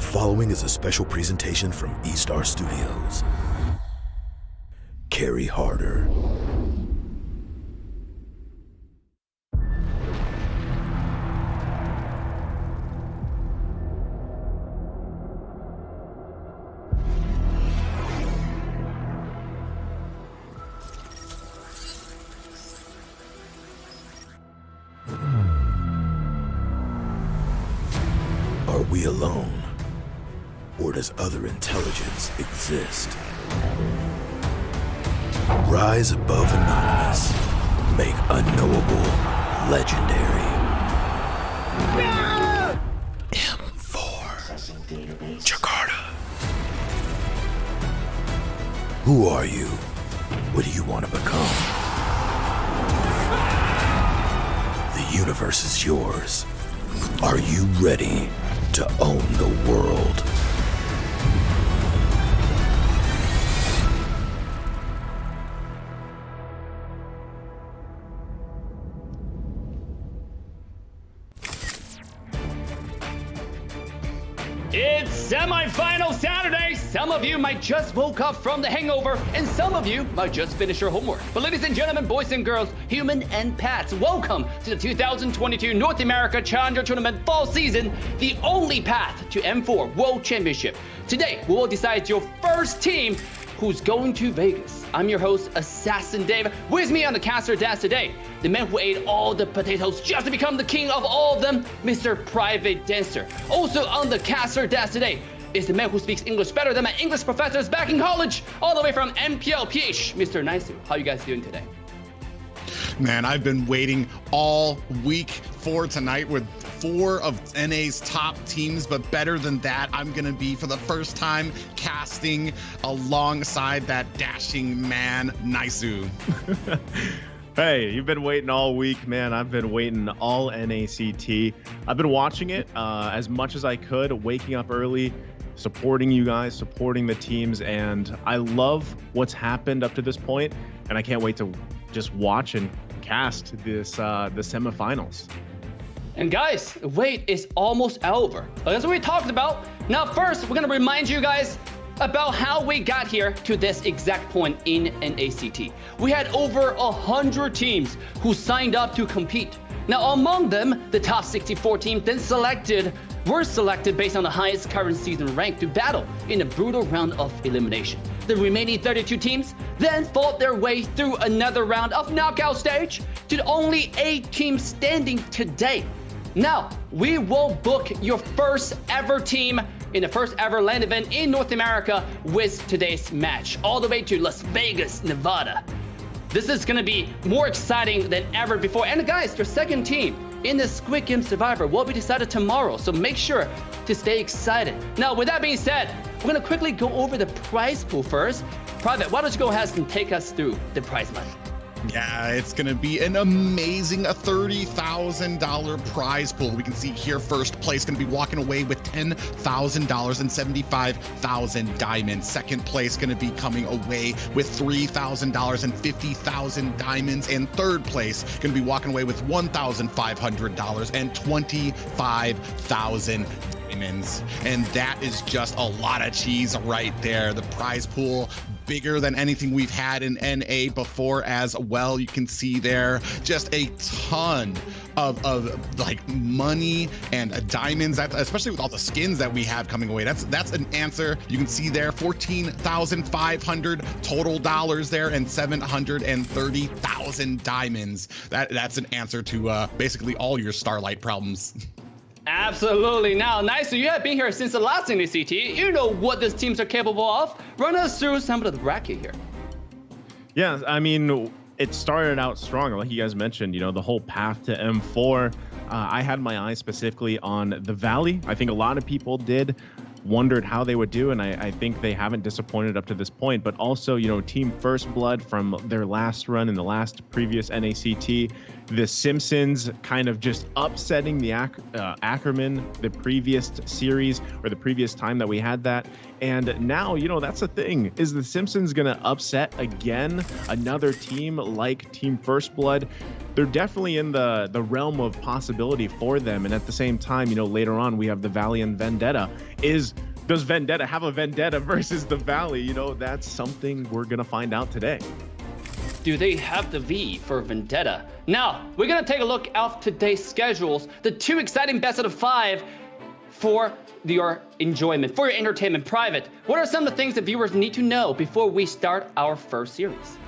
The following is a special presentation from E-Star Studios. Carry harder. Are we alone? Or does other intelligence exist? Rise above anonymous. Make unknowable legendary. M4. Jakarta. Who are you? What do you want to become? The universe is yours. Are you ready to own the world? It's semifinal Saturday. Some of you might just woke up from the hangover, and some of you might just finish your homework. But ladies and gentlemen, boys and girls, human and pets, welcome to the 2022 North America Challenger Tournament Fall Season, the only path to M4 World Championship. Today, we will decide your first team who's going to Vegas. I'm your host, Assassin Dave. With me on the caster desk today, the man who ate all the potatoes just to become the king of all of them, Mr. Private Dancer. Also on the caster desk today is the man who speaks English better than my English professors back in college, all the way from MPLPH, Mr. Nisu. How you guys doing today? Man, I've been waiting all week for tonight with 4 of NA's top teams, but better than that, I'm gonna be for the first time casting alongside that dashing man, Nisu. Hey, you've been waiting all week, man. I've been waiting all NACT. I've been watching it as much as I could, waking up early, supporting you guys, supporting the teams, and I love what's happened up to this point, and I can't wait to just watch and cast this the semifinals. And guys, wait is almost over. That's what we talked about. Now first, we're gonna remind you guys about how we got here to this exact point in NACT. We had over 100 teams who signed up to compete. Now among them, the top 64 teams then were selected based on the highest current season rank to battle in a brutal round of elimination. The remaining 32 teams then fought their way through another round of knockout stage to only 8 teams standing today. Now, we will book your first ever team in the first ever LAN event in North America with today's match, all the way to Las Vegas, Nevada. This is gonna be more exciting than ever before. And guys, your second team in the Squid Game Survivor will be decided tomorrow, so make sure to stay excited. Now, with that being said, we're gonna quickly go over the prize pool first. Private, why don't you go ahead and take us through the prize money? Yeah, it's going to be an amazing $30,000 prize pool. We can see here first place going to be walking away with $10,000 and 75,000 diamonds. Second place going to be coming away with $3,000 and 50,000 diamonds. And third place going to be walking away with $1,500 and 25,000 diamonds. And that is just a lot of cheese right there. The prize pool bigger than anything we've had in NA before as well. You can see there just a ton of like money and diamonds, especially with all the skins that we have coming away. That's an answer. You can see there 14,500 total dollars there and 730,000 diamonds. That's an answer to basically all your Starlight problems. Absolutely. Now, nice. So you have been here since the last NACT. You know what these teams are capable of. Run us through some of the bracket here. Yeah, I mean, it started out strong, like you guys mentioned. You know, the whole path to M4. I had my eye specifically on the Valley. I think a lot of people wondered how they would do, and I think they haven't disappointed up to this point. But also, you know, Team First Blood from their last run in the last previous NACT, the Simpsons kind of just upsetting the Ackerman the previous series, or the previous time that we had that. And now, you know, that's the thing. Is the Simpsons gonna upset again another team like Team First Blood? they're definitely in the realm of possibility for them. And at the same time, you know, later on we have the Valley and Vendetta. Does Vendetta have a Vendetta versus the Valley? You know, that's something we're gonna find out today. Do they have the V for Vendetta? Now, we're gonna take a look at today's schedules, the 2 exciting best out of 5 for your enjoyment, for your entertainment private. What are some of the things that viewers need to know before we start our first series?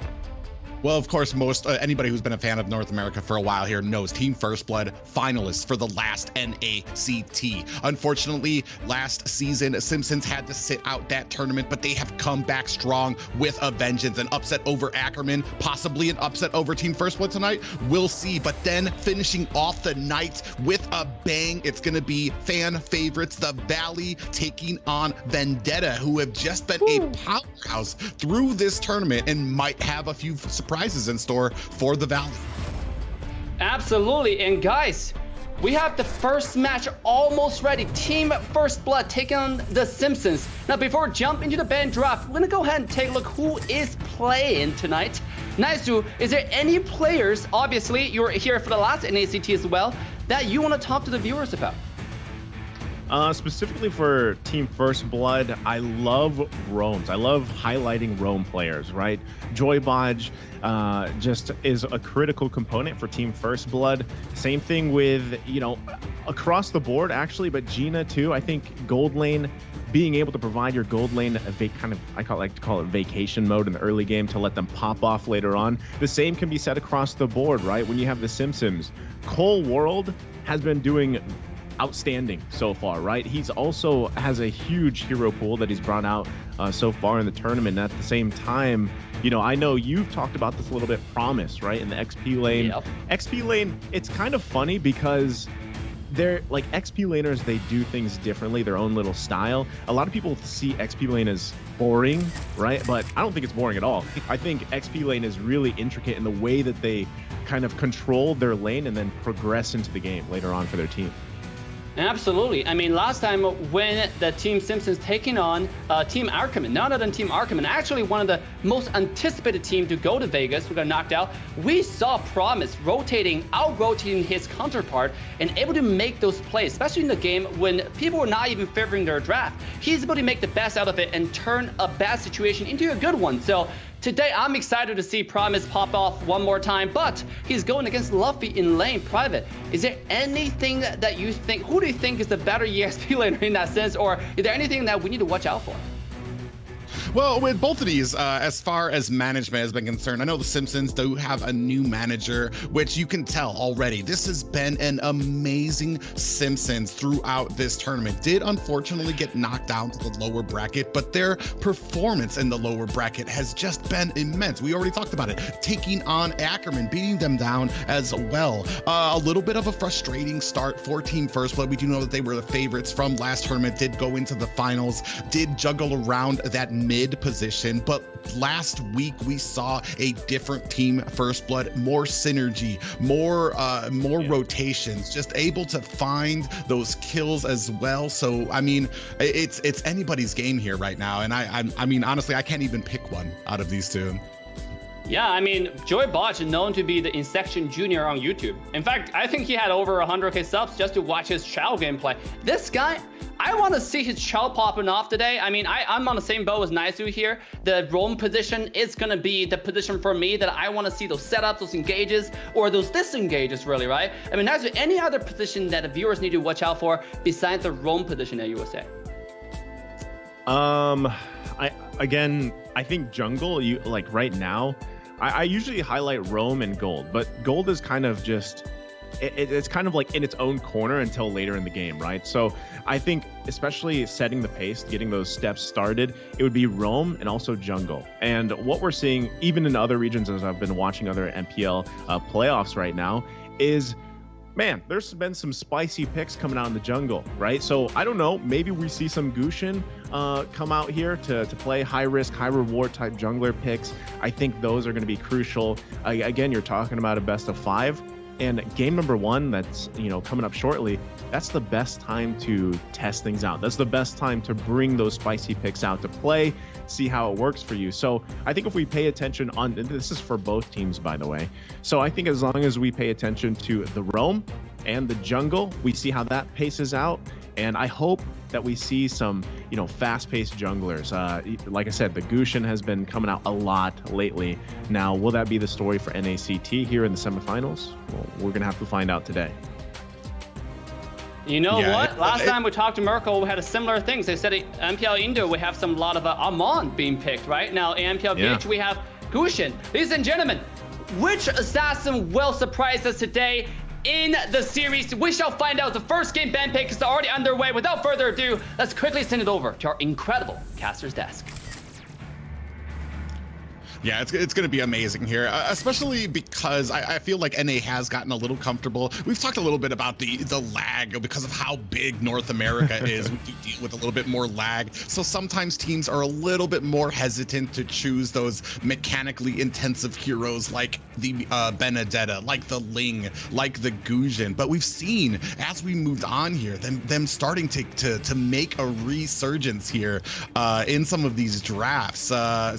Well, of course, anybody who's been a fan of North America for a while here knows Team First Blood finalists for the last NACT. Unfortunately, last season, Simpsons had to sit out that tournament, but they have come back strong with a vengeance. An upset over Ackerman, possibly an upset over Team First Blood tonight. We'll see. But then finishing off the night with a bang, it's going to be fan favorites, the Valley taking on Vendetta, who have just been a powerhouse through this tournament and might have a few surprises in store for the Valley. Absolutely, and guys, we have the first match almost ready. Team First Blood taking on the Simpsons. Now, before we jump into the band draft, we're gonna go ahead and take a look who is playing tonight. Naisu, is there any players, obviously you're here for the last NACT as well, that you want to talk to the viewers about? Specifically for Team First Blood, I love roams. I love highlighting roam players, right? Joybodge just is a critical component for Team First Blood. Same thing with, you know, across the board actually, but Gina too. I think gold lane, being able to provide your gold lane I like to call it vacation mode in the early game to let them pop off later on. The same can be said across the board, right? When you have the Simpsons, Cole World has been doing outstanding so far, right? He's also has a huge hero pool that he's brought out so far in the tournament. And at the same time, you know, I know you've talked about this a little bit, Promise, right? In the XP lane. Yep. XP lane, it's kind of funny because they're like XP laners, they do things differently, their own little style. A lot of people see XP lane as boring, right? But I don't think it's boring at all. I think XP lane is really intricate in the way that they kind of control their lane and then progress into the game later on for their team. Absolutely. I mean, last time when the Team Simpsons taking on Team Ackerman, none other than Team Ackerman, actually one of the most anticipated team to go to Vegas, who got knocked out, we saw Promise out-rotating his counterpart and able to make those plays, especially in the game when people were not even favoring their draft. He's able to make the best out of it and turn a bad situation into a good one. So today, I'm excited to see Promise pop off one more time, but he's going against Luffy in lane private. Is there anything that you think, who do you think is the better EXP laner in that sense, or is there anything that we need to watch out for? Well, with both of these, as far as management has been concerned, I know the Simpsons do have a new manager, which you can tell already. This has been an amazing Simpsons throughout this tournament. Did unfortunately get knocked down to the lower bracket, but their performance in the lower bracket has just been immense. We already talked about it. Taking on Ackerman, beating them down as well. A little bit of a frustrating start for Team First Blood. We do know that they were the favorites from last tournament, did go into the finals, did juggle around that mid position, but last week we saw a different Team First Blood, more synergy, more rotations, just able to find those kills as well. So I mean, it's anybody's game here right now, and I mean honestly, I can't even pick one out of these two. Yeah, I mean, Joybodge is known to be the Insection Junior on YouTube. In fact, I think he had over 100k subs just to watch his Chow gameplay. This guy, I want to see his Chow popping off today. I mean, I'm on the same boat as Naisu here. The roam position is going to be the position for me that I want to see those setups, those engages, or those disengages, really, right? I mean, Naisu, any other position that the viewers need to watch out for besides the roam position that you would say? I think jungle, like right now, I usually highlight roam and gold, but gold is kind of just, it's kind of like in its own corner until later in the game, right? So I think especially setting the pace, getting those steps started, it would be roam and also jungle. And what we're seeing, even in other regions, as I've been watching other MPL playoffs right now, is man, there's been some spicy picks coming out in the jungle, right? So I don't know, maybe we see some Gushin come out here to play high risk, high reward type jungler picks. I think those are going to be crucial. Again, you're talking about a best of 5. And game number 1 that's, you know, coming up shortly, that's the best time to test things out. That's the best time to bring those spicy picks out to play, see how it works for you. So I think if we pay attention on, this is for both teams, by the way. So I think as long as we pay attention to the roam and the jungle, we see how that paces out. And I hope that we see some, fast-paced junglers. Like I said, the Gusion has been coming out a lot lately. Now, will that be the story for NACT here in the semifinals? Well, we're going to have to find out today. You know what? Last time we talked to Merkel, we had a similar things. They said at MPL Indo, we have a lot of Amon being picked, right? Now, in MPL BH, we have Gusion. Ladies and gentlemen, which assassin will surprise us today in the series? We shall find out. The first game ban pick is already underway. Without further ado, let's quickly send it over to our incredible caster's desk. Yeah, it's going to be amazing here, especially because I feel like NA has gotten a little comfortable. We've talked a little bit about the lag because of how big North America is. We deal with a little bit more lag. So sometimes teams are a little bit more hesitant to choose those mechanically intensive heroes like the Vendetta, like the Ling, like the Gusion. But we've seen, as we moved on here, them starting to make a resurgence here in some of these drafts.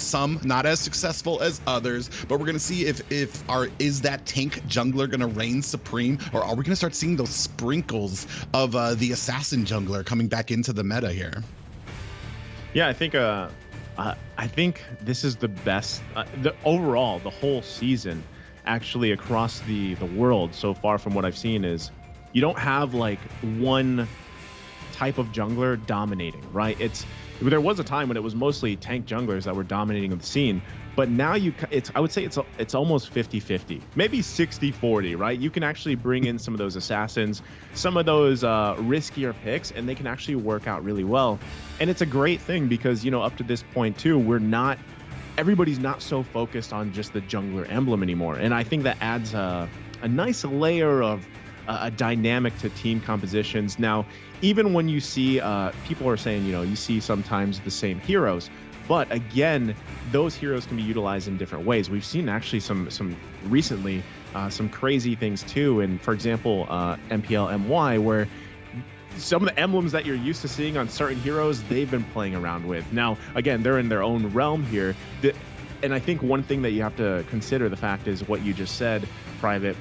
Some not as successful as others, but we're gonna see is that tank jungler gonna reign supreme, or are we gonna start seeing those sprinkles of the assassin jungler coming back into the meta here? Yeah, I think this is the best overall the whole season actually across the world so far. From what I've seen, is you don't have like one type of jungler dominating, right? There was a time when it was mostly tank junglers that were dominating the scene, but now I would say it's almost 50-50, maybe 60-40, right? You can actually bring in some of those assassins, some of those riskier picks, and they can actually work out really well. And it's a great thing because, up to this point too, everybody's not so focused on just the jungler emblem anymore. And I think that adds a nice layer of a dynamic to team compositions. Now, even when you see people are saying, you see sometimes the same heroes, but again, those heroes can be utilized in different ways. We've seen actually some recently some crazy things too. And for example, MPL MY, where some of the emblems that you're used to seeing on certain heroes, they've been playing around with. Now, again, they're in their own realm here. And I think one thing that you have to consider, the fact is what you just said, Private,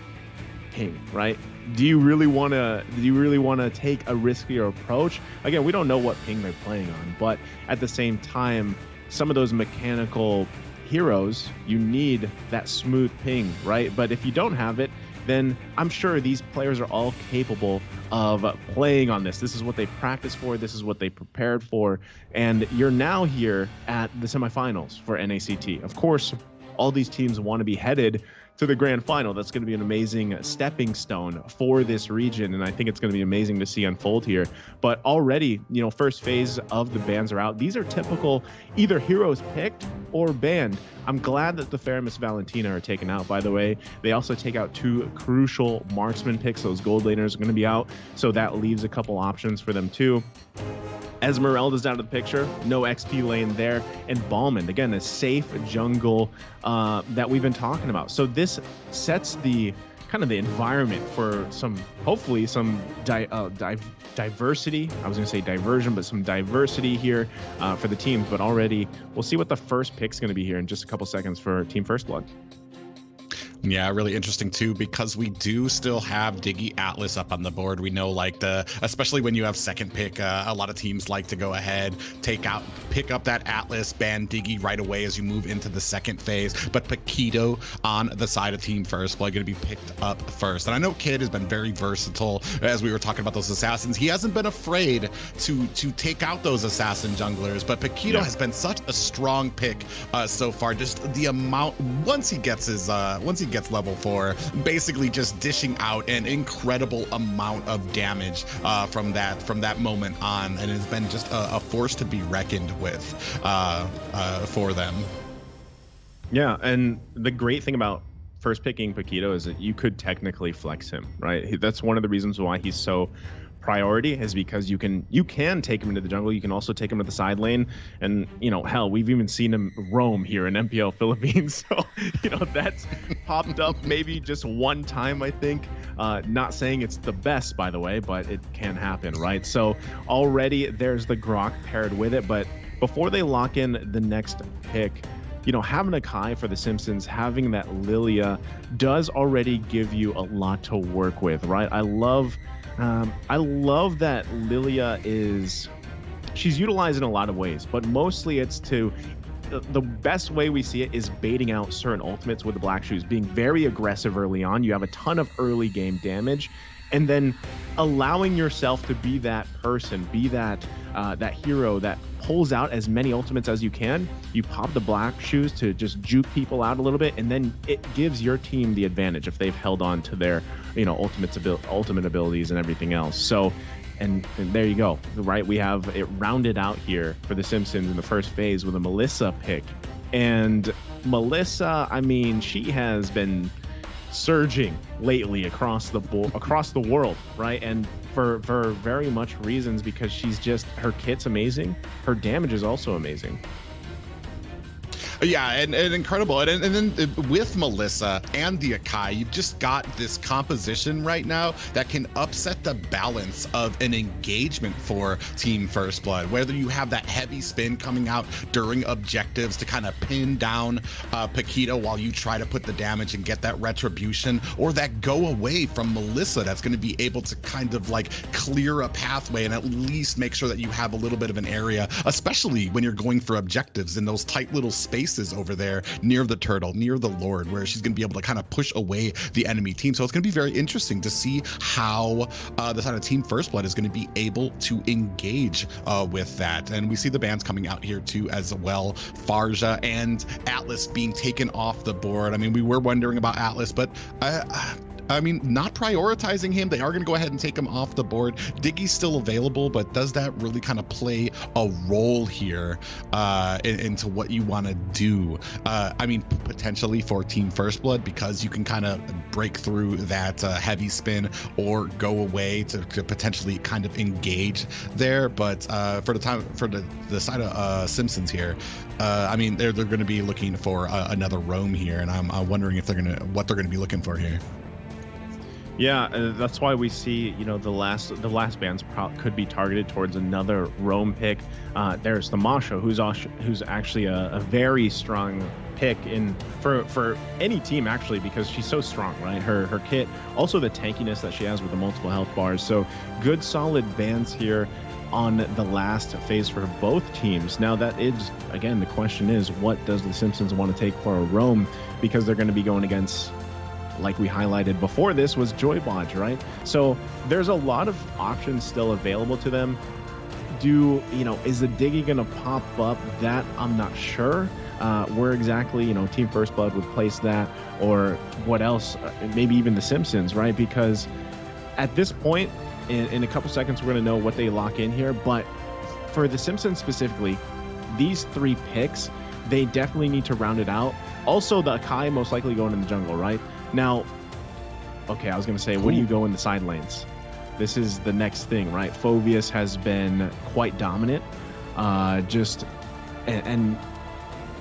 ping, right? Do you really want to take a riskier approach? Again, we don't know what ping they're playing on, but at the same time, some of those mechanical heroes, you need that smooth ping, right? But if you don't have it, then I'm sure these players are all capable of playing on this. This is what they practiced for. This is what they prepared for. And you're now here at the semifinals for NACT. Of course, all these teams want to be headed to the grand final. That's going to be an amazing stepping stone for this region, and I think it's going to be amazing to see unfold here. But already, first phase of the bans are out. These are typical either heroes picked or banned. I'm glad that the Faramis Valentina are taken out, by the way. They also take out 2 crucial marksman picks. Those gold laners are going to be out, so that leaves a couple options for them too. Esmeralda's out of the picture, no XP lane there, and Ballman, again, a safe jungle that we've been talking about. So this sets the kind of the environment for hopefully some diversity. I was going to say diversion, but some diversity here for the teams. But already, we'll see what the first pick's going to be here in just a couple seconds for Team First Blood. Yeah, really interesting too, because we do still have Diggy Atlas up on the board. We know, especially when you have second pick, a lot of teams like to go ahead, pick up that Atlas, ban Diggy right away as you move into the second phase. But Paquito on the side of Team First Blood going to be picked up first. And I know Kid has been very versatile as we were talking about those assassins. He hasn't been afraid to take out those assassin junglers, but Paquito has been such a strong pick so far. Just the amount once he gets level 4, basically just dishing out an incredible amount of damage from that moment on, and it's been just a force to be reckoned with for them. Yeah, and the great thing about first picking Paquito is that you could technically flex him, right? That's one of the reasons why he's so priority is because you can take him into the jungle. You can also take him to the side lane, and hell, we've even seen him roam here in MPL Philippines. So that's popped up maybe just one time, I think. Not saying it's the best, by the way, but it can happen, right? So already there's the Grok paired with it, but before they lock in the next pick, having a Kai for the Simpsons, having that Lilia does already give you a lot to work with, right? I love that Lilia she's utilized in a lot of ways, but mostly it's the best way we see it is baiting out certain ultimates with the Black Shoes, being very aggressive early on. You have a ton of early game damage, and then allowing yourself to be that person, be that hero that pulls out as many ultimates as you can. You pop the Black Shoes to just juke people out a little bit, and then it gives your team the advantage if they've held on to their ultimate abilities and everything else. So and there you go, right? We have it rounded out here for the Simpsons in the first phase with a Melissa pick. And Melissa, I mean, she has been surging lately across the world, right? And for very much reasons, because her kit's amazing. Her damage is also amazing. Yeah, and incredible. And then with Melissa and the Akai, you've just got this composition right now that can upset the balance of an engagement for Team First Blood. Whether you have that heavy spin coming out during objectives to kind of pin down Paquito while you try to put the damage and get that retribution, or that go away from Melissa that's going to be able to kind of like clear a pathway and at least make sure that you have a little bit of an area, especially when you're going for objectives in those tight little spaces over there near the turtle, near the Lord, where she's going to be able to kind of push away the enemy team. So it's going to be very interesting to see how the side of Team First Blood is going to be able to engage with that. And we see the bans coming out here too as well. Farja and Atlas being taken off the board. I mean, we were wondering about Atlas, but I mean, not prioritizing him. They are going to go ahead and take him off the board. Diggy's still available, but does that really kind of play a role here into what you want to do? I mean, potentially for Team First Blood, because you can kind of break through that heavy spin or go away to potentially kind of engage there. But for the side of Simpsons here, I mean, they're going to be looking for another roam here, and I'm wondering if what they're going to be looking for here. Yeah, that's why we see, the last bans could be targeted towards another roam pick. There's the Masha, who's actually a very strong pick for any team, actually, because she's so strong, right? Her kit, also the tankiness that she has with the multiple health bars. So good solid bans here on the last phase for both teams. Now that is, again, the question is, what does the Simpsons want to take for a roam? Because they're going to be going against, like we highlighted before this, was Joybodge, right? So there's a lot of options still available to them. Is the Diggy gonna pop up? That I'm not sure. Where exactly, Team First Blood would place that, or what else, maybe even the Simpsons, right? Because at this point, in a couple seconds, we're gonna know what they lock in here. But for the Simpsons specifically, these three picks, they definitely need to round it out. Also, the Akai most likely going in the jungle, right? Now, okay, I was going to say, what do you go in the side lanes? This is the next thing, right? Phoveus has been quite dominant. And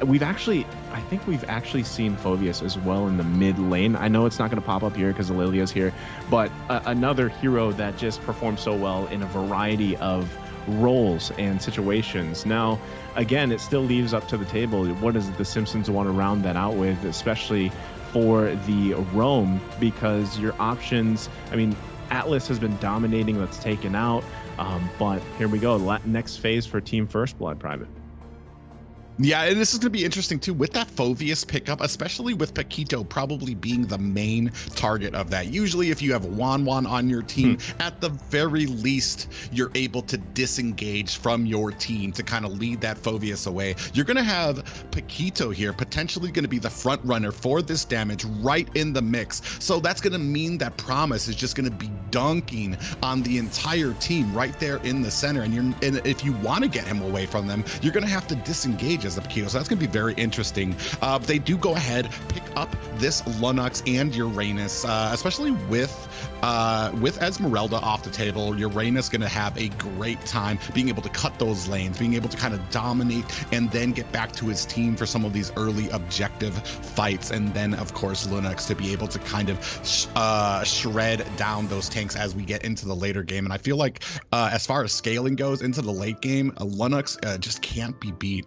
I think we've actually seen Phoveus as well in the mid lane. I know it's not going to pop up here because Lilia's here, but another hero that just performs so well in a variety of roles and situations. Now, again, it still leaves up to the table. What does the Simpsons want to round that out with, especially for the roam? Because your options, I mean, Atlas has been dominating, that's taken out, but here we go, next phase for Team First Blood, Private. Yeah, and this is going to be interesting too with that Phoveus pickup, especially with Paquito probably being the main target of that. Usually if you have Wan on your team, at the very least, you're able to disengage from your team to kind of lead that Phoveus away. You're going to have Paquito here, potentially going to be the front runner for this damage right in the mix. So that's going to mean that Promise is just going to be dunking on the entire team right there in the center. And if you want to get him away from them, you're going to have to disengage engages the Paquito. So that's going to be very interesting. They do go ahead, pick up this Lunox and Uranus, especially with Esmeralda off the table. Uranus going to have a great time being able to cut those lanes, being able to kind of dominate and then get back to his team for some of these early objective fights. And then, of course, Lunox to be able to kind of shred down those tanks as we get into the later game. And I feel like as far as scaling goes into the late game, Lunox just can't be beat.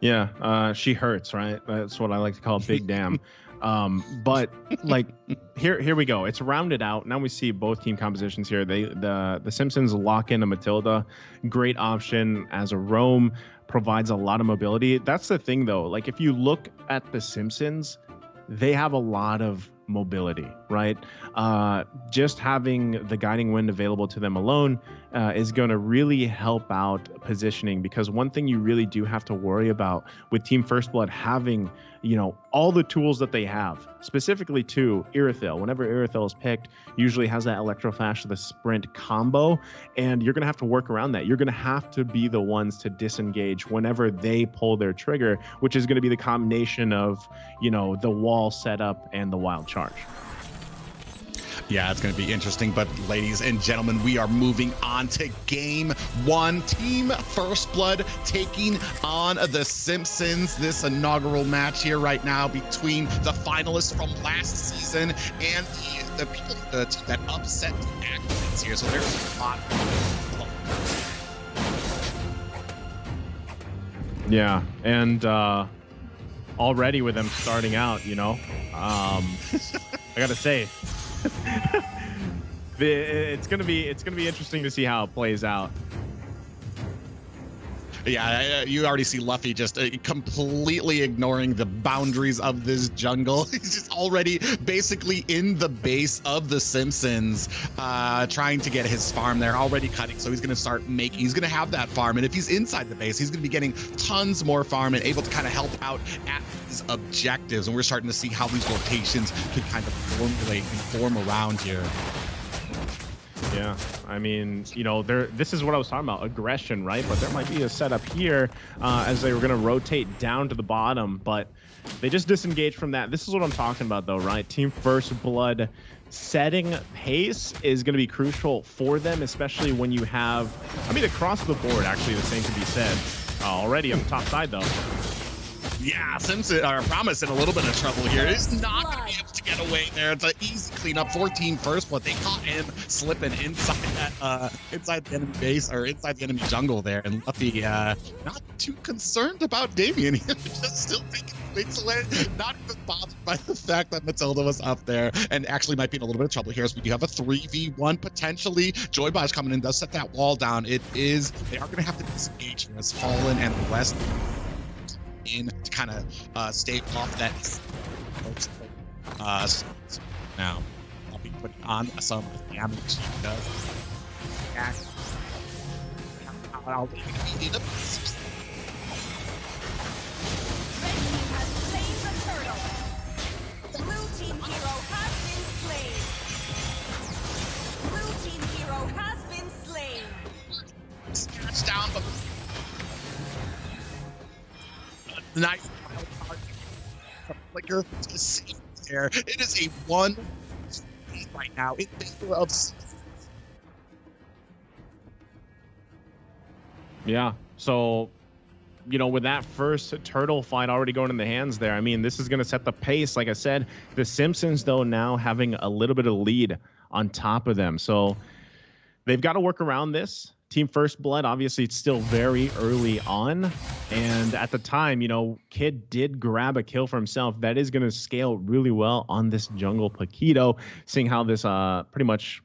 Yeah, she hurts, right? That's what I like to call Big Damn. But like here we go. It's rounded out. Now we see both team compositions here. The Simpsons lock into Matilda. Great option as a roam, provides a lot of mobility. That's the thing though. Like if you look at the Simpsons, they have a lot of mobility, right? Just having the guiding wind available to them alone is going to really help out positioning, because one thing you really do have to worry about with Team First Blood having, you know, all the tools that they have, specifically to Irithyll. Whenever Irithyll is picked, usually has that Electroflash to the Sprint combo, and you're going to have to work around that. You're going to have to be the ones to disengage whenever they pull their trigger, which is going to be the combination of, you know, the wall setup and the wild charge. Yeah, it's going to be interesting. But ladies and gentlemen, we are moving on to game one. Team First Blood taking on the Simpsons. This inaugural match here right now between the finalists from last season and the people that upset the Actors here. So there's a lot. Yeah, and already with them starting out, you know, I gotta say, it's gonna be interesting to see how it plays out. Yeah, you already see Luffy just completely ignoring the boundaries of this jungle. He's just already basically in the base of the Simpsons, trying to get his farm there, already cutting. So he's going to start making, he's going to have that farm. And if he's inside the base, he's going to be getting tons more farm and able to kind of help out at these objectives. And we're starting to see how these rotations can kind of formulate and form around here. Yeah, I mean, you know, this is what I was talking about, aggression, right? But there might be a setup here as they were going to rotate down to the bottom, but they just disengaged from that. This is what I'm talking about, though, right? Team First Blood setting pace is going to be crucial for them, especially when you have, I mean, across the board, actually, the same can be said already on the top side, though. Yeah, Simpson, or Promise in a little bit of trouble here. He's not going to be able to get away there. It's an easy cleanup for Team First Blood. They caught him slipping inside that, inside the enemy base, or inside the enemy jungle there. And Luffy, not too concerned about Damien. Just still taking things away, not even bothered by the fact that Matilda was up there, and actually might be in a little bit of trouble here. So we do have a 3v1 potentially. Joybaj coming in, does set that wall down. They are going to have to disengage here as Fallen and the West in to kind of stay off that. Now I'll be putting on some damage. I'll be in a down, but nice flicker to see there. It is a 1 right now in favor of. Yeah, so, you know, with that first turtle fight already going in the hands there, I mean, this is going to set the pace. Like I said, the Simpsons, though, now having a little bit of lead on top of them. So they've got to work around this. Team First Blood, obviously, it's still very early on. And at the time, you know, Kid did grab a kill for himself. That is going to scale really well on this jungle Paquito, seeing how this pretty much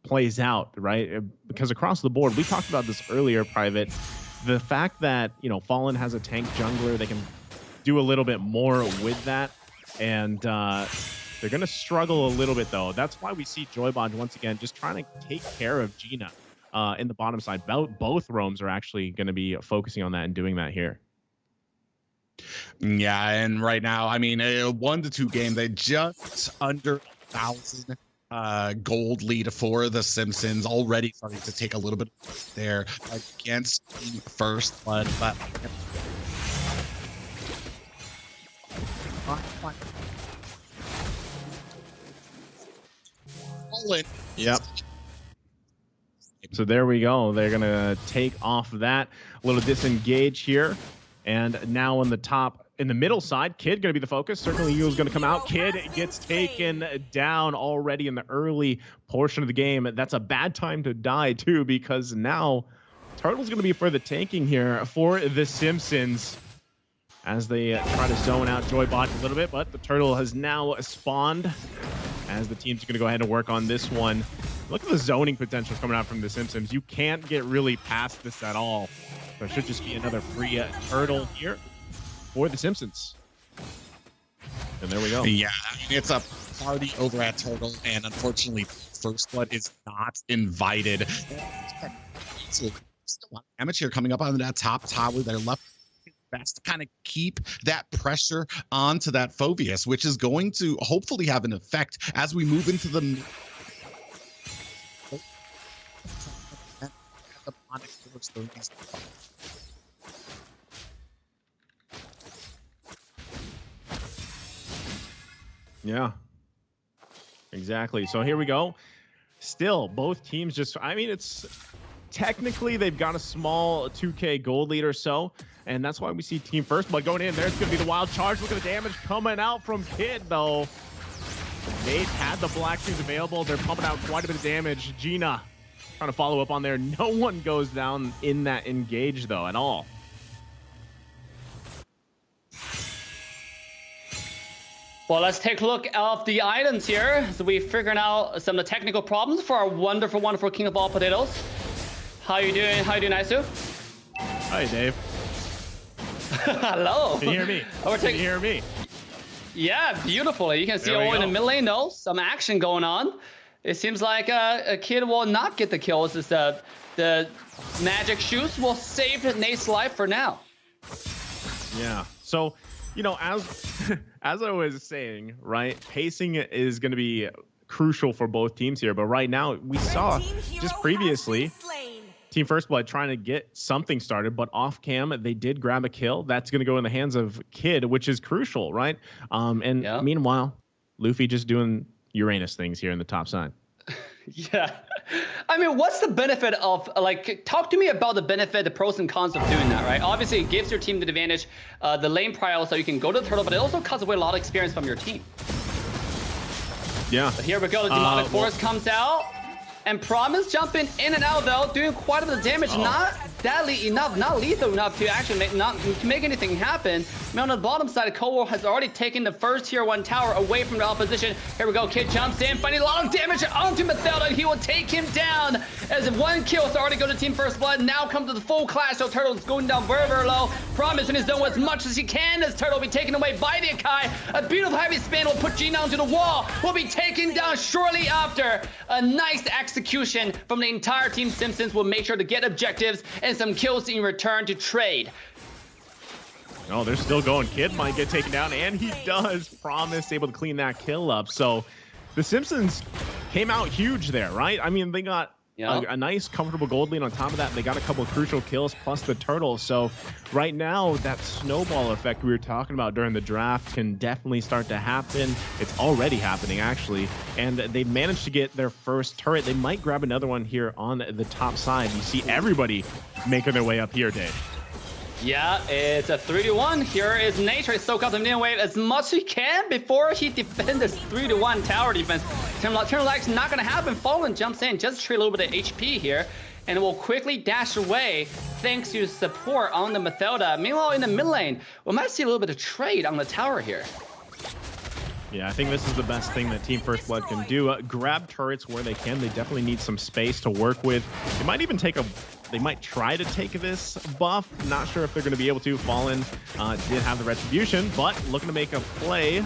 plays out, right? Because across the board, we talked about this earlier, Private. The fact that, you know, Fallen has a tank jungler, they can do a little bit more with that. And they're going to struggle a little bit, though. That's why we see Joybaj once again just trying to take care of Gina. In the bottom side. Both roams are actually going to be focusing on that and doing that here. Yeah, and right now, I mean, a 1-2 game, they just under 1,000 gold lead for the Simpsons, already starting to take a little bit there against Team First Blood. But Yep. So there we go. They're going to take off that. A little disengage here. And now in the middle side, Kid going to be the focus. Certainly Eagle's going to come out. Kid gets taken down already in the early portion of the game. That's a bad time to die, too, because now Turtle's going to be for the tanking here for the Simpsons as they try to zone out Joybot a little bit. But the Turtle has now spawned as the team's going to go ahead and work on this one. Look at the zoning potential coming out from the Simpsons. You can't get really past this at all. There should just be another free Turtle here for the Simpsons. And there we go. Yeah, I mean, it's a party over at Turtle, and unfortunately, First Blood is not invited. Still a lot of damage here coming up on that top tower. They're left best to kind of keep that pressure onto that Phobius, which is going to hopefully have an effect as we move into the Yeah, exactly. So here we go. Still, both teams just, I mean, it's technically they've got a small 2K gold lead or so, and that's why we see Team First Blood going in. There's going to be the wild charge. Look at the damage coming out from Kid, though. Nate had the black things available. They're pumping out quite a bit of damage. Gina trying to follow up on there. No one goes down in that engage, though, at all. Well, let's take a look at the items here. So we're figuring out some of the technical problems for our wonderful, wonderful King of All Potatoes. How you doing? How you doing, Isu? Hi, Dave. Hello. Can you hear me? Can you hear me? Yeah, beautifully. You can see all in the mid lane, though. Some action going on. It seems like a Kid will not get the kills. It's the magic shoes will save Nate's life for now. Yeah. So, you know, as I was saying, right, pacing is going to be crucial for both teams here. But right now, we saw just previously Team First Blood trying to get something started, but off cam, they did grab a kill. That's going to go in the hands of Kid, which is crucial, right? Meanwhile, Luffy just doing Uranus things here in the top side. Yeah. I mean, what's the benefit of, like, talk to me about the benefit, the pros and cons of doing that, right? Obviously, it gives your team the advantage, the lane prior, so you can go to the turtle, but it also cuts away a lot of experience from your team. Yeah. But here we go. The Demonic Force comes out. And Promise jumping in and out, though, doing quite a bit of damage. Not deadly enough, not lethal enough to actually make anything happen. I mean, on the bottom side, Cole has already taken the first tier 1 tower away from the opposition. Here we go. Kid jumps in, finding a lot of damage onto Methelda, and he will take him down. As one kill has already go to Team First Blood. Now comes to the full clash. So Turtle's going down very, very low. Promise in his zone as much as he can. As Turtle will be taken away by the Akai. A beautiful heavy spin will put Gina onto the wall. Will be taken down shortly after. A nice execution from the entire Team Simpsons will make sure to get objectives and some kills in return to trade. Oh, they're still going. Kid might get taken down, and he does. Promise able to clean that kill up. So the Simpsons came out huge there, right? I mean, they got a nice, comfortable gold lead. On top of that, they got a couple of crucial kills plus the turtle. So right now, that snowball effect we were talking about during the draft can definitely start to happen. It's already happening, actually. And they managed to get their first turret. They might grab another one here on the top side. You see everybody making their way up here, Dave. Yeah, it's a 3-1. Here is Nate trying to soak up the minion wave as much as he can before he defends this 3-1 tower defense. Turn leg's not going to happen. Fallen jumps in, just trade a little bit of HP here, and will quickly dash away thanks to support on the Methelda. Meanwhile, in the mid lane, we might see a little bit of trade on the tower here. Yeah, I think this is the best thing that Team First Blood can do. Grab turrets where they can. They definitely need some space to work with. They might even they might try to take this buff. Not sure if they're going to be able to. Fallen did have the retribution, but looking to make a play.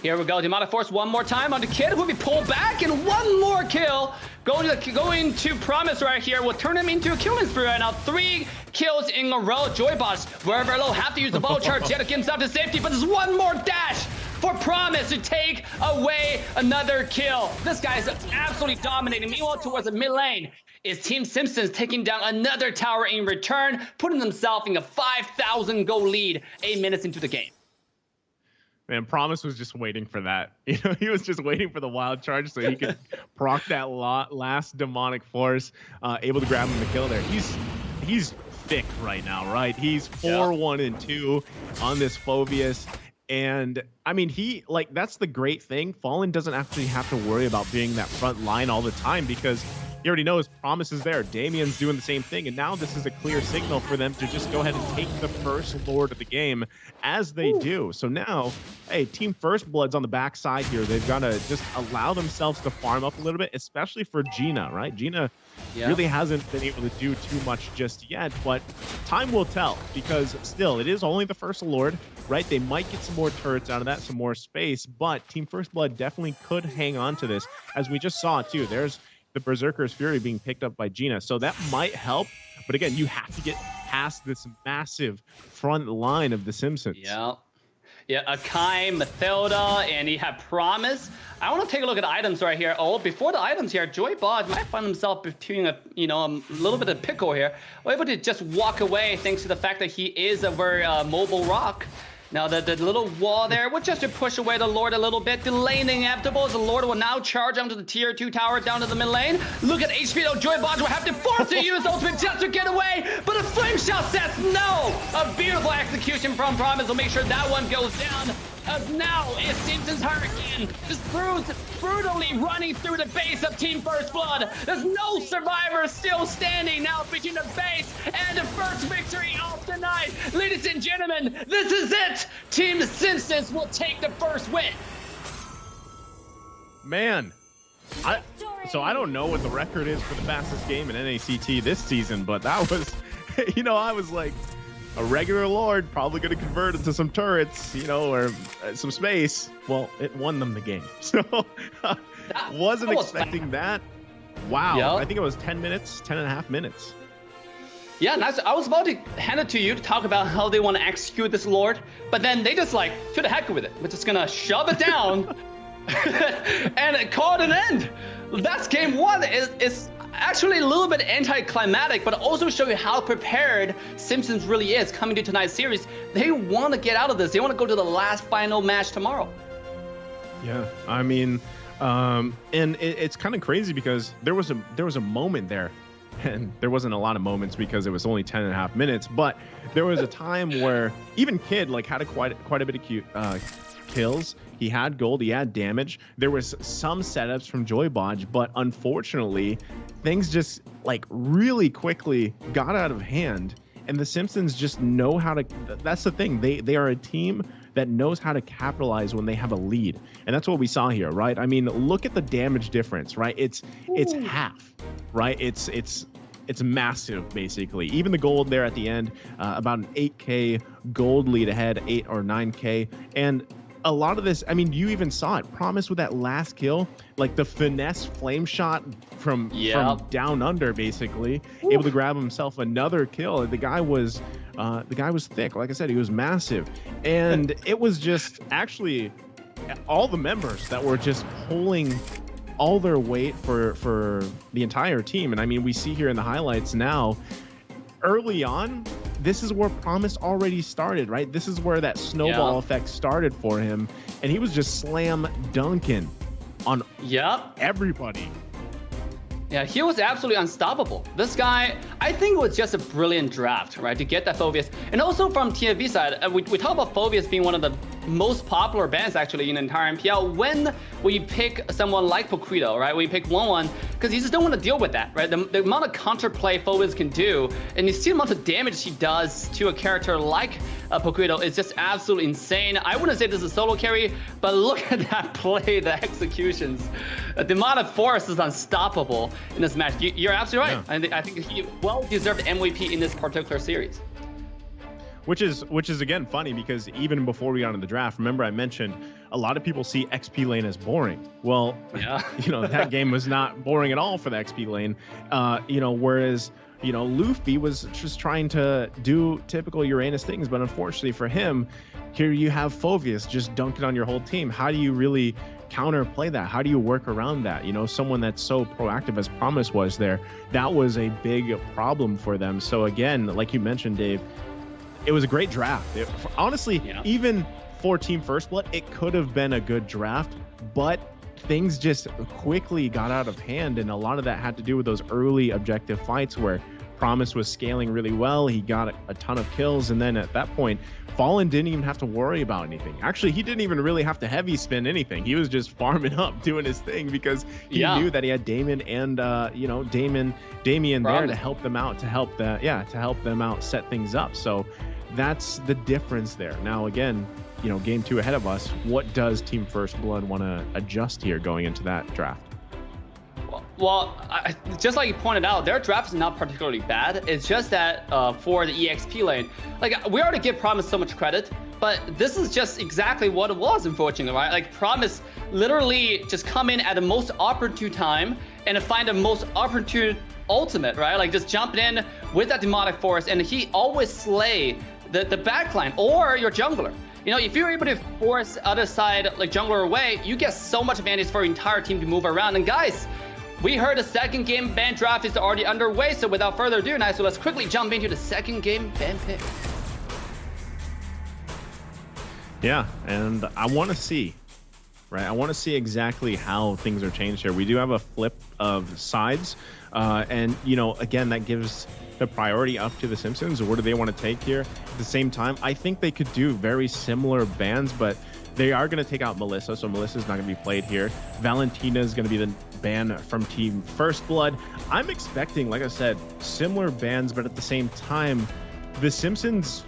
Here we go. Demonic Force one more time on the Kid. Will be pulled back, and one more kill. Going to Promise right here. Will turn him into a killing spree right now. 3 kills in a row. Joybots, wherever low, have to use the ball charge to get himself to safety, but there's one more dash for Promise to take away another kill. This guy's absolutely dominating. Meanwhile, towards the mid lane is Team Simpsons taking down another tower in return, putting themselves in a 5,000 goal lead 8 minutes into the game. Man, Promise was just waiting for that. He was just waiting for the wild charge so he could proc that last demonic force, able to grab him the kill there. He's thick right now, right? He's 4-1-2 on this Phoveus. And I mean, that's the great thing. Fallen doesn't actually have to worry about being that front line all the time because he already knows Promise is there. Damien's doing the same thing. And now this is a clear signal for them to just go ahead and take the first Lord of the game as they do. So now, hey, Team First Blood's on the backside here. They've got to just allow themselves to farm up a little bit, especially for Gina, right? Gina really hasn't been able to do too much just yet, but time will tell because still, it is only the first Lord, right? They might get some more turrets out of that, some more space, but Team First Blood definitely could hang on to this. As we just saw too, there's the Berserker's Fury being picked up by Gina. So that might help. But again, you have to get past this massive front line of the Simpsons. Yeah, Akai, Mathilda, and you have Promise. I want to take a look at items right here. Oh, before the items here, Joybot might find himself between a little bit of pickle here. We're able to just walk away thanks to the fact that he is a very mobile rock. Now the little wall there was just to push away the Lord a little bit, delaying the inevitable as the Lord will now charge onto the tier 2 tower down to the mid lane. Look at HP though, Joybot will have to force to use ultimate just to get away, but a flame shot says no! A beautiful execution from Promise will make sure that one goes down. As now it's Simpsons Hurricane just brutally running through the base of Team First Blood. There's no survivor still standing now between the base and the first victory of the night. Ladies and gentlemen, this is it. Team Simpsons will take the first win. Man, so I don't know what the record is for the fastest game in NACT this season, but that was, I was like, a regular Lord probably going to convert into some turrets, or some space. Well, it won them the game. So wasn't expecting that. Wow. Yep. I think it was 10 and a half minutes. Yeah, nice. I was about to hand it to you to talk about how they want to execute this Lord, but then they just to the heck with it. We're just going to shove it down and call it an end. That's game one. It's actually a little bit anticlimactic, but also show you how prepared Simpsons really is coming to tonight's series. They want to get out of this. They want to go to the last final match tomorrow. Yeah, I mean, and it's kind of crazy because there was a moment there, and there wasn't a lot of moments because it was only 10 and a half minutes, but there was a time where even Kid had quite a bit of kills. He had gold, he had damage. There was some setups from Joybot, but unfortunately, things just really quickly got out of hand. And the Simpsons just know how to. That's the thing. They are a team that knows how to capitalize when they have a lead, and that's what we saw here, right? I mean, look at the damage difference, right? It's half, right? It's massive, basically. Even the gold there at the end, about an 8K gold lead ahead, 8 or 9K, and a lot of this, I mean, you even saw it. Promise with that last kill, the finesse flame shot from down under, basically. Ooh. Able to grab himself another kill. The guy was thick. Like I said, he was massive, and it was just actually all the members that were just pulling all their weight for the entire team. And I mean, we see here in the highlights now, early on, this is where Promise already started, right? This is where that snowball effect started for him, and he was just slam dunking on everybody. Yeah, he was absolutely unstoppable. This guy, I think it was just a brilliant draft, right? To get that Phoveus. And also from TFV side, we talk about Phoveus being one of the most popular bands actually in the entire MPL when we pick someone like Poquito, right? We pick 1-1, because you just don't want to deal with that, right? The amount of counterplay Phoveus can do, and you see the amount of damage he does to a character like Poquito is just absolutely insane. I wouldn't say this is a solo carry, but look at that play, the executions. The amount of force is unstoppable in this match. You're absolutely right. Yeah. I think he well-deserved MVP in this particular series. Which is again funny because even before we got into the draft, remember I mentioned a lot of people see XP lane as boring. Well, that game was not boring at all for the XP lane. Whereas Luffy was just trying to do typical Uranus things, but unfortunately for him, here you have Phoveus just dunking on your whole team. How do you really counterplay that? How do you work around that? Someone that's so proactive as Promise was there, that was a big problem for them. So again, like you mentioned, Dave, it was a great draft. Honestly, even for Team First Blood, it could have been a good draft, but things just quickly got out of hand, and a lot of that had to do with those early objective fights where Promise was scaling really well. He got a ton of kills, and then at that point, Fallen didn't even have to worry about anything. Actually, he didn't even really have to heavy spin anything. He was just farming up, doing his thing, because he knew that he had Damon and Damian there to help them out, to help them out, set things up. So that's the difference there. Now again, game 2 ahead of us. What does Team First Blood want to adjust here going into that draft? Well, just like you pointed out, their draft is not particularly bad. It's just that for the EXP lane, like, we already give Promise so much credit, but this is just exactly what it was, unfortunately, right? Like, Promise literally just come in at the most opportune time and find the most opportune ultimate, right? Like, just jumping in with that Demonic Force, and he always slay the backline or your jungler. If you're able to force other side, like, jungler away, you get so much advantage for your entire team to move around. And guys, we heard the second game ban draft is already underway, so without further ado, so let's quickly jump into the second game ban pick. Yeah, and I want to see, right? I want to see exactly how things are changed here. We do have a flip of sides, and again, that gives the priority up to the Simpsons. What do they want to take here? At the same time, I think they could do very similar bans, but they are going to take out Melissa, so Melissa's not going to be played here. Valentina is going to be the ban from Team First Blood. I'm expecting, like I said, similar bans, but at the same time, the Simpsons,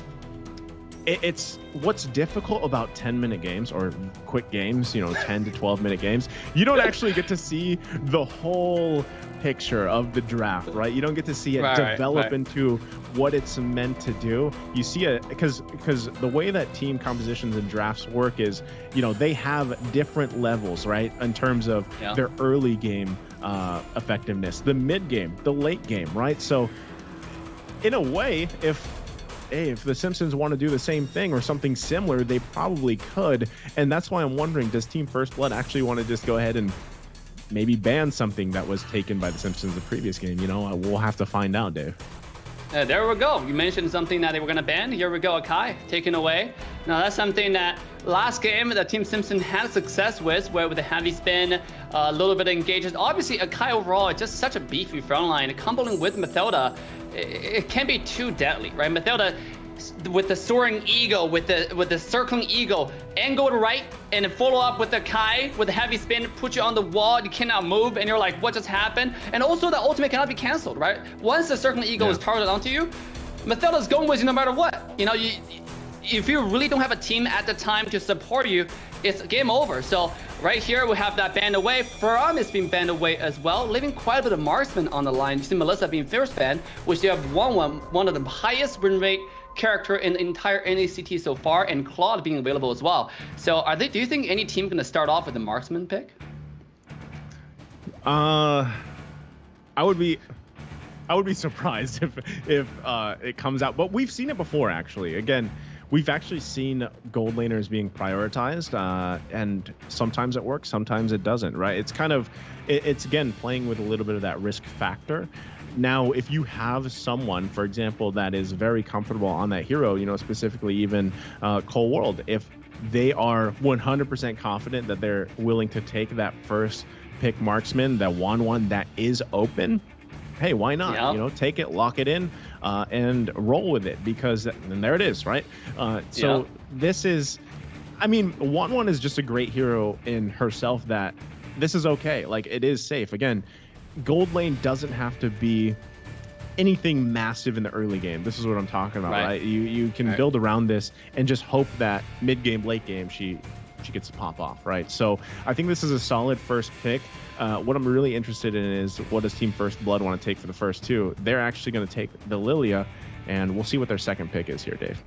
it's what's difficult about 10-minute games or quick games, 10 to 12-minute games. You don't actually get to see the whole picture of the draft, right? You don't get to see it develop into what it's meant to do. You see it because the way that team compositions and drafts work is, they have different levels, right? In terms of their early game effectiveness, the mid game, the late game, right? So in a way, if the Simpsons want to do the same thing or something similar, they probably could. And that's why I'm wondering, does Team First Blood actually want to just go ahead and maybe ban something that was taken by the Simpsons the previous game? We'll have to find out, Dave. There we go. You mentioned something that they were going to ban. Here we go, Akai, taken away. Now, that's something that last game that Team Simpson had success with the heavy spin, a little bit of engagement. Obviously, Akai overall is just such a beefy frontline. Coupling with Mathilda, it can be too deadly, right? Mathilda, with the soaring ego, with the circling ego, and go to right, and then follow up with the Kai with the heavy spin, put you on the wall, you cannot move, and you're like, what just happened? And also the ultimate cannot be canceled, right? Once the circling ego is targeted onto you, Mathilda's going with you no matter what. If you really don't have a team at the time to support you, it's game over. So right here we have that banned away. Promise being banned away as well, leaving quite a bit of marksman on the line. You see Melissa being first banned, which they have one of the highest win rate character in the entire NACT so far, and Claude being available as well. So do you think any team gonna start off with a marksman pick? I would be surprised if it comes out, but we've seen it before, actually. Again, we've actually seen gold laners being prioritized, and sometimes it works, sometimes it doesn't, right? It's kind of, it's again playing with a little bit of that risk factor. Now, if you have someone, for example, that is very comfortable on that hero, specifically even Cole World, if they are 100% confident that they're willing to take that first pick marksman, that 1-1 that is open, hey, why not? Yep. Take it, lock it in, and roll with it, because and there it is, right? This is, 1-1 is just a great hero in herself, that this is okay. Like, it is safe. Again, gold lane doesn't have to be anything massive in the early game. This is what I'm talking about, right? You can build around this and just hope that mid game, late game, she gets to pop off, right? So I think this is a solid first pick. What I'm really interested in is, what does Team First Blood want to take for the first two? They're actually going to take the Lilia, and we'll see what their second pick is here, Dave.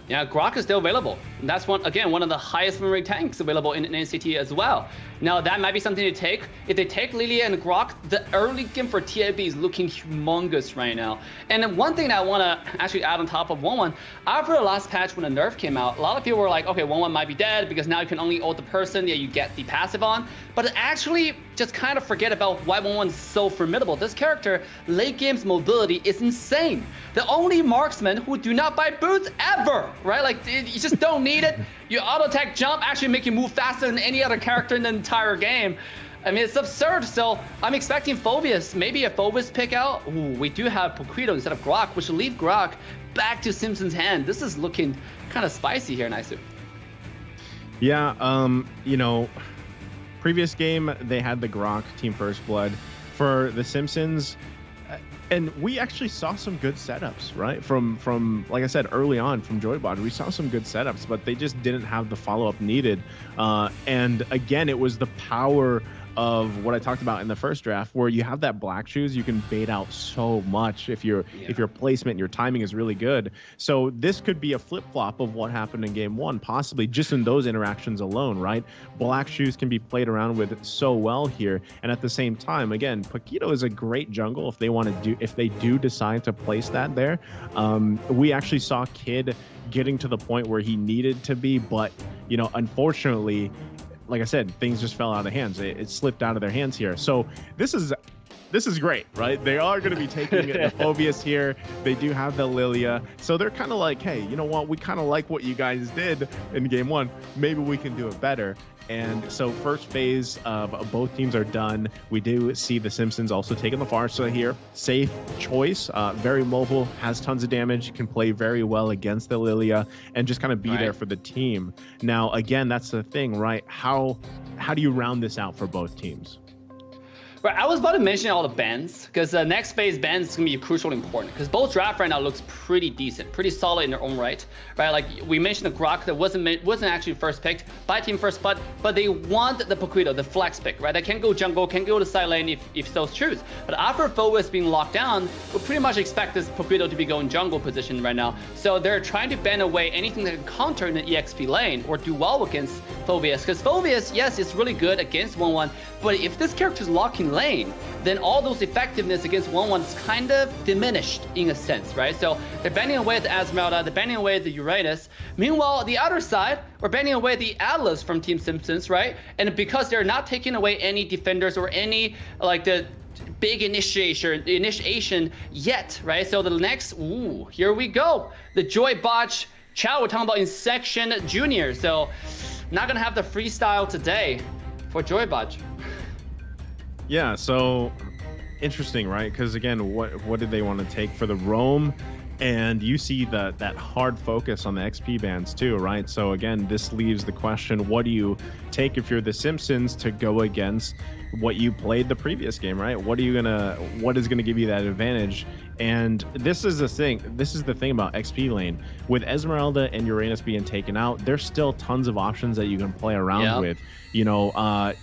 Yeah, Grok is still available. That's one of the highest win rate tanks available in NCT as well. Now, that might be something to take. If they take Lilia and Grok, the early game for TIB is looking humongous right now. And then one thing that I want to actually add on top of 1-1, after the last patch when the nerf came out, a lot of people were like, okay, 1-1 might be dead because now you can only ult the person that you get the passive on. But actually, just kind of forget about why 1-1 is so formidable. This character, late game's mobility is insane. The only marksman who do not buy boots ever right? Like, you just don't need it. Your auto attack jump actually make you move faster than any other character in the entire game. I mean, it's absurd. So I'm expecting Phoveus, maybe a Phoveus pick out. Ooh, we do have Poquito instead of Grok, which will leave Grok back to Simpsons' hand. This is looking kind of spicy here, Naisu. Yeah, you know, previous game, they had the Grok Team First Blood. For the Simpsons, and we actually saw some good setups, right? From like I said, early on from Joybot, we saw some good setups, but they just didn't have the follow-up needed. And again, it was the power of what I talked about in the first draft, where you have that black shoes, you can bait out so much if your placement, your timing is really good. So this could be a flip-flop of what happened in game one, possibly just in those interactions alone, right? Black shoes can be played around with so well here, and at the same time, again, Paquito is a great jungle if they do decide to place that there. We actually saw Kid getting to the point where he needed to be, but you know, unfortunately, like I said, things just fell out of hands. It slipped out of their hands here. So this is great, right? They are going to be taking the Phoveus here. They do have the Lilia. So they're kind of like, hey, you know what? We kind of like what you guys did in game one. Maybe we can do it better. And so first phase of both teams are done. We do see the Simpsons also taking the Pharsa here. Safe choice, very mobile, has tons of damage, can play very well against the Lilia, and just kind of be there for the team. Now, again, that's the thing, right? How do you round this out for both teams? Right, I was about to mention all the bans, because the next phase bans is going to be crucially important, because both draft right now looks pretty decent, pretty solid in their own right, Like we mentioned the Grok that wasn't actually first picked by Team First, but they want the Paquito, the flex pick, right? They can go jungle, can go to side lane if so choose. But after Phoveus being locked down, we pretty much expect this Paquito to be going jungle position right now. So they're trying to ban away anything that can counter in the EXP lane or do well against Phoveus, because Phoveus, yes, it's really good against 1-1, but if this character's locking lane, then all those effectiveness against 1-1 is kind of diminished in a sense, right? So they're banning away the Esmeralda, they're banning away the Uranus. Meanwhile, the other side, we're banning away the Atlas from Team Simpsons, right? And because they're not taking away any defenders or any, like, the big initiation yet, right? So the next, here we go. The Joy Botch Chow, we're talking about in Section Junior. So not gonna have the freestyle today for Joy Botch. Yeah, so interesting, right? Because again, what did they want to take for the roam? And you see that hard focus on the XP bans too, right? So again, this leaves the question, what do you take if you're the Simpsons to go against what you played the previous game, right? What is gonna give you that advantage? And this is the thing about XP lane. With Esmeralda and Uranus being taken out, there's still tons of options that you can play around with, you know.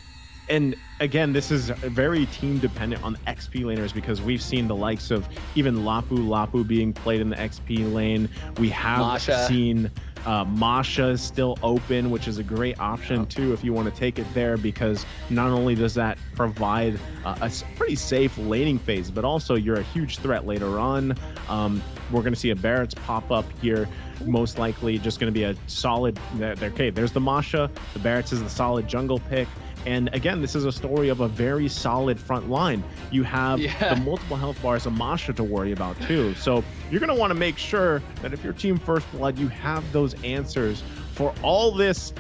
And again, this is very team dependent on XP laners, because we've seen the likes of even Lapu being played in the XP lane. We have seen Masha still open, which is a great option too if you want to take it there, because not only does that provide a pretty safe laning phase, but also you're a huge threat later on. We're going to see a Barrett's pop up here, most likely just going to be a solid. Okay, there's the Masha. The Barrett's is the solid jungle pick. And again, this is a story of a very solid front line. You have the multiple health bars of Masha to worry about too. So you're going to want to make sure that if you're Team First Blood, you have those answers for all this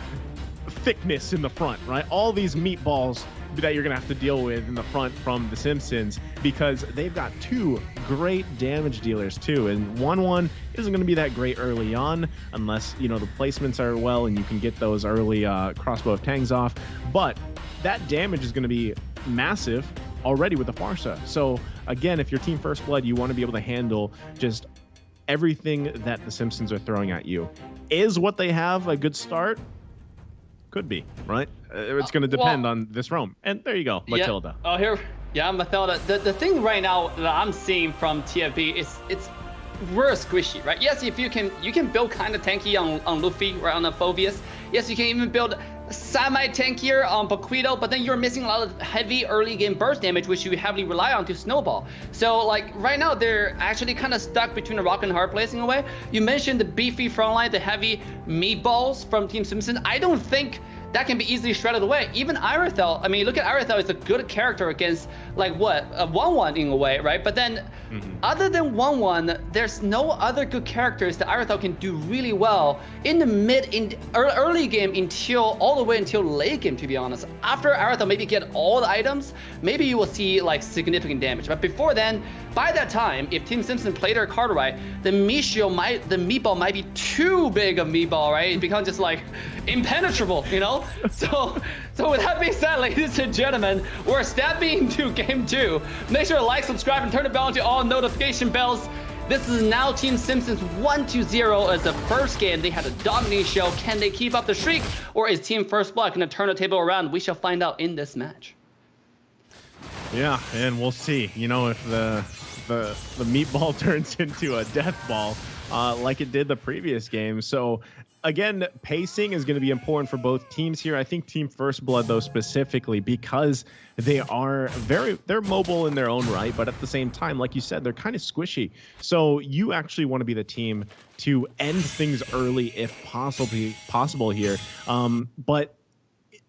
thickness in the front, right? All these meatballs that you're going to have to deal with in the front from the Simpsons, because they've got two great damage dealers too. And 1-1 isn't going to be that great early on unless, you know, the placements are well and you can get those early crossbow of Tangs off. But that damage is going to be massive already with the Pharsa. So again, if you're Team First Blood, you want to be able to handle just everything that the Simpsons are throwing at you. Is what they have a good start? Could be, right? It's going to depend on this roam. And there you go, Matilda. Matilda. The thing right now that I'm seeing from TFB is it's real squishy, right? Yes, if you can build kind of tanky on Luffy or on the Phoveus. Yes, you can even build semi-tankier on Paquito, but then you're missing a lot of heavy early game burst damage, which you heavily rely on to snowball. So like right now, they're actually kind of stuck between a rock and a hard place in a way. You mentioned the beefy frontline, the heavy meatballs from Team Simpson. I don't think that can be easily shredded away. Even Irithel, I mean, look at Irithel, it's a good character against like what, a 1-1 in a way, right? But then other than 1-1, there's no other good characters that Irithel can do really well in the early game until all the way until late game, to be honest. After Irithel maybe get all the items, maybe you will see like significant damage. But before then, by that time, if Team Simpson played their card right, the meatball might be too big of meatball, right? It becomes just like impenetrable, you know? So with that being said, ladies and gentlemen, we're stepping into game 2. Make sure to like, subscribe, and turn the bell on to all notification bells. This is now Team Simpsons 1-0 as the first game. They had a dominating show. Can they keep up the streak, or is Team First Blood going to turn the table around? We shall find out in this match. Yeah, and we'll see. You know, if the meatball turns into a death ball like it did the previous game. So again, pacing is going to be important for both teams here. I think Team First Blood, though, specifically because they're mobile in their own right, but at the same time, like you said, they're kind of squishy. So you actually want to be the team to end things early if possible here. But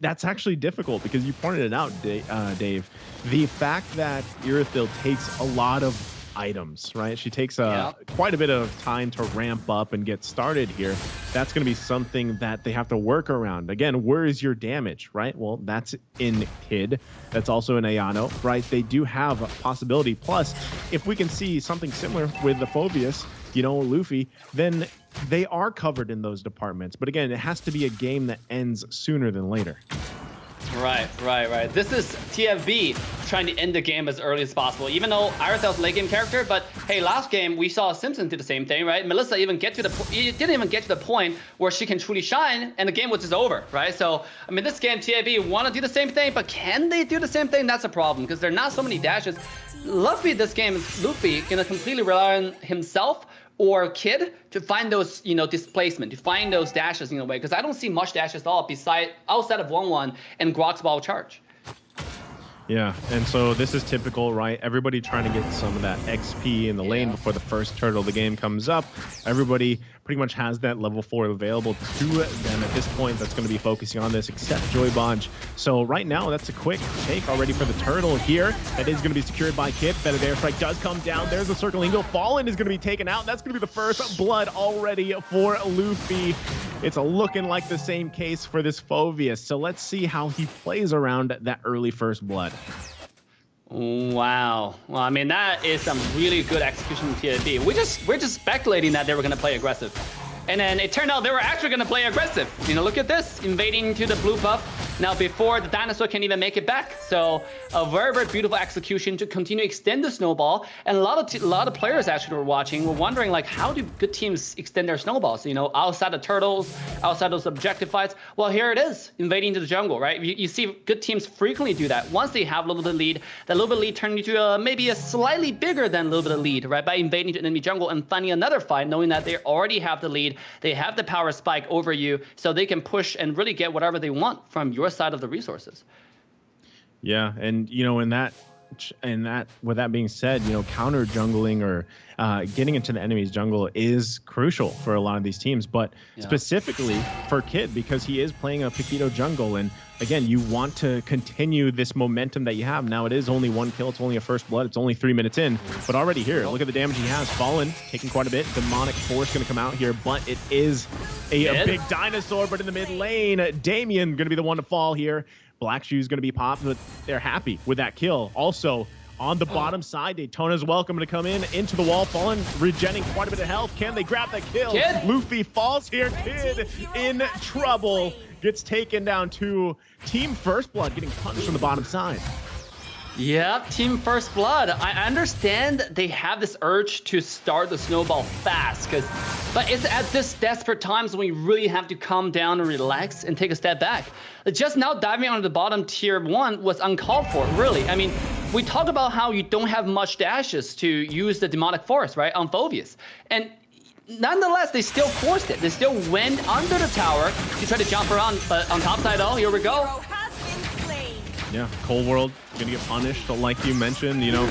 that's actually difficult because you pointed it out, Dave. The fact that Irithel takes a lot of items, right? She takes quite a bit of time to ramp up and get started here. That's going to be something that they have to work around. Again, where is your damage, right? Well, that's in Kid. That's also in Ayano, right? They do have a possibility. Plus, if we can see something similar with the Phobius, you know, Luffy, then they are covered in those departments. But again, it has to be a game that ends sooner than later. Right. This is TFB trying to end the game as early as possible, even though Irithel's late game character. But hey, last game we saw Simpsons do the same thing, right? Melissa didn't even get to the point where she can truly shine, and the game was just over, right? So I mean, this game TFB want to do the same thing, but can they do the same thing? That's a problem because there are not so many dashes. Luffy, this game is Luffy gonna completely rely on himself or Kid to find those, you know, displacement, to find those dashes in a way, because I don't see much dashes at all outside of 1-1 and Grok's ball charge. Yeah, and so this is typical, right? Everybody trying to get some of that XP in the lane before the first turtle of the game comes up. Everybody pretty much has that level 4 available to them at this point. That's going to be focusing on this, except Joy Bonj. So right now, that's a quick take already for the turtle here. That is going to be secured by Kid. Better airstrike does come down. There's a circle eagle. Fallen is going to be taken out. That's going to be the first blood already for Luffy. It's looking like the same case for this Phobius. So let's see how he plays around that early first blood. Wow. Well, I mean, that is some really good execution from TFB. We're just speculating that they were going to play aggressive. And then it turned out they were actually going to play aggressive. You know, look at this, invading to the blue buff. Now, before the dinosaur can even make it back. So a very, very beautiful execution to continue to extend the snowball. And a lot of players actually were watching, were wondering, like, how do good teams extend their snowballs? You know, outside the turtles, outside those objective fights. Well, here it is, invading to the jungle, right? You see good teams frequently do that. Once they have a little bit of lead, that little bit of lead turns into maybe a slightly bigger than a little bit of lead, right? By invading to enemy jungle and finding another fight, knowing that they already have the lead. They have the power spike over you, so they can push and really get whatever they want from your side of the resources. Yeah, and you know, with that being said, you know, counter jungling or getting into the enemy's jungle is crucial for a lot of these teams, but specifically for Kid, because he is playing a Paquito jungle. And again, you want to continue this momentum that you have. Now it is only 1 kill, it's only a first blood, it's only 3 minutes in, but already here, look at the damage he has. Fallen, taking quite a bit. Demonic Force gonna come out here, but it is a big dinosaur. But in the mid lane, Damien gonna be the one to fall here. Black Shoe's going to be popped, but they're happy with that kill. Also, on the bottom side, Daytona's welcome to come into the wall. Fallen, regenning quite a bit of health. Can they grab that kill? Kid. Luffy falls here. Kid in trouble. Gets taken down to Team First Blood, getting punished on the bottom side. Yeah, Team First Blood. I understand they have this urge to start the snowball fast, but it's at this desperate times when we really have to calm down and relax and take a step back. Just now diving onto the bottom tier 1 was uncalled for, really. I mean, we talk about how you don't have much dashes to use the Demonic Force, right, on Phobius. And nonetheless, they still forced it. They still went under the tower to try to jump around, but on top side, oh, here we go. Yeah, Cold World gonna get punished, like you mentioned. You know,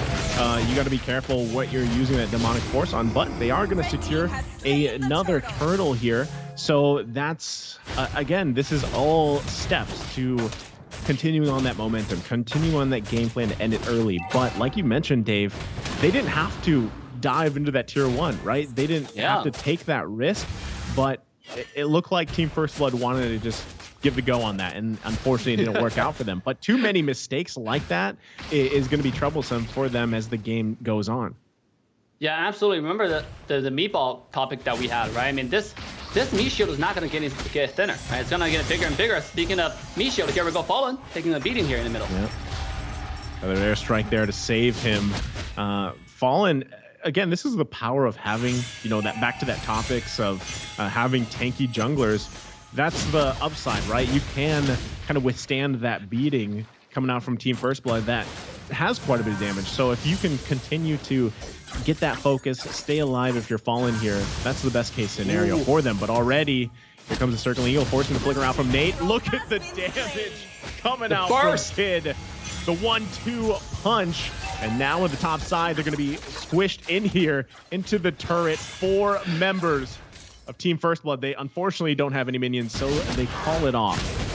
you got to be careful what you're using that Demonic Force on, but they are gonna secure another turtle here. So that's, again, this is all steps to continuing on that momentum, continuing on that game plan to end it early. But like you mentioned, Dave, they didn't have to dive into that tier 1, right? They didn't have to take that risk, but it looked like Team First Blood wanted to just give the go on that, and unfortunately it didn't work out for them. But too many mistakes like that is going to be troublesome for them as the game goes on. Yeah, absolutely. Remember the meatball topic that we had, right? I mean, this meat shield is not going to get thinner, right? It's going to get bigger and bigger. Speaking of meat shield, here we go, Fallen taking a beating here in the middle. Yep. Another airstrike there to save him. Fallen, again, this is the power of having, that back to that topics of having tanky junglers. That's the upside, right? You can kind of withstand that beating coming out from Team First Blood that has quite a bit of damage. So if you can continue to get that focus, stay alive if you're Fallen here, that's the best case scenario for them. But already, here comes the Circling Eagle, forcing the flicker out from Nate. Look at the damage coming out from Kid. The 1-2 punch. And now on the top side, they're going to be squished in here into the turret. 4 members of Team First Blood. They unfortunately don't have any minions, so they call it off.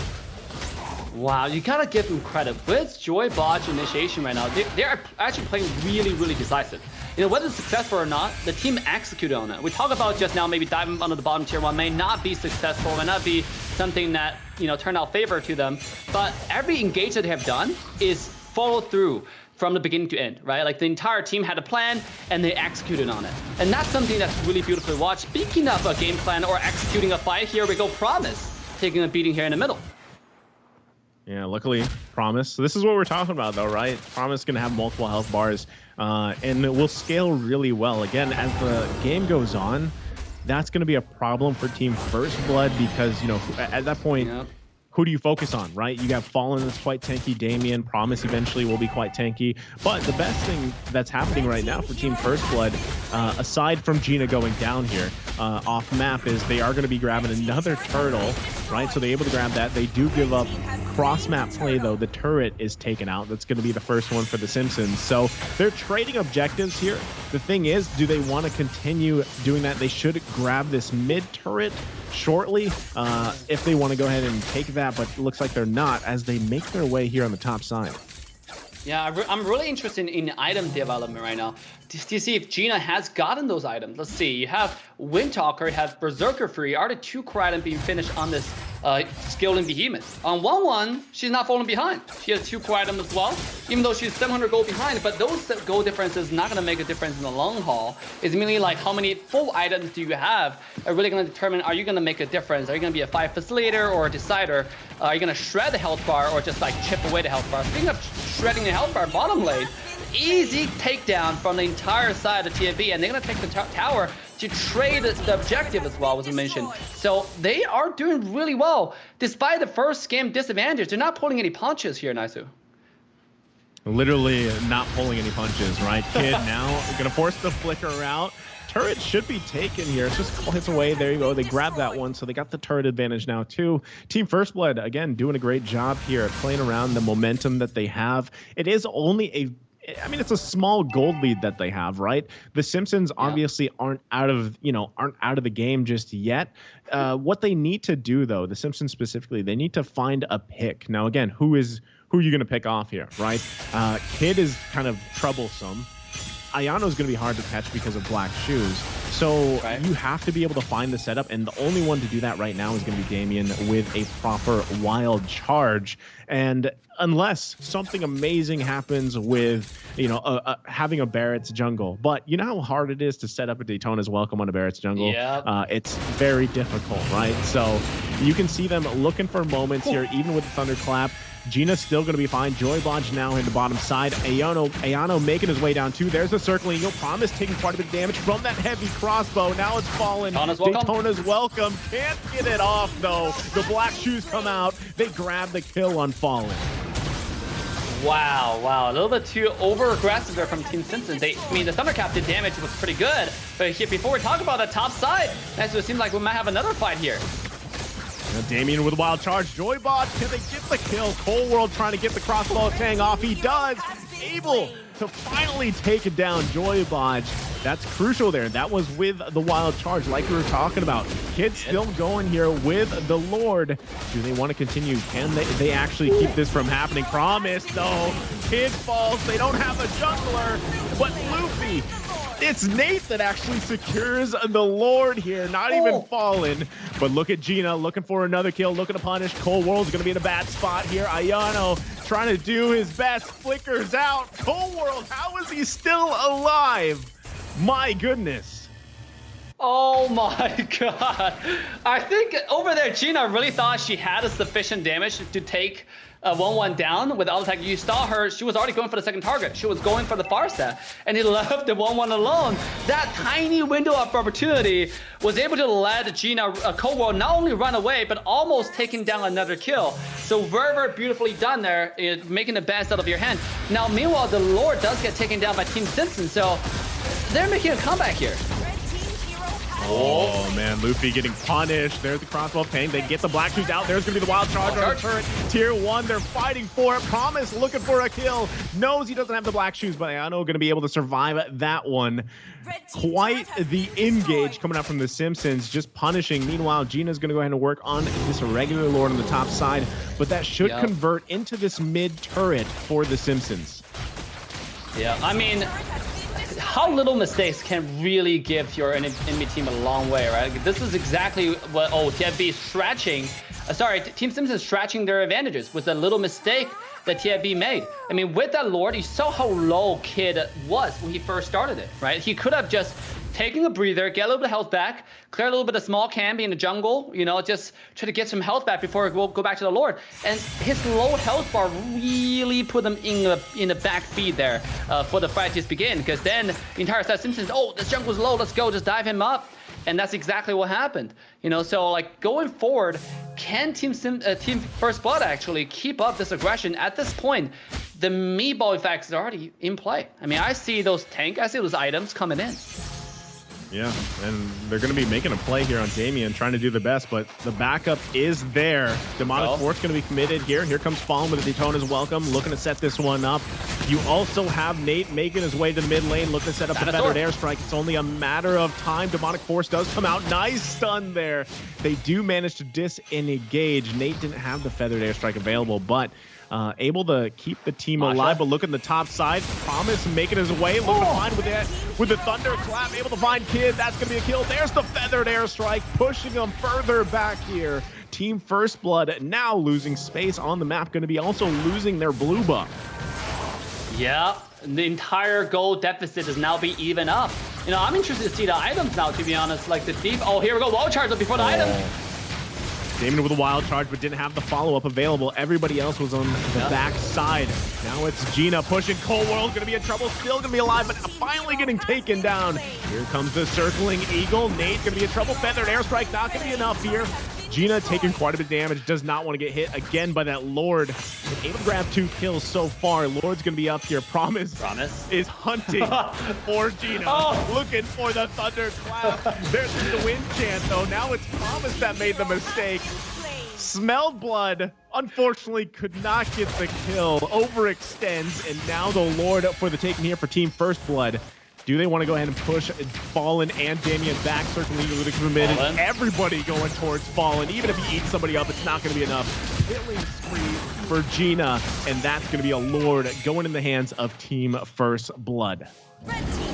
Wow, you gotta give them credit. With Joy Bodge initiation right now, they are actually playing really, really decisive. Whether it's successful or not, the team executed on it. We talk about just now maybe diving under the bottom tier 1 may not be successful, may not be something that, turned out favor to them. But every engagement they have done is follow through from the beginning to end, right? Like the entire team had a plan and they executed on it. And that's something that's really beautiful to watch. Speaking of a game plan or executing a fight, here we go, Promise taking a beating here in the middle. Yeah, luckily, Promise. So this is what we're talking about, though, right? Promise is going to have multiple health bars, and it will scale really well. Again, as the game goes on, that's going to be a problem for Team First Blood because, at that point, who do you focus on, right? You got Fallen that's quite tanky, Damien, Promise eventually will be quite tanky. But the best thing that's happening right now for Team First Blood, aside from Gina going down here off map, is they are going to be grabbing another turtle, right? So they're able to grab that. They do give up cross-map play, though. The turret is taken out. That's going to be the first one for the Simpsons. So they're trading objectives here. The thing is, do they want to continue doing that? They should grab this mid turret shortly if they want to go ahead and take that, but it looks like they're not as they make their way here on the top side. Yeah, I'm really interested in item development right now to see if Gina has gotten those items. Let's see. You have Windtalker, you have Berserker Free. Are the 2 core items being finished on this Skilling Behemoth? On 1-1, she's not falling behind. She has 2 core items as well, even though she's 700 gold behind. But those gold differences not going to make a difference in the long haul. It's mainly like how many full items do you have are really going to determine, are you going to make a difference? Are you going to be a 5 facilitator or a decider? Are you going to shred the health bar or just like chip away the health bar? Speaking of shredding the health bar, bottom lane, easy takedown from the entire side of TFB, and they're going to take the tower to trade the objective as well, as we mentioned. So they are doing really well. Despite the first game disadvantage, they're not pulling any punches here, Naisu. Literally not pulling any punches, right? Kid now going to force the flicker out. Turret should be taken here. It's just hits away. There you go. They grabbed that one, so they got the turret advantage now too. Team First Blood, again, doing a great job here, playing around the momentum that they have. It is only it's a small gold lead that they have, right? The Simpsons obviously aren't out of the game just yet. What they need to do, though, the Simpsons specifically, they need to find a pick. Now, again, who are you going to pick off here, right? Kid is kind of troublesome. Ayano's going to be hard to catch because of black shoes. So you have to be able to find the setup, and the only one to do that right now is going to be Damien with a proper wild charge. And unless something amazing happens with, having a Barrett's jungle. But you know how hard it is to set up a Daytona's Welcome on a Barrett's jungle? Yeah. It's very difficult, right? So you can see them looking for moments here, even with the Thunderclap. Gina's still going to be fine. Joy Bodge now in the bottom side. Ayano making his way down too. There's a Circling Eagle. Promise taking quite a bit of damage from that heavy crossbow. Now it's fallen. Daytona's welcome. Can't get it off though. The black shoes come out. They grab the kill on Fallen. Wow. A little bit too over-aggressive there from Team Simpsons. The Thunderclap did damage, was pretty good. But here, before we talk about the top side, it seems like we might have another fight here. Damien with a wild charge. Joybot, can they get the kill? Cold World trying to get the crossbow Tang off. He does. Able to finally take down Joybodge. That's crucial there. That was with the wild charge, like we were talking about. Kids still going here with the Lord. Do they want to continue? Can they actually keep this from happening? Promise, though. Kid falls. They don't have a jungler, but Luffy. It's Nate that actually secures the Lord here, not even fallen. But look at Gina looking for another kill, looking to punish. Cold World's going to be in a bad spot here. Ayano trying to do his best, flickers out. Cold World, how is he still alive? My goodness. Oh my god. I think over there, Gina really thought she had a sufficient damage to take a 1-1 down with auto attack. You saw her, she was already going for the second target. She was going for the Farsa, and he left the 1-1 alone. That tiny window of opportunity was able to let Gina Cold World not only run away, but almost taking down another kill. So very, very beautifully done there, making the best out of your hand. Now, meanwhile, the Lord does get taken down by Team Simpsons, so they're making a comeback here. Oh man, Luffy getting punished. There's the crossbow tank. They get the black shoes out. There's gonna be the wild charge on the turret. Tier 1, they're fighting for it. Promise looking for a kill. Knows he doesn't have the black shoes, but Ayano gonna be able to survive that one. Quite the engage coming out from the Simpsons, just punishing. Meanwhile, Gina's gonna go ahead and work on this regular Lord on the top side, but that should convert into this mid turret for the Simpsons. Yeah, I mean, how little mistakes can really give your enemy team a long way, right? This is exactly what TFB is stretching. Team Simpsons stretching their advantages with a little mistake that TFB made. I mean, with that Lord, you saw how low Kid was when he first started it, right? He could have just taken a breather, get a little bit of health back, clear a little bit of small camp in the jungle, you know, just try to get some health back before we'll go back to the Lord. And his low health bar really put him in the back feed there for the fight to begin, because then the entire set of Simpsons, oh, this jungle's low, let's go, just dive him up. And that's exactly what happened. You know, so like going forward, can Team First Blood actually keep up this aggression? At this point, the meatball effect is already in play. I mean, I see those items coming in. Yeah, and they're going to be making a play here on Damien, trying to do the best, but the backup is there. Demonic Force going to be committed here. Here comes Fallen with the Daytona's welcome, looking to set this one up. You also have Nate making his way to the mid lane, looking to set up the feathered airstrike. It's only a matter of time. Demonic Force does come out. Nice stun there. They do manage to disengage. Nate didn't have the feathered airstrike available, but able to keep the team alive. But look at the top side. Promise making his way, looking to find with the thunder clap, able to find Kid. That's gonna be a kill. There's the feathered airstrike, pushing them further back here. Team First Blood now losing space on the map, gonna be also losing their blue buff. Yeah, the entire gold deficit is now be even up. You know, I'm interested to see the items now, to be honest. Like the deep, oh, here we go, wall charge up before the item. Damon with a wild charge, but didn't have the follow-up available. Everybody else was on the back side. Now it's Gina pushing. Cold World gonna be in trouble, still gonna be alive, but finally getting taken down. Here comes the circling Eagle. Nate gonna be in trouble. Feathered airstrike, not gonna be enough here. Gina taking quite a bit of damage, does not want to get hit again by that Lord. Able to grab 2 kills so far. Lord's gonna be up here. Promise is hunting for Gina, looking for the thunder clap. There's the wind chant though. Now it's Promise that made the mistake. Smelled blood, unfortunately could not get the kill. Overextends, and now the Lord up for the taking here for Team First Blood. Do they want to go ahead and push Fallen and Damien back? Certainly with a committed. Everybody going towards Fallen. Even if he eats somebody up, it's not going to be enough. Killing spree for Gina, and that's going to be a Lord going in the hands of Team First Blood.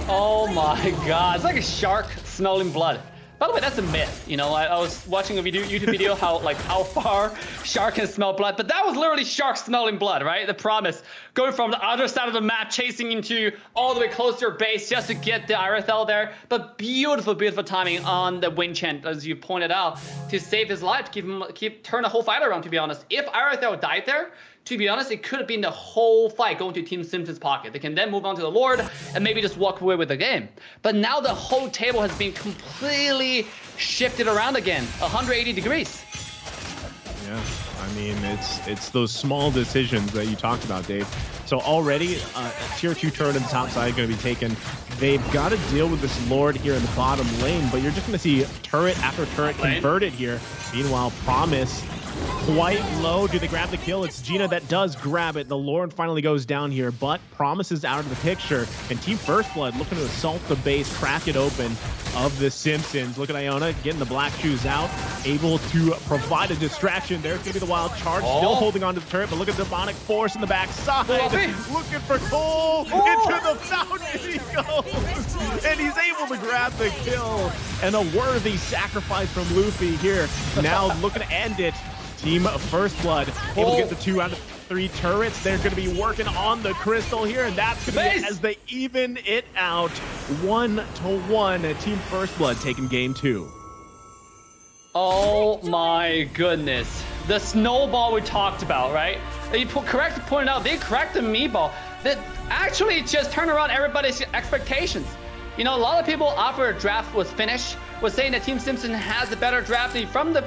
Oh my god, it's like a shark smelling blood. By the way, that's a myth. You know, I was watching a YouTube video how far shark can smell blood, but that was literally shark smelling blood, right? The Promise going from the other side of the map, chasing into all the way close to your base just to get the Irithel there. But beautiful, beautiful timing on the wind chant, as you pointed out, to save his life, to turn the whole fight around. To be honest, if Irithel died there, to be honest, it could have been the whole fight going to Team Simpsons' pocket. They can then move on to the Lord and maybe just walk away with the game. But now the whole table has been completely shifted around again, 180 degrees. Yeah, I mean, it's those small decisions that you talked about, Dave. So already, tier 2 turret in the top side going to be taken. They've got to deal with this Lord here in the bottom lane, but you're just going to see turret after turret converted here. Meanwhile, Promise quite low. Do they grab the kill? It's Gina that does grab it. The Lord finally goes down here, but Promise is out of the picture. And Team First Blood looking to assault the base, crack it open of the Simpsons. Look at Iona getting the black shoes out, able to provide a distraction. There's going to be the wild charge, still holding on to the turret, but look at Demonic Force in the backside. Looking for Cole. Into the fountain he goes. And he's able to grab the kill. And a worthy sacrifice from Luffy here. Now looking to end it. Team First Blood able to get the 2 out of 3 turrets. They're going to be working on the crystal here, and that's going to be as they even it out 1-1. Team First Blood taking game 2. Oh my goodness. The snowball we talked about, right? You correctly pointed out, they cracked the meatball. That actually just turned around everybody's expectations. You know, a lot of people after a draft was finished was saying that Team Simpson has the better draft. From the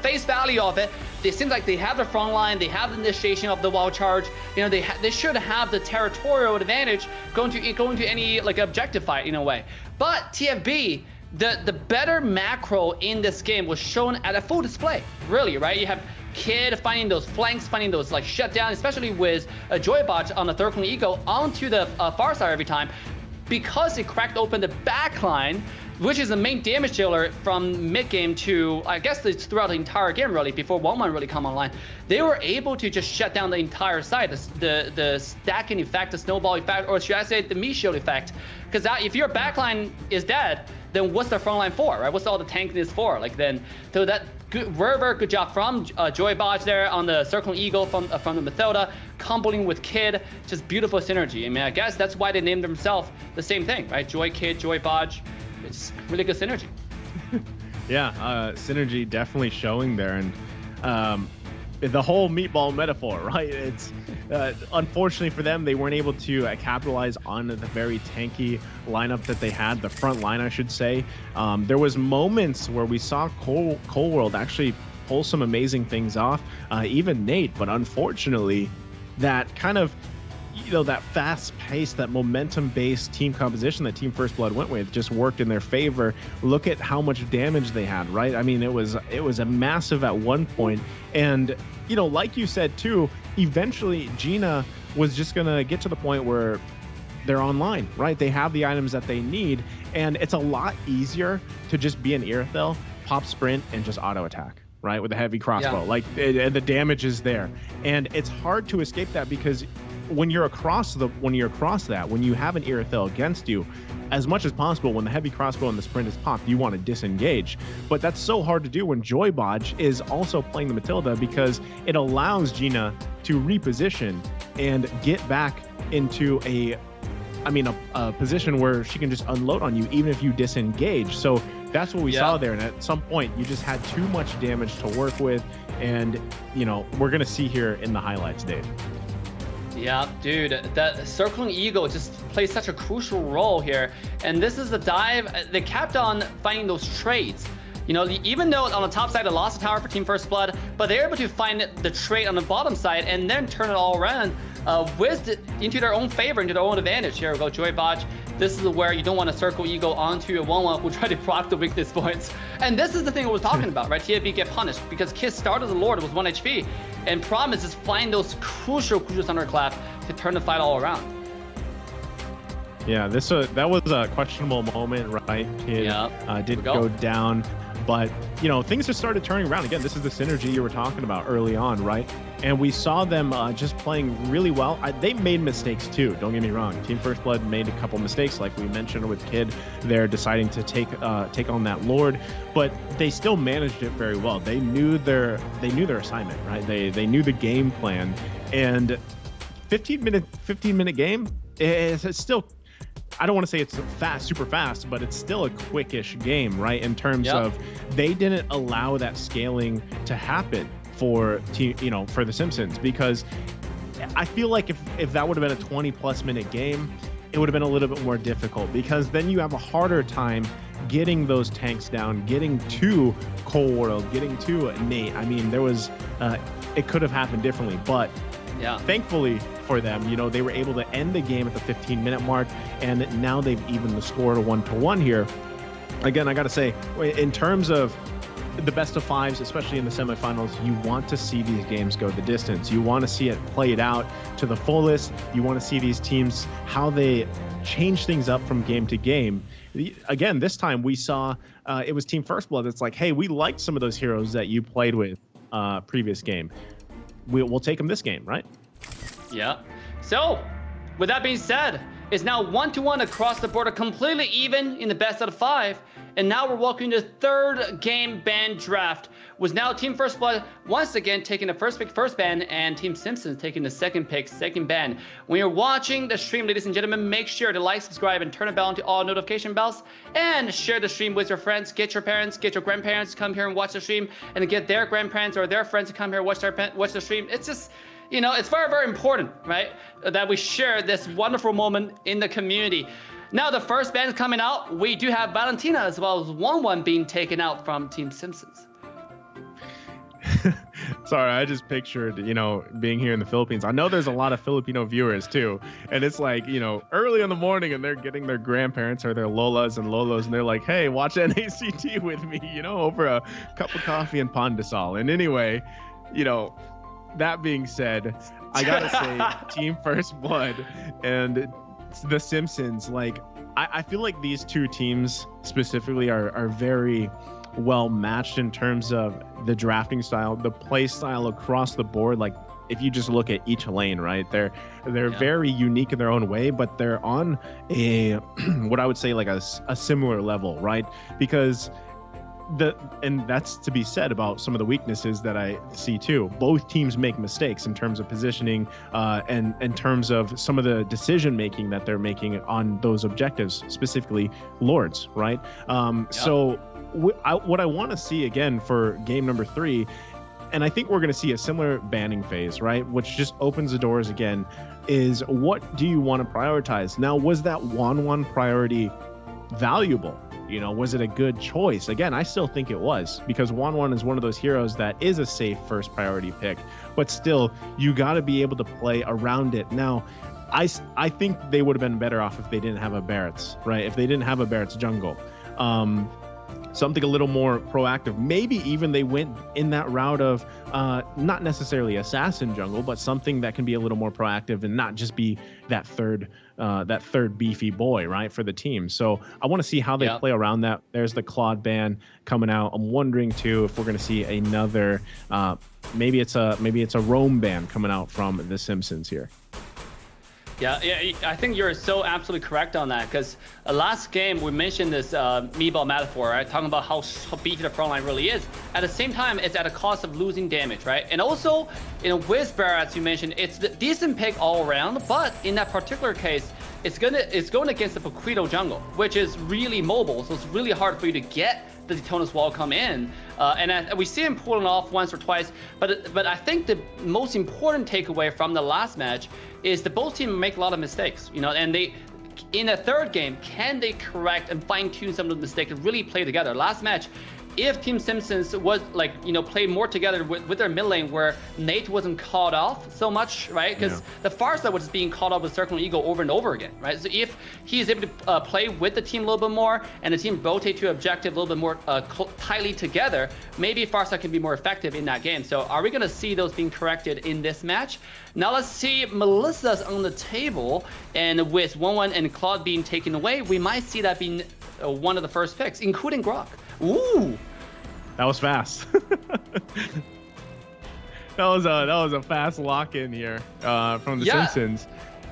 face value of it, it seems like they have the front line, they have the initiation of the wild charge. They should have the territorial advantage going to any like objective fight in a way. But TFB, the better macro in this game was shown at a full display. Really, right? You have Kid finding those flanks, finding those like shutdown, especially with a Joybot on the third clone Eco onto the far side every time. Because it cracked open the backline, which is the main damage dealer from mid-game to, I guess it's throughout the entire game really, before 1-1 really come online, they were able to just shut down the entire side, the stacking effect, the snowball effect, or should I say the meat shield effect. Because if your backline is dead, then what's the front line for, right? What's all the tankiness for? So that very good job from Joybot there on the Circle Eagle from the Mathilda, coupling with Kid, just beautiful synergy. I mean, I guess that's why they named themselves the same thing, right? Joy Kid, Joy Bodge. It's really good synergy. Yeah, synergy definitely showing there, and the whole meatball metaphor, right? It's unfortunately for them, they weren't able to capitalize on the very tanky lineup that they had, the front line, I should say. There was moments where we saw Cole World actually pull some amazing things off, even Nate, but unfortunately, that kind of that fast pace, that momentum-based team composition that Team First Blood went with just worked in their favor. Look at how much damage they had, right? I mean, it was a massive at one point. And, like you said too, eventually Gina was just going to get to the point where they're online, right? They have the items that they need. And it's a lot easier to just be an Irithyll, pop sprint, and just auto attack, right? With a heavy crossbow. Yeah. The damage is there. And it's hard to escape that because when you have an Irithyll against you, as much as possible, when the heavy crossbow and the sprint is popped, you want to disengage. But that's so hard to do when Joybodge is also playing the Matilda, because it allows Gina to reposition and get back into a position where she can just unload on you even if you disengage. So that's what we saw there. And at some point, you just had too much damage to work with. And, we're going to see here in the highlights, Dave. Yeah, dude, that Circling Eagle just plays such a crucial role here. And this is the dive. They kept on finding those trades. Even though on the top side they lost the tower for Team First Blood, but they're able to find the trade on the bottom side and then turn it all around into their own favor, into their own advantage. Here we go, Joybot. This is where you don't want to Circle Eagle onto a 1-1 who try to proc the weakness points. And this is the thing I was talking about, right? TFB get punished because Kiss started the Lord with 1 HP, and Promise is finding those crucial thunderclap to turn the fight all around. Yeah, that was a questionable moment, right? Kid did go down, but things just started turning around again. This is the synergy you were talking about early on, right? And we saw them just playing really well. They made mistakes too, don't get me wrong. Team First Blood made a couple mistakes, like we mentioned with Kid. They're deciding to take on that Lord, but they still managed it very well. They knew their assignment, right? They knew the game plan, and 15 minute game is still, I don't want to say it's super fast, but it's still a quickish game, right? In terms of they didn't allow that scaling to happen for the Simpsons, because I feel like if that would have been a 20+ minute game, it would have been a little bit more difficult, because then you have a harder time getting those tanks down, getting to Cole World, getting to Nate. I mean, it could have happened differently, but thankfully for them, they were able to end the game at the 15-minute mark, and now they've evened the score to 1-1 here. Again, I got to say, in terms of the best of fives, especially in the semifinals, you want to see these games go the distance. You want to see it played out to the fullest. You want to see these teams, how they change things up from game to game. Again, this time we saw it was Team First Blood. It's like, hey, we liked some of those heroes that you played with previous game. We'll take them this game, right? Yeah. So, with that being said, it's now 1-1 across the board, completely even in the best out of 5. And now we're walking to the third game ban draft, with now Team First Blood once again taking the first pick, first ban, and Team Simpsons taking the second pick, second ban. When you're watching the stream, ladies and gentlemen, make sure to like, subscribe, and turn a bell on to all notification bells, and share the stream with your friends. Get your parents, get your grandparents to come here and watch the stream, and get their grandparents or their friends to come here and watch the stream. It's just, you know, it's very, very important, right, that we share this wonderful moment in the community. Now, the first ban is coming out. We do have Valentina as well as 1-1 being taken out from Team Simpsons. Sorry, I just pictured, you know, being here in the Philippines. I know there's a lot of Filipino viewers too. And it's like, you know, early in the morning and they're getting their grandparents or their lolas and lolos and they're like, hey, watch NACT with me, you know, over a cup of coffee and pandesal. And anyway, you know, that being said, I gotta say, Team First Blood and the Simpsons, like, I feel like these two teams specifically are very well matched in terms of the drafting style, the play style across the board. Like, if you just look at each lane, right, they're very unique in their own way, but they're on a what I would say like a similar level, right? Because and that's to be said about some of the weaknesses that I see too. Both teams make mistakes in terms of positioning and in terms of some of the decision making that they're making on those objectives, specifically Lords, right? So what I want to see again for game number 3, and I think we're going to see a similar banning phase, right, which just opens the doors again, is what do you want to prioritize? Now, was that 1-1 priority valuable? You know, was it a good choice? Again, I still think it was, because 1-1 is one of those heroes that is a safe first priority pick, but still, you got to be able to play around it. Now, I think they would have been better off if they didn't have a Barrett's, right? If they didn't have a Barrett's jungle. Something a little more proactive. Maybe even they went in that route of not necessarily assassin jungle, but something that can be a little more proactive and not just be that third beefy boy, right, for the team. So I want to see how they play around that. There's the Claude ban coming out. I'm wondering too if we're going to see another maybe it's a Roam ban coming out from the Simpsons here. Yeah, I think you're so absolutely correct on that, because last game we mentioned this meatball metaphor, right? Talking about how beefy the front line really is. At the same time, it's at a cost of losing damage, right? And also, you know, with Barrett, as you mentioned, it's the decent pick all around, but in that particular case, it's going against the Paquito jungle, which is really mobile, so it's really hard for you to get the Daytona's wall come in, and we see him pulling off once or twice. But I think the most important takeaway from the last match is that both teams make a lot of mistakes, you know, and they, in a third game, can they correct and fine tune some of the mistakes and really play together? Last match, if Team Simpsons was like, you know, play more together with their mid lane, where Nate wasn't caught off so much, right? Because the far side was being caught off with Circle and Eagle over and over again, right? So if he's able to play with the team a little bit more and the team rotate to objective a little bit more tightly together, maybe far side can be more effective in that game. So are we going to see those being corrected in this match? Now let's see Melissa's on the table, and with 1-1 and Claude being taken away, we might see that being one of the first picks, including Grok. Ooh, that was fast. that was a fast lock in here from the Simpsons.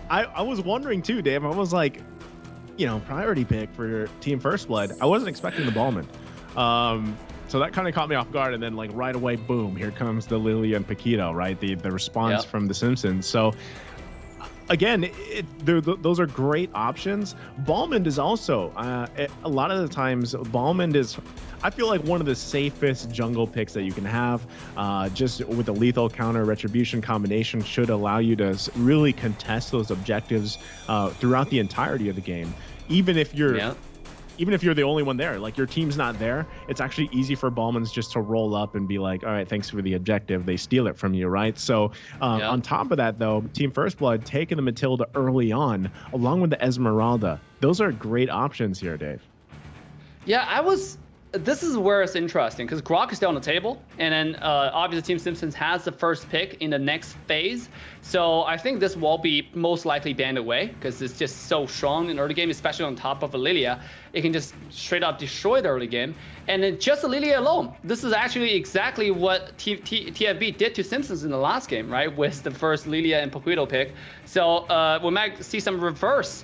I was wondering too, Dave. I was like, you know, priority pick for Team First Blood. I wasn't expecting the Ballman. So that kind of caught me off guard, and then like right away, boom, here comes the Lily and Paquito, right? The response from the Simpsons. So again, those are great options. Balmond is also a lot of the times Balmond is, I feel like, one of the safest jungle picks that you can have. Just with the lethal counter retribution combination should allow you to really contest those objectives throughout the entirety of the game. Even if you're the only one there, like your team's not there, it's actually easy for Ballmans just to roll up and be like, all right, thanks for the objective. They steal it from you, right? So on top of that, though, Team First Blood taking the Matilda early on, along with the Esmeralda. Those are great options here, Dave. Yeah, I was this is where it's interesting because Grok is still on the table, and then obviously Team Simpsons has the first pick in the next phase. So I think this will be most likely banned away because it's just so strong in early game, especially on top of a Lilia. It can just straight up destroy the early game. And then just a Lilia alone, this is actually exactly what TFB did to Simpsons in the last game, right? With the first Lilia and Poquito pick. So we might see some reverse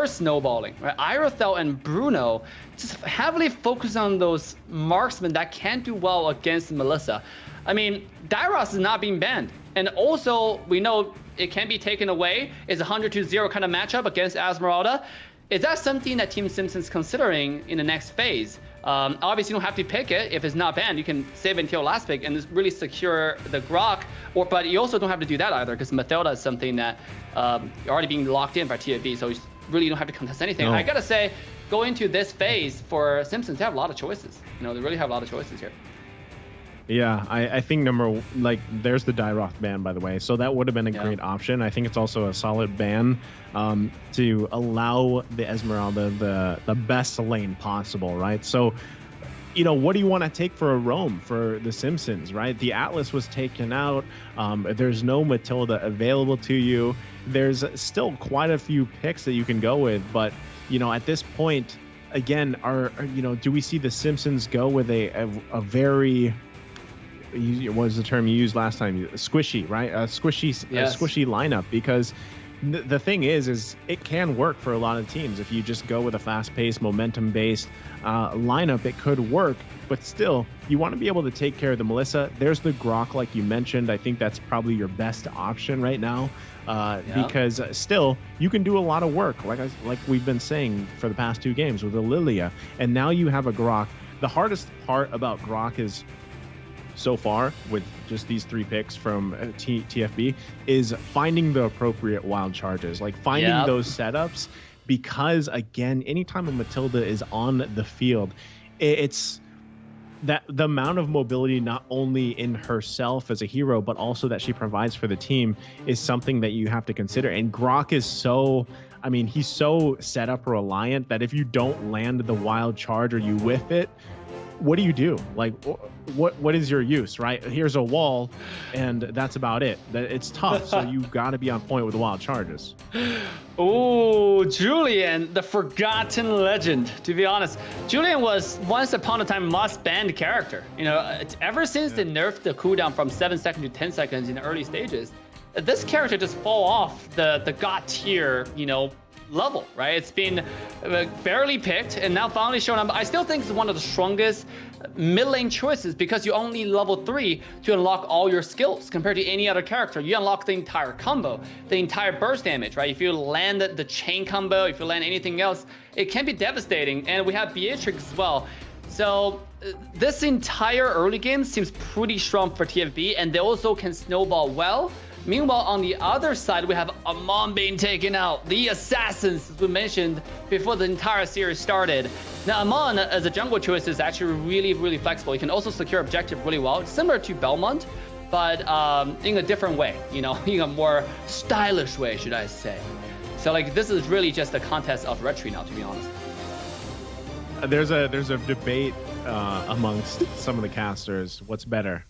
snowballing, right? Irothel and Bruno just heavily focus on those marksmen that can't do well against Melissa. I mean, Dairos is not being banned. And also, we know it can be taken away. It's a 100-0 kind of matchup against Esmeralda. Is that something that Team Simpsons considering in the next phase? Obviously, you don't have to pick it if it's not banned. You can save it until last pick and just really secure the Grok. But you also don't have to do that either because Mathilda is something that already being locked in by TFB. So you really don't have to contest anything. No. I gotta say, going into this phase for Simpsons, they have a lot of choices. They really have a lot of choices here. Yeah, I think there's the Dairoth ban, by the way. So that would have been a great option. I think it's also a solid ban to allow the Esmeralda the best lane possible, right? So, what do you want to take for a roam for the Simpsons, right? The Atlas was taken out. There's no Matilda available to you. There's still quite a few picks that you can go with, but, at this point, again, do we see the Simpsons go with a very... what was the term you used last time? Squishy, right? Squishy lineup, because the thing is it can work for a lot of teams. If you just go with a fast-paced, momentum-based lineup, it could work. But still, you want to be able to take care of the Melissa. There's the Grok, like you mentioned. I think that's probably your best option right now, because still you can do a lot of work, like we've been saying for the past 2 games with the Lilia, and now you have a Grok. The hardest part about Grok is, so far, with just these 3 picks from TFB, is finding the appropriate wild charges, finding those setups, because again, anytime a Matilda is on the field, it's that the amount of mobility, not only in herself as a hero, but also that she provides for the team, is something that you have to consider. And Grok is he's so setup reliant that if you don't land the wild charge or you whiff it, what do you do? What is your use, right? Here's a wall, and that's about it. It's tough, so you got to be on point with the wild charges. Oh, Julian, the forgotten legend. To be honest, Julian was once upon a time must-banned character. Ever since they nerfed the cooldown from 7 seconds to 10 seconds in the early stages, this character just fall off the god tier, level, right? It's been barely picked and now finally shown up. I still think it's one of the strongest mid lane choices because you only level 3 to unlock all your skills compared to any other character. You unlock the entire combo, the entire burst damage, right? If you land the chain combo, if you land anything else, it can be devastating. And we have Beatrix as well. So this entire early game seems pretty strong for TFB, and they also can snowball well. Meanwhile, on the other side, we have Amon being taken out. The Assassins, as we mentioned before the entire series started. Now, Amon, as a jungle choice, is actually really, really flexible. He can also secure objective really well. It's similar to Belmont, but in a different way, in a more stylish way, should I say. So, this is really just a contest of retry now, to be honest. There's a debate amongst some of the casters. What's better,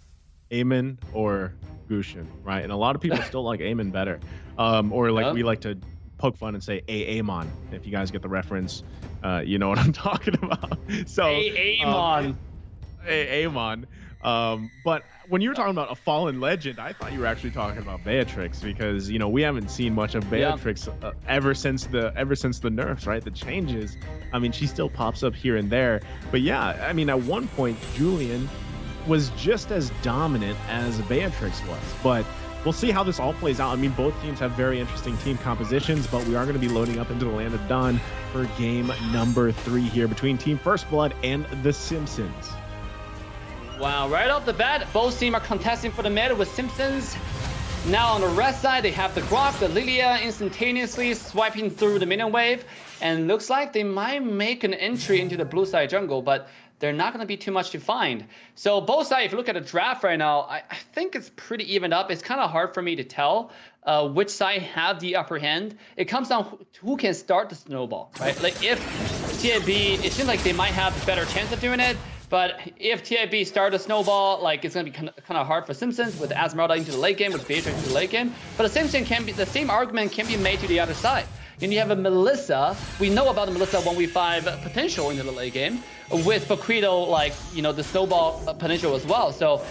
Eamon or Gushin, right? And a lot of people still like Eamon better, we like to poke fun and say Aamon. If you guys get the reference, you know what I'm talking about. So Aamon. Aamon. But when you were talking about a fallen legend, I thought you were actually talking about Beatrix, because we haven't seen much of Beatrix ever since the nerfs, right? The changes. She still pops up here and there, but at one point Julian was just as dominant as Beatrix was, but we'll see how this all plays out. Both teams have very interesting team compositions, but we are going to be loading up into the Land of Dawn for game number 3 here between Team First Blood and the Simpsons. Wow, right off the bat, both teams are contesting for the mid with Simpsons. Now on the red side, they have the Grok, the Lilia instantaneously swiping through the minion wave, and looks like they might make an entry into the blue side jungle, but they're not going to be too much to find. So both sides, if you look at the draft right now, I think it's pretty evened up. It's kind of hard for me to tell which side have the upper hand. It comes down to who can start the snowball, right? If TAB, it seems like they might have a better chance of doing it. But if TAB start a snowball, like it's gonna be kind of hard for Simpsons with Esmeralda into the late game, with Beatrix into the late game. But the same argument can be made to the other side. And you have a Melissa. We know about the Melissa 1v5 potential into the late game, with Baquito, like, you know, the snowball potential as well. So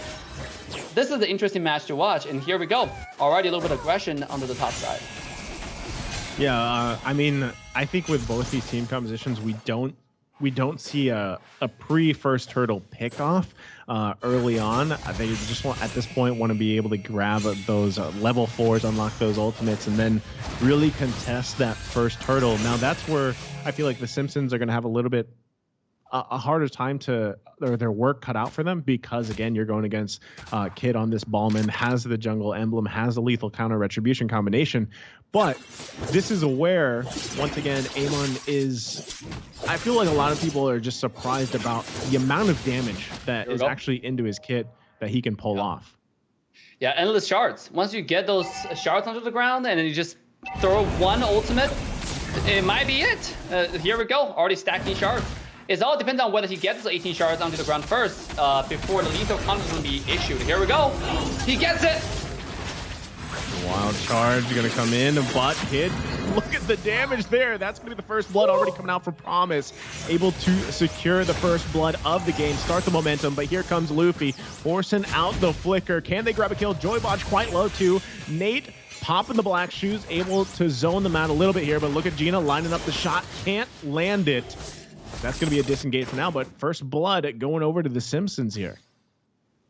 this is an interesting match to watch. And here we go. Already a little bit of aggression onto the top side. Yeah, I mean, I think with both these team compositions, we don't see a pre-first turtle pickoff early on. They just want, at this point, want to be able to grab those level 4s, unlock those ultimates, and then really contest that first turtle. Now that's where I feel like the Simpsons are going to have a little bit a harder time or their work cut out for them, because again, you're going against Kid on this Ballman, has the jungle emblem, has the lethal counter retribution combination. But this is where, once again, Amon is, I feel like a lot of people are just surprised about the amount of damage that is actually into his kit that he can pull off. Yeah, endless shards. Once you get those shards onto the ground and then you just throw one ultimate, it might be it. Here we go, already stacking shards. It all depends on whether he gets those 18 shards onto the ground first before the lethal counter is going to be issued. Here we go. He gets it. Wild charge gonna come in, but Kid, look at the damage there. That's gonna be the first blood already coming out for Promise. Able to secure the first blood of the game, start the momentum, but here comes Luffy, forcing out the flicker. Can they grab a kill? Joybotch quite low too. Nate popping the black shoes, able to zone them out a little bit here, but look at Gina lining up the shot, can't land it. That's gonna be a disengage for now, but first blood going over to the Simpsons here.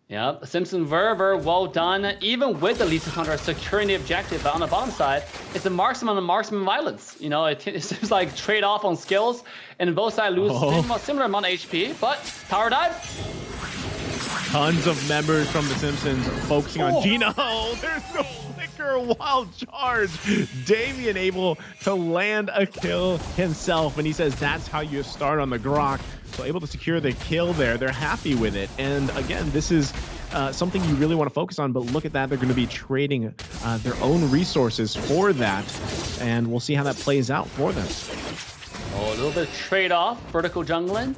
Yeah, Simpson Verver, well done. Even with the lethal counter securing the objective, but on the bottom side, it's a marksman on marksman violence. You know, it seems like trade off on skills, and both sides lose similar amount of HP, but power dive. Tons of members from the Simpsons focusing on Gina. Oh, there's no flicker, wild charge. Damien able to land a kill himself, and he says that's how you start on the Grok. So able to secure the kill there. They're happy with it. And again, this is something you really want to focus on, but look at that. They're going to be trading their own resources for that. And we'll see how that plays out for them. Oh, a little bit of trade-off, vertical jungling.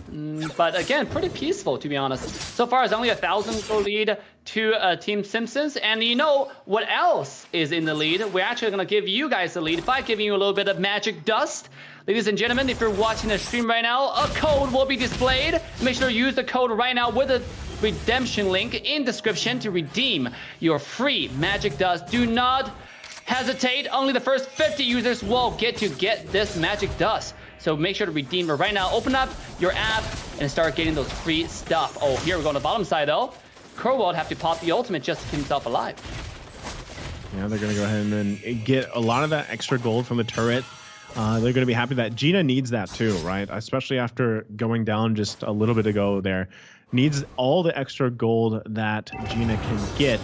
But again, pretty peaceful, to be honest. So far, it's only 1,000 goal lead to Team Simpsons. And you know what else is in the lead? We're actually going to give you guys the lead by giving you a little bit of magic dust. Ladies and gentlemen, if you're watching the stream right now, a code will be displayed. Make sure to use the code right now with the redemption link in description to redeem your free magic dust. Do not hesitate. Only the first 50 users will get this magic dust. So make sure to redeem it right now. Open up your app and start getting those free stuff. Oh, here we go on the bottom side though. Crow will have to pop the ultimate just to keep himself alive. Yeah, they're going to go ahead and then get a lot of that extra gold from the turret. They're going to be happy that Gina needs that too, right? Especially after going down just a little bit ago there. Needs all the extra gold that Gina can get.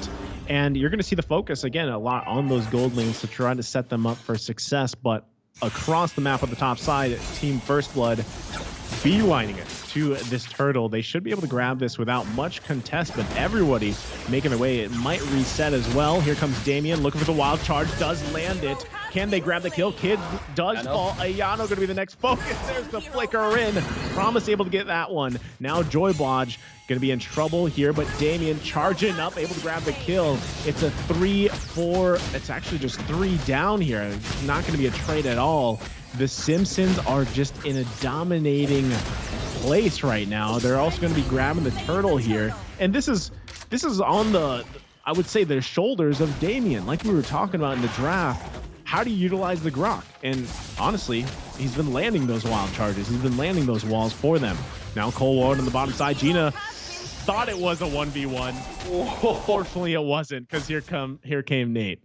And you're going to see the focus, again, a lot on those gold lanes to try to set them up for success. But across the map on the top side, Team First Blood beelining it to this turtle. They should be able to grab this without much contest, but everybody making their way. It might reset as well. Here comes Damien looking for the wild charge, does land it. Can they grab the kill? Kid does fall. Ayano going to be the next focus. There's the flicker in. Promise able to get that one. Now Joybotch going to be in trouble here, but Damien charging up, able to grab the kill. It's a 3-4. It's actually just 3 down here. It's not going to be a trade at all. The Simpsons are just in a dominating place right now. They're also going to be grabbing the turtle here. And this is on the, I would say, the shoulders of Damien. Like we were talking about in the draft, how do you utilize the Grok? And honestly, he's been landing those wild charges. He's been landing those walls for them. Now Cole Ward on the bottom side. Gina thought it was a 1v1. Fortunately, it wasn't, because here came Nate.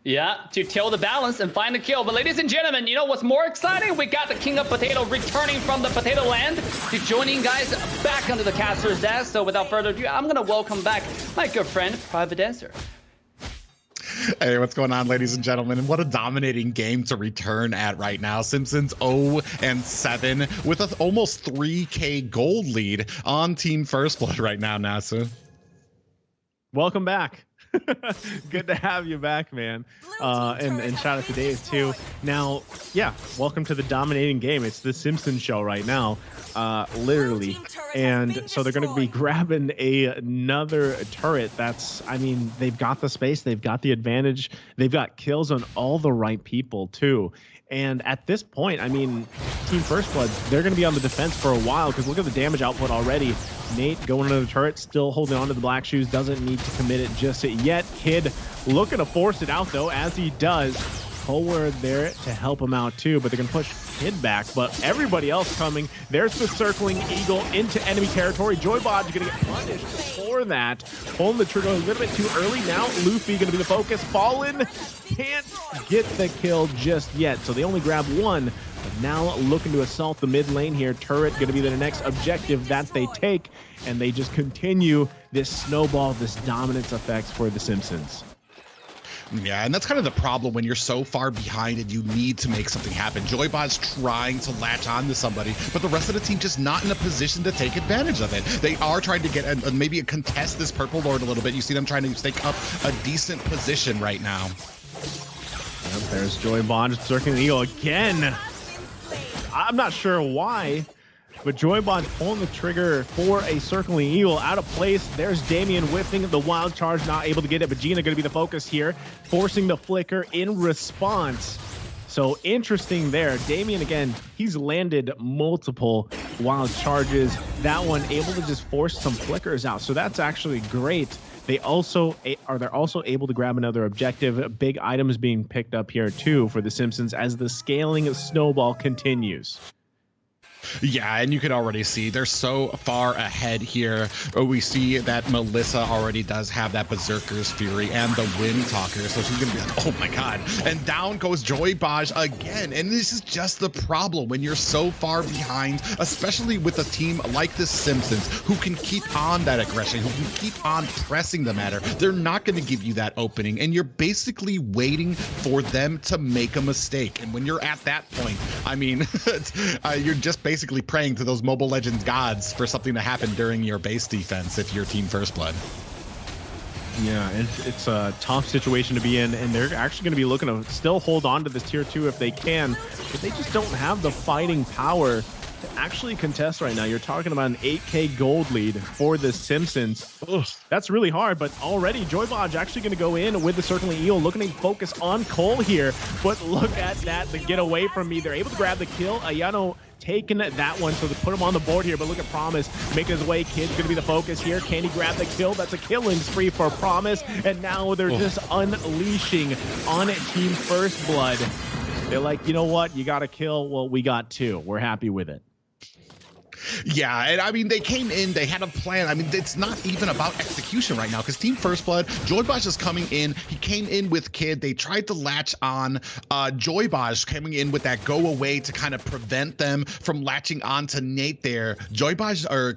Yeah, to tilt the balance and find the kill. But ladies and gentlemen, you know what's more exciting? We got the King of Potato returning from the Potato Land to joining guys back under the caster's desk. So without further ado, I'm going to welcome back my good friend, Private Dancer. Hey, what's going on, ladies and gentlemen? And what a dominating game to return at right now. Simpsons 0-7 with an almost 3K gold lead on Team First Blood right now, NASA. Welcome back. Good to have you back, man. And shout out to Dave too. Now, yeah, welcome to the dominating game. It's the Simpsons show right now, literally. And so they're going to be grabbing another turret. I mean, they've got the space, they've got the advantage, they've got kills on all the right people too. And at this point, I mean, Team First Blood, they're going to be on the defense for a while because look at the damage output already. Nate going into the turret, still holding on to the black shoes, doesn't need to commit it just yet. Kid looking to force it out, though, as he does. Colward there to help him out, too, but they're going to push Kid back. But everybody else coming. There's the circling eagle into enemy territory. Joybod's going to get punished for that. Pulling the trigger a little bit too early. Now Luffy going to be the focus. Fallen can't get the kill just yet, so they only grab one. But now looking to assault the mid lane here. Turret going to be the next objective that they take, and they just continue this snowball, this dominance effects for the Simpsons. Yeah, and that's kind of the problem when you're so far behind and you need to make something happen. Joybot's trying to latch on to somebody, but the rest of the team just not in a position to take advantage of it. They are trying to get maybe contest this Purple Lord a little bit. You see them trying to stake up a decent position right now. Yep, there's Joybot circling the eagle again. I'm not sure why, but Joybot pulling the trigger for a circling eagle out of place. There's Damien whiffing the wild charge, not able to get it, but Gina going to be the focus here, forcing the flicker in response. So interesting there. Damien, again, he's landed multiple wild charges. That one able to just force some flickers out. So that's actually great. They're also able to grab another objective. Big items being picked up here too for the Simpsons as the scaling snowball continues. Yeah, and you can already see they're so far ahead here. We see that Melissa already does have that Berserker's Fury and the Wind Talker, so she's gonna be like, oh my god. And down goes Joybaj again. And this is just the problem when you're so far behind, especially with a team like the Simpsons, who can keep on that aggression, who can keep on pressing the matter. They're not gonna give you that opening, and you're basically waiting for them to make a mistake. And when you're at that point, I mean, you're just basically praying to those Mobile Legends gods for something to happen during your base defense if you're Team First Blood. Yeah, it's a tough situation to be in, and they're actually going to be looking to still hold on to this tier 2 if they can, but they just don't have the fighting power to actually contest right now. You're talking about an 8K gold lead for the Simpsons. Ugh, that's really hard, but already Joybaj actually going to go in with the circling eel, looking to focus on Cole here, but look at that, the get away from me. They're able to grab the kill. Ayano taking that one, so they put him on the board here, but look at Promise making his way. Kid's gonna be the focus here. Can he grab the kill? That's a killing spree for Promise, and now they're just unleashing on Team First Blood. They're like, you know what, you got a kill, well, we got 2, we're happy with it. Yeah, and I mean, they came in, they had a plan. I mean, it's not even about execution right now because Team First Blood, Joybaj is coming in. He came in with Kid. They tried to latch on. Joybaj coming in with that go away to kind of prevent them from latching on to Nate there. Joybaj, or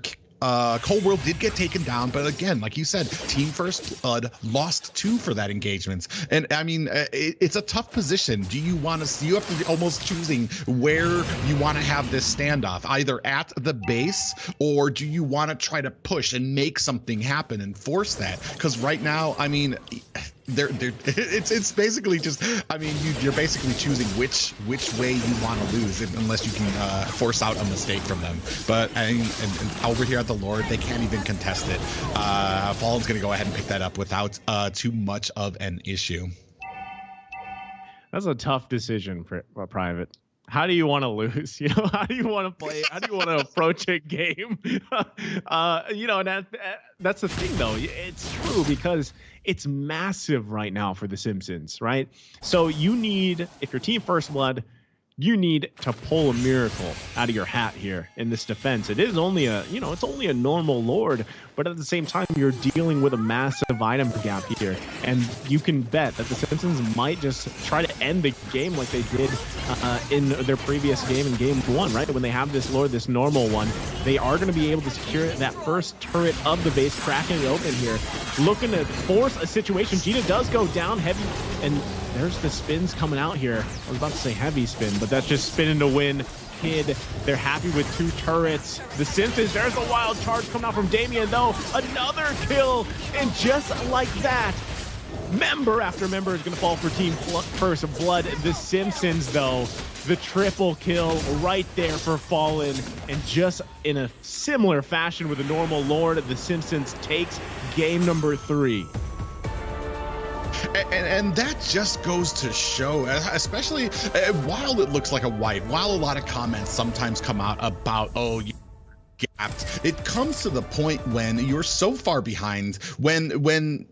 Cold World did get taken down, but again, like you said, Team First Blood lost 2 for that engagement. And I mean, it's a tough position. Do you want to, you have to be almost choosing where you want to have this standoff, either at the base, or do you want to try to push and make something happen and force that? Because right now, I mean, it's basically just, I mean, you're basically choosing which way you want to lose, unless you can force out a mistake from them. But and over here at the Lord, they can't even contest it. Fallen's gonna go ahead and pick that up without too much of an issue. That's a tough decision for Private. How do you want to lose? You know, how do you want to play? How do you want to approach a game? You know, and that's the thing, though. It's true because it's massive right now for the Simpsons, right? So you need, if you're Team First Blood, you need to pull a miracle out of your hat here in this defense. It is only a, you know, it's only a normal Lord, but at the same time, you're dealing with a massive item gap here. And you can bet that the Simpsons might just try to end the game like they did in their previous game in game 1, right? When they have this Lord, this normal one, they are going to be able to secure that first turret of the base, cracking it open here. Looking to force a situation. Gina does go down heavy, and there's the spins coming out here. I was about to say heavy spin, but that's just spinning to win. Kid, they're happy with 2 turrets. The Simpsons, there's a wild charge coming out from Damien, though. Another kill, and just like that, Member after member is going to fall for Team First Blood. The Simpsons, though, the triple kill right there for Fallen. And just in a similar fashion with the normal Lord, the Simpsons takes game number 3. And that just goes to show, especially while it looks like a wipe, while a lot of comments sometimes come out about, oh, gapped, it comes to the point when you're so far behind, when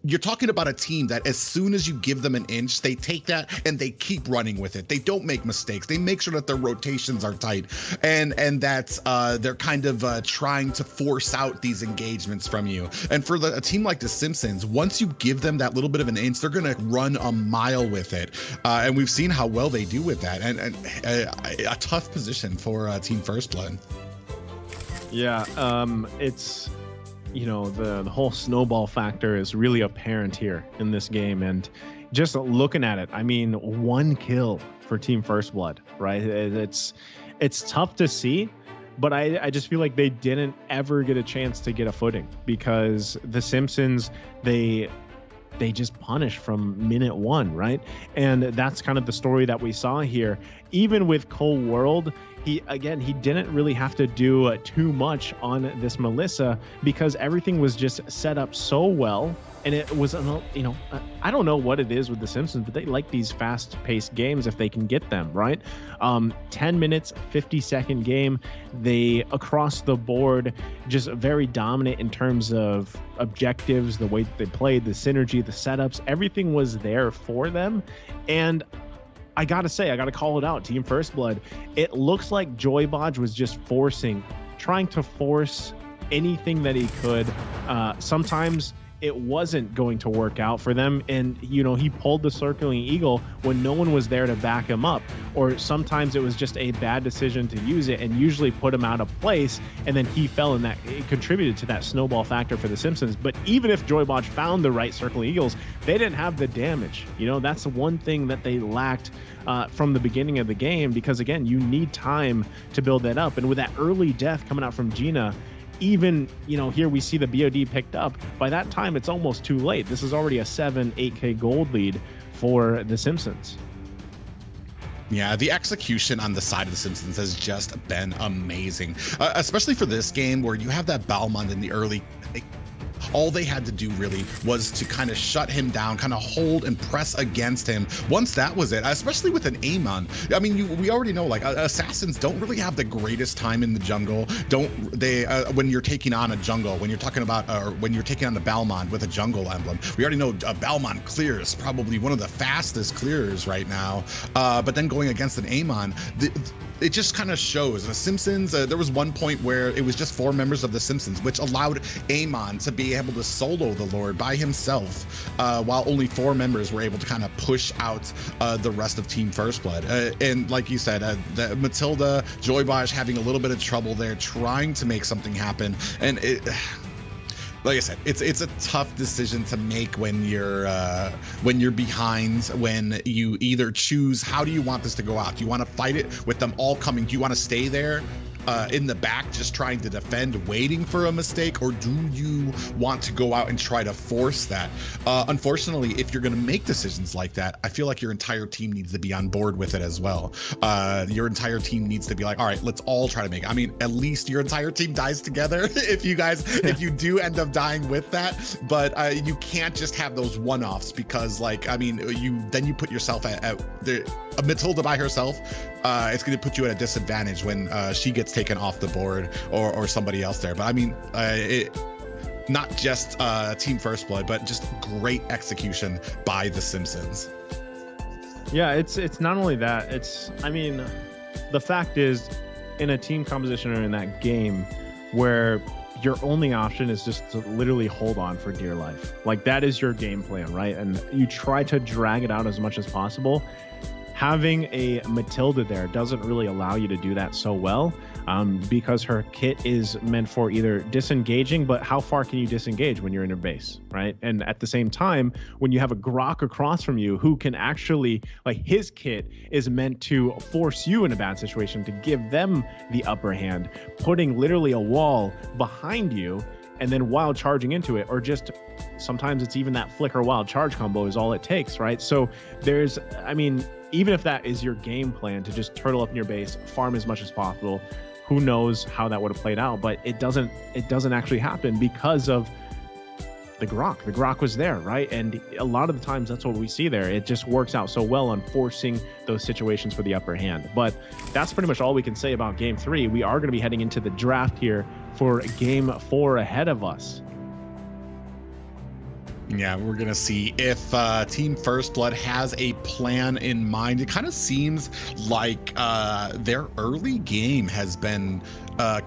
you're talking about a team that as soon as you give them an inch, they take that and they keep running with it. They don't make mistakes. They make sure that their rotations are tight, and that they're kind of trying to force out these engagements from you. And for a team like the Simpsons, once you give them that little bit of an inch, they're going to run a mile with it. And we've seen how well they do with that. And a tough position for Team First Blood. Yeah, it's, you know, the whole snowball factor is really apparent here in this game. And just looking at it, I mean, 1 kill for Team First Blood, right? It's tough to see, but I just feel like they didn't ever get a chance to get a footing, because the Simpsons, they just punish from minute 1, right? And that's kind of the story that we saw here. Even with Cold World, he didn't really have to do too much on this Melissa, because everything was just set up so well. And it was, you know, I don't know what it is with the Simpsons, but they like these fast-paced games if they can get them, right? 10 minutes, 50-second game. They, across the board, just very dominant in terms of objectives, the way that they played, the synergy, the setups. Everything was there for them. And I gotta say, I gotta call it out, Team First Blood. It looks like Joybodge was just trying to force anything that he could. Sometimes it wasn't going to work out for them, and you know, he pulled the circling eagle when no one was there to back him up, or sometimes it was just a bad decision to use it and usually put him out of place, and then he fell, and that it contributed to that snowball factor for the Simpsons. But even if Joybodge found the right circling eagles, they didn't have the damage. You know, that's the one thing that they lacked from the beginning of the game, because again, you need time to build that up. And with that early death coming out from Gina, even, you know, here we see the BOD picked up. By that time, it's almost too late. This is already a 8K gold lead for the Simpsons. Yeah, the execution on the side of the Simpsons has just been amazing, especially for this game where you have that Balmond in the early. All they had to do really was to kind of shut him down, kind of hold and press against him. Once that was it, especially with an Amon. I mean, we already know, like, assassins don't really have the greatest time in the jungle. When you're taking on a jungle, when you're talking about, when you're taking on the Balmond with a jungle emblem, we already know a Balmond clears probably one of the fastest clearers right now. But then going against an Amon, it just kind of shows. The Simpsons, there was one point where it was just 4 members of the Simpsons, which allowed Amon to be able to solo the Lord by himself, while only 4 members were able to kind of push out the rest of Team First Blood. And like you said, Matilda, Joybodge having a little bit of trouble there, trying to make something happen. And like I said, it's a tough decision to make when you're behind, when you either choose, how do you want this to go out? Do you want to fight it with them all coming? Do you want to stay there in the back just trying to defend, waiting for a mistake, or do you want to go out and try to force that? Unfortunately, if you're going to make decisions like that, I feel like your entire team needs to be on board with it as well. Your entire team needs to be like, all right, let's all try to make it. I mean, at least your entire team dies together if you do end up dying with that. But you can't just have those one-offs, because, like, I mean, you put yourself at Matilda by herself. It's going to put you at a disadvantage when she gets taken off the board, or somebody else there. But I mean, not just Team First Blood, but just great execution by the Simpsons. Yeah, it's not only that. I mean, the fact is, in a team composition or in that game where your only option is just to literally hold on for dear life, like, that is your game plan, right? And you try to drag it out as much as possible. Having a Matilda there doesn't really allow you to do that so well, because her kit is meant for either disengaging, but how far can you disengage when you're in your base, right? And at the same time, when you have a Grok across from you who can actually, like, his kit is meant to force you in a bad situation, to give them the upper hand, putting literally a wall behind you. and then wild charging into it, or just sometimes it's even that flicker wild charge combo is all it takes, right? So there's, I mean, even if that is your game plan to just turtle up in your base, farm as much as possible, who knows how that would have played out, but it doesn't actually happen because of the Grok. The Grok was there, right? And a lot of the times that's what we see there. It just works out so well on forcing those situations for the upper hand. But that's pretty much all we can say about game 3. We are going to be heading into the draft here for game 4 ahead of us. Yeah, we're going to see if Team First Blood has a plan in mind. It kind of seems like their early game has been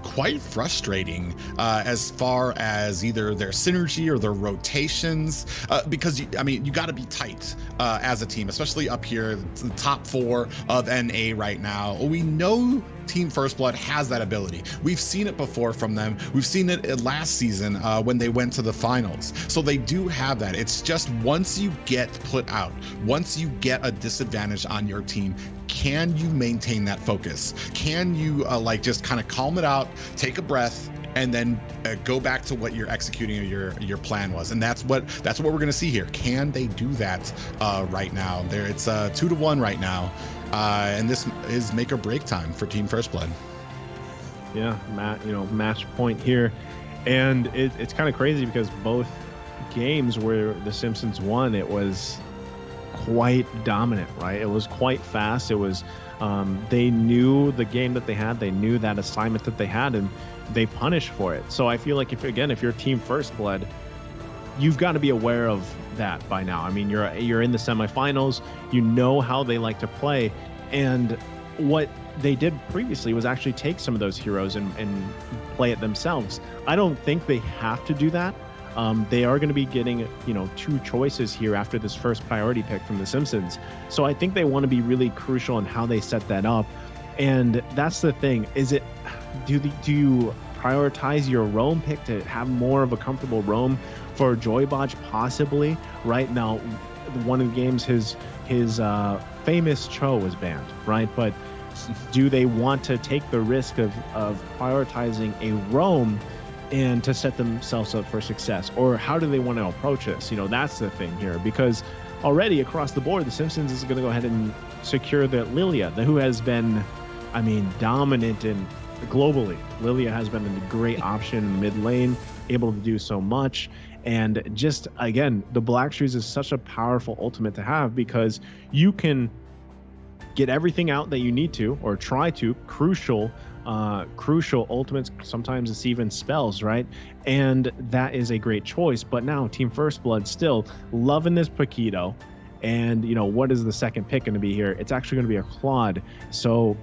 quite frustrating as far as either their synergy or their rotations, because you got to be tight as a team, especially up here, the top 4 of NA right now. We know Team First Blood has that ability. We've seen it before from them. We've seen it last season when they went to the finals. So they do have that. It's just once you get put out, once you get a disadvantage on your team, can you maintain that focus? Can you just kind of calm it out, take a breath, and then go back to what you're executing or your plan was? And that's what we're going to see here. Can they do that right now? It's 2-1 right now, and this is make or break time for Team First Blood. Yeah, match point here, and it's kind of crazy because both games where the Simpsons won, it was quite dominant, right? It was quite fast. It was they knew the game that they had, they knew that assignment that they had, and they punished for it. So I feel like if you're Team First Blood, you've got to be aware of that by now. I mean, you're in the semifinals, you know how they like to play, and what they did previously was actually take some of those heroes and play it themselves. I don't think they have to do that. They are going to be getting, 2 choices here after this first priority pick from the Simpsons. So I think they want to be really crucial in how they set that up. And that's the thing. Do you prioritize your roam pick to have more of a comfortable roam for Joybotch possibly? Right now, one of the games, his famous Cho was banned, right? But do they want to take the risk of prioritizing a roam and to set themselves up for success? Or how do they want to approach this? That's the thing here, because already across the board, the Simpsons is going to go ahead and secure the Lilia, who has been, dominant in globally. Lilia has been a great option in the mid lane, able to do so much. And just, again, the Black Shoes is such a powerful ultimate to have, because you can get everything out that you need to, or try to, crucial ultimates. Sometimes it's even spells, right? And that is a great choice. But now Team First Blood still loving this Paquito. And what is the second pick going to be here? It's actually going to be a Claude. So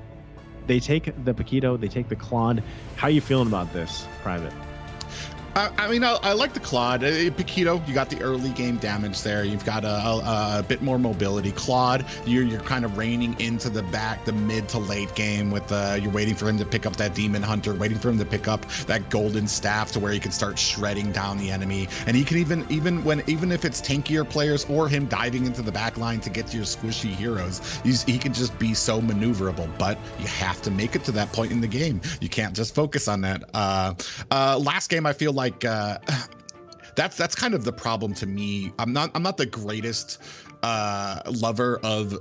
they take the Paquito, they take the Claude. How are you feeling about this, Private? I like the Claude. Paquito, you got the early game damage there. You've got a bit more mobility. Claude, you're kind of reining into the mid to late game with you're waiting for him to pick up that Demon Hunter, waiting for him to pick up that Golden Staff to where he can start shredding down the enemy. And he can even if it's tankier players or him diving into the back line to get to your squishy heroes, he can just be so maneuverable. But you have to make it to that point in the game. You can't just focus on that. Last game, I feel like that's kind of the problem to me. I'm not the greatest lover of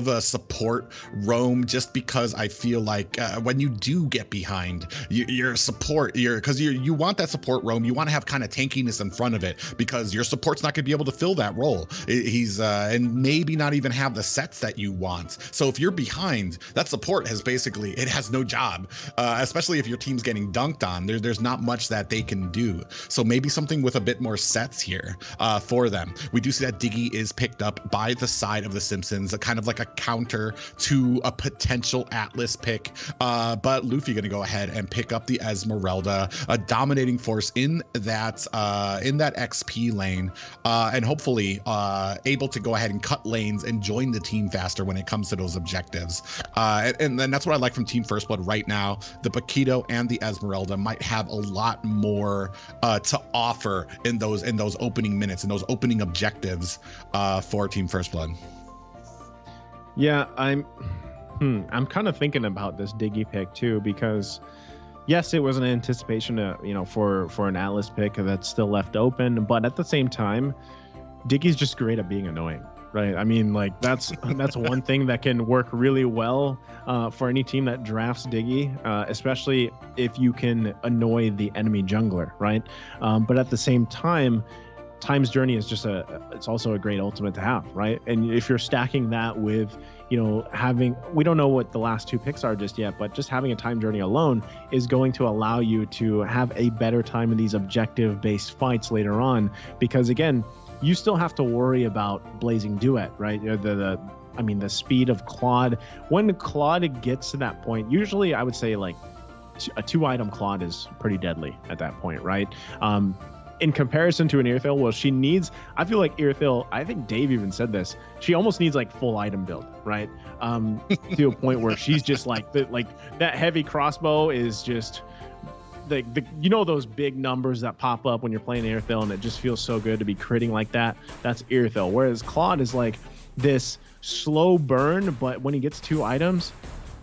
a support roam, just because I feel like when you do get behind, your support, because you want that support roam, you want to have kind of tankiness in front of it, because your support's not going to be able to fill that role. He's and maybe not even have the sets that you want. So if you're behind, that support has no job, especially if your team's getting dunked on. There's not much that they can do. So maybe something with a bit more sets here for them. We do see that Diggy is picked up by the side of the Simpsons, kind of like a counter to a potential Atlas pick. But Luffy going to go ahead and pick up the Esmeralda, a dominating force in that XP lane, and hopefully able to go ahead and cut lanes and join the team faster when it comes to those objectives. And then that's what I like from Team First Blood right now. The Paquito and the Esmeralda might have a lot more to offer in those opening minutes and those opening objectives for Team First Blood. Yeah, I'm kind of thinking about this Diggy pick too, because yes, it was an anticipation, for an Atlas pick that's still left open. But at the same time, Diggy's just great at being annoying, right? I mean, like that's one thing that can work really well for any team that drafts Diggy, especially if you can annoy the enemy jungler, right? But at the same time, Time's Journey is just it's also a great ultimate to have, right? And if you're stacking that with, we don't know what the last 2 picks are just yet, but just having a Time Journey alone is going to allow you to have a better time in these objective-based fights later on, because again, you still have to worry about Blazing Duet, right? The speed of Claude. When Claude gets to that point, usually I would say like a 2-item Claude is pretty deadly at that point, right? In comparison to an Irithil, well, she needs, I feel like Irithil, I think Dave even said this, she almost needs like full item build, right? To a point where she's just like that heavy crossbow is just those big numbers that pop up when you're playing Irithil, and it just feels so good to be critting like that. That's Irithil. Whereas Claude is like this slow burn, but when he gets 2 items,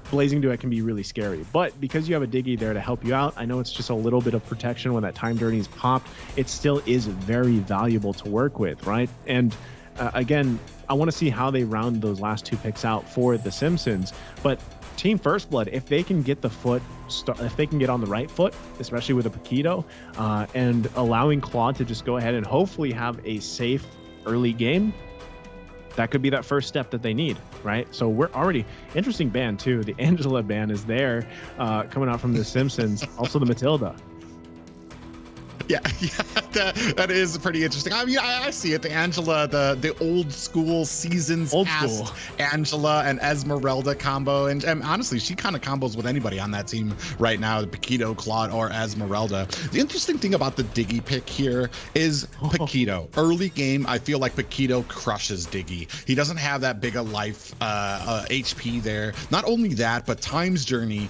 Blazing Duet can be really scary. But because you have a Diggy there to help you out, I know it's just a little bit of protection when that Time Journey is popped. It still is very valuable to work with, right? And again, I want to see how they round those last 2 picks out for the Simpsons. But Team First Blood, if they can get if they can get on the right foot, especially with a Paquito, and allowing Claude to just go ahead and hopefully have a safe early game, that could be that first step that they need, right? So we're already, interesting ban too. The Angela ban is there, coming out from the Simpsons. Also the Matilda. Yeah, that is pretty interesting. I mean, I see it. The Angela, the old school seasons past Angela and Esmeralda combo, and honestly, she kind of combos with anybody on that team right now, the Paquito, Claude, or Esmeralda. The interesting thing about the Diggy pick here is Paquito. Early game, I feel like Paquito crushes Diggy. He doesn't have that big a life HP there. Not only that, but Time's Journey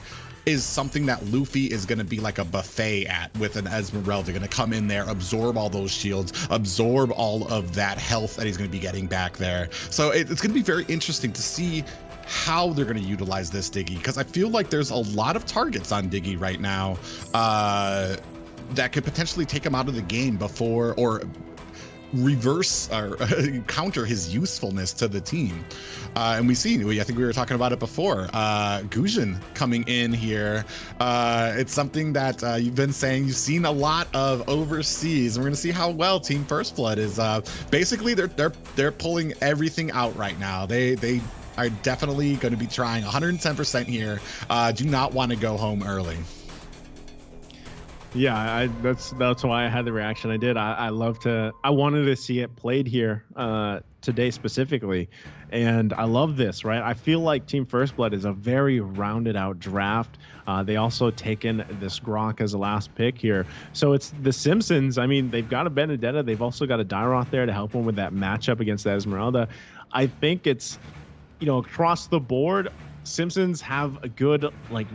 is something that Luffy is going to be like a buffet at with an Esmeralda. Going to come in there, absorb all those shields, absorb all of that health that he's going to be getting back there. So it's going to be very interesting to see how they're going to utilize this Diggy, because I feel like there's a lot of targets on Diggy right now that could potentially take him out of the game before, or reverse or counter his usefulness to the team. And I think we were talking about it before, Guzhin coming in here. It's something that you've been saying you've seen a lot of overseas, and we're going to see how well Team First Blood is. Basically, they're pulling everything out right now. They are definitely going to be trying 110% here. Do not want to go home early. Yeah, that's why I had the reaction I did. I wanted to see it played here today specifically, and I love this, right? I feel like Team First Blood is a very rounded out draft. They also taken this Grok as a last pick here. So it's the Simpsons. I mean, they've got a Vendetta. They've also got a Dairoth there to help them with that matchup against the Esmeralda. I think it's, across the board, Simpsons have a good lane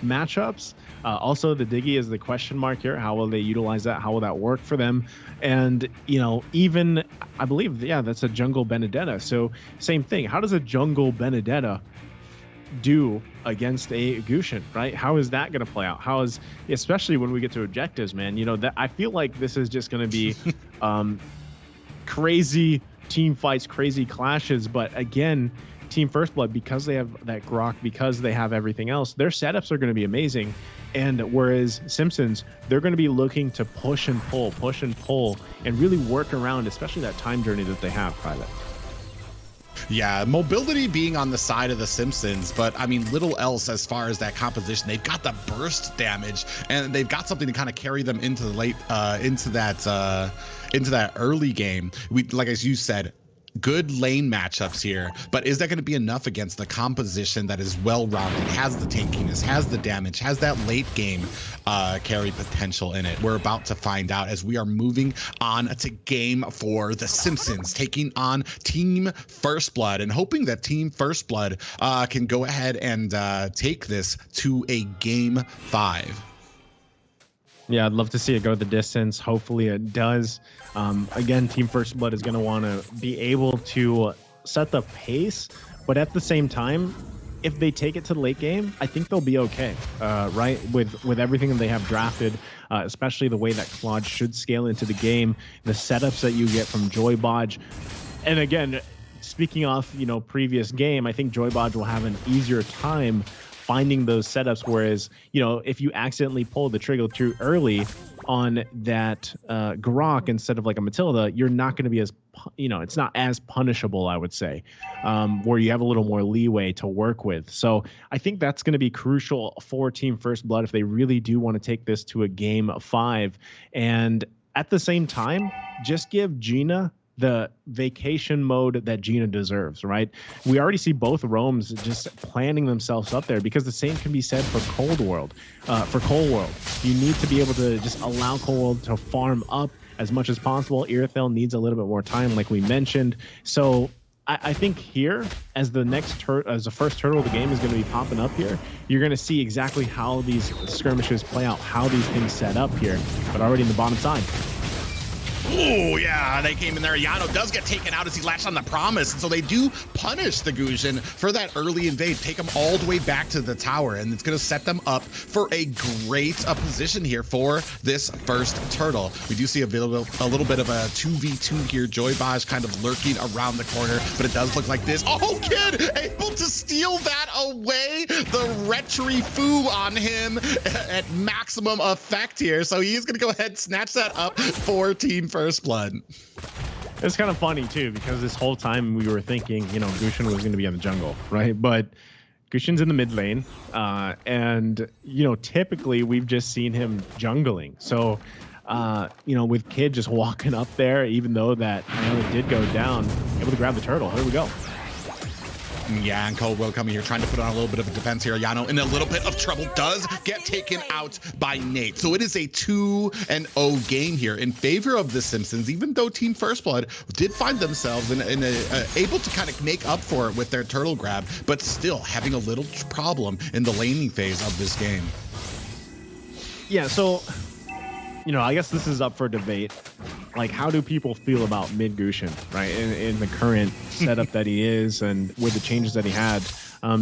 matchups. Also, the Diggy is the question mark here. How will they utilize that? How will that work for them? And even I believe, that's a jungle Benedetta. So same thing. How does a jungle Benedetta do against a Guzhin, right? How is that going to play out? Especially when we get to objectives, man? That I feel like this is just going to be crazy team fights, crazy clashes. But again, Team First Blood, because they have that Grok, because they have everything else, their setups are going to be amazing. And whereas Simpsons, they're going to be looking to push and pull, and really work around, especially that Time Journey that they have, Private. Yeah, mobility being on the side of the Simpsons, but I mean, little else as far as that composition. They've got the burst damage, and they've got something to kind of carry them into the late, into that early game. As you said, good lane matchups here, but is that going to be enough against the composition that is well-rounded, has the tankiness, has the damage, has that late game carry potential in it? We're about to find out as we are moving on to game 4, the Simpsons taking on Team First Blood, and hoping that Team First Blood can go ahead and take this to a game 5. Yeah, I'd love to see it go the distance. Hopefully it does. Again, Team First Blood is going to want to be able to set the pace, but at the same time, if they take it to the late game, I think they'll be okay, right? With everything that they have drafted, especially the way that Claude should scale into the game, the setups that you get from Joybodge. And again, speaking off, previous game, I think Joybodge will have an easier time finding those setups, whereas, if you accidentally pull the trigger too early on that Grok instead of like a Matilda, you're not going to be as, it's not as punishable, I would say, where you have a little more leeway to work with. So I think that's going to be crucial for Team First Blood if they really do want to take this to a game 5. And at the same time, just give Gina the vacation mode that Gina deserves, right? We already see both roams just planning themselves up there, because the same can be said for Cold World. You need to be able to just allow Cold World to farm up as much as possible. Irithyll needs a little bit more time, like we mentioned. So I think here, as the first turtle of the game is going to be popping up here, you're going to see exactly how these skirmishes play out, how these things set up here, but already in the bottom side. Oh, yeah, they came in there. Yano does get taken out as he latched on the promise. And so they do punish the Gusion for that early invade, take them all the way back to the tower. And it's going to set them up for a great position here for this first turtle. We do see a little bit of a 2v2 here. Joybodge kind of lurking around the corner, but it does look like this. Oh, Kid able to steal that away. The Retry Fu on him at maximum effect here. So he's going to go ahead and snatch that up for Team First Blood. It's kind of funny too, because this whole time we were thinking, Gusion was going to be in the jungle, right? But Gusion's in the mid lane, and typically we've just seen him jungling. So, with Kid just walking up there, even though that it did go down, able to grab the turtle. Here we go. Yeah, and Cold World coming here, trying to put on a little bit of a defense here. Yano in a little bit of trouble, does get taken out by Nate. So it is a 2-0 game here in favor of the Simpsons, even though Team First Blood did find themselves able to kind of make up for it with their turtle grab, but still having a little problem in the laning phase of this game. Yeah, so, I guess this is up for debate. Like, how do people feel about mid Gusion, right, in the current setup that he is and with the changes that he had?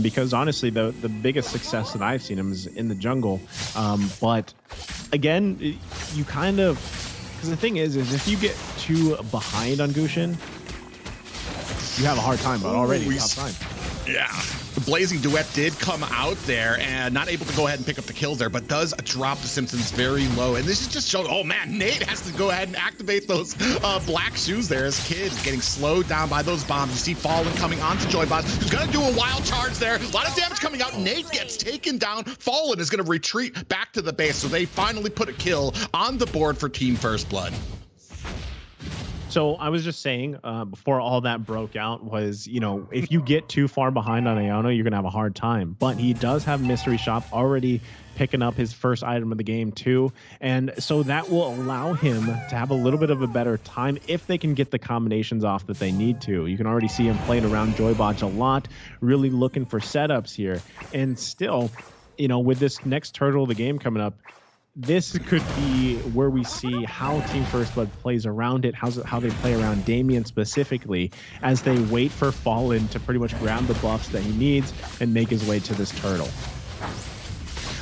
Because honestly, the biggest success that I've seen him is in the jungle. But again, you kind of, because the thing is if you get too behind on Gusion, you have a hard time, but already top time. Yeah. The Blazing Duet did come out there and not able to go ahead and pick up the kills there, but does drop the Simpsons very low. And this is just showing, oh man, Nate has to go ahead and activate those black shoes there as Kid getting slowed down by those bombs. You see Fallen coming onto Joybodge, who's going to do a wild charge there. A lot of damage coming out. Nate gets taken down. Fallen is going to retreat back to the base. So they finally put a kill on the board for Team First Blood. So I was just saying before all that broke out was, if you get too far behind on Ayano, you're going to have a hard time. But he does have Mystery Shop already picking up his first item of the game too. And so that will allow him to have a little bit of a better time if they can get the combinations off that they need to. You can already see him playing around Joybodge a lot, really looking for setups here. And still, with this next turtle of the game coming up, this could be where we see how Team First Blood plays around it, how they play around Damien specifically, as they wait for Fallen to pretty much grab the buffs that he needs and make his way to this turtle.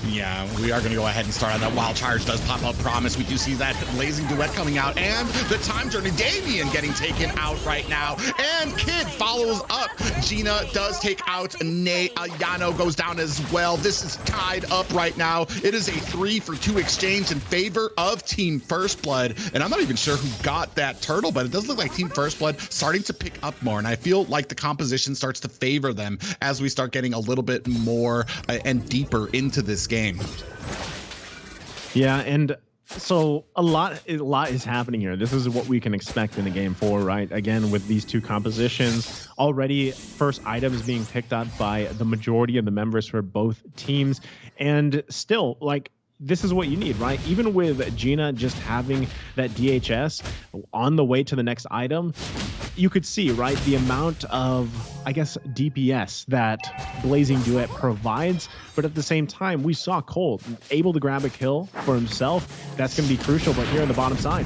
Yeah, we are going to go ahead and start on that. Wild Charge does pop up. Promise. We do see that Blazing Duet coming out and the Time Journey. Damien getting taken out right now. And Kid follows up. Gina does take out Nate. Yano goes down as well. This is tied up right now. It is a 3-for-2 exchange in favor of Team First Blood. And I'm not even sure who got that turtle, but it does look like Team First Blood starting to pick up more. And I feel like the composition starts to favor them as we start getting a little bit more and deeper into this game. Yeah, and so a lot is happening here. This is what we can expect in a game 4, right? Again, with these two compositions, already first items being picked up by the majority of the members for both teams, and still, like, this is what you need, right? Even with Gina just having that DHS on the way to the next item, you could see, right, the amount of, I guess, DPS that Blazing Duet provides. But at the same time, we saw Cold able to grab a kill for himself. That's going to be crucial, but here on the bottom side.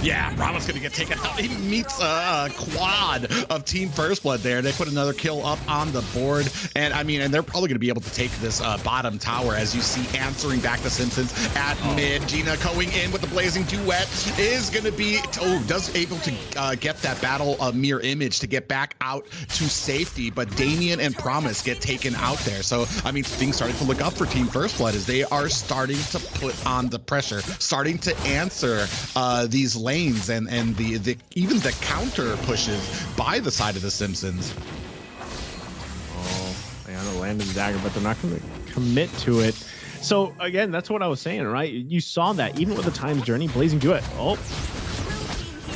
Yeah, Brahma's gonna get taken out. He meets a quad of Team First Blood there. They put another kill up on the board. And I mean, and they're probably gonna be able to take this bottom tower, as you see answering back the Simpsons at mid. Gina going in with the Blazing Duet is gonna be, does able to get that battle mirror image to get back out to safety. But Damien and Promise get taken out there. So, I mean, things starting to look up for Team First Blood as they are starting to put on the pressure, starting to answer these lanes and the even the counter pushes by the side of the Simpsons. Oh, Ayano landed the dagger, but they're not going to commit to it. So again, that's what I was saying, right? You saw that even with the Time's Journey, Blazing Duet. Oh.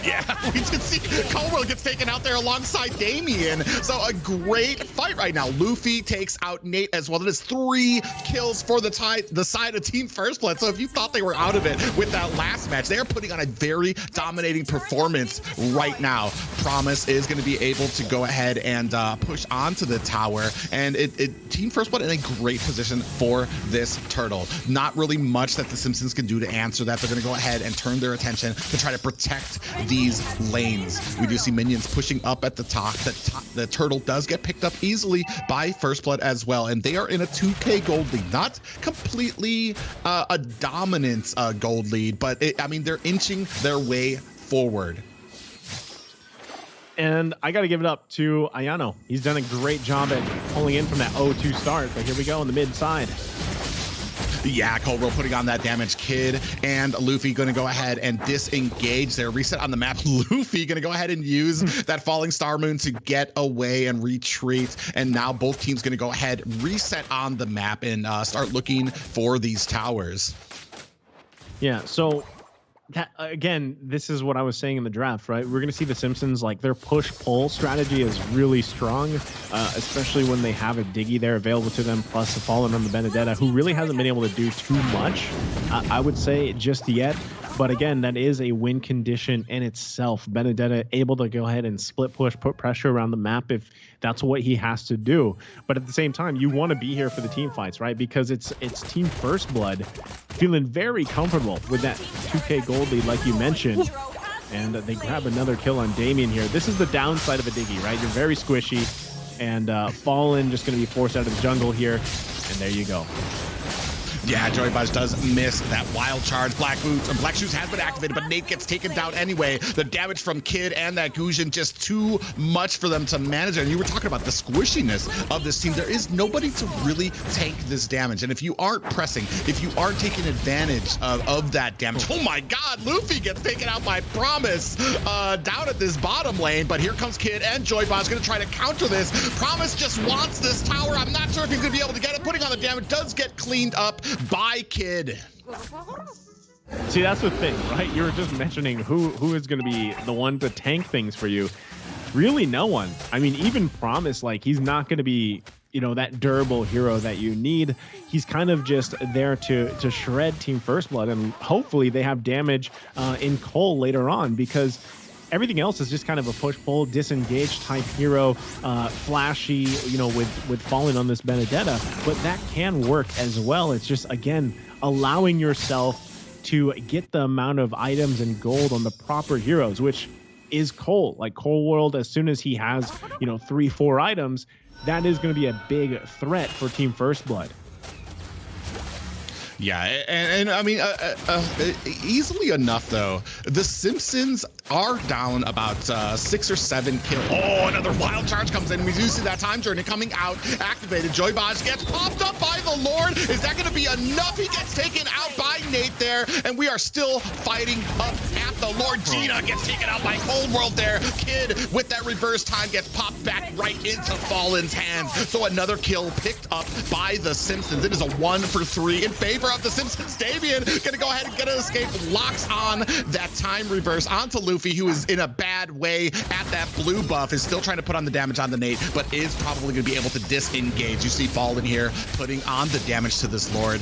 Yeah, we did see Coldwell gets taken out there alongside Damien. So a great fight right now. Luffy takes out Nate as well. That is 3 kills for the side of Team First Blood. So if you thought they were out of it with that last match, they are putting on a very dominating performance right now. Promise is going to be able to go ahead and push onto the tower. And Team First Blood in a great position for this turtle. Not really much that the Simpsons can do to answer that. They're going to go ahead and turn their attention to try to protect these lanes. We do see minions pushing up at the top. The turtle does get picked up easily by First Blood as well, and they are in a 2k gold lead. Not completely a dominant gold lead, but I mean, they're inching their way forward. And I got to give it up to Ayano. He's done a great job at pulling in from that 0-2 start, but here we go on the mid side. Yeah, Coldwell putting on that damage. Kid and Luffy going to go ahead and disengage their reset on the map. Luffy going to go ahead and use that Falling Star Moon to get away and retreat. And now both teams going to go ahead, reset on the map and start looking for these towers. Yeah, so that, again, this is what I was saying in the draft, right? We're going to see the Simpsons, like, their push-pull strategy is really strong, especially when they have a Diggy there available to them, plus a Fallen on the Vendetta, who really hasn't been able to do too much, I would say, just yet. But again, that is a win condition in itself. Vendetta able to go ahead and split push, put pressure around the map if that's what he has to do. But at the same time, you want to be here for the team fights, right? Because it's Team First Blood feeling very comfortable with that 2k gold lead, like you mentioned. And they grab another kill on Damien here. This is the downside of a Diggy, right? You're very squishy. And Fallen just going to be forced out of the jungle here. And there you go. Yeah, Joy Buzz does miss that wild charge. Black Shoes has been activated, but Nate gets taken down anyway. The damage from Kid and that Gujin just too much for them to manage. And you were talking about the squishiness of this team. There is nobody to really tank this damage. And if you aren't pressing, if you aren't taking advantage of that damage, oh my God, Luffy gets taken out by Promise down at this bottom lane. But here comes Kid and Joy Buzz going to try to counter this. Promise just wants this tower. I'm not sure if he's going to be able to get it. Putting on the damage does get cleaned up by Kid. See, that's the thing, right? You were just mentioning who is going to be the one to tank things for you. Really no one. I mean, even Promise, like, he's not going to be, you know, that durable hero that you need. He's kind of just there to shred Team First Blood, and hopefully they have damage in Cole later on, because everything else is just kind of a push-pull, disengaged type hero, flashy, you know, with falling on this Vendetta. But that can work as well. It's just, again, allowing yourself to get the amount of items and gold on the proper heroes, which is Cole. Like, Cole World, as soon as he has, you know, 3-4 items, that is going to be a big threat for Team First Blood. Yeah, and I mean, easily enough, though, the Simpsons are down about 6 or 7 kills. Oh, another wild charge comes in. We do see that time journey coming out, activated. Joy Baj gets popped up by the Lord. Is that going to be enough? He gets taken out by Nate there, and we are still fighting up at the Lord. Gina gets taken out by Cold World there. Kid, with that reverse time, gets popped back right into Fallen's hands. So another kill picked up by the Simpsons. It is a 1 for 3 in favor of the Simpsons. Damien gonna go ahead and get an escape, locks on that time reverse onto Luffy, who is in a bad way at that blue buff, is still trying to put on the damage on the Nate, but is probably gonna be able to disengage. You see Fallen here putting on the damage to this Lord.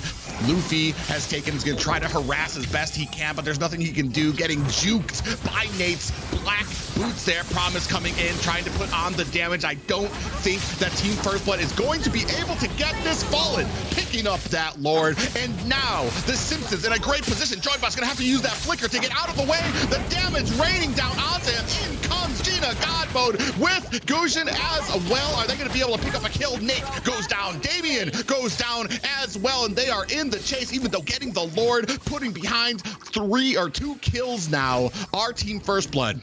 Luffy has taken, is gonna try to harass as best he can, but there's nothing he can do. Getting juked by Nate's black boots there. Promise coming in, trying to put on the damage. I don't think that Team First Blood is going to be able to get this Fallen, picking up that Lord. And now the Simpsons in a great position. Joybot's gonna have to use that flicker to get out of the way. The damage raining down onto him. In comes Gina God mode with Gushin as well. Are they gonna be able to pick up a kill? Nate goes down. Damien goes down as well, and they are in the chase, even though getting the Lord, putting behind 2 kills now. Our Team First Blood.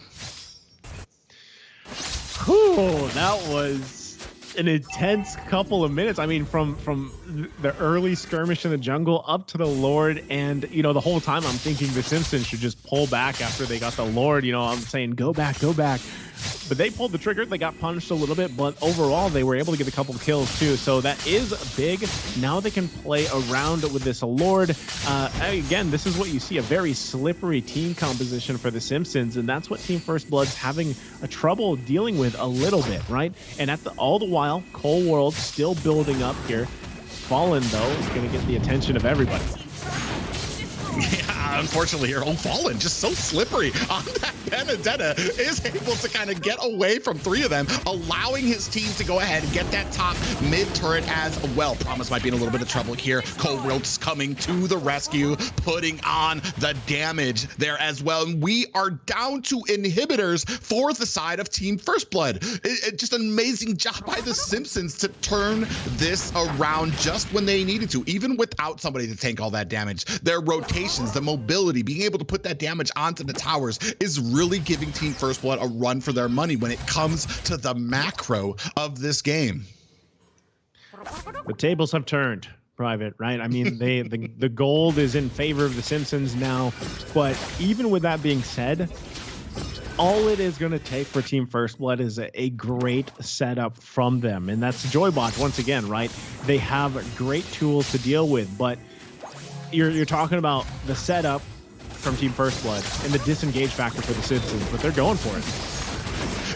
Whew, that was an intense couple of minutes. I mean, from the early skirmish in the jungle up to the Lord, and you know, the whole time I'm thinking the Simpsons should just pull back after they got the Lord. You know, I'm saying go back. But they pulled the trigger. They got punished a little bit, but overall they were able to get a couple of kills too. So that is big. Now they can play around with this Lord. Again, this is what you see, a very slippery team composition for the Simpsons, and that's what Team First Blood's having a trouble dealing with a little bit, right? And all the while, Cold World still building up here. Fallen, though, is going to get the attention of everybody. Yeah, unfortunately here, Fallen just so slippery on that Vendetta, is able to kind of get away from 3 of them, allowing his team to go ahead and get that top mid turret as well. Promise might be in a little bit of trouble here. Cold World's coming to the rescue, putting on the damage there as well. And we are down to inhibitors for the side of Team First Blood. Just an amazing job by the Simpsons to turn this around just when they needed to, even without somebody to tank all that damage. Their rotations, the mobility, being able to put that damage onto the towers is really giving Team First Blood a run for their money when it comes to the macro of this game. The tables have turned, Private, right? I mean, the gold is in favor of the Simpsons now, but even with that being said, all it is going to take for Team First Blood is a great setup from them, and that's Joybot once again, right? They have great tools to deal with, but you're talking about the setup from Team First Blood and the disengage factor for the Simpsons, but they're going for it.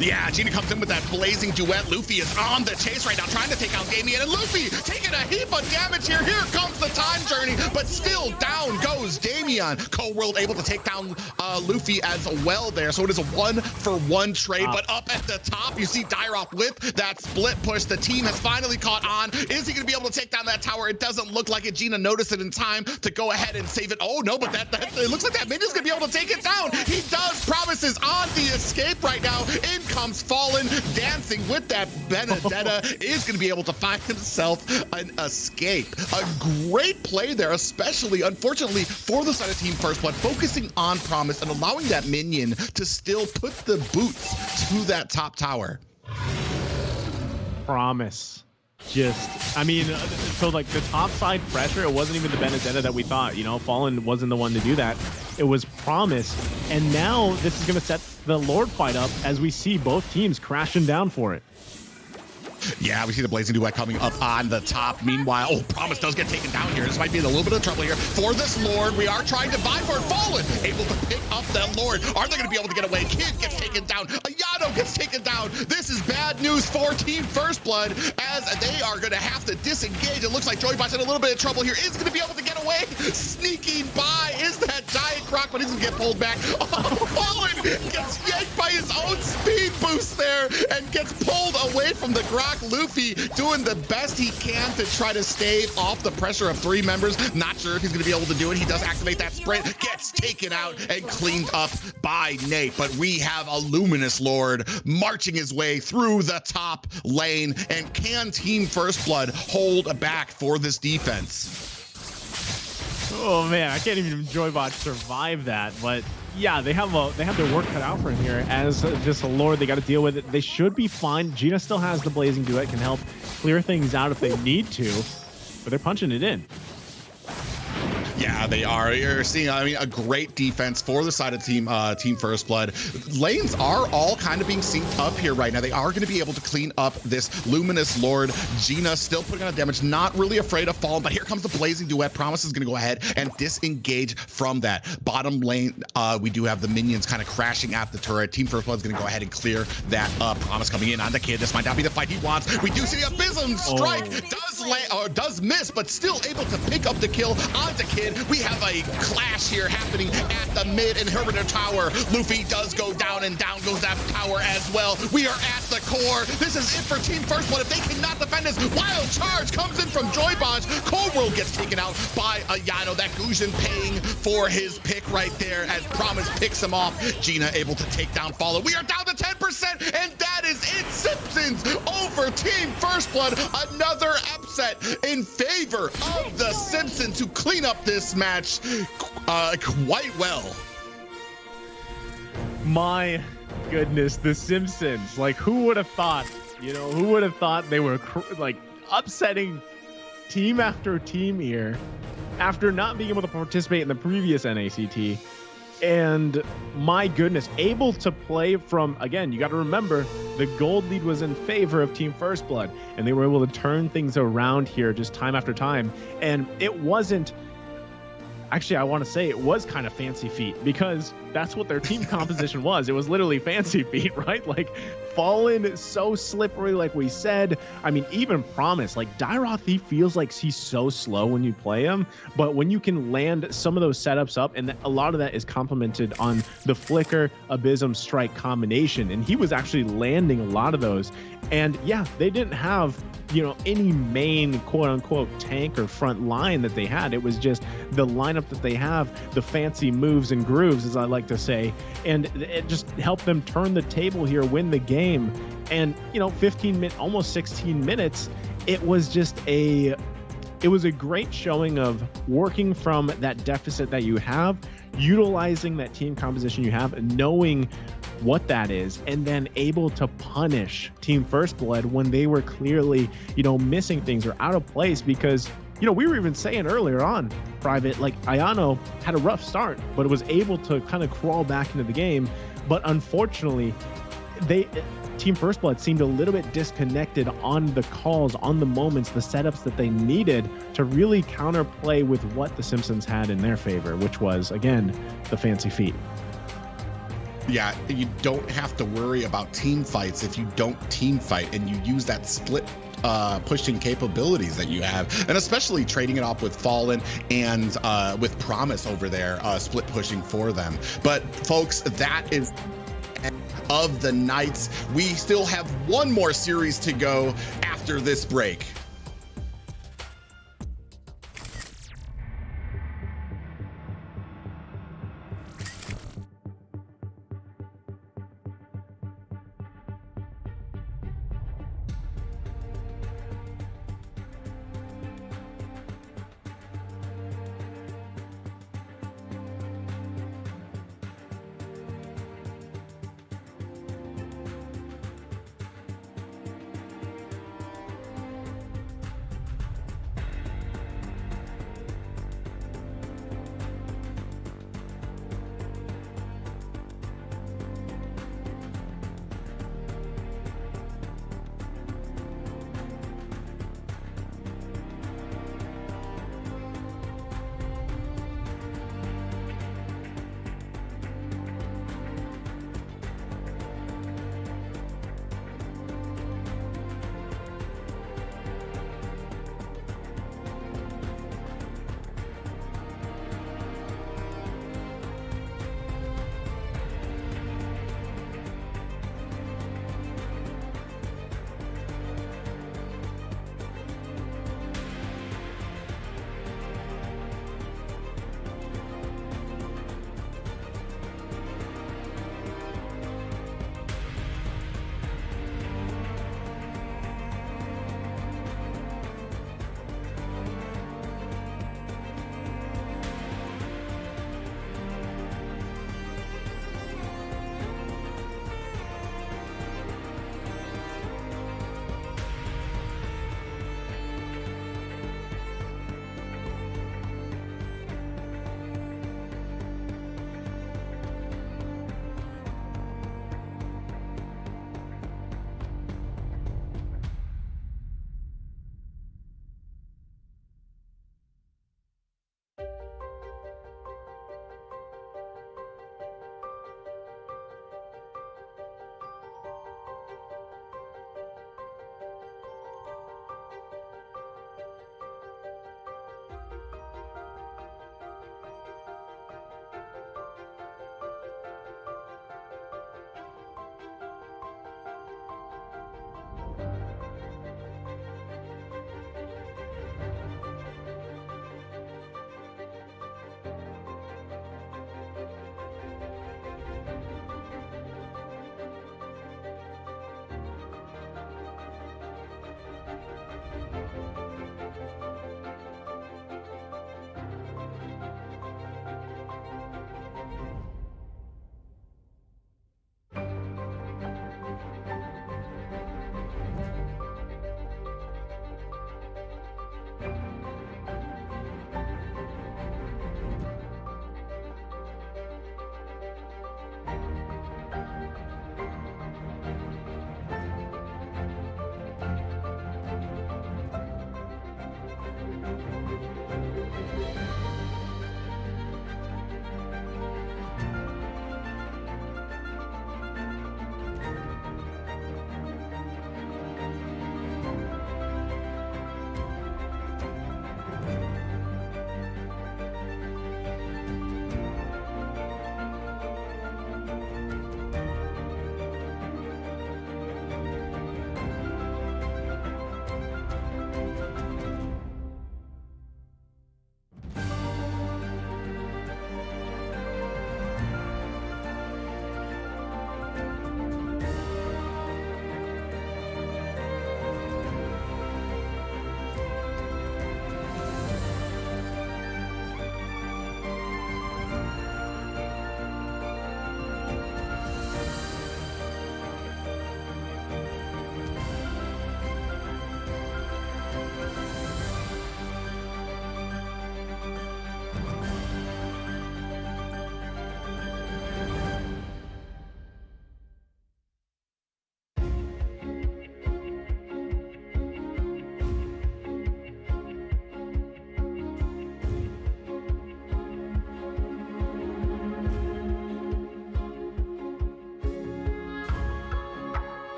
Yeah, Gina comes in with that blazing duet. Luffy is on the chase right now, trying to take out Damien, and Luffy taking a heap of damage here. Here comes the time journey, but still down goes Damien. Cold World able to take down Luffy as well there, so it is a 1-for-1 trade. But up at the top, you see Dyroff with that split push. The team has finally caught on. Is he going to be able to take down that tower? It doesn't look like it. Gina noticed it in time to go ahead and save it. Oh no, but that it looks like that minion's going to be able to take it down. He does. Promises on the escape right now. In comes Fallen, dancing with that Vendetta, is going to be able to find himself an escape. A great play there, especially, unfortunately, for the side of Team First Blood, focusing on Promise and allowing that minion to still put the boots to that top tower. Promise. Just, I mean, so like the top side pressure, it wasn't even the Vendetta that we thought, you know, Fallen wasn't the one to do that. It was Promise. And now this is going to set the Lord fight up as we see both teams crashing down for it. Yeah, we see the blazing duet coming up on the top. Meanwhile, Promise does get taken down here. This might be in a little bit of trouble here for this Lord. We are trying to buy for it. Fallen able to pick up that Lord. Are they going to be able to get away? Kid gets taken down. Ayano gets taken down. This is bad news for Team First Blood, as they are going to have to disengage. It looks like Joybot's in a little bit of trouble here. Is going to be able to get away. Sneaking by is that giant croc, but he's going to get pulled back. Oh, Fallen gets yanked by his own speed boost there and gets pulled away from the grok. Luffy doing the best he can to try to stave off the pressure of 3 members. Not sure if he's going to be able to do it. He does activate that sprint, gets taken out and cleaned up by Nate. But we have a Luminous Lord marching his way through the top lane. And can Team First Blood hold back for this defense? Oh man, I can't even Joybot survive that, but yeah, they have their work cut out for him here as just a Lord. They got to deal with it. They should be fine. Gina still has the blazing duet, can help clear things out if they need to, but they're punching it in. Yeah, they are. You're seeing, I mean, a great defense for the side of Team First Blood. Lanes are all kind of being synced up here right now. They are going to be able to clean up this Luminous Lord. Gina still putting on damage, not really afraid of falling, but here comes the blazing duet. Promise is going to go ahead and disengage from that. Bottom lane, we do have the minions kind of crashing at the turret. Team First Blood is going to go ahead and clear that up. Promise coming in on the kid. This might not be the fight he wants. We do see the Abysm Strike does does miss, but still able to pick up the kill onto Kid. We have a clash here happening at the mid inhibitor tower. Luffy does go down, and down goes that tower as well. We are at the core. This is it for Team First Blood. If they cannot defend this, Wild Charge comes in from Joy Bonds. Cold World gets taken out by Ayano. That Gujin paying for his pick right there as Promise picks him off. Gina able to take down Follow. We are down to 10%, and that is it. Simpsons over Team First Blood. Another upset in favor of the Simpsons to clean up this match quite well. My goodness, the Simpsons. Like, who would have thought, who would have thought they were like upsetting team after team here after not being able to participate in the previous NACT. And my goodness, able to play from, again, you got to remember, the gold lead was in favor of Team First Blood, and they were able to turn things around here just time after time. And it wasn't, actually, I want to say it was kind of Fancy Feet, because that's what their team composition was. It was literally Fancy Feet, right? Like, Fallen so slippery, like we said. I mean, even Promise, like Dairoth, he feels like he's so slow when you play him, but when you can land some of those setups up, and a lot of that is complemented on the Flicker Abysm Strike combination, and he was actually landing a lot of those. And yeah, they didn't have, any main quote unquote tank or front line that they had. It was just the lineup that they have, the fancy moves and grooves, as I like to say, and it just helped them turn the table here, win the game. And 15 minutes, almost 16 minutes, it was a great showing of working from that deficit that you have, utilizing that team composition you have, and knowing what that is, and then able to punish Team First Blood when they were clearly, missing things or out of place. Because, we were even saying earlier on, Private, like Ayano had a rough start, but it was able to kind of crawl back into the game. But unfortunately, Team First Blood seemed a little bit disconnected on the calls, on the moments, the setups that they needed to really counterplay with what the Simpsons had in their favor, which was, again, the Fancy Feet. Yeah, you don't have to worry about team fights if you don't team fight and you use that split pushing capabilities that you have, and especially trading it off with Fallen and with Promise over there, split pushing for them. But folks, that is of the nights. We still have one more series to go after this break.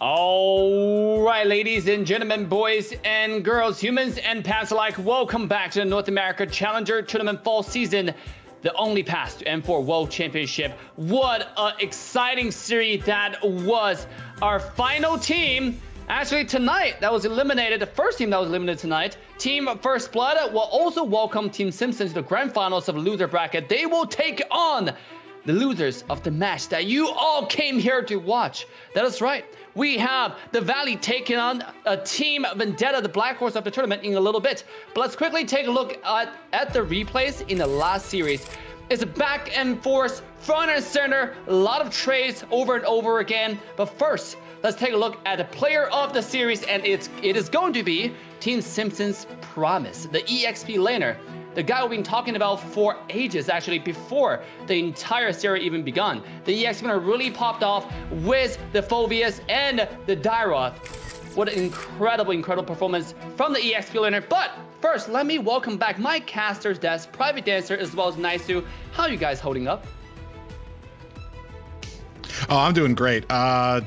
All right, ladies and gentlemen, boys and girls, humans and pets alike, welcome back to the North America Challenger Tournament Fall Season, the only path to M4 World Championship. What an exciting series that was. Our final team, actually tonight, that was eliminated, the first team that was eliminated tonight, Team First Blood, will also welcome Team Simpsons to the grand finals of the loser bracket. They will take on the losers of the match that you all came here to watch. That is right. We have the Valley taking on a Team Vendetta, the Black Horse of the tournament, in a little bit. But let's quickly take a look at the replays in the last series. It's a back and forth, front and center, a lot of trades over and over again. But first, let's take a look at the player of the series, and it is going to be Team Simpsons Promise, the EXP laner. The guy we've been talking about for ages, actually, before the entire series even begun. The EX winner really popped off with the Phobias and the Dairoth. What an incredible performance from the EXP laner. But first, let me welcome back my casters desk, Private Dancer, as well as Naisu. How are you guys holding up? Oh, I'm doing great.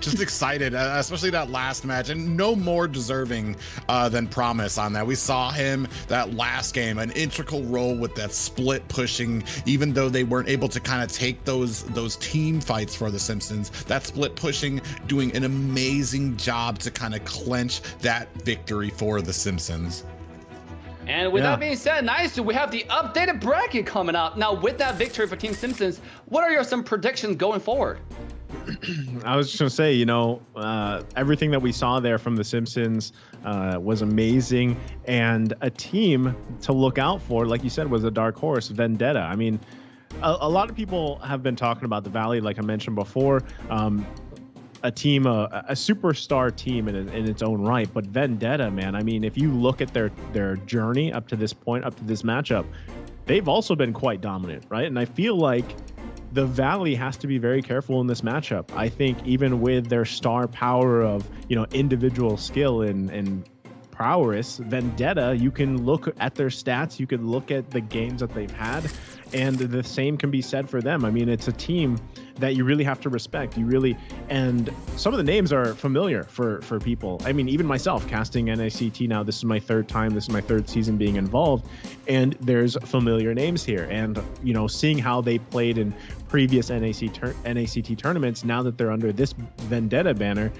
Just excited, especially that last match, and no more deserving than Promise on that. We saw him that last game, an integral role with that split pushing, even though they weren't able to kind of take those team fights for the Simpsons. That split pushing, doing an amazing job to kind of clench that victory for the Simpsons. And with that being said, nice, we have the updated bracket coming up. Now, with that victory for Team Simpsons, what are some predictions going forward? I was just going to say, everything that we saw there from the Simpsons was amazing. And a team to look out for, like you said, was a dark horse, Vendetta. I mean, a lot of people have been talking about the Valley, like I mentioned before. A team, a superstar team in its own right. But Vendetta, man, I mean, if you look at their journey up to this point, up to this matchup, they've also been quite dominant, right? And I feel like the Valley has to be very careful in this matchup. I think even with their star power of, individual skill and prowess, Vendetta, you can look at their stats, you can look at the games that they've had, and the same can be said for them. I mean, it's a team that you really have to respect. And some of the names are familiar for people. I mean, even myself, casting NACT now, this is my third time, this is my third season being involved, and there's familiar names here. And, seeing how they played in previous NACT tournaments, now that they're under this Vendetta banner,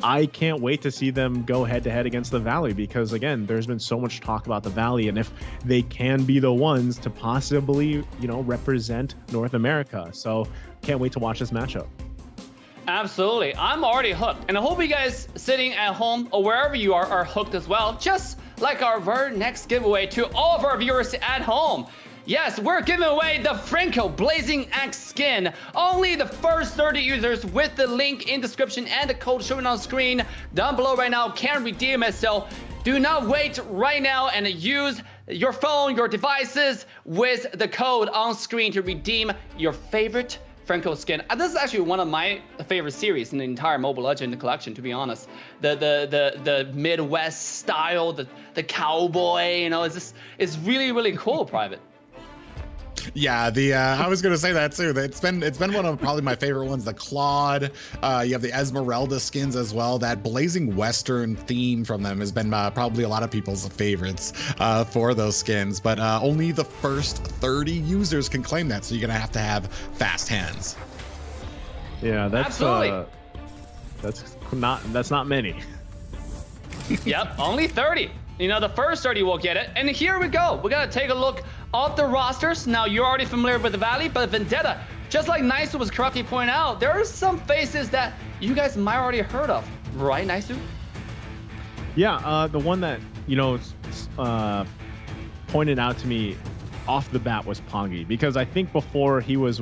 I can't wait to see them go head-to-head against the Valley, because, again, there's been so much talk about the Valley, and if they can be the ones to possibly, represent North America. So can't wait to watch this matchup. Absolutely. I'm already hooked, and I hope you guys sitting at home or wherever you are hooked as well, just like our very next giveaway to all of our viewers at home. Yes, we're giving away the Franco Blazing Axe skin. Only the first 30 users with the link in description and the code showing on screen down below right now can redeem it. So do not wait right now and use your phone, your devices with the code on screen to redeem your favorite Franco skin. This is actually one of my favorite series in the entire Mobile Legends collection, to be honest. The Midwest style, the cowboy, it's really cool, Private. Yeah, I was gonna say that too. It's been one of probably my favorite ones. The Claude, you have the Esmeralda skins as well. That blazing Western theme from them has been probably a lot of people's favorites for those skins. But only the first 30 users can claim that, so you're gonna have to have fast hands. Yeah, that's absolutely. That's not many. Yep, only 30. The first 30 will get it. And here we go. We're gonna take a look at the rosters. Now, you're already familiar with the Valley, but Vendetta, just like Naisu was correctly pointing out, there are some faces that you guys might already heard of, right, Naisu? Yeah, the one that pointed out to me off the bat was Poggy, because I think before his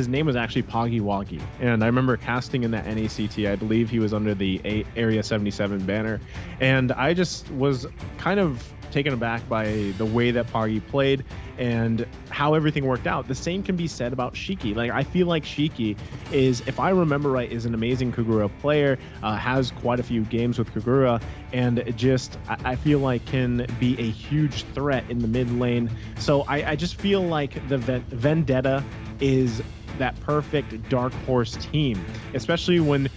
name was actually Poggy Woggy, and I remember casting in that NACT. I believe he was under the Area 77 banner, and I just was kind of taken aback by the way that Poggy played and how everything worked out. The same can be said about Shiki. Like, I feel like Shiki is, if I remember right, is an amazing Kagura player, has quite a few games with Kagura, and just, I feel like can be a huge threat in the mid lane. So I just feel like the Vendetta is that perfect dark horse team, especially when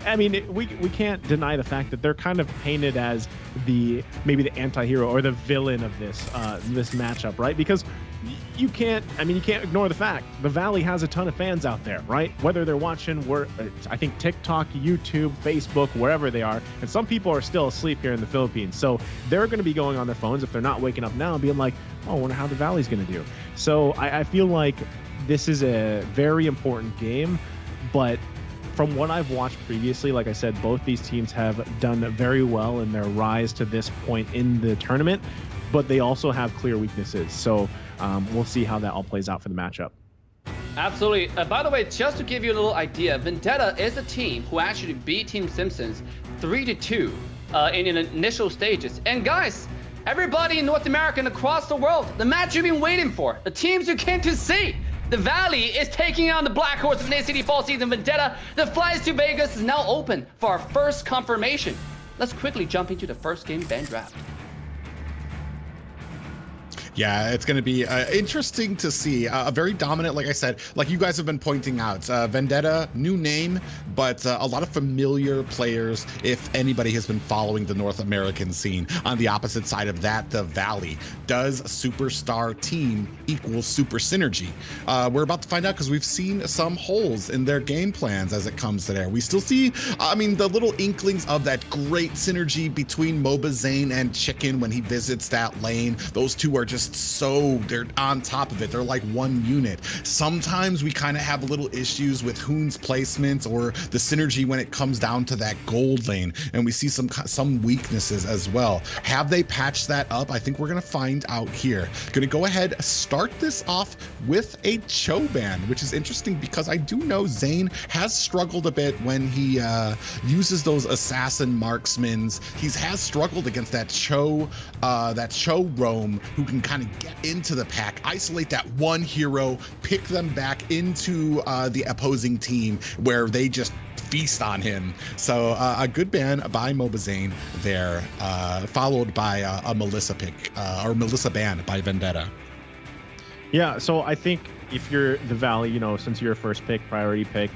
I mean, we can't deny the fact that they're kind of painted as maybe the anti-hero or the villain of this matchup, right? Because you can't ignore the fact the Valley has a ton of fans out there, right? Whether they're watching, I think TikTok, YouTube, Facebook, wherever they are, and some people are still asleep here in the Philippines. So they're going to be going on their phones if they're not waking up now and being like, oh, I wonder how the Valley's going to do. So I feel like this is a very important game, but from what I've watched previously, like I said, both these teams have done very well in their rise to this point in the tournament, but they also have clear weaknesses. So we'll see how that all plays out for the matchup. Absolutely. By the way, just to give you a little idea, Vendetta is a team who actually beat Team Simpsons 3-2 in initial stages. And guys, everybody in North America and across the world, the match you've been waiting for, the teams you came to see. The Valley is taking on the Black Horse of NACT Fall Season Vendetta. The flights to Vegas is now open for our first confirmation. Let's quickly jump into the first game band draft. Yeah, it's going to be interesting to see. A very dominant, like I said, like you guys have been pointing out, Vendetta, new name, but a lot of familiar players if anybody has been following the North American scene. On the opposite side of that, the Valley. Does superstar team equal super synergy? We're about to find out because we've seen some holes in their game plans as it comes to there. We still see, the little inklings of that great synergy between Mobazane and Chicken when he visits that lane. Those two are just they're on top of it. They're like one unit. Sometimes we kind of have little issues with Hoon's placements or the synergy when it comes down to that gold lane, and we see some weaknesses as well. Have they patched that up? I think we're gonna find out here. Gonna go ahead, start this off with a Cho ban, which is interesting because I do know Zane has struggled a bit when he uses those assassin marksmans. He has struggled against that Cho roam who can kind of get into the pack, isolate that one hero, pick them back into the opposing team where they just feast on him. So a good ban by Mobazane there, followed by a Melissa pick or Melissa ban by Vendetta. Yeah, so I think if you're the Valley, since you're a first pick, priority pick,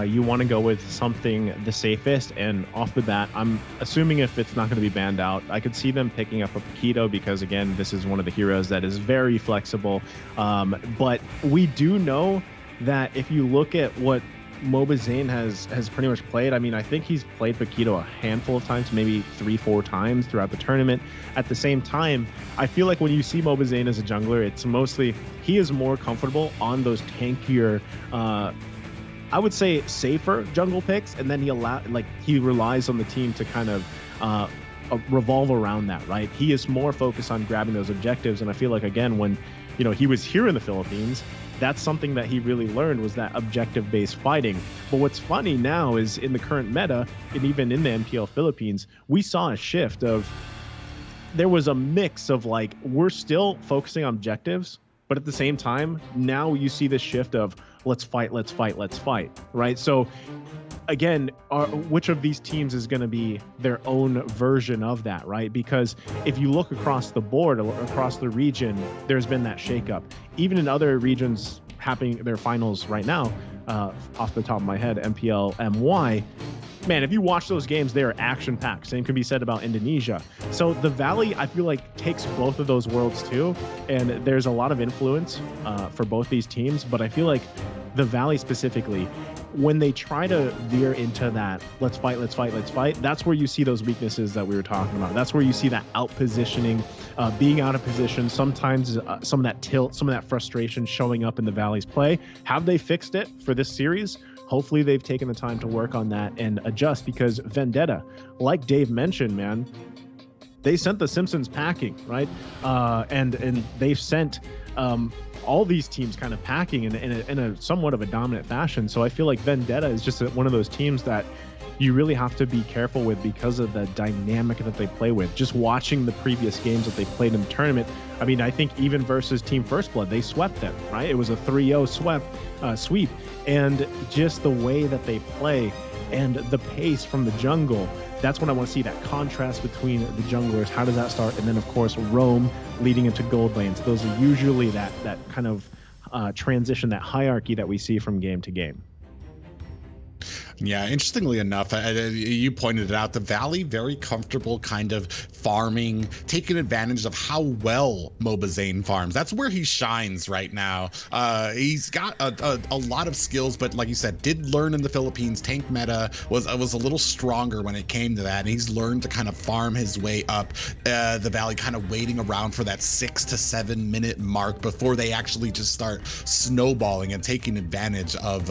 you want to go with something the safest, and off the bat, I'm assuming if it's not going to be banned out, I could see them picking up a Paquito because, again, this is one of the heroes that is very flexible. But we do know that if you look at what Mobazane has pretty much played, I think he's played Paquito a handful of times, maybe 3-4 times throughout the tournament. At the same time, I feel like when you see Mobazane as a jungler, it's mostly he is more comfortable on those tankier, I would say safer jungle picks, and then he relies on the team to kind of revolve around that, right? He is more focused on grabbing those objectives, and I feel like, again, when he was here in the Philippines, that's something that he really learned, was that objective-based fighting. But what's funny now is in the current meta, and even in the NPL Philippines, we saw a shift of, there was a mix of we're still focusing on objectives, but at the same time, now you see this shift of let's fight, right? So again, which of these teams is going to be their own version of that, right? Because if you look across the board, across the region, there's been that shakeup. Even in other regions happening their finals right now, off the top of my head, MPL, MY, man, if you watch those games, they are action-packed. Same can be said about Indonesia. So the Valley, I feel like, takes both of those worlds too, and there's a lot of influence for both these teams, but I feel like the Valley specifically, when they try to veer into that, let's fight, that's where you see those weaknesses that we were talking about. That's where you see that out-positioning, being out of position, sometimes some of that tilt, some of that frustration showing up in the Valley's play. Have they fixed it for this series? Hopefully they've taken the time to work on that and adjust, because Vendetta, like Dave mentioned, man, they sent the Simpsons packing, right? And they've sent all these teams kind of packing in a somewhat of a dominant fashion. So I feel like Vendetta is just one of those teams that you really have to be careful with because of the dynamic that they play with. Just watching the previous games that they played in the tournament, I think even versus Team First Blood, they swept them, right? It was a 3-0 sweep, and just the way that they play and the pace from the jungle, that's when I want to see that contrast between the junglers. How does that start? And then, of course, roam leading into gold lanes. Those are usually that kind of transition, that hierarchy that we see from game to game. Yeah, interestingly enough, you pointed it out, the Valley, very comfortable kind of farming, taking advantage of how well Mobazane farms. That's where he shines right now. He's got a lot of skills, but like you said, did learn in the Philippines. Tank meta was a little stronger when it came to that, and he's learned to kind of farm his way up the Valley, kind of waiting around for that 6 to 7 minute mark before they actually just start snowballing and taking advantage of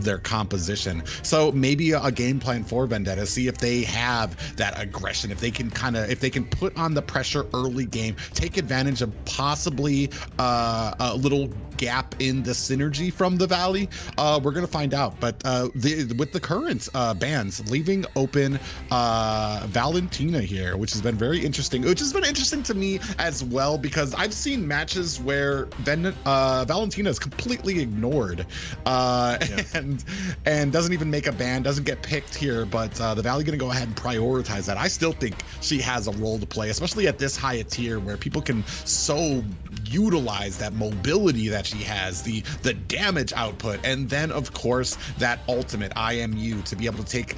their composition. So maybe a game plan for Vendetta, see if they have that aggression, if they can put on the pressure early game, take advantage of possibly a little gap in the synergy from the Valley. We're gonna find out. But with the current bans leaving open Valentina here, which has been very interesting, which has been interesting to me as well, because I've seen matches where Valentina is completely ignored and doesn't even make a ban, doesn't get picked here, but the Valley gonna go ahead and prioritize that. I still think she has a role to play, especially at this high a tier where people can so utilize that mobility that she has, the damage output, and then of course that ultimate IMU to be able to take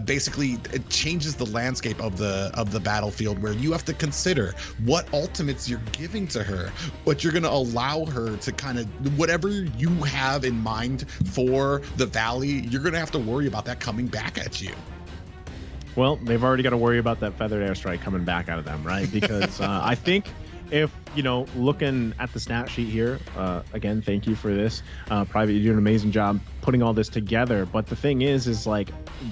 basically it changes the landscape of the battlefield, where you have to consider what ultimates you're giving to her, what you're going to allow her to kind of, whatever you have in mind for the Valley, you're going to have to worry about that coming back at you. Well, they've already got to worry about that feathered airstrike coming back out of them, right? Because I think if, looking at the stat sheet here, again, thank you for this. Private, you do an amazing job putting all this together. But the thing is like,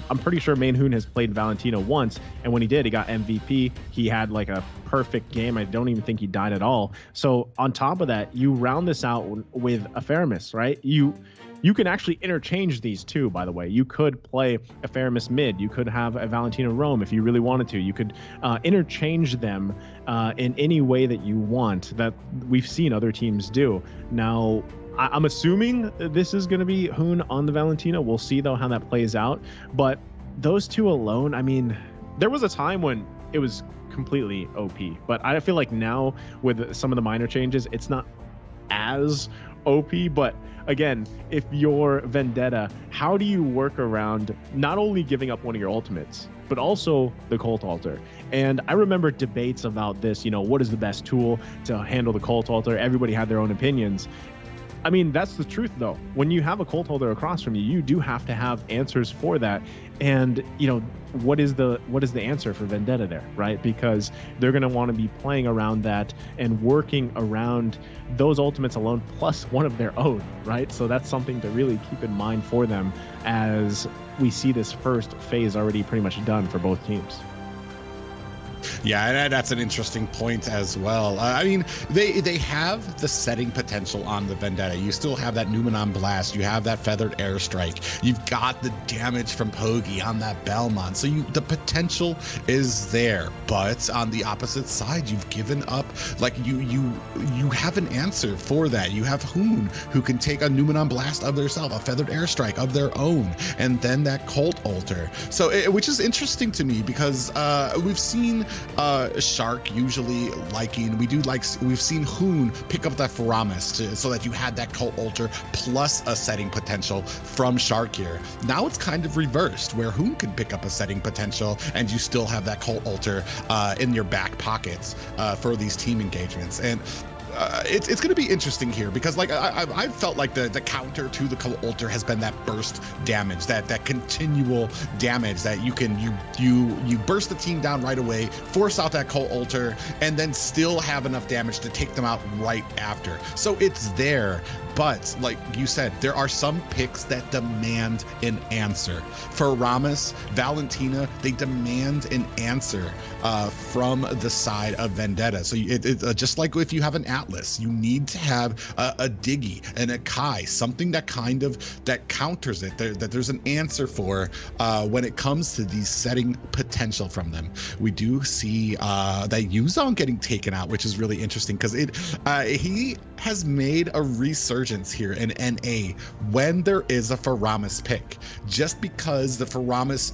I'm pretty sure Mainhoon has played Valentina once, and when he did, he got MVP. He had like a perfect game. I don't even think he died at all. So on top of that, you round this out with a Faramis, right? You can actually interchange these two, by the way. You could play a Faramis mid. You could have a Valentina roam if you really wanted to. You could interchange them in any way that you want, that we've seen other teams do. Now, I'm assuming this is going to be Hoon on the Valentina. We'll see, though, how that plays out. But those two alone, I mean, there was a time when it was completely OP. But I feel like now, with some of the minor changes, it's not as OP. But again, if you're Vendetta, how do you work around not only giving up one of your ultimates, but also the Cult Altar? And I remember debates about this, what is the best tool to handle the Cult Altar? Everybody had their own opinions. I mean, that's the truth, though. When you have a Cult Holder across from you, you do have to have answers for that. And, what is the answer for Vendetta there, right? Because they're going to want to be playing around that and working around those ultimates alone, plus one of their own, right? So that's something to really keep in mind for them as we see this first phase already pretty much done for both teams. Yeah, that's an interesting point as well. I mean, they have the setting potential on the Vendetta. You still have that Numenon Blast. You have that Feathered Airstrike. You've got the damage from Pogi on that Belmont. So the potential is there. But on the opposite side, you've given up. Like you have an answer for that. You have Hoon, who can take a Numenon Blast of themselves, a Feathered Airstrike of their own, and then that Cult Altar. So which is interesting to me because we've seen Shark usually liking, we've seen Hoon pick up that Faramis so that you had that Cult Altar plus a setting potential from Shark here. Now it's kind of reversed, where Hoon can pick up a setting potential and you still have that Cult Altar in your back pockets for these team engagements. And it's going to be interesting here because I felt like the counter to the Cult Altar has been that burst damage, that continual damage that you burst the team down right away, force out that Cult Altar, and then still have enough damage to take them out right after. So it's there. But like you said, there are some picks that demand an answer. For Ramus, Valentina, they demand an answer from the side of Vendetta. So just like if you have an Atlas, you need to have a Diggy and a Kai, something that counters it, that there's an answer for when it comes to these setting potential from them. We do see that Yuzong getting taken out, which is really interesting because he has made a resurgence resurgence here in NA when there is a Faramis pick, just because the Faramis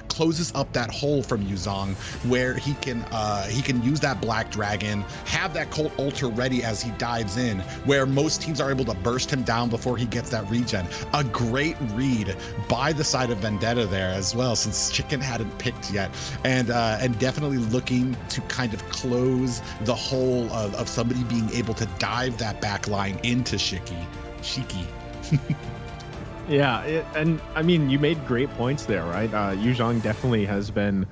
closes up that hole from Yuzong where he can use that Black Dragon, have that Cult Altar ready as he dives in, where most teams are able to burst him down before he gets that regen. A great read by the side of Vendetta there as well, since Chicken hadn't picked yet, and definitely looking to kind of close the hole of somebody being able to dive that back line into Shiki. Yeah, and I mean, you made great points there, right? Yuzong definitely has been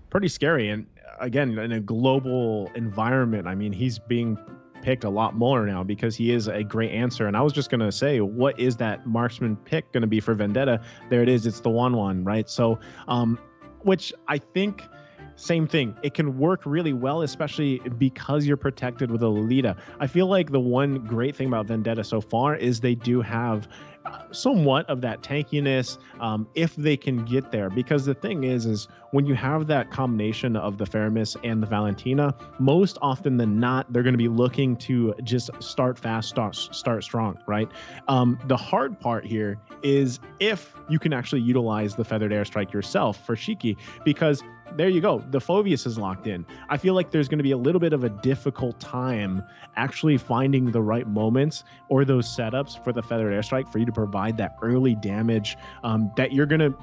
pretty scary, and again, in a global environment, I mean, he's being picked a lot more now because he is a great answer. And I was just going to say, what is that marksman pick going to be for Vendetta? There it is. It's the 1/1, right? So, which I think, same thing. It can work really well, especially because you're protected with a Lolita. I feel like the one great thing about Vendetta so far is they do have somewhat of that tankiness, if they can get there, because the thing is when you have that combination of the Faramis and the Valentina, most often than not, they're going to be looking to just start fast, start strong, right? The hard part here is if you can actually utilize the Feathered Airstrike yourself for Shiki, because there you go, the Phoveus is locked in. I feel like there's going to be a little bit of a difficult time actually finding the right moments or those setups for the Feathered Airstrike for you to provide that early damage that you're gonna,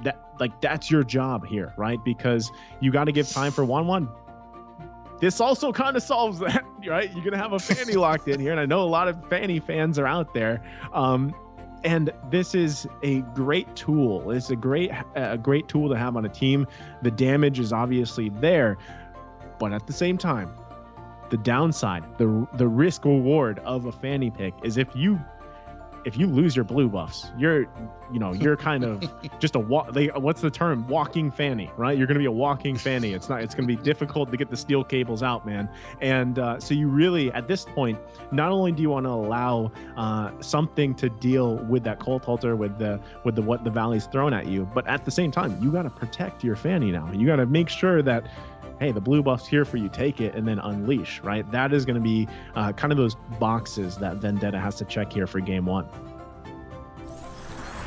that's your job here, right? Because you got to give time for 1/1. This also kind of solves that, right? You're gonna have a Fanny locked in here, and I know a lot of Fanny fans are out there. And this is a great tool. It's a great tool to have on a team. The damage is obviously there, but at the same time, the downside, the risk reward of a Fanny pick is if you lose your blue buffs, you're kind of just what's the term? Walking Fanny, right? You're going to be a walking Fanny. It's going to be difficult to get the steel cables out, man. And so you really, at this point, not only do you want to allow something to deal with that Cult Altar, with what the Valley's thrown at you, but at the same time, you got to protect your Fanny now. You got to make sure that, hey, the blue buff's here for you, take it, and then unleash, right? That is going to be kind of those boxes that Vendetta has to check here for game 1.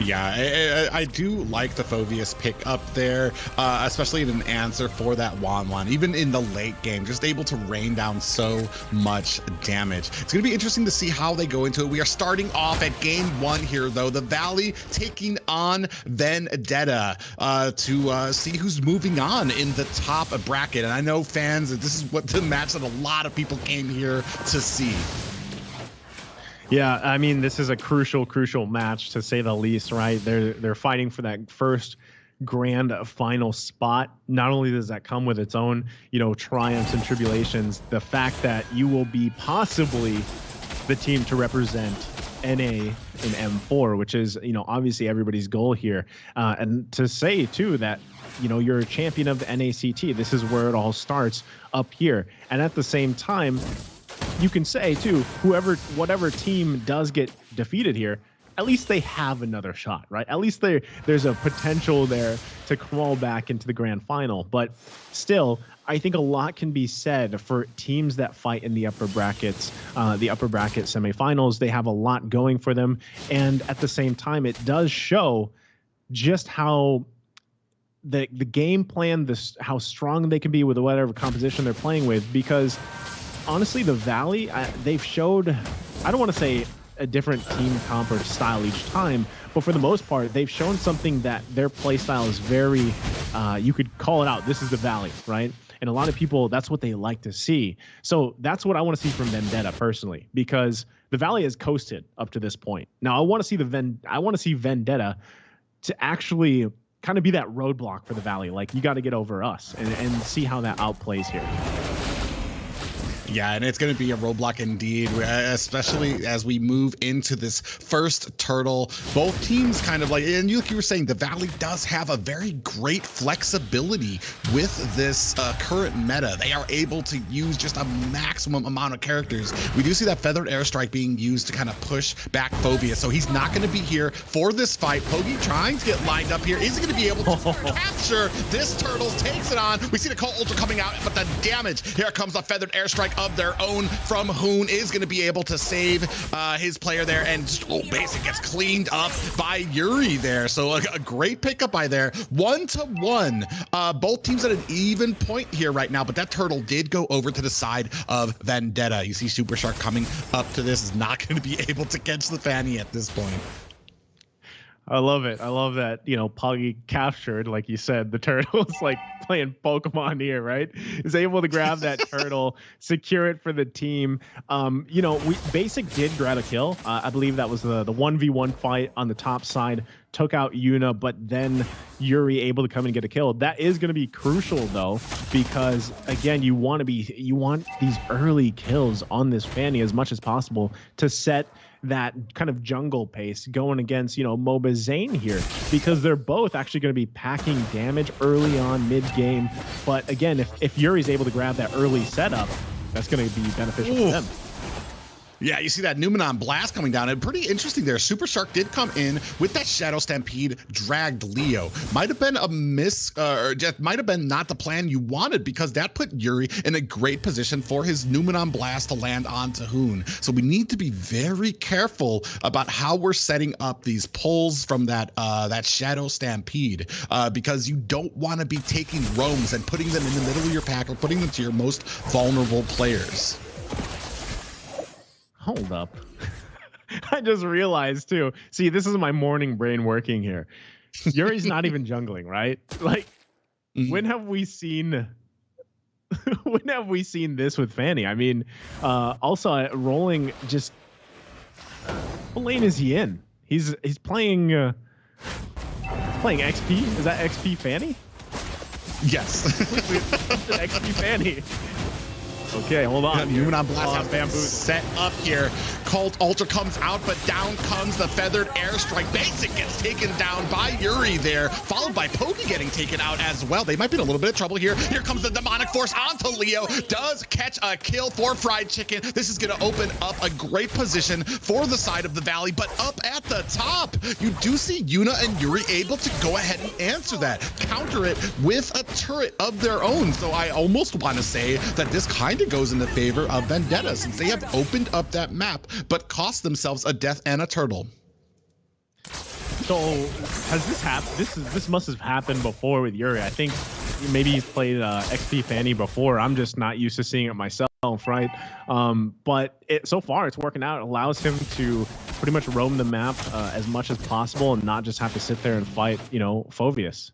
Yeah, I do like the Phoveus pick up there, especially in an answer for that 1/1. Even in the late game, just able to rain down so much damage. It's going to be interesting to see how they go into it. We are starting off at game 1 here, though. The Valley taking on Vendetta to see who's moving on in the top bracket. And I know fans, this is what the match that a lot of people came here to see. Yeah, I mean, this is a crucial match to say the least, right? They're fighting for that first grand final spot. Not only does that come with its own, triumphs and tribulations, the fact that you will be possibly the team to represent NA in M4, which is, obviously everybody's goal here. And to say too that, you're a champion of the NACT. This is where it all starts, up here. And at the same time, you can say too, whatever team does get defeated here, at least they have another shot, right? At least there's a potential there to crawl back into the grand final. But still, I think a lot can be said for teams that fight in the upper brackets, the upper bracket semifinals. They have a lot going for them. And at the same time, it does show just how the game plan, how strong they can be with whatever composition they're playing with, because honestly, the Valley, they've showed, I don't want to say a different team comp or style each time, but for the most part, they've shown something that their play style is very, you could call it out. This is the Valley, right? And a lot of people, that's what they like to see. So that's what I want to see from Vendetta personally, because the Valley has coasted up to this point. Now I want to see Vendetta to actually kind of be that roadblock for the Valley. Like, you got to get over us and see how that outplays here. Yeah, and it's going to be a roadblock indeed, especially as we move into this first turtle. Both teams kind of like you were saying, the Valley does have a very great flexibility with this current meta. They are able to use just a maximum amount of characters. We do see that Feathered Airstrike being used to kind of push back Phoveus, so he's not going to be here for this fight. Pogi trying to get lined up here. Is he going to be able to capture this turtle? Takes it on. We see the Cult Ultra coming out, but the damage. Here comes the Feathered Airstrike of their own from Hoon is going to be able to save his player there, and Basic gets cleaned up by Yuri there. So a great pickup by there. 1-1. Both teams at an even point here right now, but that turtle did go over to the side of Vendetta. You see Super Shark coming up to this, is not going to be able to catch the Fanny at this point. I love it. I love that, you know, Poggy captured, like you said, the turtle's like playing Pokemon here, right? Is able to grab that turtle, secure it for the team. You know, Basic did grab a kill. I believe that was the 1v1 fight on the top side, took out Yuna, but then Yuri able to come and get a kill. That is going to be crucial though, because again, you want these early kills on this Fanny as much as possible to set that kind of jungle pace going against, you know, MOBA Zane here, because they're both actually going to be packing damage early on mid game. But again, if Yuri's able to grab that early setup, that's going to be beneficial for them. Yeah, you see that Numenon Blast coming down, and pretty interesting there. Super Shark did come in with that Shadow Stampede, dragged Leo. Might have been a miss, or just might have been not the plan you wanted, because that put Yuri in a great position for his Numenon Blast to land onto Hoon. So we need to be very careful about how we're setting up these pulls from that Shadow Stampede, because you don't want to be taking roams and putting them in the middle of your pack or putting them to your most vulnerable players. Hold up. I just realized too. See, this is my morning brain working here. Yuri's not even jungling, right? Like, when have we seen this with Fanny? I mean, also rolling, just what lane is he in? He's playing XP. Is that XP Fanny? Yes. It's an XP Fanny. Okay, hold on. Numenon Blast bamboo set up here. Cult Ultra comes out, but down comes the Feathered Airstrike. Basic gets taken down by Yuri there, followed by Pokey getting taken out as well. They might be in a little bit of trouble here. Here comes the Demonic Force onto Leo. Does catch a kill for Fried Chicken. This is going to open up a great position for the side of the Valley, but up at the top, you do see Yuna and Yuri able to go ahead and answer that, counter it with a turret of their own. So I almost want to say that this kind of goes in the favor of Vendetta, since they have opened up that map but cost themselves a death and a turtle. So has this happened? This must have happened before with Yuri. I think maybe he's played XP Fanny before. I'm just not used to seeing it myself, right? But so far it's working out. It allows him to pretty much roam the map as much as possible and not just have to sit there and fight, you know, Phoveus.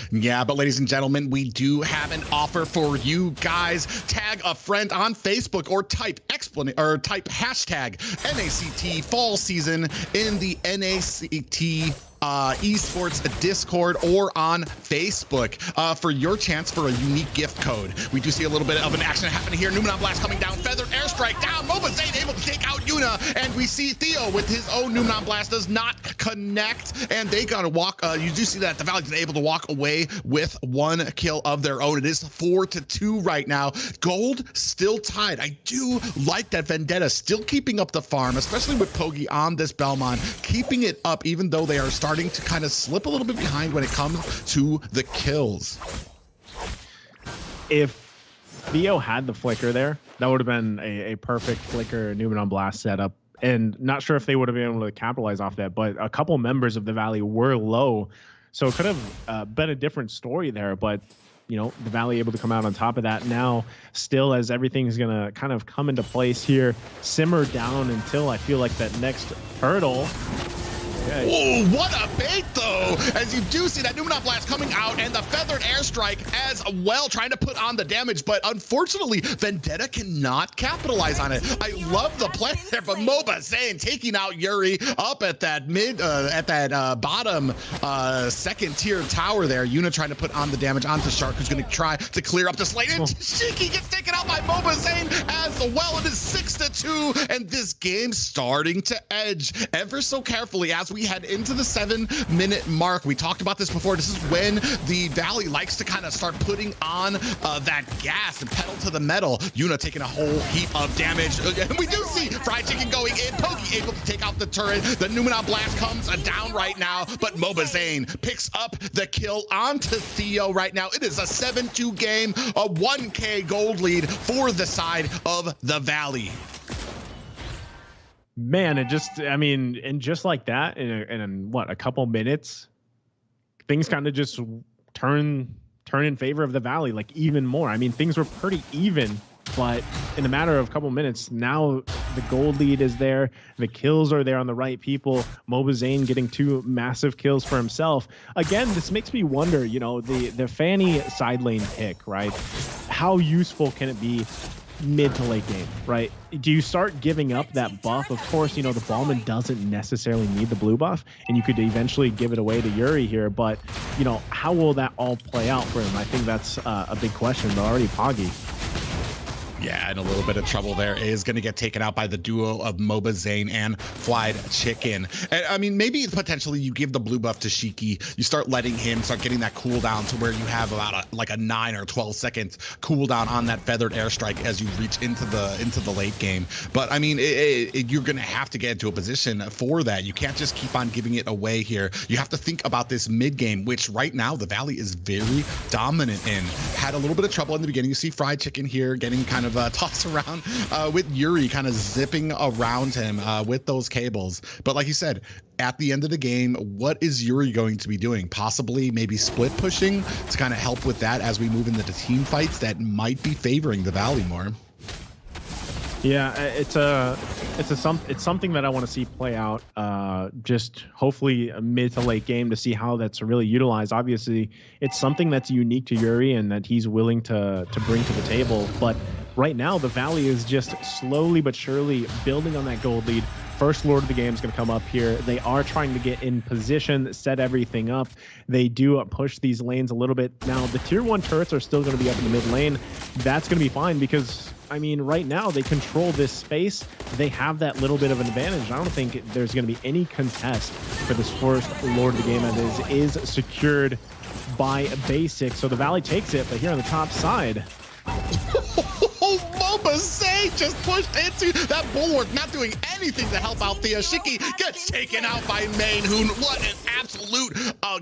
Yeah, but ladies and gentlemen, we do have an offer for you guys. Tag a friend on Facebook or type hashtag NACT fall season in the NACT Esports Discord or on Facebook for your chance for a unique gift code. We do see a little bit of an action happening here. Numenon Blast coming down, Feathered Airstrike down, MOBA Zane able to take out Yuna, and we see Theo with his own Numenon Blast does not connect, and they gotta walk. You do see that the Valley's able to walk away with one kill of their own. It is 4-2 right now. Gold still tied. I do like that Vendetta still keeping up the farm, especially with Pogi on this Belmont, keeping it up even though they are starting to kind of slip a little bit behind when it comes to the kills. If Theo had the flicker there, that would have been a perfect flicker Numenon Blast setup, and not sure if they would have been able to capitalize off that, but a couple members of the Valley were low, so it could have been a different story there. But you know, the Valley able to come out on top of that now, still, as everything's gonna kind of come into place here, simmer down until I feel like that next turtle. Oh, what a bait, though, as you do see that Numenon Blast coming out and the Feathered Airstrike as well, trying to put on the damage, but unfortunately, Vendetta cannot capitalize on it. I love the play there, but MOBA Zane taking out Yuri up at that bottom second tier tower there. Yuna trying to put on the damage onto Shark, who's going to try to clear up this lane. And Shiki gets taken out by MOBA Zane as well. It is 6-2, and this game starting to edge ever so carefully as we head into the 7-minute mark. We talked about this before. This is when the Valley likes to kind of start putting on that gas and pedal to the metal. Yuna taking a whole heap of damage. And we do see Fried Chicken going in. Pokey able to take out the turret. The Numenon Blast comes down right now, but Mobazane picks up the kill onto Theo right now. It is a 7-2 game, a 1K gold lead for the side of the Valley. Man, it just, I mean, and just like that, in what, a couple minutes, things kind of just turn in favor of the Valley, like even more. I mean, things were pretty even, but in a matter of a couple minutes, now the gold lead is there. The kills are there on the right people. Mobazane getting 2 massive kills for himself. Again, this makes me wonder, you know, the Fanny side lane pick, right? How useful can it be mid to late game, right? Do you start giving up that buff? Of course, you know, the Ballman doesn't necessarily need the blue buff, and you could eventually give it away to Yuri here, but, you know, how will that all play out for him? I think that's a big question, but already Poggy. Yeah, and a little bit of trouble there is going to get taken out by the duo of Mobazane and Fried Chicken. And, I mean, maybe potentially you give the blue buff to Shiki. You start letting him start getting that cooldown to where you have about a 9 or 12 seconds cooldown on that feathered airstrike as you reach into the late game. But I mean, you're going to have to get into a position for that. You can't just keep on giving it away here. You have to think about this mid game, which right now the Valley is very dominant in. Had a little bit of trouble in the beginning. You see Fried Chicken here getting kind of tossed around with Yuri kind of zipping around him with those cables. But like you said, at the end of the game, what is Yuri going to be doing? Possibly maybe split pushing to kind of help with that as we move into the team fights that might be favoring the Valley more. Yeah, it's something that I want to see play out. Just hopefully a mid to late game to see how that's really utilized. Obviously, it's something that's unique to Yuri and that he's willing to bring to the table. But right now, the Valley is just slowly but surely building on that gold lead. First Lord of the game is going to come up here. They are trying to get in position, set everything up. They do push these lanes a little bit. Now, the tier 1 turrets are still going to be up in the mid lane. That's going to be fine because, I mean, right now they control this space. They have that little bit of an advantage. I don't think there's going to be any contest for this first Lord of the game that is secured by Basic. So the Valley takes it, but here on the top side, Mobazane just pushed into that bulwark, not doing anything to help out Theo. Shiki gets taken out by Mainhoon. What an absolute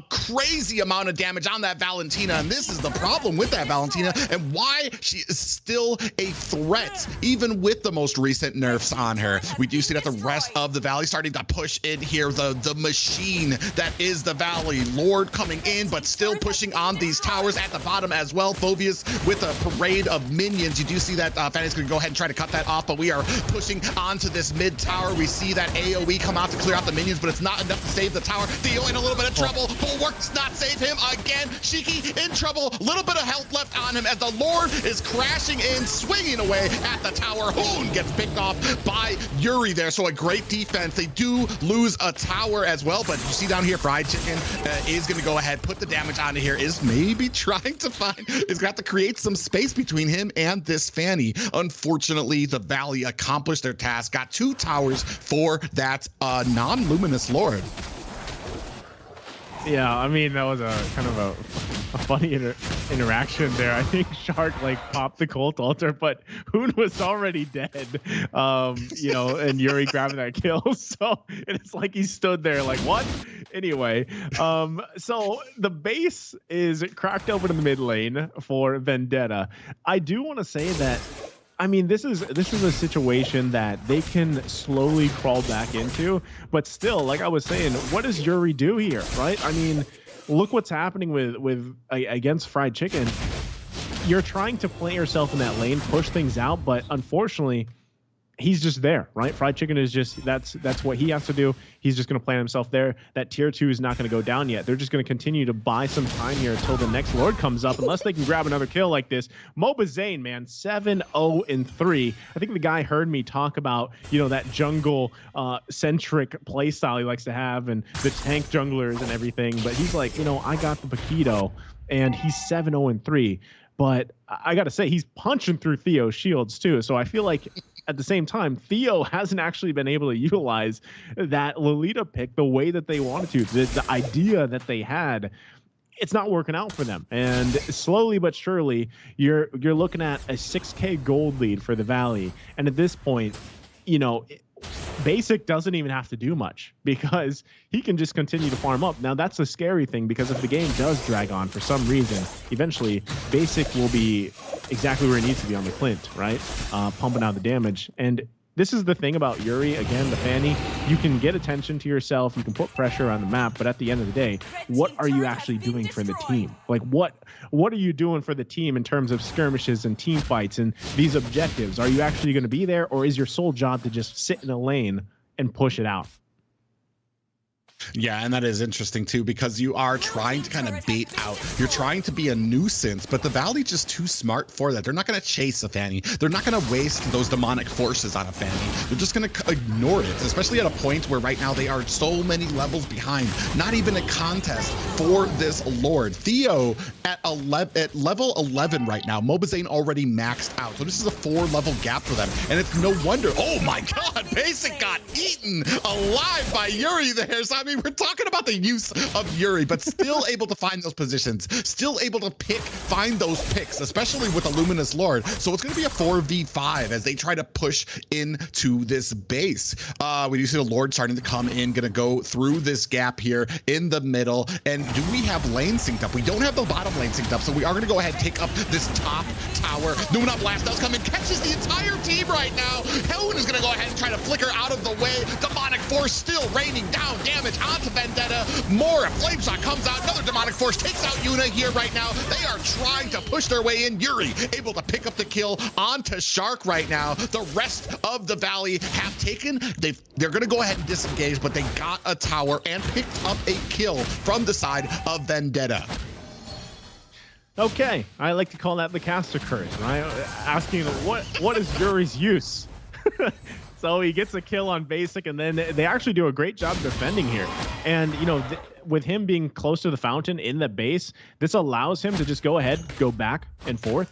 crazy amount of damage on that Valentina. And this is the problem with that Valentina and why she is still a threat, even with the most recent nerfs on her. We do see that the rest of the Valley starting to push in here. The machine that is the Valley. Lord coming in, but still pushing on these towers at the bottom as well. Phobius with a parade of minions. You do see that Fanny's going to go ahead and try to cut that off, but we are pushing onto this mid tower. We see that AoE come out to clear out the minions, but it's not enough to save the tower. Theo in a little bit of trouble. Bulwark does not save him again. Shiki in trouble. A little bit of health left on him as the Lord is crashing in, swinging away at the tower. Hoon gets picked off by Yuri there, so a great defense. They do lose a tower as well, but you see down here, Fried Chicken is going to go ahead, put the damage onto here, is maybe trying to find, is going to have to create some space between him and this Fanny. Unfortunately, the Valley accomplished their task, got 2 towers for that non-luminous Lord. Yeah, I mean, that was a kind of a funny interaction there. I think Shark like popped the Colt Altar, but Hoon was already dead. You know, and Yuri grabbing that kill. So it's like he stood there like, what? Anyway, so the base is cracked open in the mid lane for Vendetta. I do want to say that, I mean, this is a situation that they can slowly crawl back into, but still, like I was saying, what does Yuri do here, right? I mean, look what's happening with against Fried Chicken. You're trying to plant yourself in that lane, push things out, but unfortunately, he's just there, right? Fried Chicken is just, that's what he has to do. He's just going to plant himself there. That tier 2 is not going to go down yet. They're just going to continue to buy some time here until the next Lord comes up, unless they can grab another kill like this. Mobazane, man, 7-0-3. I think the guy heard me talk about, you know, that jungle centric play style he likes to have and the tank junglers and everything. But he's like, you know, I got the Paquito, and he's 7-0-3. But I got to say, he's punching through Theo's shields, too. So I feel like at the same time, Theo hasn't actually been able to utilize that Lolita pick the way that they wanted to. The idea that they had, it's not working out for them. And slowly but surely, you're looking at a 6K gold lead for the Valley. And at this point, you know, Basic doesn't even have to do much because he can just continue to farm up. Now, that's a scary thing because if the game does drag on for some reason, eventually Basic will be exactly where he needs to be on the Clint, right? Pumping out the damage. And this is the thing about Yuri, again, the Fanny. You can get attention to yourself, you can put pressure on the map, but at the end of the day, what are you actually doing for the team? Like, what are you doing for the team in terms of skirmishes and team fights and these objectives? Are you actually going to be there, or is your sole job to just sit in a lane and push it out? Yeah, and that is interesting too, because you are trying to kind of bait out. You're trying to be a nuisance, but the Valley's just too smart for that. They're not going to chase a Fanny. They're not going to waste those demonic forces on a Fanny. They're just going to ignore it, especially at a point where right now they are so many levels behind. Not even a contest for this Lord. Theo at level 11 right now. Mobazane already maxed out, so this is a 4-level gap for them, and it's no wonder. Oh my God, Basic got eaten alive by Yuri there. So I mean, we're talking about the use of Yuri, but still able to find those positions, still able to find those picks, especially with a Luminous Lord. So it's going to be a 4v5 as they try to push into this base. We do see the Lord starting to come in, going to go through this gap here in the middle. And do we have lane synced up? We don't have the bottom lane synced up, so we are going to go ahead and take up this top tower. Numina Blast does come in, catches the entire team right now. Helen is going to go ahead and try to flicker out of the way. Demonic Force still raining down damage onto Vendetta. More Flame Shot comes out. Another Demonic Force takes out Yuna here right now. They are trying to push their way in. Yuri able to pick up the kill onto Shark right now. The rest of the Valley have taken. They're going to go ahead and disengage, but they got a tower and picked up a kill from the side of Vendetta. Okay, I like to call that the caster curse, right? Asking what is Yuri's use? So he gets a kill on Basic, and then they actually do a great job defending here. And, you know, with him being close to the fountain in the base, this allows him to just go ahead, go back and forth,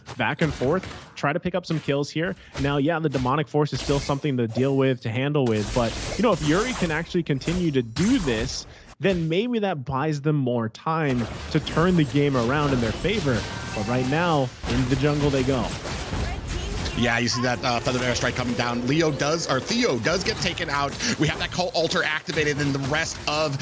try to pick up some kills here. Now, yeah, the Demonic Force is still something to deal with, to handle with. But, you know, if Yuri can actually continue to do this, then maybe that buys them more time to turn the game around in their favor. But right now, into the jungle they go. Yeah, you see that Feathered Airstrike coming down. Theo does get taken out. We have that Cult Altar activated, and the rest of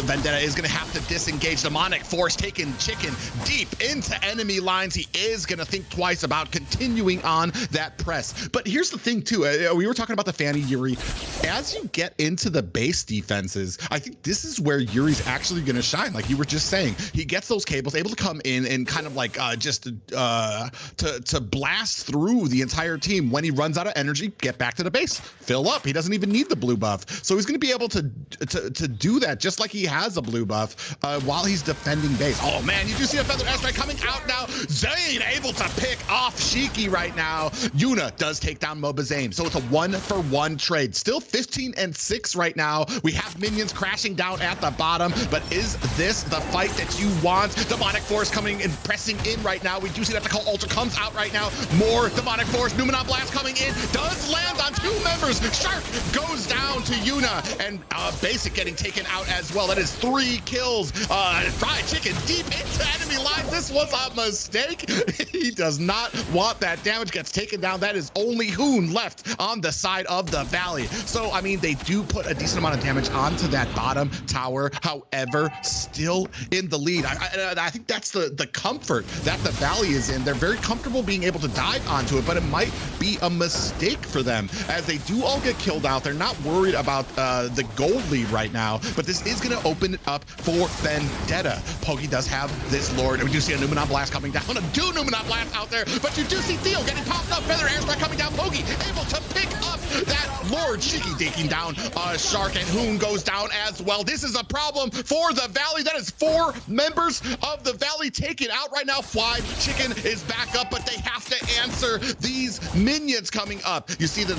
Vendetta is going to have to disengage. Demonic Force taking Chicken deep into enemy lines. He is going to think twice about continuing on that press. But here's the thing, too. We were talking about the Fanny Yuri. As you get into the base defenses, I think this is where Yuri's actually going to shine. Like you were just saying, he gets those cables, able to come in and kind of like to blast through the entire team. When he runs out of energy, get back to the base, fill up. He doesn't even need the blue buff, so he's going to be able to do that just like he has a blue buff while he's defending base. Oh man, you do see a Feathered Airstrike coming out now. Zane able to pick off Shiki right now. Yuna does take down Mobazane, so it's a 1-for-1 trade. Still 15-6 right now. We have minions crashing down at the bottom, but is this the fight that you want? Demonic Force coming and pressing in right now. We do see that the Cult Ultra comes out right now. More Demonic Force. Numina Blast coming in, does land on 2 members. Shark goes down to Yuna, and Basic getting taken out as well. That is 3 kills. Fried Chicken deep into enemy lines. This was a mistake. He does not want that damage. Gets taken down. That is only Hoon left on the side of the Valley. So, I mean, they do put a decent amount of damage onto that bottom tower. However, still in the lead. I think that's the comfort that the Valley is in. They're very comfortable being able to dive onto it, but it might be a mistake for them as they do all get killed out. They're not worried about the gold lead right now, but this is going to open it up for Vendetta. Pogi does have this Lord, and we do see a Numina Blast coming down. A 2 Numina Blast out there, but you do see Theo getting popped up. Feather Airstrike coming down. Pogi able to pick up that Lord Cheeky taking down Shark, and Hoon goes down as well. This is a problem for the Valley. That is 4 members of the Valley taken out right now. Fly Chicken is back up, but they have to answer these minions coming up. You see the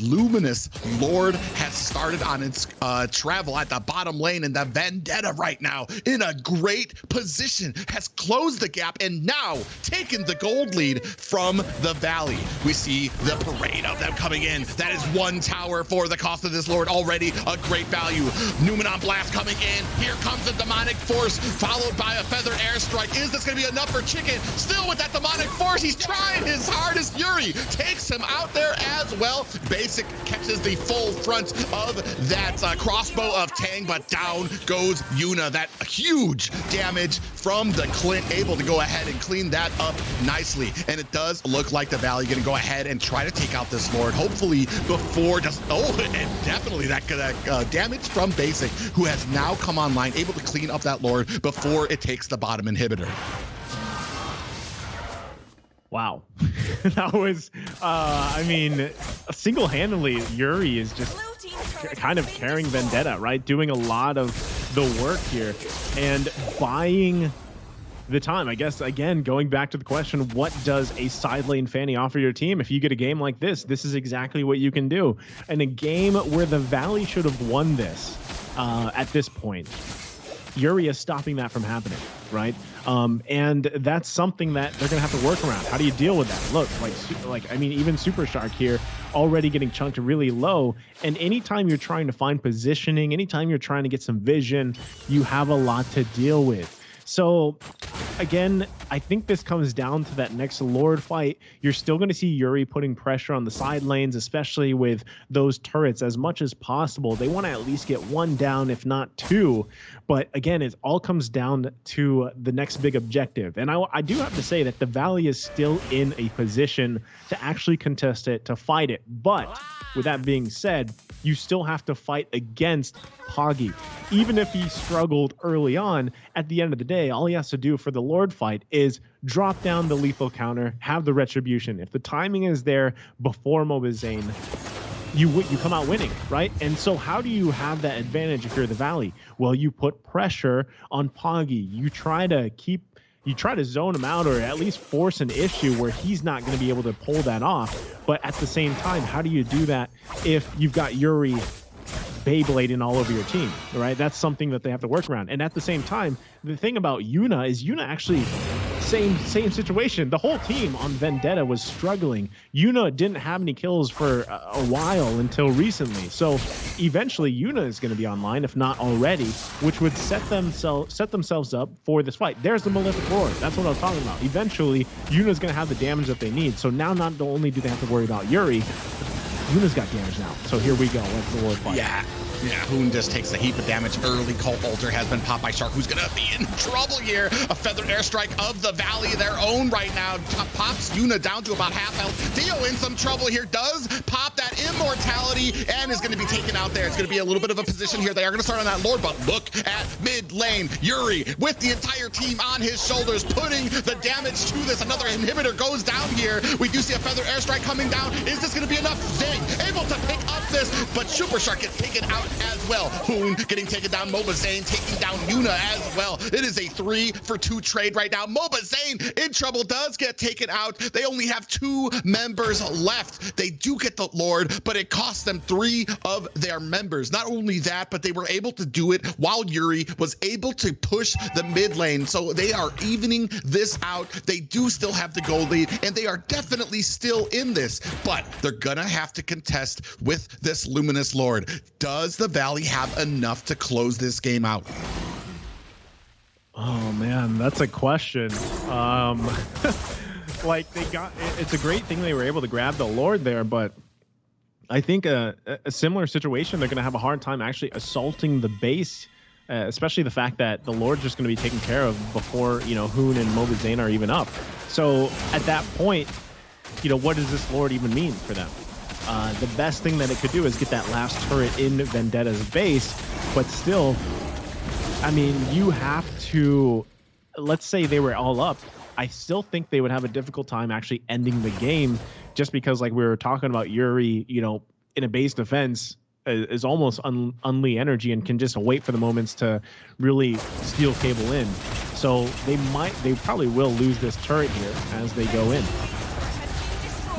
Luminous Lord has started on its travel at the bottom lane, and the Vendetta right now in a great position has closed the gap and now taken the gold lead from the Valley. We see the parade of them coming in. That is 1 tower for the cost of this Lord, already a great value. Numenon Blast coming in. Here comes the Demonic Force, followed by a Feathered Airstrike. Is this going to be enough for Chicken? Still with that Demonic Force, he's trying his hardest. Yuri takes him out there as well. Basic catches the full front of that crossbow of Tang, but down goes Yuna. That huge damage from the Clint, able to go ahead and clean that up nicely. And it does look like the Valley going to go ahead and try to take out this Lord, hopefully before just, and definitely that damage from Basic, who has now come online, able to clean up that Lord before it takes the bottom inhibitor. Wow. That was, I mean, single-handedly, Yuri is just kind of carrying Vendetta, right? Doing a lot of the work here and buying the time. I guess, again, going back to the question, what does a side lane Fanny offer your team? If you get a game like this, this is exactly what you can do. And a game where the Valley should have won this at this point, Yuri is stopping that from happening, right? And that's something that they're gonna have to work around. How do you deal with that? Look, like I mean, even Super Shark here already getting chunked really low. And anytime you're trying to find positioning, anytime you're trying to get some vision, you have a lot to deal with. So again, I think this comes down to that next Lord fight. You're still going to see Yuri putting pressure on the side lanes, especially with those turrets as much as possible. They want to at least get 1 down, if not 2. But again, it all comes down to the next big objective. And I do have to say that the Valley is still in a position to actually contest it, to fight it. But with that being said, you still have to fight against Poggy. Even if he struggled early on, at the end of the day, all he has to do for the Lord fight is drop down the lethal counter, have the retribution. If the timing is there before Mobazane, you come out winning, right? And so how do you have that advantage if you're the Valley? Well, you put pressure on Poggy. You try to zone him out, or at least force an issue where he's not going to be able to pull that off. But at the same time, how do you do that if you've got Yuri Beyblading all over your team, right? That's something that they have to work around. And at the same time, the thing about Yuna is Yuna actually same situation. The whole team on Vendetta was struggling. Yuna didn't have any kills for a while until recently. So eventually Yuna is going to be online, if not already, which would set themselves up for this fight. There's the Malefic Lord. That's what I was talking about. Eventually Yuna's going to have the damage that they need. So now not only do they have to worry about Yuri, Yuna's got damage now. So here we go. Let's the Lord fight. Yeah, Hoon just takes a heap of damage early. Cult Altar has been popped by Shark, who's going to be in trouble here. A Feathered Airstrike of the Valley, their own right now. Pops Yuna down to about half health. Dio in some trouble here. Does pop that immortality and is going to be taken out there. It's going to be a little bit of a position here. They are going to start on that Lord, but look at mid lane. Yuri with the entire team on his shoulders, putting the damage to this. Another inhibitor goes down here. We do see a Feathered Airstrike coming down. Is this going to be enough? Zane able to pick up this, but Super Shark gets taken out as well. Hoon getting taken down. Mobazane taking down Yuna as well. It is a 3-for-2 trade right now. Mobazane in trouble, does get taken out. They only have 2 members left. They do get the Lord, but it cost them 3 of their members. Not only that, but they were able to do it while Yuri was able to push the mid lane. So they are evening this out. They do still have the gold lead, and they are definitely still in this, but they're gonna have to contest with this Luminous Lord. Does the Valley have enough to close this game out? Oh man, that's a question. Like it's a great thing they were able to grab the Lord there, but I think a similar situation, they're going to have a hard time actually assaulting the base, especially the fact that the Lord's just going to be taken care of before, Hoon and Mobazane are even up. So at that point, what does this Lord even mean for them? The best thing that it could do is get that last turret in Vendetta's base, but still, I mean, you have to, let's say they were all up, I still think they would have a difficult time actually ending the game, just because, like we were talking about, Yuri, in a base defense is almost unlee energy and can just wait for the moments to really steal cable in. So they probably will lose this turret here as they go in.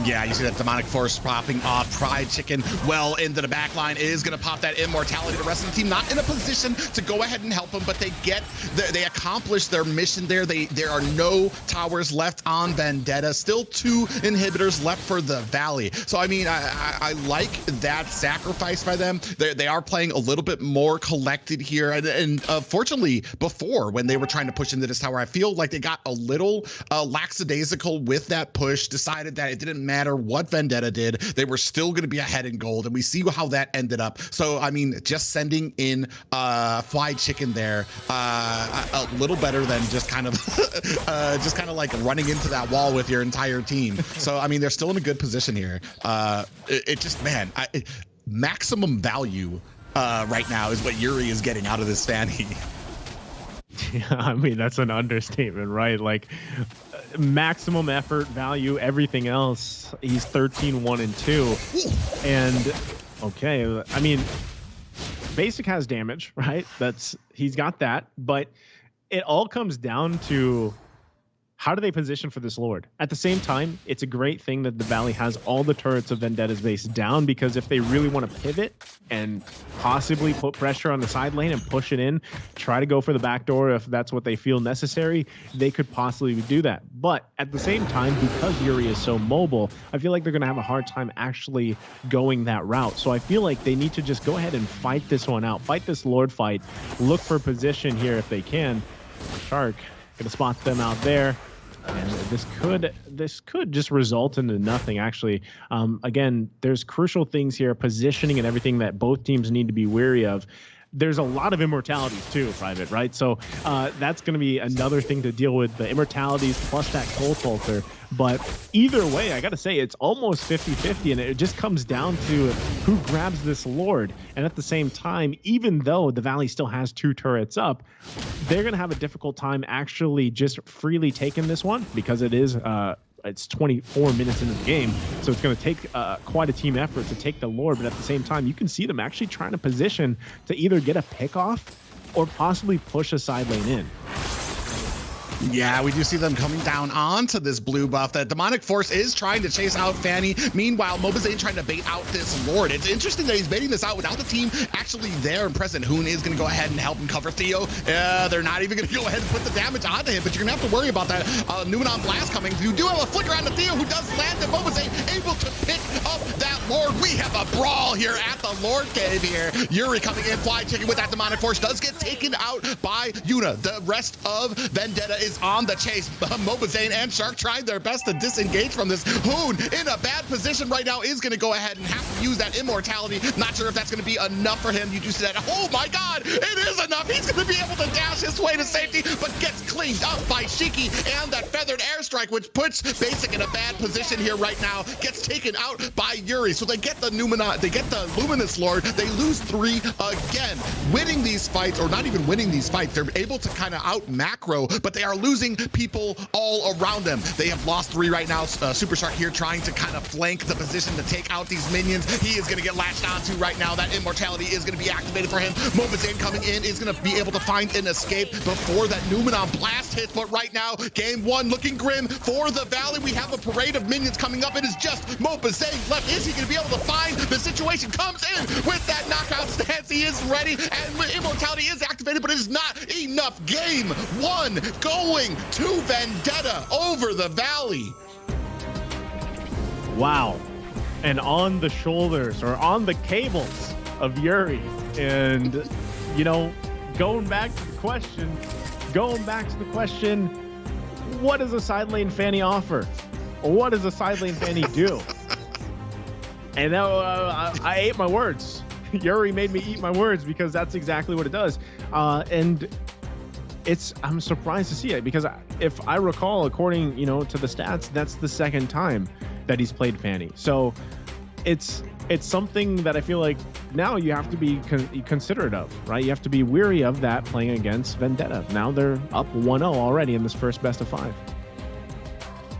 Yeah, you see that Demonic Force popping off. Pride Chicken well into the back line is going to pop that immortality. The rest of the team not in a position to go ahead and help them, but they accomplish their mission there. There are no towers left on Vendetta. Still 2 inhibitors left for the Valley. So, I mean, I like that sacrifice by them. They are playing a little bit more collected here. And fortunately, before, when they were trying to push into this tower, I feel like they got a little lackadaisical with that push, decided that it didn't matter what Vendetta did, they were still going to be ahead in gold, and we see how that ended up. So I mean, just sending in Fly Chicken there a little better than just kind of like running into that wall with your entire team. So I mean, they're still in a good position here. It just, man, maximum value right now is what Yuri is getting out of this Fanny. Yeah, I mean, that's an understatement, right? Like, maximum effort, value, everything else. He's 13-1-2. And okay, I mean, basic has damage, right? He's got that, but it all comes down to how do they position for this Lord? At the same time, it's a great thing that the Valley has all the turrets of Vendetta's base down, because if they really want to pivot and possibly put pressure on the side lane and push it in, try to go for the back door if that's what they feel necessary, they could possibly do that. But at the same time, because Yuri is so mobile, I feel like they're going to have a hard time actually going that route. So I feel like they need to just go ahead and fight this one out, fight this Lord fight, look for position here if they can. Shark going to spot them out there. And this could just result into nothing, actually. Again, there's crucial things here, positioning and everything that both teams need to be wary of. There's a lot of immortalities too, Private, right? So that's going to be another thing to deal with, the immortalities plus that Cold Pulsar. But either way, I got to say, it's almost 50-50, and it just comes down to who grabs this Lord. And at the same time, even though the Valley still has 2 turrets up, they're going to have a difficult time actually just freely taking this one, because it is it's 24 minutes into the game, so it's going to take quite a team effort to take the Lord. But at the same time, you can see them actually trying to position to either get a pick off or possibly push a side lane in. Yeah, we do see them coming down onto this blue buff. That Demonic Force is trying to chase out Fanny. Meanwhile, MLBB trying to bait out this Lord. It's interesting that he's baiting this out without the team actually there and present. Hoon is going to go ahead and help him cover Theo. They're not even going to go ahead and put the damage onto him, but you're going to have to worry about that Numenon Blast coming. You do have a flicker on the Theo, who does land, and MLBB able to pick up that Lord. We have a brawl here at the Lord Cave here. Yuri coming in, Fly Chicken with that Demonic Force does get taken out by Yuna. The rest of Vendetta is on the chase. MLBB and Shark trying their best to disengage from this. Hoon in a bad position right now is going to go ahead and have to use that immortality. Not sure if that's going to be enough for him. You do see that. Oh my God, it is enough. He's going to be able to dash his way to safety, but gets cleaned up by Shiki and that feathered airstrike, which puts Basic in a bad position here right now. Gets taken out by Yuri. So they get the Luminous Lord. They lose 3 again. Winning these fights, or not even winning these fights, they're able to kind of out macro, but they are losing people all around them. They have lost 3 right now. Super Shark here trying to kind of flank the position to take out these minions. He is going to get latched onto right now. That immortality is going to be activated for him. MLBB coming in is going to be able to find an escape before that Numenon Blast hits. But right now, game 1 looking grim for the Valley. We have a parade of minions coming up. It is just MLBB left. Is he going to be able to find the situation? Comes in with that knockout stance. He is ready, and immortality is activated, but it is not enough. Game 1 going to Vendetta over the Valley. Wow. And on the shoulders, or on the cables of Yuri. And, you know, going back to the question, what does a side lane Fanny offer? Or what does a side lane Fanny do? And I ate my words. Yuri made me eat my words, because that's exactly what it does. And I'm surprised to see it, because if I recall, according to the stats, that's the 2nd time that he's played Fanny. So it's something that I feel like now you have to be considerate of, right? You have to be weary of that playing against Vendetta. Now they're up 1-0 already in this first best of 5.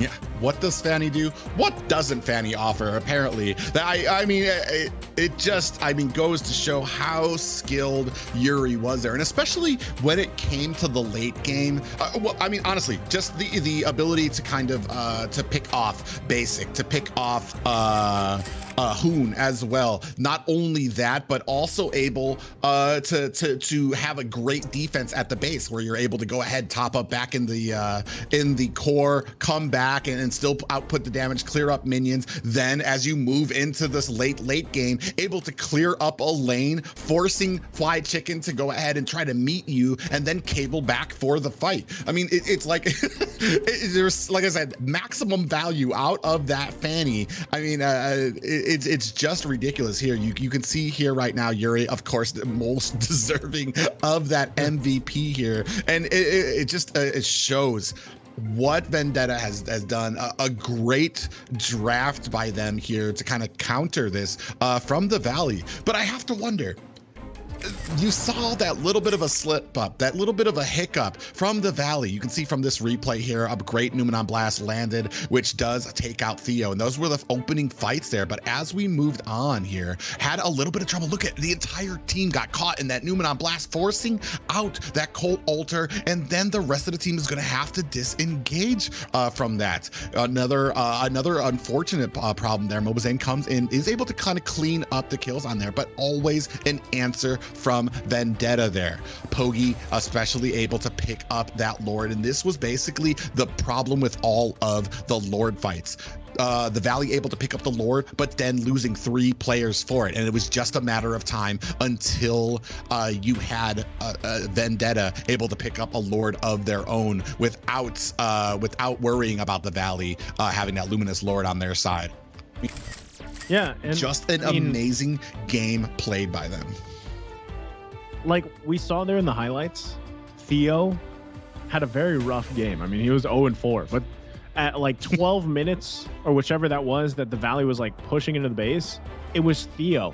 Yeah. What does Fanny do? What doesn't Fanny offer? Apparently, I mean, it just goes to show how skilled Yuri was there, and especially when it came to the late game. Well, I mean, honestly, just the ability to kind of to pick off basic, to pick off Hoon as well. Not only that, but also able to have a great defense at the base, where you're able to go ahead, top up back in the core, come back and still output the damage, clear up minions. Then as you move into this late game, able to clear up a lane, forcing Fly Chicken to go ahead and try to meet you, and then cable back for the fight. I mean, it's like there's, like I said, maximum value out of that Fanny. I mean, it's just ridiculous here. You can see here right now, Yuri, of course, the most deserving of that MVP here, and it just it shows what Vendetta has done. A great draft by them here to kind of counter this from the Valley. But I have to wonder, you saw that little bit of a slip up, that little bit of a hiccup from the Valley. You can see from this replay here, a great Numenon Blast landed, which does take out Theo. And those were the opening fights there. But as we moved on here, had a little bit of trouble. Look at the entire team got caught in that Numenon Blast, forcing out that Colt Altar. And then the rest of the team is going to have to disengage from that. Another unfortunate problem there. Mobazane comes in, is able to kind of clean up the kills on there, but always an answer from Vendetta there. Pogi especially able to pick up that Lord, and this was basically the problem with all of the Lord fights. The Valley able to pick up the Lord, but then losing 3 players for it, and it was just a matter of time until you had Vendetta able to pick up a Lord of their own without worrying about the Valley having that Luminous Lord on their side. Yeah, and just an amazing game played by them. Like we saw there in the highlights, Theo had a very rough game. I mean, he was 0-4, but at like 12 minutes or whichever that was that the Valley was like pushing into the base, it was Theo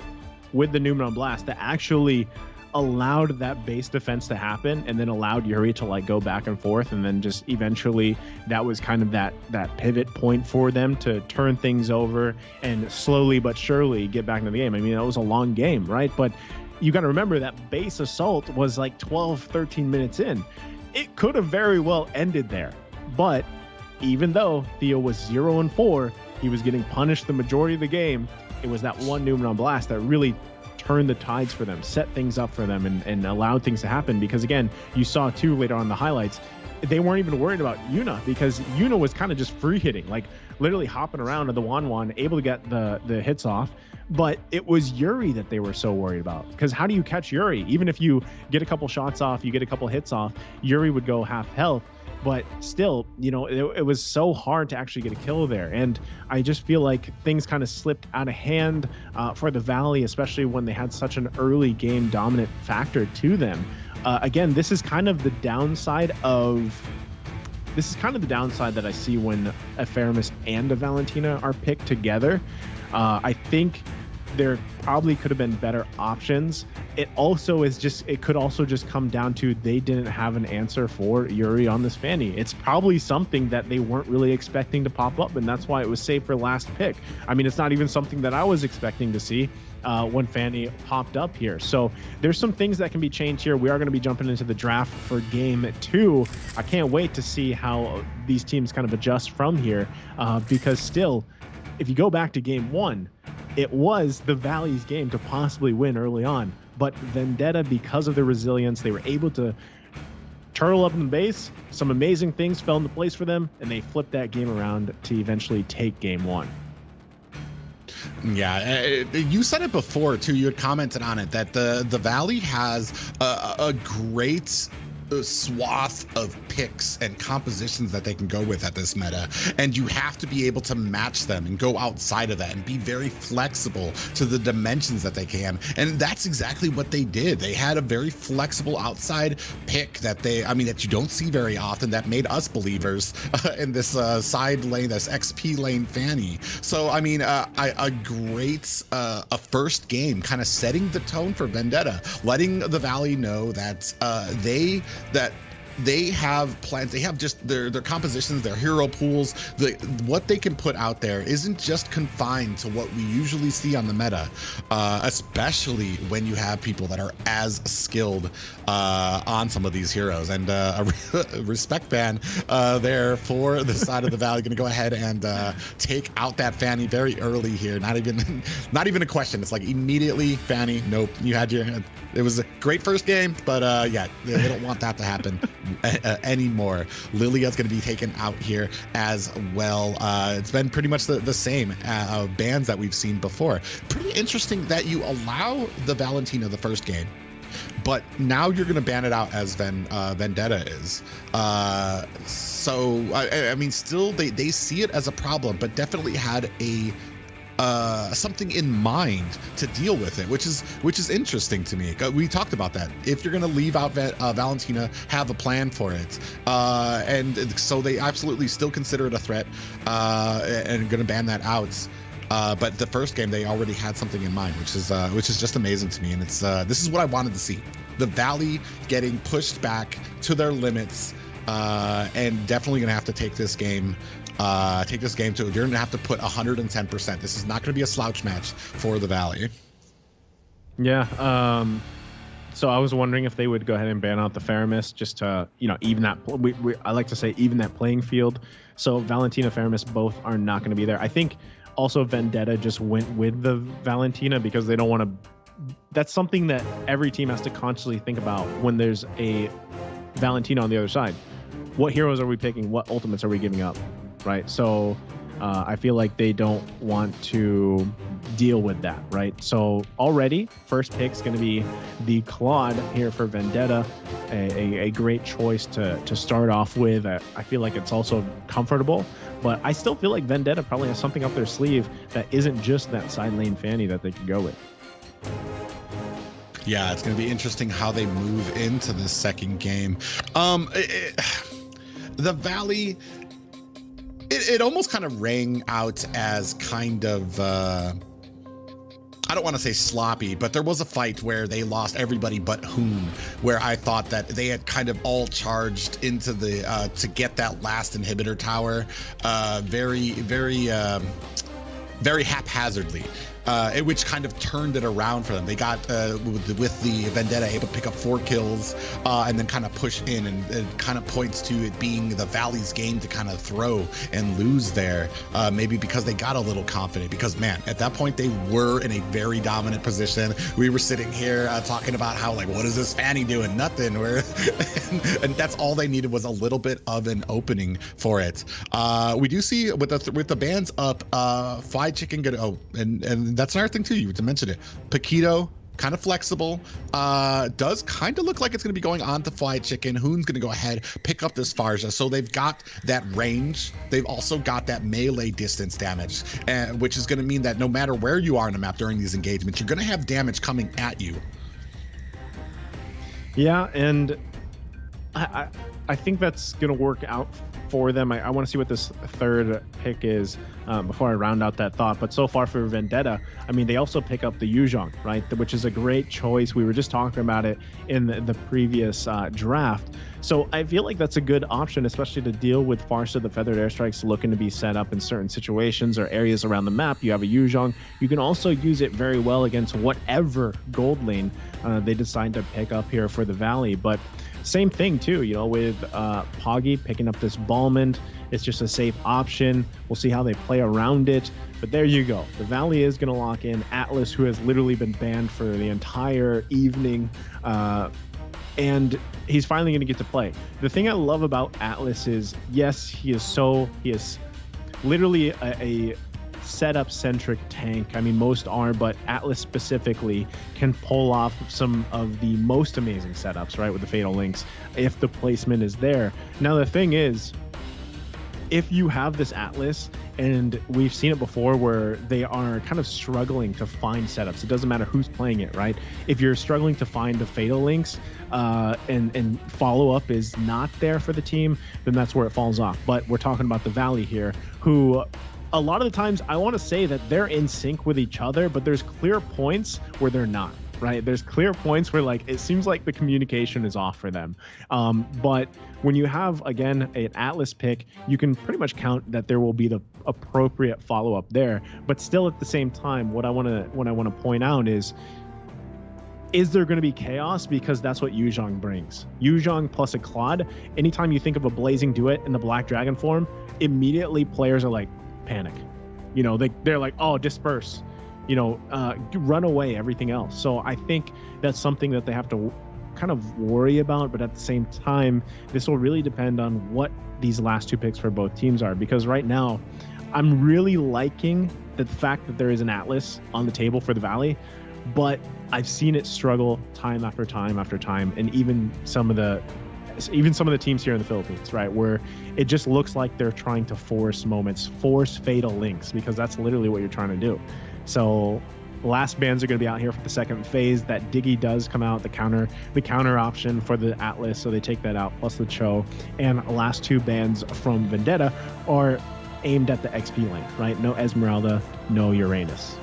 with the Numenon Blast that actually allowed that base defense to happen, and then allowed Yuri to like go back and forth, and then just eventually that was kind of that pivot point for them to turn things over and slowly but surely get back into the game. I mean, it was a long game, right? But you got to remember that base assault was like 12, 13 minutes in. It could have very well ended there. But even though Theo was 0-4, he was getting punished the majority of the game. It was that one Numenon Blast that really turned the tides for them, set things up for them, and allowed things to happen. Because again, you saw too later on in the highlights, they weren't even worried about Yuna, because Yuna was kind of just free hitting, like literally hopping around to the Wan, able to get the hits off. But it was Yuri that they were so worried about, because how do you catch Yuri? Even if you get a couple shots off, you get a couple hits off, Yuri would go half health. But still, you know, it was so hard to actually get a kill there. And I just feel like things kind of slipped out of hand for the Valley, especially when they had such an early game dominant factor to them. Again, this is kind of the downside that I see when a Faramis and a Valentina are picked together. I think there probably could have been better options. It could also just come down to they didn't have an answer for Yuri on this Fanny. It's probably something that they weren't really expecting to pop up, and that's why it was saved for last pick. I mean, it's not even something that I was expecting to see when Fanny popped up here. So there's some things that can be changed here. We are going to be jumping into the draft for game 2. I can't wait to see how these teams kind of adjust from here, because still, if you go back to game 1, it was the Valley's game to possibly win early on. But Vendetta, because of their resilience, they were able to turtle up in the base. Some amazing things fell into place for them, and they flipped that game around to eventually take game 1. Yeah, you said it before too. You had commented on it that the Valley has a great swath of picks and compositions that they can go with at this meta, and you have to be able to match them and go outside of that and be very flexible to the dimensions that they can. And that's exactly what they did. They had a very flexible outside pick that you don't see very often, that made us believers in this side lane, this XP lane Fanny. So I mean, a great first game, kind of setting the tone for Vendetta, letting the Valley know that they have plans. They have just their compositions, their hero pools. What they can put out there isn't just confined to what we usually see on the meta, especially when you have people that are as skilled on some of these heroes. And a respect ban there for the side of the Valley. Going to go ahead and take out that Fanny very early here. Not even a question. It's like immediately Fanny. Nope, you had your. It was a great first game, but yeah, they don't want that to happen anymore. Lilia's going to be taken out here as well. It's been pretty much the same bans that we've seen before. Pretty interesting that you allow the Valentina the first game, but now you're going to ban it out as Vendetta is. So I mean, still they see it as a problem, but definitely had a something in mind to deal with it, which is interesting to me. We talked about that. If you're going to leave out Valentina, have a plan for it. And so they absolutely still consider it a threat and going to ban that out. But the first game, they already had something in mind, which is just amazing to me. And it's this is what I wanted to see. The Valley getting pushed back to their limits, and definitely going to have to take this game. To you're gonna have to put 110%. This is not gonna be a slouch match for the Valley. Yeah. So I was wondering if they would go ahead and ban out the Faramis just to, even that. I like to say even that playing field. So Valentina, Faramis both are not going to be there. I think also Vendetta just went with the Valentina because they don't want to. That's something that every team has to consciously think about when there's a Valentina on the other side. What heroes are we picking? What ultimates are we giving up? Right. So I feel like they don't want to deal with that. Right. So already first pick is going to be the Claude here for Vendetta, a great choice to start off with. I feel like it's also comfortable, but I still feel like Vendetta probably has something up their sleeve that isn't just that side lane Fanny that they could go with. Yeah, it's going to be interesting how they move into the second game. The Valley. It almost kind of rang out as kind of, I don't want to say sloppy, but there was a fight where they lost everybody but Hoon, where I thought that they had kind of all charged into the, to get that last inhibitor tower, very haphazardly. Which kind of turned it around for them. They got with the Vendetta able to pick up 4 kills and then kind of push in, and it kind of points to it being the Valley's game to kind of throw and lose there, maybe because they got a little confident, because man, at that point they were in a very dominant position. We were sitting here talking about how, like, what is this Fanny doing? Nothing. And that's all they needed was a little bit of an opening for it. We do see with the bans up, Fly Chicken and that's another thing too, you to mention it. Paquito, kind of flexible, does kind of look like it's going to be going on to Fly Chicken. Hoon's going to go ahead, pick up this Farja. So they've got that range. They've also got that melee distance damage, which is going to mean that no matter where you are on the map during these engagements, you're going to have damage coming at you. Yeah, and I think that's going to work out for them. I want to see what this third pick is before I round out that thought. But so far for Vendetta, I mean, they also pick up the Yuzhong, right? Which is a great choice. We were just talking about it in the previous draft. So I feel like that's a good option, especially to deal with Farsa, the Feathered Airstrikes looking to be set up in certain situations or areas around the map. You have a Yuzhong. You can also use it very well against whatever gold lane they decide to pick up here for the Valley. But same thing too, with Poggy picking up this Balmond. It's just a safe option. We'll see how they play around it. But there you go. The Valley is going to lock in Atlas, who has literally been banned for the entire evening. And he's finally going to get to play. The thing I love about Atlas is, yes, he is literally a setup-centric tank. I mean, most are, but Atlas specifically can pull off some of the most amazing setups, right, with the Fatal Links, if the placement is there. Now, the thing is, if you have this Atlas, and we've seen it before where they are kind of struggling to find setups, it doesn't matter who's playing it, right? If you're struggling to find the Fatal Links and follow-up is not there for the team, then that's where it falls off. But we're talking about the Valley here, who a lot of the times I want to say that they're in sync with each other, but there's clear points where they're not. right? There's clear points where like it seems like the communication is off for them. But when you have, again, an Atlas pick, you can pretty much count that there will be the appropriate follow-up there. But still at the same time, what I want to point out is there going to be chaos? Because that's what Yuzhong brings. Yuzhong plus a Claude, anytime you think of a Blazing Duet in the Black Dragon form, immediately players are like, panic. You know, they're like, oh, disperse. You know, run away, everything else. So I think that's something that they have to kind of worry about, but at the same time, this will really depend on what these last two picks for both teams are. Because right now, I'm really liking the fact that there is an Atlas on the table for the Valley, but I've seen it struggle time after time after time, and even some of the teams here in the Philippines, right, where it just looks like they're trying to force fatal links, because that's literally what you're trying to do. So last bans are going to be out here for the second phase. That Diggy does come out, the counter option for the Atlas, so they take that out, plus the Cho. And last two bans from Vendetta are aimed at the XP lane, right? No Esmeralda, no Uranus.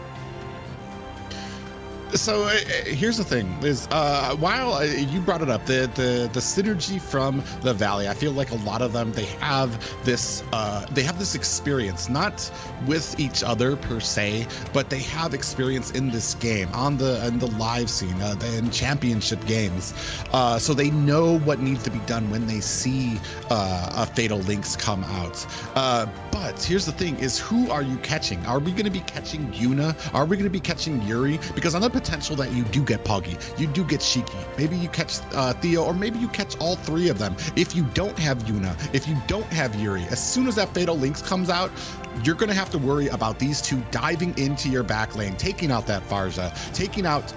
So here's the thing: is while you brought it up, the synergy from the Valley, I feel like a lot of them they have this experience, not with each other per se, but they have experience in this game on the live scene, in championship games. So they know what needs to be done when they see a Fatal Links come out. But here's the thing: is who are you catching? Are we going to be catching Yuna? Are we going to be catching Yuri? Because on the potential that you do get Poggy, you do get Shiki, maybe you catch Theo, or maybe you catch all three of them. If you don't have Yuna, if you don't have Yuri, as soon as that Fatal Links comes out, you're going to have to worry about these two diving into your back lane, taking out that Farja, taking out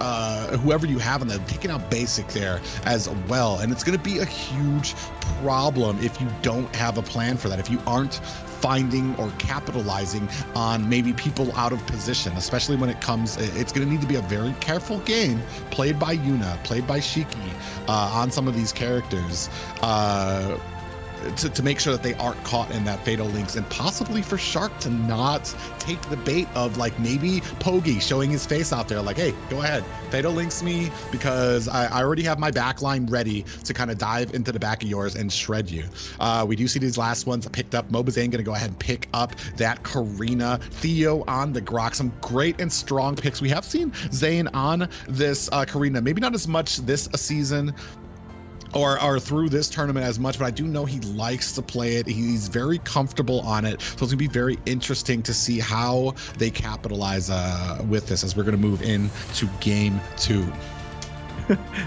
whoever you have in there, taking out Basic there as well. And it's going to be a huge problem if you don't have a plan for that, if you aren't finding or capitalizing on maybe people out of position, especially when it comes, it's going to need to be a very careful game played by Yuna, played by Shiki on some of these characters to make sure that they aren't caught in that Fatal Links, and possibly for Shark to not take the bait of like maybe Pogi showing his face out there like, hey, go ahead, Fatal Links me, because I already have my backline ready to kind of dive into the back of yours and shred you. We do see these last ones picked up. Mobazane going to go ahead and pick up that Karina. Theo on the Grok. Some great and strong picks. We have seen Zane on this Karina, maybe not as much this season or through this tournament as much, but I do know he likes to play it. He's very comfortable on it, so it's gonna be very interesting to see how they capitalize with this as we're gonna move into game 2.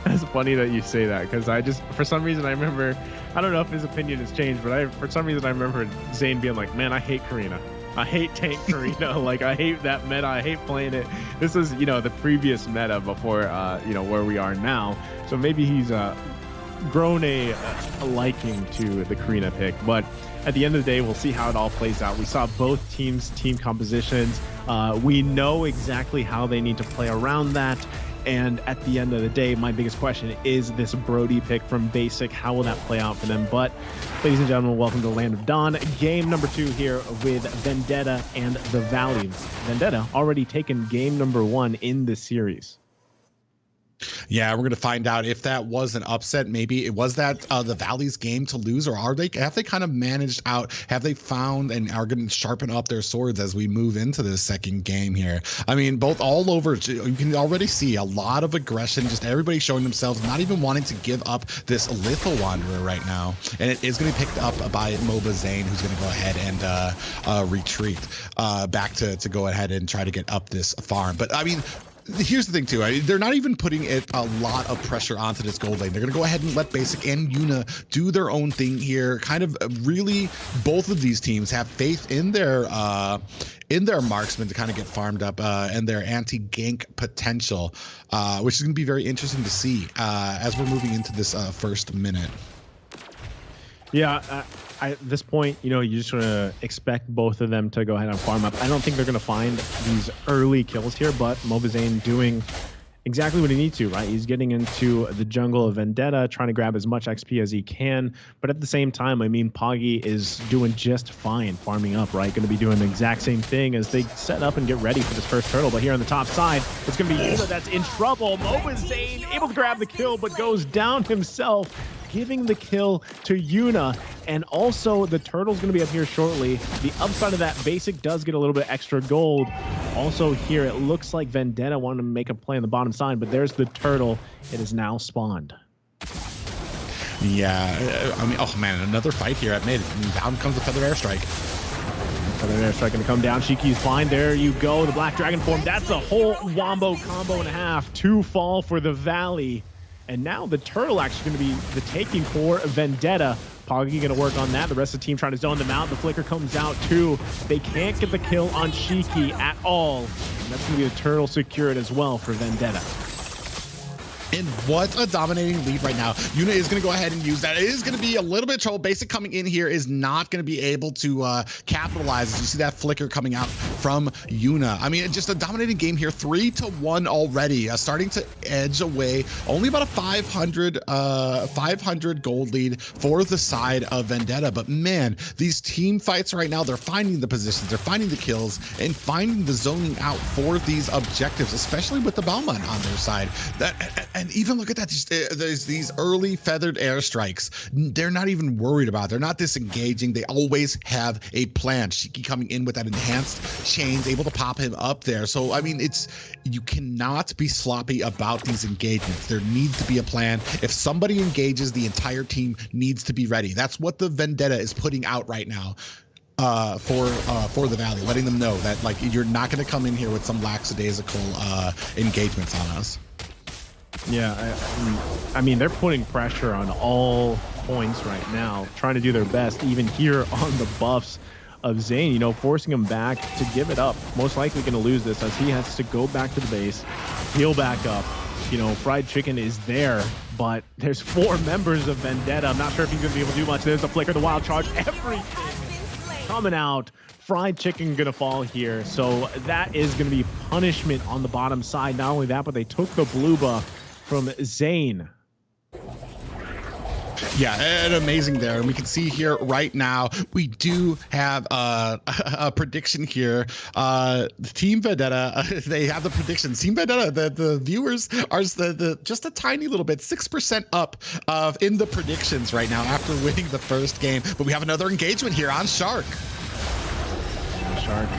That's funny that you say that, because I just, for some reason, I remember, I don't know if his opinion has changed, but for some reason I remember Zane being like, man, I hate Karina. I hate tank Karina. Like, I hate that meta. I hate playing it. This is, the previous meta before, where we are now. So maybe he's grown a liking to the Karina pick, but at the end of the day, we'll see how it all plays out. We saw both teams' team compositions. We know exactly how they need to play around that. And at the end of the day, my biggest question is this Brody pick from Basic. How will that play out for them? But ladies and gentlemen, welcome to the Land of Dawn. Game number 2 here with Vendetta and the Valley. Vendetta already taken game number 1 in this series. Yeah, we're going to find out if that was an upset. Maybe it was that the Valley's game to lose, or have they kind of managed out? Have they found and are going to sharpen up their swords as we move into this second game here? I mean, both all over, you can already see a lot of aggression, just everybody showing themselves, not even wanting to give up this Lethal Wanderer right now. And it is going to be picked up by Mobazane, who's going to go ahead and retreat back to go ahead and try to get up this farm. But I mean, here's the thing too, they're not even putting a lot of pressure onto this gold lane. They're gonna go ahead and let Basic and Yuna do their own thing here. Kind of really, both of these teams have faith in their marksmen to kind of get farmed up and their anti-gank potential, which is gonna be very interesting to see as we're moving into this first minute. Yeah, at this point, you just want to expect both of them to go ahead and farm up. I don't think they're going to find these early kills here, but Mobazane doing exactly what he needs to, right? He's getting into the jungle of Vendetta, trying to grab as much XP as he can. But at the same time, I mean, Poggy is doing just fine farming up, right? Going to be doing the exact same thing as they set up and get ready for this first turtle. But here on the top side, it's going to be Yuna that's in trouble. Mobazane able to grab the kill, but goes down himself, giving the kill to Yuna. And also the turtle's going to be up here shortly. The upside of that, Basic does get a little bit extra gold. Also here, it looks like Vendetta wanted to make a play on the bottom side, but there's the turtle. It is now spawned. Yeah, I mean, oh man, another fight here at mid. And down comes the Feather Airstrike. Feather Airstrike going to come down. Shiki's fine. There you go. The Black Dragon form. That's a whole wombo combo and a half. 2 fall for the Valley. And now the turtle actually going to be the taking for Vendetta. Poggy going to work on that. The rest of the team trying to zone them out. The flicker comes out too. They can't get the kill on Shiki at all. And that's going to be the turtle secured as well for Vendetta. And what a dominating lead right now. Yuna is going to go ahead and use that. It is going to be a little bit of trouble. Basic coming in here is not going to be able to capitalize. As you see that flicker coming out from Yuna. I mean, just a dominating game here. 3-1 already. Starting to edge away. Only about a 500 gold lead for the side of Vendetta. But man, these team fights right now, they're finding the positions, they're finding the kills, and finding the zoning out for these objectives, especially with the Balmont on their side. And even look at that, there's these early feathered airstrikes. They're not even worried about it. They're not disengaging. They always have a plan. Shiki coming in with that enhanced chains, able to pop him up there. So, I mean, you cannot be sloppy about these engagements. There needs to be a plan. If somebody engages, the entire team needs to be ready. That's what the Vendetta is putting out right now. For the Valley, letting them know that, like, you're not going to come in here with some lackadaisical engagements on us. Yeah, I mean, they're putting pressure on all points right now, trying to do their best, even here on the buffs of Zane, you know, forcing him back to give it up. Most likely going to lose this as he has to go back to the base, heal back up. You know, Fried Chicken is there, but there's 4 members of Vendetta. I'm not sure if he's going to be able to do much. There's a flicker, the wild charge, everything coming out. Fried Chicken gonna fall here, so that is gonna be punishment on the bottom side. Not only that, but they took the blue buff from Zane. Yeah, and amazing there. And we can see here right now, we do have a prediction here. Team Vendetta, they have the predictions. Team Vendetta, the viewers are just a tiny little bit, 6% up in the predictions right now after winning the first game. But we have another engagement here on Shark. Shark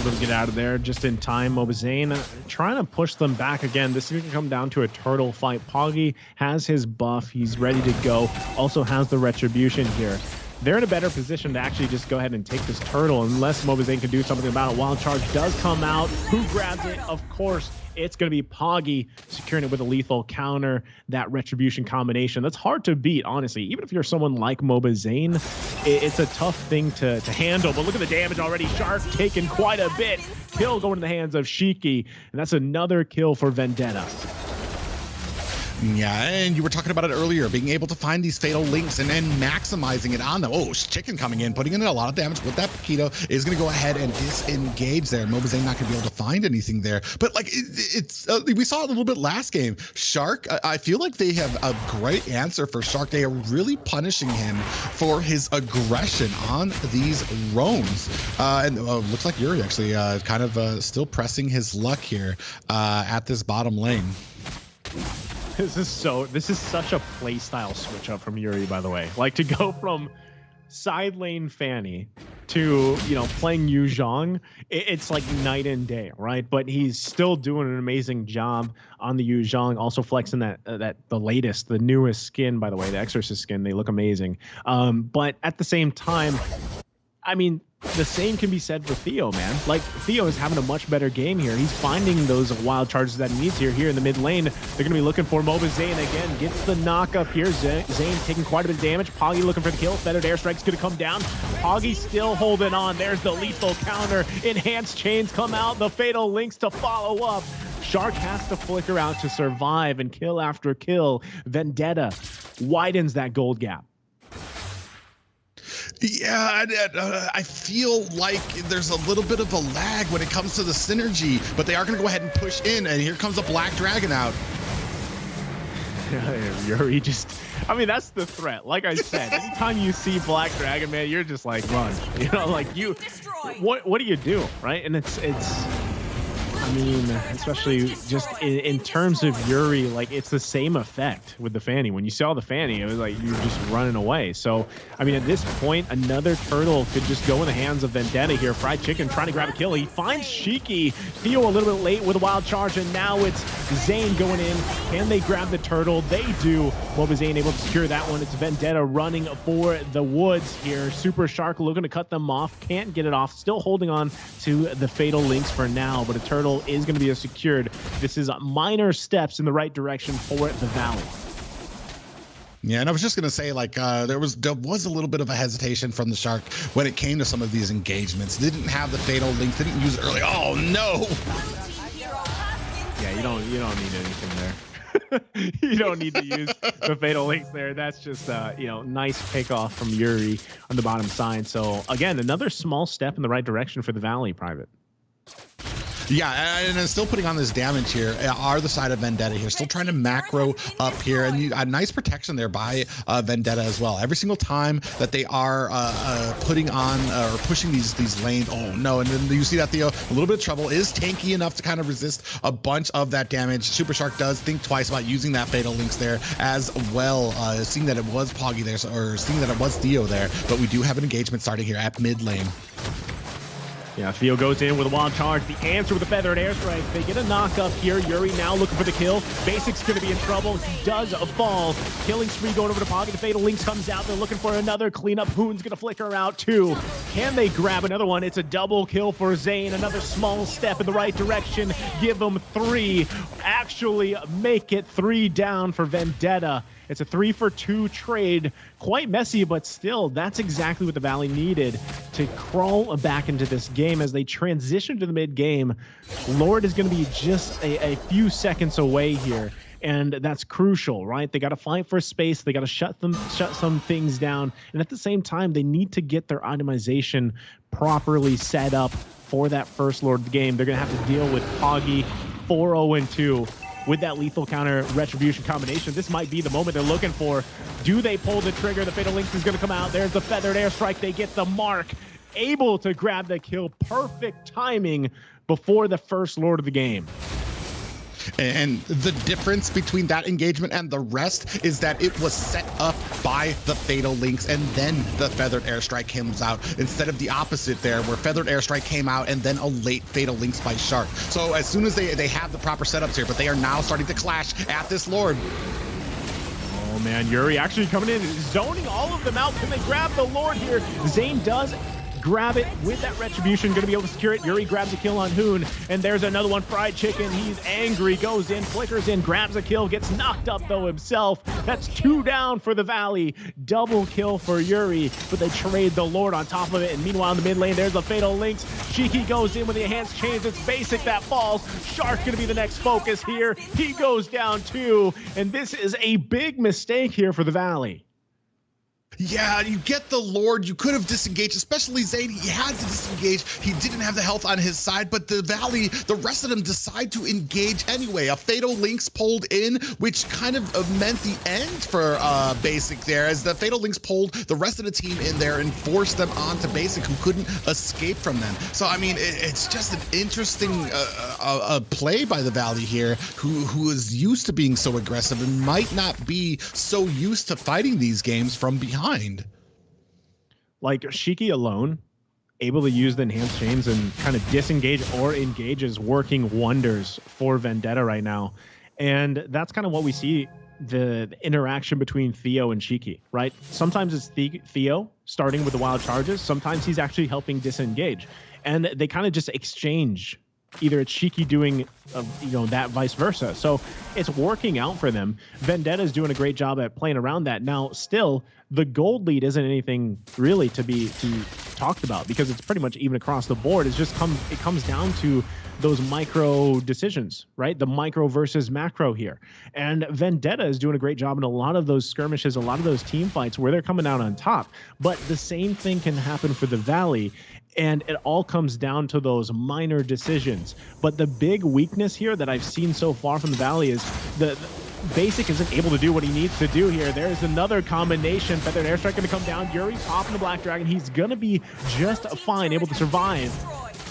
able to get out of there just in time. Mobazane trying to push them back again. This is going to come down to a turtle fight. Poggy has his buff. He's ready to go. Also has the retribution here. They're in a better position to actually just go ahead and take this turtle unless Mobazane can do something about it. Wild charge does come out. Who grabs it? Of course, it's going to be Poggy securing it with a lethal counter. That retribution combination, that's hard to beat, honestly. Even if you're someone like Mobazane, it's a tough thing to handle. But look at the damage already. Shark taking quite a bit. Kill going to the hands of Shiki, and that's another kill for Vendetta. Yeah, and you were talking about it earlier, being able to find these fatal links and then maximizing it on them. Oh, Chicken coming in, putting in a lot of damage with that Paquito is going to go ahead and disengage there. Mobazane not going to be able to find anything there. But like it's we saw it a little bit last game. Shark, I feel like they have a great answer for Shark. They are really punishing him for his aggression on these roams. And looks like Yuri actually kind of still pressing his luck here at this bottom lane. This is such a play style switch up from Yuri, by the way. Like, to go from side lane Fanny to, you know, playing Yu Zhang, it's like night and day, right? But he's still doing an amazing job on the Yu Zhang, also flexing the newest skin, by the way, the Exorcist skin. They look amazing. But at the same time, I mean, the same can be said for Theo, man. Like, Theo is having a much better game here. He's finding those wild charges that he needs here in the mid lane. They're going to be looking for Mobazane again. Gets the knock up here. Zane taking quite a bit of damage. Poggy looking for the kill. Feathered Airstrike's going to come down. Poggy still holding on. There's the lethal counter. Enhanced chains come out. The fatal links to follow up. Shark has to flicker out to survive, and kill after kill. Vendetta widens that gold gap. Yeah, I feel like there's a little bit of a lag when it comes to the synergy, but they are going to go ahead and push in, and here comes a Black Dragon out. Yuri just, I mean, that's the threat. Like I said, anytime you see Black Dragon, man, you're just like, run. You know, like what do you do, right? And it's I mean, especially just in terms of Yuri, like it's the same effect with the Fanny. When you saw the Fanny, it was like you're just running away. So, I mean, at this point, another turtle could just go in the hands of Vendetta here. Fried Chicken trying to grab a kill. He finds Shiki. Theo a little bit late with a wild charge, and now it's Zane going in. Can they grab the turtle? They do. What was Zane able to secure that one? It's Vendetta running for the woods here. Super Shark looking to cut them off. Can't get it off. Still holding on to the Fatal Links for now, but a turtle is going to be secured. This is minor steps in the right direction for the Valley. Yeah, and I was just going to say, like, there was a little bit of a hesitation from the Shark when it came to some of these engagements. Didn't have the Fatal Link, didn't use it early. Oh, no! Yeah, you don't need anything there. You don't need to use the Fatal Links there. That's just, you know, nice pickoff from Yuri on the bottom side. So, again, another small step in the right direction for the Valley, Private. Yeah, and still putting on this damage here are the side of Vendetta here, still trying to macro up here, and a nice protection there by Vendetta as well. Every single time that they are putting on or pushing these lanes, oh no, and then you see that Theo, a little bit of trouble, is tanky enough to kind of resist a bunch of that damage. Super Shark does think twice about using that Fatal Links there as well, seeing that it was Poggy there, or seeing that it was Theo there, but we do have an engagement starting here at mid lane. Yeah, Theo goes in with a wild charge. The answer with the feathered airstrike. They get a knock up here. Yuri now looking for the kill. Basic's going to be in trouble. He does fall. Killing spree going over to Poggy. The Fatal Links comes out. They're looking for another cleanup. Hoon's going to flicker out too. Can they grab another one? It's a double kill for Zane. Another small step in the right direction. Give them 3. Actually make it 3 down for Vendetta. It's a 3-for-2 trade. Quite messy, but still, that's exactly what the Valley needed to crawl back into this game as they transition to the mid-game. Lord is going to be just a few seconds away here, and that's crucial, right? They got to fight for space. They got to shut some things down, and at the same time, they need to get their itemization properly set up for that first Lord of the game. They're going to have to deal with Poggy 4-0-2. With that lethal counter retribution combination. This might be the moment they're looking for. Do they pull the trigger? The Fatal Links is going to come out. There's the feathered airstrike. They get the mark. Able to grab the kill. Perfect timing before the first Lord of the game. And the difference between that engagement and the rest is that it was set up by the Fatal Links, and then the Feathered Airstrike comes out, instead of the opposite there, where Feathered Airstrike came out and then a late Fatal Links by Shark. So as soon as they have the proper setups here, but they are now starting to clash at this Lord. Oh man, Yuri actually coming in, zoning all of them out. Can they grab the Lord here? Zane does grab it with that retribution, going to be able to secure it. Yuri grabs a kill on Hoon, and there's another one. Fried Chicken, he's angry, goes in, flickers in, grabs a kill, gets knocked up though himself. That's 2 down for the Valley. Double kill for Yuri, but they trade the Lord on top of it. And meanwhile in the mid lane, there's the Fatal Links. Shiki goes in with the enhanced chains. It's Basic that falls. Shark going to be the next focus here. He goes down too, and this is a big mistake here for the Valley. Yeah, you get the Lord. You could have disengaged, especially Zane. He had to disengage. He didn't have the health on his side, but the Valley, the rest of them decide to engage anyway. A Fatal Links pulled in, which kind of meant the end for Basic there, as the Fatal Links pulled the rest of the team in there and forced them onto Basic, who couldn't escape from them. So, I mean, it's just an interesting play by the Valley here, who is used to being so aggressive and might not be so used to fighting these games from behind. Like Shiki alone, able to use the enhanced chains and kind of disengage or engage is working wonders for Vendetta right now. And that's kind of what we see, the interaction between Theo and Shiki, right? Sometimes it's Theo starting with the wild charges. Sometimes he's actually helping disengage. And they kind of just exchange. Either it's Shiki doing, that vice versa. So it's working out for them. Vendetta's doing a great job at playing around that. Now, still, the gold lead isn't anything really to be talked about because it's pretty much even across the board. It comes down to those micro decisions, right? The micro versus macro here. And Vendetta is doing a great job in a lot of those skirmishes, a lot of those team fights where they're coming out on top. But the same thing can happen for the Valley. And it all comes down to those minor decisions. But the big weakness here that I've seen so far from the Valley is the Basic isn't able to do what he needs to do here. There's another combination. Feathered Airstrike going to come down. Yuri popping the Black Dragon. He's going to be just fine, able to survive.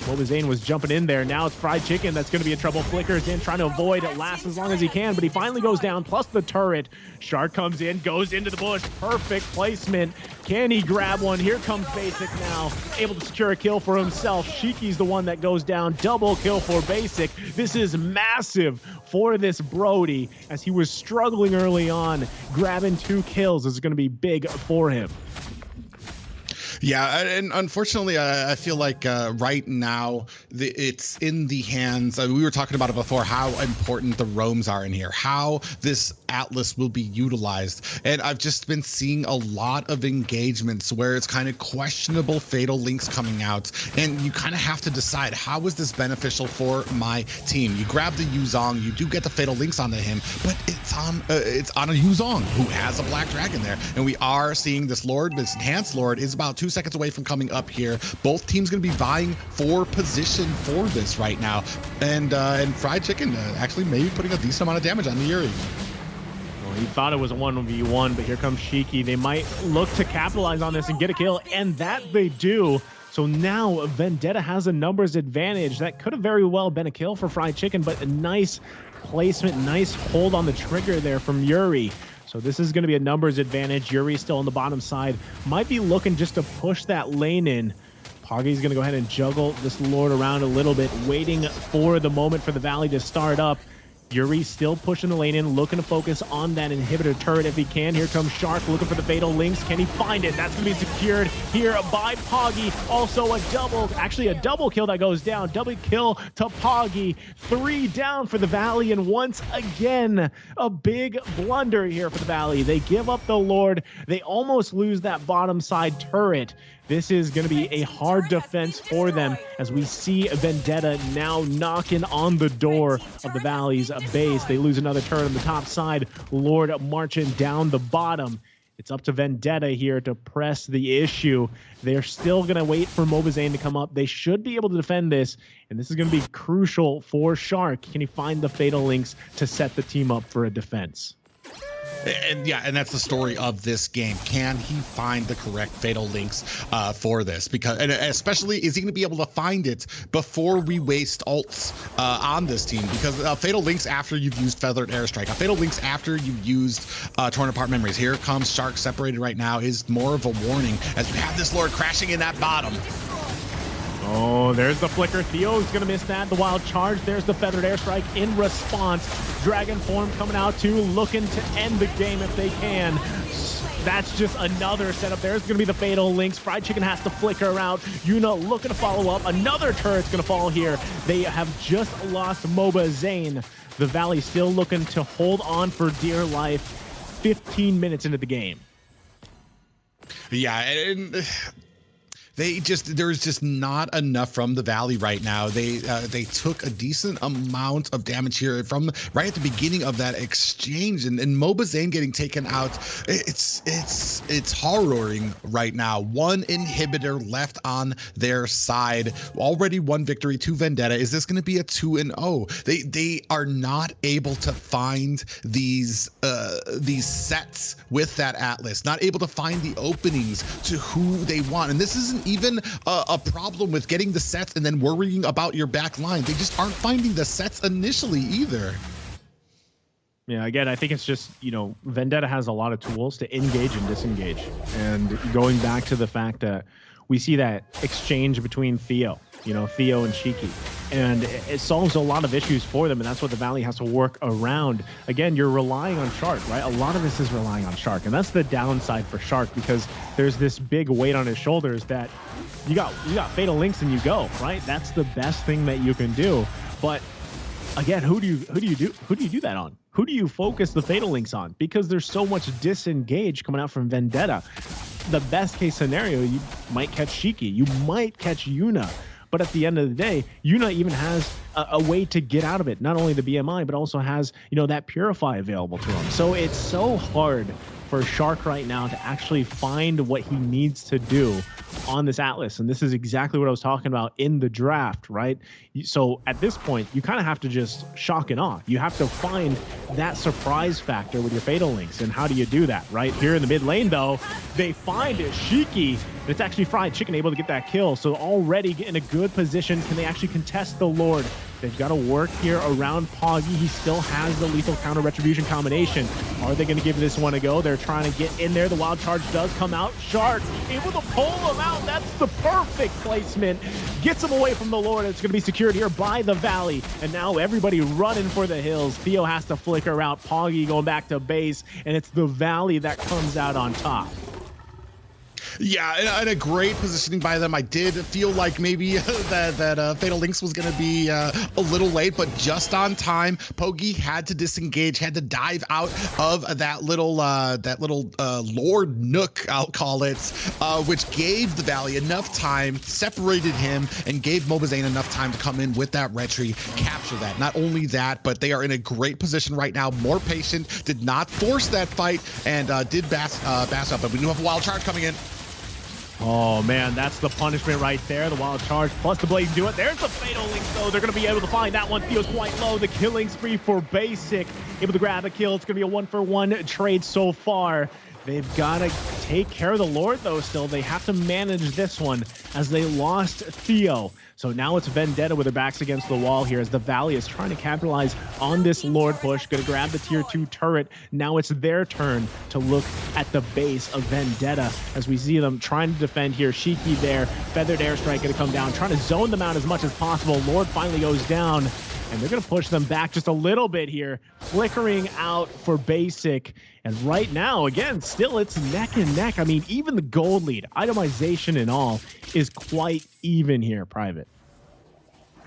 Mobazane was jumping in there. Now it's Fried Chicken that's going to be in trouble. Flickers in, trying to avoid it, last as long as he can, but he finally goes down, plus the turret. Shark comes in, goes into the bush. Perfect placement. Can he grab one? Here comes Basic now, able to secure a kill for himself. Shiki's the one that goes down. Double kill for Basic. This is massive for this Brody, as he was struggling early on. Grabbing 2 kills is going to be big for him. Yeah, and unfortunately, I feel like right now it's in the hands. We were talking about it before, how important the roams are in here, how this Atlas will be utilized. And I've just been seeing a lot of engagements where it's kind of questionable fatal links coming out. And you kind of have to decide, how is this beneficial for my team? You grab the Yuzong, you do get the fatal links onto him, but it's on a Yuzong who has a Black Dragon there. And we are seeing this Lord, this enhanced Lord, is about 2 seconds away from coming up here. Both teams going to be vying for position for this right now, and Fried Chicken actually maybe putting a decent amount of damage on the Yuri. Well, he thought it was a 1v1, but here comes Shiki. They might look to capitalize on this and get a kill, and that they do. So now Vendetta has a numbers advantage. That could have very well been a kill for Fried Chicken, but a nice placement, nice hold on the trigger there from Yuri. So this is going to be a numbers advantage. Yuri still on the bottom side. Might be looking just to push that lane in. Poggy's going to go ahead and juggle this Lord around a little bit, waiting for the moment for the Valley to start up. Yuri still pushing the lane in, looking to focus on that inhibitor turret if he can. Here comes Shark looking for the fatal links. Can he find it? That's going to be secured here by Poggy. Also a double kill that goes down. Double kill to Poggy. 3 down for the Valley, and once again, a big blunder here for the Valley. They give up the Lord. They almost lose that bottom side turret. This is going to be a hard defense for them, as we see Vendetta now knocking on the door of the Valley's base. They lose another turret on the top side. Lord marching down the bottom. It's up to Vendetta here to press the issue. They're still going to wait for Mobazane to come up. They should be able to defend this, and this is going to be crucial for Shark. Can he find the fatal links to set the team up for a defense? And yeah, and that's the story of this game. Can he find the correct fatal links for this? Because, and especially, is he going to be able to find it before we waste ults on this team? Because fatal links after you've used Feathered Airstrike, fatal links after you've used Torn Apart Memories. Here comes Shark separated right now, is more of a warning as you have this Lord crashing in that bottom. Oh, there's the flicker. Theo's going to miss that. The wild charge. There's the Feathered Airstrike in response. Dragon form coming out too, looking to end the game if they can. That's just another setup. There's going to be the fatal links. Fried Chicken has to flicker out. Yuna looking to follow up. Another turret's going to fall here. They have just lost Mobazane. The Valley still looking to hold on for dear life 15 minutes into the game. Yeah, and there's just not enough from the Valley right now. They took a decent amount of damage here from right at the beginning of that exchange, and Mobazane getting taken out. It's harrowing right now. 1 inhibitor left on their side. Already 1 victory to Vendetta. Is this going to be a 2-0? They are not able to find these sets with that Atlas. Not able to find the openings to who they want, and this isn't even a problem with getting the sets and then worrying about your back line. They just aren't finding the sets initially either. Yeah, again, I think it's just, Vendetta has a lot of tools to engage and disengage. And going back to the fact that we see that exchange between Theo and Shiki. And it solves a lot of issues for them, and that's what the Valley has to work around. Again, you're relying on Shark, right? A lot of this is relying on Shark, and that's the downside for Shark, because there's this big weight on his shoulders that you got fatal links and you go, right? That's the best thing that you can do. But again, who do you do that on, who do you focus the Fatal Links on? Because there's so much disengage coming out from Vendetta. The best case scenario, you might catch Shiki, you might catch Yuna. But at the end of the day, Yuna even has a way to get out of it. Not only the BMI, but also has, that Purify available to him. So it's so hard for Shark right now to actually find what he needs to do on this Atlas. And this is exactly what I was talking about in the draft, right? So at this point, you kind of have to just shock and awe. You have to find that surprise factor with your Fatal Links. And how do you do that, right? Here in the mid lane, though, they find Shiki. It's actually Fried Chicken able to get that kill. So already in a good position. Can they actually contest the Lord? They've got to work here around Poggy. He still has the lethal counter retribution combination. Are they going to give this one a go? They're trying to get in there. The wild charge does come out. Shark able to pull him out. That's the perfect placement. Gets him away from the Lord. It's going to be secured here by the Valley. And now everybody running for the hills. Theo has to flicker out. Poggy going back to base. And it's the Valley that comes out on top. Yeah, and a great positioning by them. I did feel like maybe that Fatal Links was going to be a little late, but just on time. Pogi had to disengage, had to dive out of that little Lord Nook, I'll call it, which gave the Valley enough time, separated him, and gave Mobazane enough time to come in with that retry, capture that. Not only that, but they are in a great position right now, more patient, did not force that fight, and did bass up. But we do have a wild charge coming in. Oh, man, that's the punishment right there. The wild charge plus the blade do it. There's the Fatal Links, though. They're going to be able to find that one. Theo's quite low. The killing spree for Basic. Able to grab a kill. It's going to be a 1-for-1 trade so far. They've got to take care of the Lord, though, still. They have to manage this one as they lost Theo. So now it's Vendetta with their backs against the wall here as the Valley is trying to capitalize on this Lord push. Going to grab the tier 2 turret. Now it's their turn to look at the base of Vendetta as we see them trying to defend here. Shiki there. Feathered Airstrike going to come down, trying to zone them out as much as possible. Lord finally goes down. And they're going to push them back just a little bit here. Flickering out for Basic. And right now, again, still it's neck and neck. I mean, even the gold lead, itemization and all, is quite even here, Private.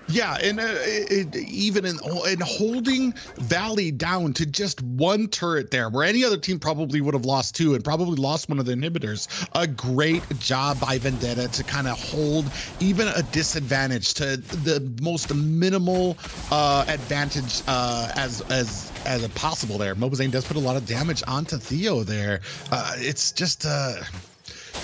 Yeah, and even in holding Valley down to just one turret there, where any other team probably would have lost two and probably lost one of the inhibitors. A great job by Vendetta to kind of hold even a disadvantage to the most minimal advantage as possible there. Mobazane does put a lot of damage onto Theo there. It's just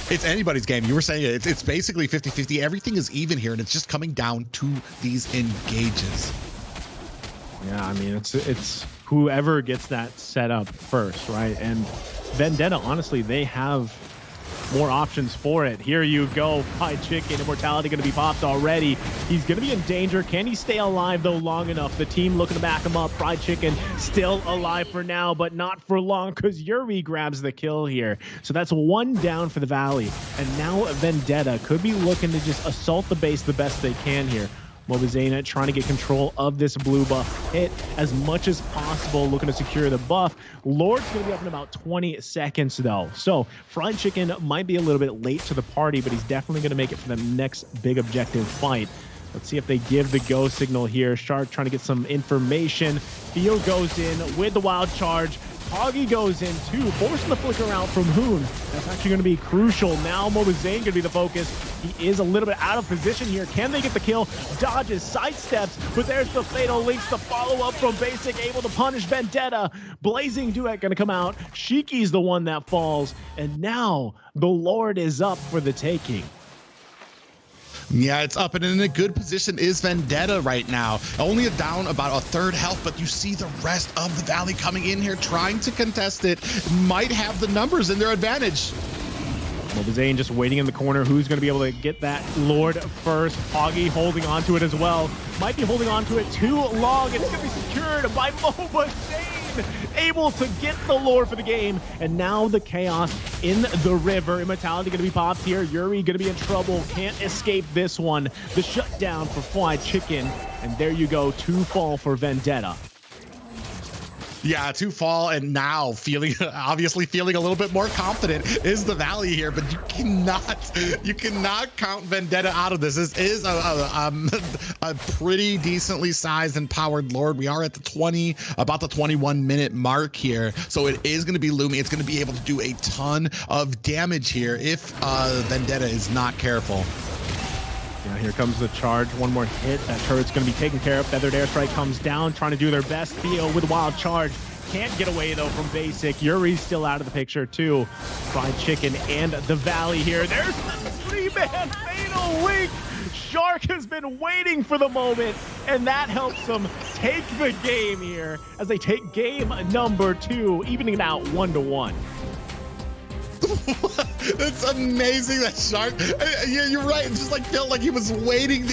it's anybody's game. You were saying it's basically 50-50. Everything is even here, and it's just coming down to these engages. Yeah, I mean, it's whoever gets that set up first, right? And Vendetta, honestly, they have more options for it. Here you go, Fried Chicken, Immortality going to be popped already. He's going to be in danger. Can he stay alive, though, long enough? The team looking to back him up. Fried Chicken still alive for now, but not for long because Yuri grabs the kill here. So that's one down for the Valley. And now Vendetta could be looking to just assault the base the best they can here. Mobazane trying to get control of this blue buff, hit as much as possible, looking to secure the buff. Lord's going to be up in about 20 seconds, though. So Fried Chicken might be a little bit late to the party, but he's definitely going to make it for the next big objective fight. Let's see if they give the go signal here. Shark trying to get some information. Theo goes in with the wild charge. Poggy goes in too, forcing the flicker out from Hoon. That's actually going to be crucial. Now Mobazane going to be the focus. He is a little bit out of position here. Can they get the kill? Dodges, sidesteps, but there's the Fatal Links, the follow-up from Basic, able to punish Vendetta. Blazing Duet going to come out. Shiki's the one that falls, and now the Lord is up for the taking. Yeah, it's up and in a good position is Vendetta right now. Only down about a third health, but you see the rest of the Valley coming in here trying to contest it. Might have the numbers in their advantage. Mobazane just waiting in the corner. Who's going to be able to get that Lord first? Poggy holding onto it as well. Might be holding onto it too long. It's going to be secured by Mobazane. Able to get the Lord for the game. And now the chaos in the river. Immortality going to be popped here. Yuri going to be in trouble. Can't escape this one. The shutdown for Fried Chicken. And there you go. 2 fall for Vendetta. Yeah, to fall, and now obviously feeling a little bit more confident is the Valley here, but you cannot count Vendetta out of this. This is a pretty decently sized and powered Lord. We are at the about the 21-minute mark here, so it is going to be looming. It's going to be able to do a ton of damage here if Vendetta is not careful. Yeah, here comes the charge. One more hit. That turret's going to be taken care of. Feathered Airstrike comes down, trying to do their best. Theo with Wild Charge. Can't get away, though, from Basic. Yuri's still out of the picture, too. Fried Chicken and the Valley here. There's the 3-man Fatal Link. Shark has been waiting for the moment, and that helps them take the game here as they take game number 2, evening it out 1-1. It's amazing that Shark. Yeah, you're right. It just like felt like he was waiting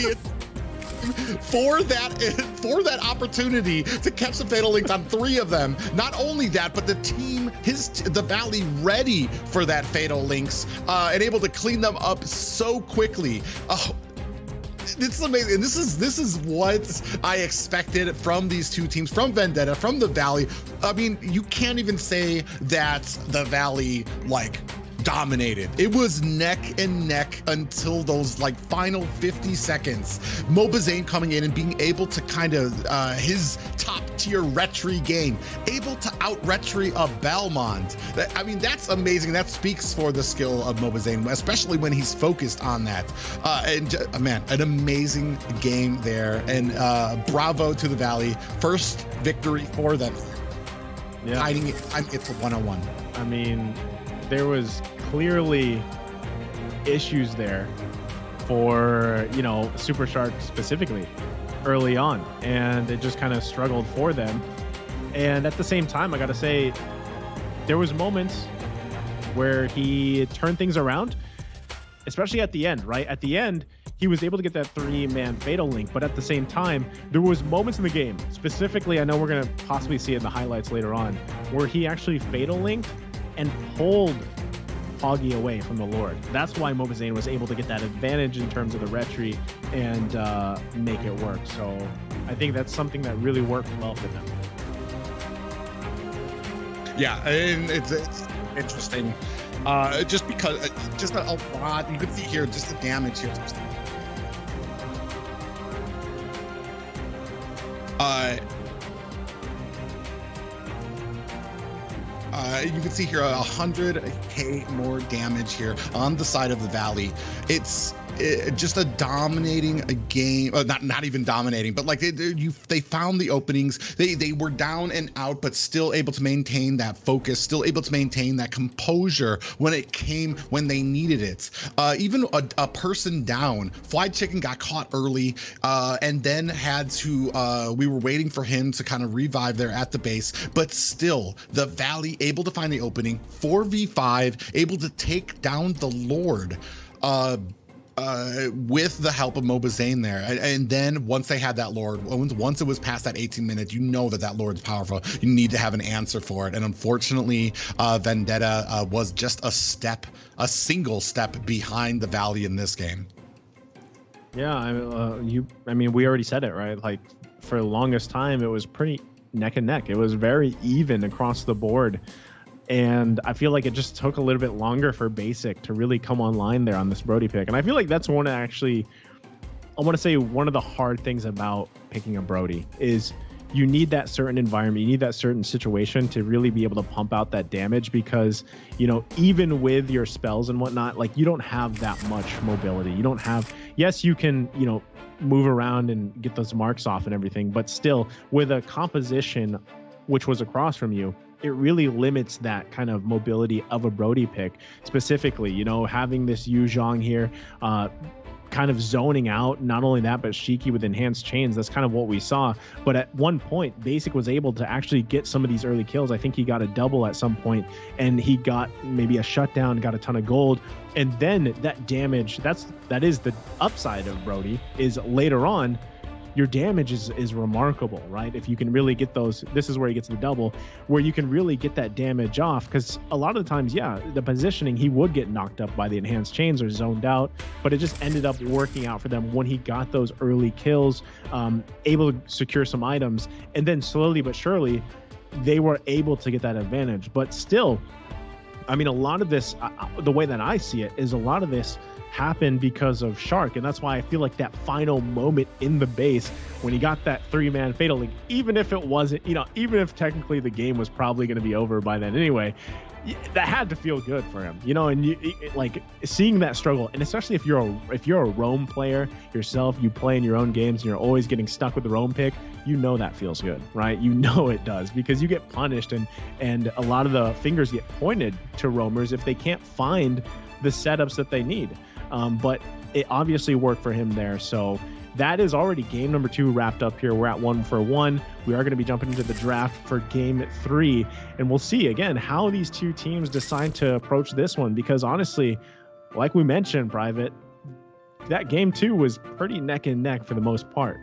for that opportunity to catch the Fatal Links on 3 of them. Not only that, but the team, the Valley, ready for that Fatal Links and able to clean them up so quickly. Oh, it's amazing. And this is what I expected from these two teams, from Vendetta, from the Valley. I mean, you can't even say that the Valley dominated. It was neck and neck until those final 50 seconds. Mobazane coming in and being able to kind of his top tier retry game, able to out retry a Belmont. I mean, that's amazing. That speaks for the skill of Mobazane, especially when he's focused on that. Man, an amazing game there. And bravo to the Valley. First victory for them. Yeah. Hiding it to 101. I mean, there was clearly issues there for, Super Shark specifically early on, and it just kind of struggled for them. And at the same time, I got to say, there was moments where he turned things around, especially at the end, right? At the end, he was able to get that 3-man Fatal Link, but at the same time, there was moments in the game, specifically, I know we're going to possibly see it in the highlights later on, where he actually Fatal Linked and pulled Foggy away from the Lord. That's why Mobazane was able to get that advantage in terms of the retry and make it work. So I think that's something that really worked well for them. Yeah, and it's interesting. Just because, just a lot, you can see here, just the damage here. You can see here 100k more damage here on the side of the Valley. It's just a dominating game. Not even dominating, but they found the openings. They were down and out, but still able to maintain that focus, still able to maintain that composure when they needed it. Even a person down, Fried Chicken got caught early, and then had to. We were waiting for him to kind of revive there at the base, but still the Valley able to find the opening, 4v5, able to take down the Lord. With the help of Mobazane there. And then once they had that Lord, once it was past that 18 minutes, that Lord's powerful. You need to have an answer for it. And unfortunately, Vendetta was just a single step behind the Valley in this game. Yeah, I mean, we already said it, right? For the longest time, it was pretty neck and neck. It was very even across the board. And I feel like it just took a little bit longer for Basic to really come online there on this Brody pick. And I feel like that's one of the hard things about picking a Brody is you need that certain environment, you need that certain situation to really be able to pump out that damage, because, even with your spells and whatnot, you don't have that much mobility. You don't have, yes, you can, move around and get those marks off and everything, but still with a composition which was across from you, it really limits that kind of mobility of a Brody pick. Specifically, having this Yu Zhang here, kind of zoning out. Not only that, but Shiki with enhanced chains. That's kind of what we saw. But at one point, Basic was able to actually get some of these early kills. I think he got a double at some point, and he got maybe a shutdown, got a ton of gold. And then that damage, that is the upside of Brody, is later on, your damage is remarkable, right? If you can really get those, this is where he gets the double, where you can really get that damage off, because a lot of the times, yeah, the positioning, he would get knocked up by the enhanced chains or zoned out, but it just ended up working out for them when he got those early kills, able to secure some items, and then slowly but surely, they were able to get that advantage. But still, I mean, a lot of this, the way that I see it, is a lot of this happened because of Shark. And that's why I feel like that final moment in the base when he got that 3-man fatal, like, even if it wasn't, even if technically the game was probably going to be over by then anyway, that had to feel good for him, and like seeing that struggle. And especially if you're a roam player yourself, you play in your own games and you're always getting stuck with the roam pick, that feels good, right? It does, because you get punished, and a lot of the fingers get pointed to roamers if they can't find the setups that they need. But it obviously worked for him there. So that is already game number 2 wrapped up here. We're at 1-for-1. We are going to be jumping into the draft for game 3, and we'll see again how these two teams decide to approach this one, because honestly, like we mentioned, Private, that game 2 was pretty neck and neck for the most part.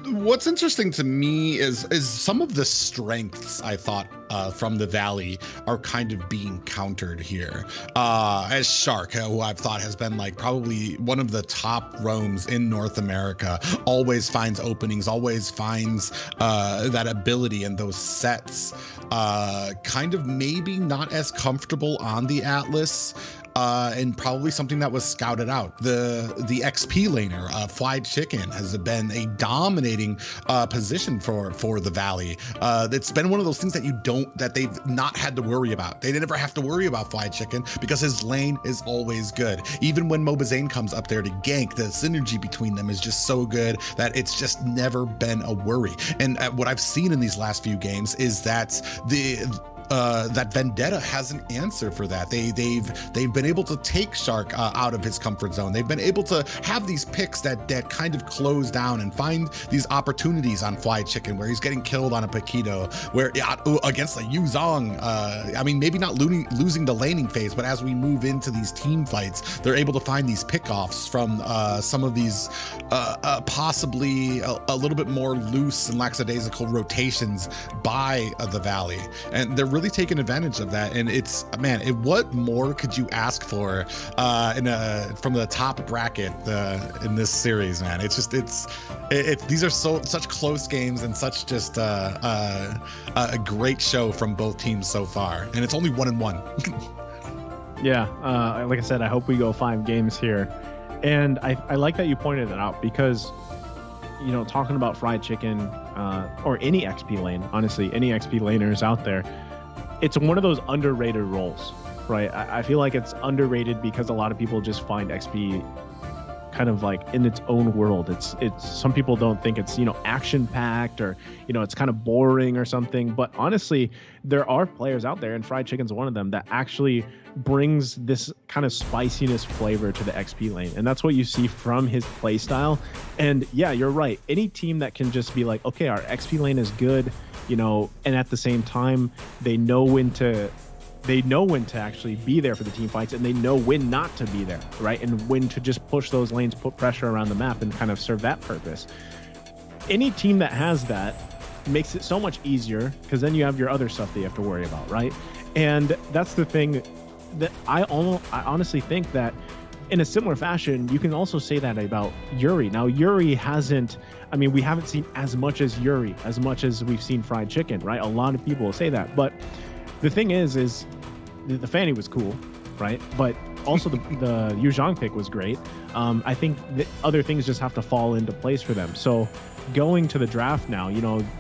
What's interesting to me is some of the strengths I thought from the Valley are kind of being countered here. As Shark, who I've thought has been like probably one of the top roams in North America, always finds openings, always finds that ability and those sets. Kind of maybe not as comfortable on the Atlas. And probably something that was scouted out. The XP laner, Fly Chicken, has been a dominating position for the Valley. It's been one of those things that they've not had to worry about. They never have to worry about Fly Chicken because his lane is always good. Even when Mobazane comes up there to gank, the synergy between them is just so good that it's just never been a worry. And what I've seen in these last few games is that that Vendetta has an answer for that. They've been able to take Shark out of his comfort zone. They've been able to have these picks that kind of close down and find these opportunities on Fly Chicken where he's getting killed on a Paquito, where against a Yuzong, I mean, maybe not losing the laning phase, but as we move into these team fights, they're able to find these pickoffs from some of these possibly a little bit more loose and lackadaisical rotations by the Valley, and they're really taking advantage of that. And it's, man, what more could you ask for from the top bracket in this series, man? It's just these are such close games and such just a great show from both teams so far, and it's only 1-1. Yeah, like I said, I hope we go 5 games here, and I like that you pointed it out, because talking about Fried Chicken or any XP lane, honestly, any XP laners out there, it's one of those underrated roles, right? I feel like it's underrated because a lot of people just find XP kind of like in its own world. It's some people don't think it's action packed, or it's kind of boring or something. But honestly, there are players out there, and Fried Chicken's one of them, that actually brings this kind of spiciness flavor to the XP lane, and that's what you see from his play style. And yeah, you're right. Any team that can just be like, okay, our XP lane is good, and at the same time they know when to actually be there for the team fights, and they know when not to be there, right? And when to just push those lanes, put pressure around the map, and kind of serve that purpose. Any team that has that makes it so much easier, because then you have your other stuff that you have to worry about, right? And that's the thing that I honestly think that in a similar fashion, you can also say that about Yuri. Now, Yuri we haven't seen as much as Yuri, as much as we've seen Fried Chicken, right? A lot of people will say that, but the thing is the Fanny was cool, right? But also the Yu Zhang pick was great. I think that other things just have to fall into place for them. So going to the draft now,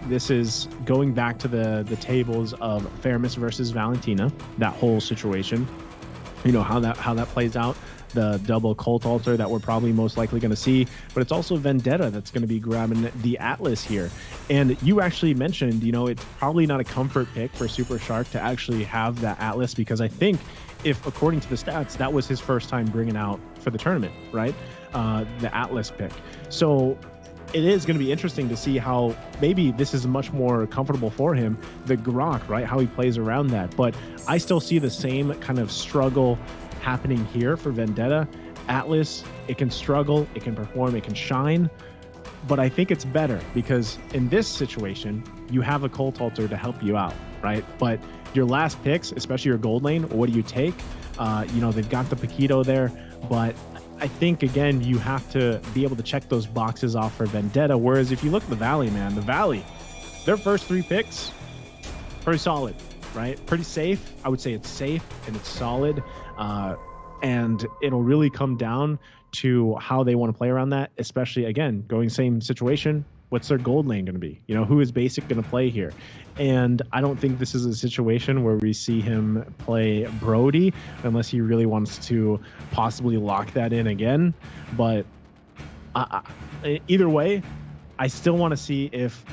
this is going back to the tables of Faramis versus Valentina, that whole situation, how that plays out. The double cult altar that we're probably most likely going to see, but it's also Vendetta that's going to be grabbing the Atlas here. And you actually mentioned, it's probably not a comfort pick for Super Shark to actually have that Atlas, because I think if, according to the stats, that was his first time bringing out for the tournament, right? The Atlas pick. So it is going to be interesting to see how maybe this is much more comfortable for him, the Grok, right? How he plays around that. But I still see the same kind of struggle happening here for Vendetta. Atlas, it can struggle, it can perform, it can shine, but I think it's better because in this situation, you have a cult altar to help you out, right? But your last picks, especially your gold lane, what do you take? They've got the Paquito there, but I think, again, you have to be able to check those boxes off for Vendetta, whereas if you look at the Valley, man, the Valley their first 3 picks, pretty solid, right? Pretty safe. I would say it's safe and it's solid. And it'll really come down to how they want to play around that, especially, again, going same situation. What's their gold lane going to be? Who is Basic going to play here? And I don't think this is a situation where we see him play Brody unless he really wants to possibly lock that in again. But either way, I still want to see if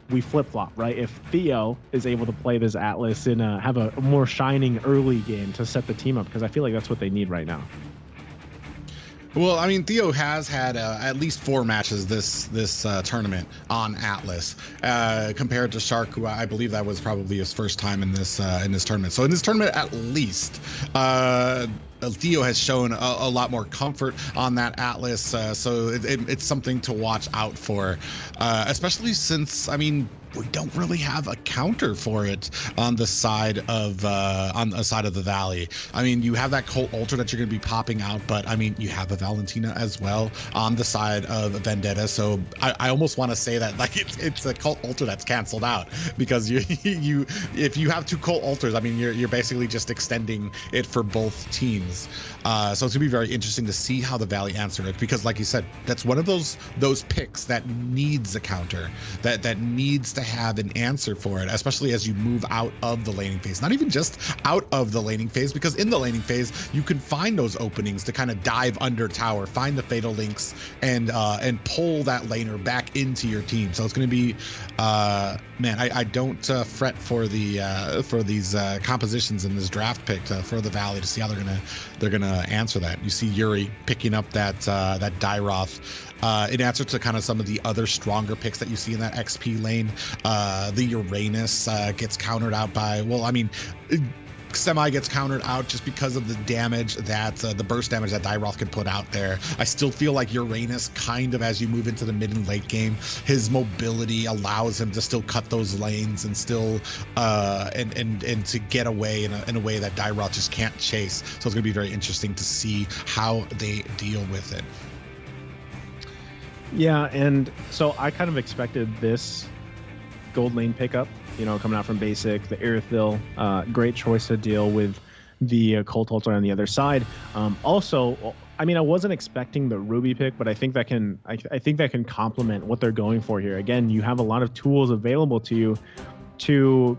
we flip-flop, right? If Theo is able to play this Atlas and have a more shining early game to set the team up, because I feel like that's what they need right now. Well, I mean, Theo has had at least 4 matches this tournament on Atlas, compared to Shark, who I believe that was probably his first time in this tournament. So in this tournament, at least, Theo has shown a lot more comfort on that Atlas, so it's something to watch out for, especially since, I mean, we don't really have a counter for it on the side of the Valley. I mean, you have that Cult Ultra that you're going to be popping out, but I mean, you have a Valentina as well on the side of Vendetta. So I almost want to say that like it's a Cult Ultra that's canceled out, because you if you have 2 Cult Ultras, I mean, you're basically just extending it for both teams. So it's gonna be very interesting to see how the Valley answer it, because like you said, that's one of those picks that needs a counter, that needs to have an answer for it, especially as you move out of the laning phase. Not even just out of the laning phase, because in the laning phase you can find those openings to kind of dive under tower, find the fatal links, and pull that laner back into your team. So it's going to be man, I don't fret for these compositions in this draft pick for the Valley, to see how they're gonna answer that. You see Yuri picking up that Dairoth in answer to kind of some of the other stronger picks that you see in that XP lane. The Uranus gets countered out by, well, I mean, Semi gets countered out just because of the damage that the burst damage that Dairoth can put out there. I still feel like Uranus, kind of, as you move into the mid and late game, his mobility allows him to still cut those lanes and still and to get away in a way that Dairoth just can't chase. So it's gonna be very interesting to see how they deal with it. Yeah, and so I kind of expected this gold lane pickup, coming out from Basic, the Irithil, great choice to deal with the Cult Ultra on the other side. Also, I mean, I wasn't expecting the Ruby pick, but I think that can complement what they're going for here. Again, you have a lot of tools available to you to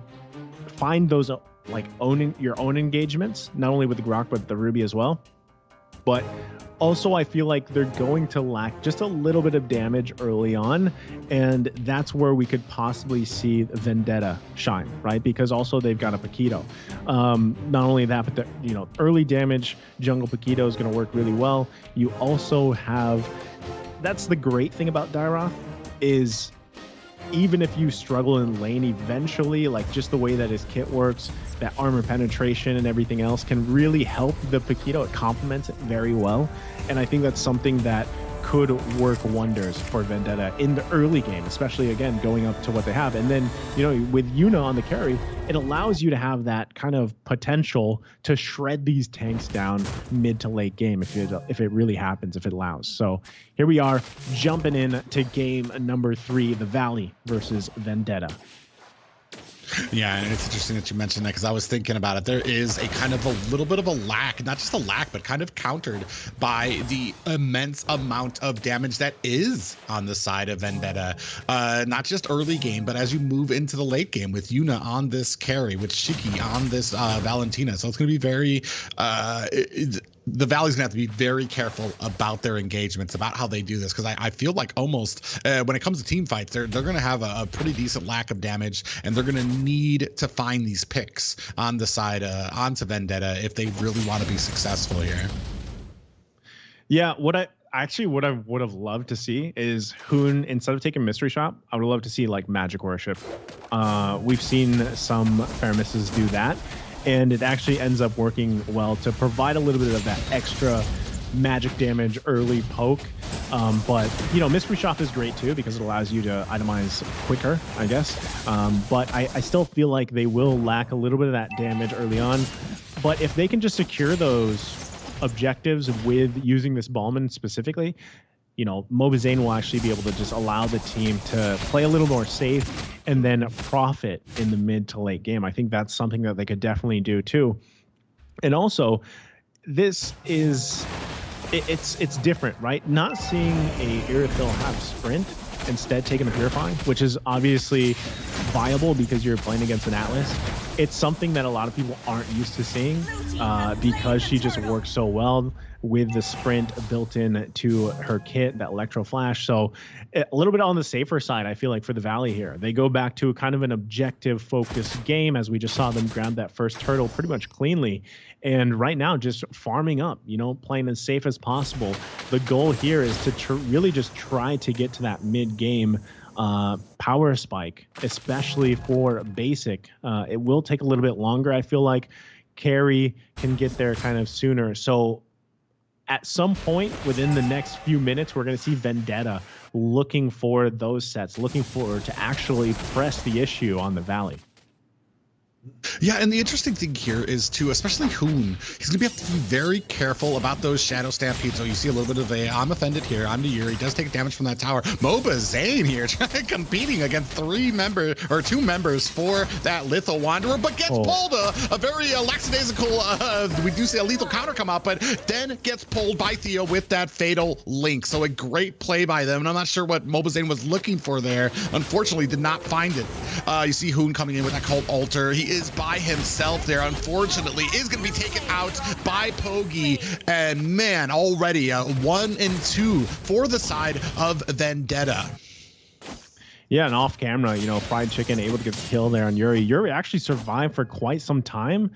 find those like owning your own engagements, not only with the Grok but the Ruby as well. But also, I feel like they're going to lack just a little bit of damage early on, and that's where we could possibly see Vendetta shine, right? Because also they've got a Paquito. Not only that, but early damage jungle Paquito is going to work really well. You also have, that's the great thing about Dairoth, is even if you struggle in lane, eventually, like just the way that his kit works, that armor penetration and everything else can really help the Paquito. It complements it very well. And I think that's something that could work wonders for Vendetta in the early game, especially, again, going up to what they have. And then, with Yuna on the carry, it allows you to have that kind of potential to shred these tanks down mid to late game if it really happens, if it allows. So here we are, jumping in to game number 3, the Valley versus Vendetta. Yeah, and it's interesting that you mentioned that, because I was thinking about it. There is a kind of a little bit of a lack, not just a lack, but kind of countered by the immense amount of damage that is on the side of Vendetta. Not just early game, but as you move into the late game with Yuna on this carry, with Shiki on this Valentina. So it's going to be very... the Valley's gonna have to be very careful about their engagements, about how they do this, because I feel like almost when it comes to team fights, they're gonna have a pretty decent lack of damage, and they're gonna need to find these picks on the side onto Vendetta if they really want to be successful here. Yeah, what I would have loved to see is Hoon, instead of taking Mystery Shop, I would love to see like Magic Worship. We've seen some Faramis's do that, and it actually ends up working well to provide a little bit of that extra magic damage early poke. But Mystery Shop is great too, because it allows you to itemize quicker, I guess. But I still feel like they will lack a little bit of that damage early on. But if they can just secure those objectives with using this Ballman specifically, Mobazane will actually be able to just allow the team to play a little more safe and then profit in the mid to late game. I think that's something that they could definitely do too. And also, this is it's different, right? Not seeing a Irithyll have sprint, instead taking a Purifying, which is obviously viable because you're playing against an Atlas. It's something that a lot of people aren't used to seeing because she just works so well with the sprint built in to her kit, that Electro Flash. So a little bit on the safer side, I feel like, for the Valley here. They go back to kind of an objective focused game, as we just saw them grab that first turtle pretty much cleanly. And right now, just farming up, playing as safe as possible. The goal here is to really just try to get to that mid-game power spike, especially for basic. It will take a little bit longer. I feel like Carry can get there kind of sooner. So at some point within the next few minutes, we're going to see Vendetta looking for those sets, looking forward to actually press the issue on the Valley. Yeah, and the interesting thing here is, too, especially Hoon, he's going to have to be very careful about those Shadow Stampedes. So you see a little bit of a, I'm offended here, I'm the Yuri, does take damage from that tower. Mobazane here, competing against two members for that Lethal Wanderer, but gets pulled a very lackadaisical, we do see a lethal counter come out, but then gets pulled by Theo with that Fatal Link. So a great play by them, and I'm not sure what Mobazane was looking for there. Unfortunately, did not find it. You see Hoon coming in with that Cult Altar. He is by himself there, unfortunately, is going to be taken out by Pogi, and man, already 1 and 2 for the side of Vendetta. Yeah, and off camera, Fried Chicken able to get the kill there on Yuri. Yuri actually survived for quite some time,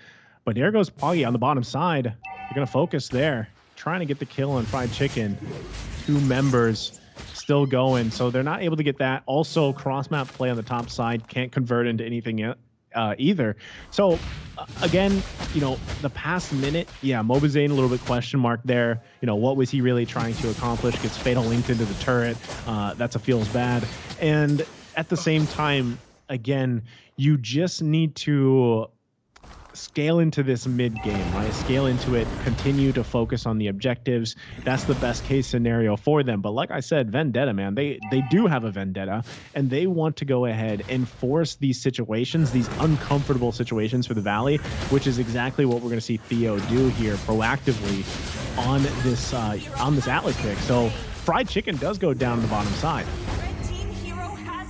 but there goes Pogi on the bottom side. They're going to focus there, trying to get the kill on Fried Chicken. 2 members still going, so they're not able to get that. Also, cross-map play on the top side, can't convert into anything yet. Either. So again, the past minute, Mobazane a little bit question mark there. What was he really trying to accomplish? Gets Fatal linked into the turret. That's a feels bad. And at the same time, again, you just need to scale into this mid game, right? Scale into it, continue to focus on the objectives. That's the best case scenario for them. But like I said, Vendetta, man, they do have a Vendetta, and they want to go ahead and force these situations, these uncomfortable situations for the Valley, which is exactly what we're going to see Theo do here proactively on this Atlas pick. So Fried Chicken does go down the bottom side.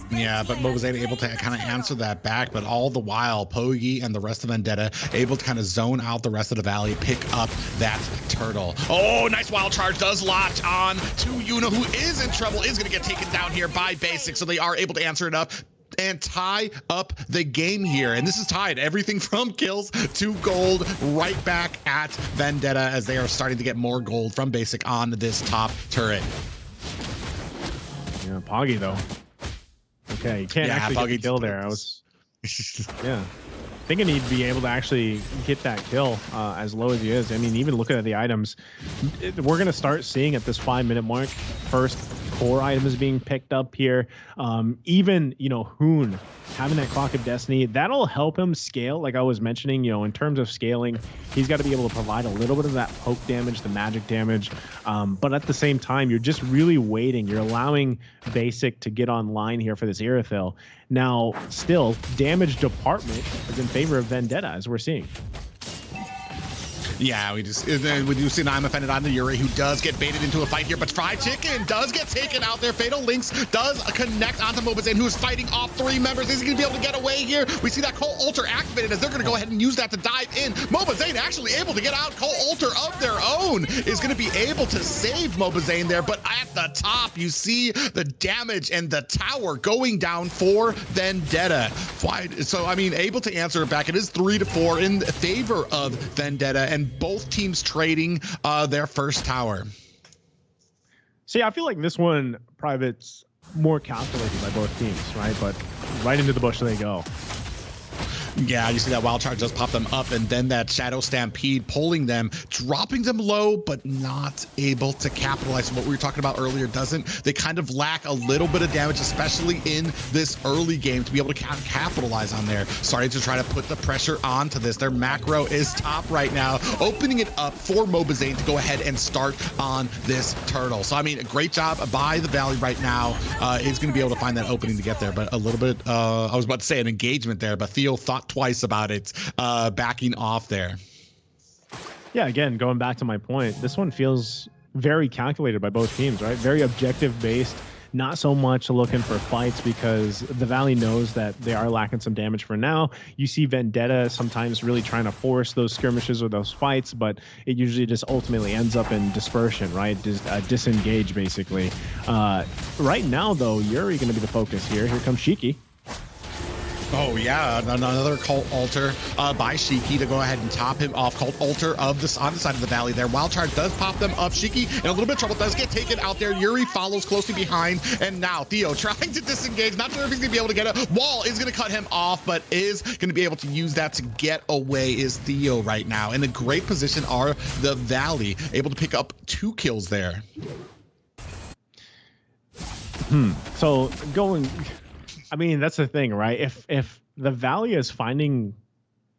Yeah, but Mobazane able to kind of answer that back, but all the while, Pogi and the rest of Vendetta able to kind of zone out the rest of the Valley, pick up that turtle. Oh, nice wild charge, does latch on to Yuna, who is in trouble, is going to get taken down here by Basic, so they are able to answer it up and tie up the game here. And this is tied, everything from kills to gold, right back at Vendetta, as they are starting to get more gold from Basic on this top turret. Yeah, Pogi, though. Okay, you can't actually get the kill there. I was, thinking he'd be able to actually get that kill as low as he is. I mean, even looking at the items, we're going to start seeing at this 5-minute mark, first core items being picked up here. Even, Hoon having that Clock of Destiny, that'll help him scale. Like I was mentioning, in terms of scaling, he's got to be able to provide a little bit of that poke damage, the magic damage. But at the same time, you're just really waiting. You're allowing Basic to get online here for this Irithyll. Now, still, damage department is in favor of Vendetta, as we're seeing. Yeah, we do see an I'm offended on the Yuri, who does get baited into a fight here, but Fried Chicken does get taken out there. Fatal Links does connect onto Mobazane, who's fighting off 3 members. Is he going to be able to get away here? We see that Cult Altar activated as they're going to go ahead and use that to dive in. Mobazane actually able to get out. Cult Altar of their own is going to be able to save Mobazane there, but at the top, you see the damage and the tower going down for Vendetta. So, I mean, able to answer it back. It is 3-4 in favor of Vendetta, and both teams trading their first tower. See, I feel like this one, Private's more calculated by both teams, right? But right into the bush they go. Yeah, you see that wild charge does pop them up, and then that Shadow Stampede pulling them, dropping them low, but not able to capitalize on what we were talking about earlier. They kind of lack a little bit of damage, especially in this early game, to be able to capitalize on there. Starting to try to put the pressure onto this. Their macro is top right now, opening it up for Mobazane to go ahead and start on this turtle. So, I mean, a great job by the Valley right now. Is going to be able to find that opening to get there, but a little bit, I was about to say an engagement there, but Theo thought twice about it, backing off there. Yeah, again, going back to my point, this one feels very calculated by both teams, right? Very objective based, not so much looking for fights, because the Valley knows that they are lacking some damage for now. You see Vendetta sometimes really trying to force those skirmishes or those fights, but it usually just ultimately ends up in dispersion, right? Disengage, basically. Right now, though, Yuri going to be the focus here. Here comes Shiki. Oh yeah, another Cult Altar by Shiki to go ahead and top him off. Cult Altar of this on the side of the Valley there. Wild Charge does pop them up. Shiki in a little bit of trouble, does get taken out there. Yuri follows closely behind, and now Theo trying to disengage. Not sure if he's gonna be able to get it. Wall is gonna cut him off, but is gonna be able to use that to get away. Is Theo right now in a great position? Are the Valley able to pick up 2 kills there? So going, I mean, that's the thing, right? If the Valley is finding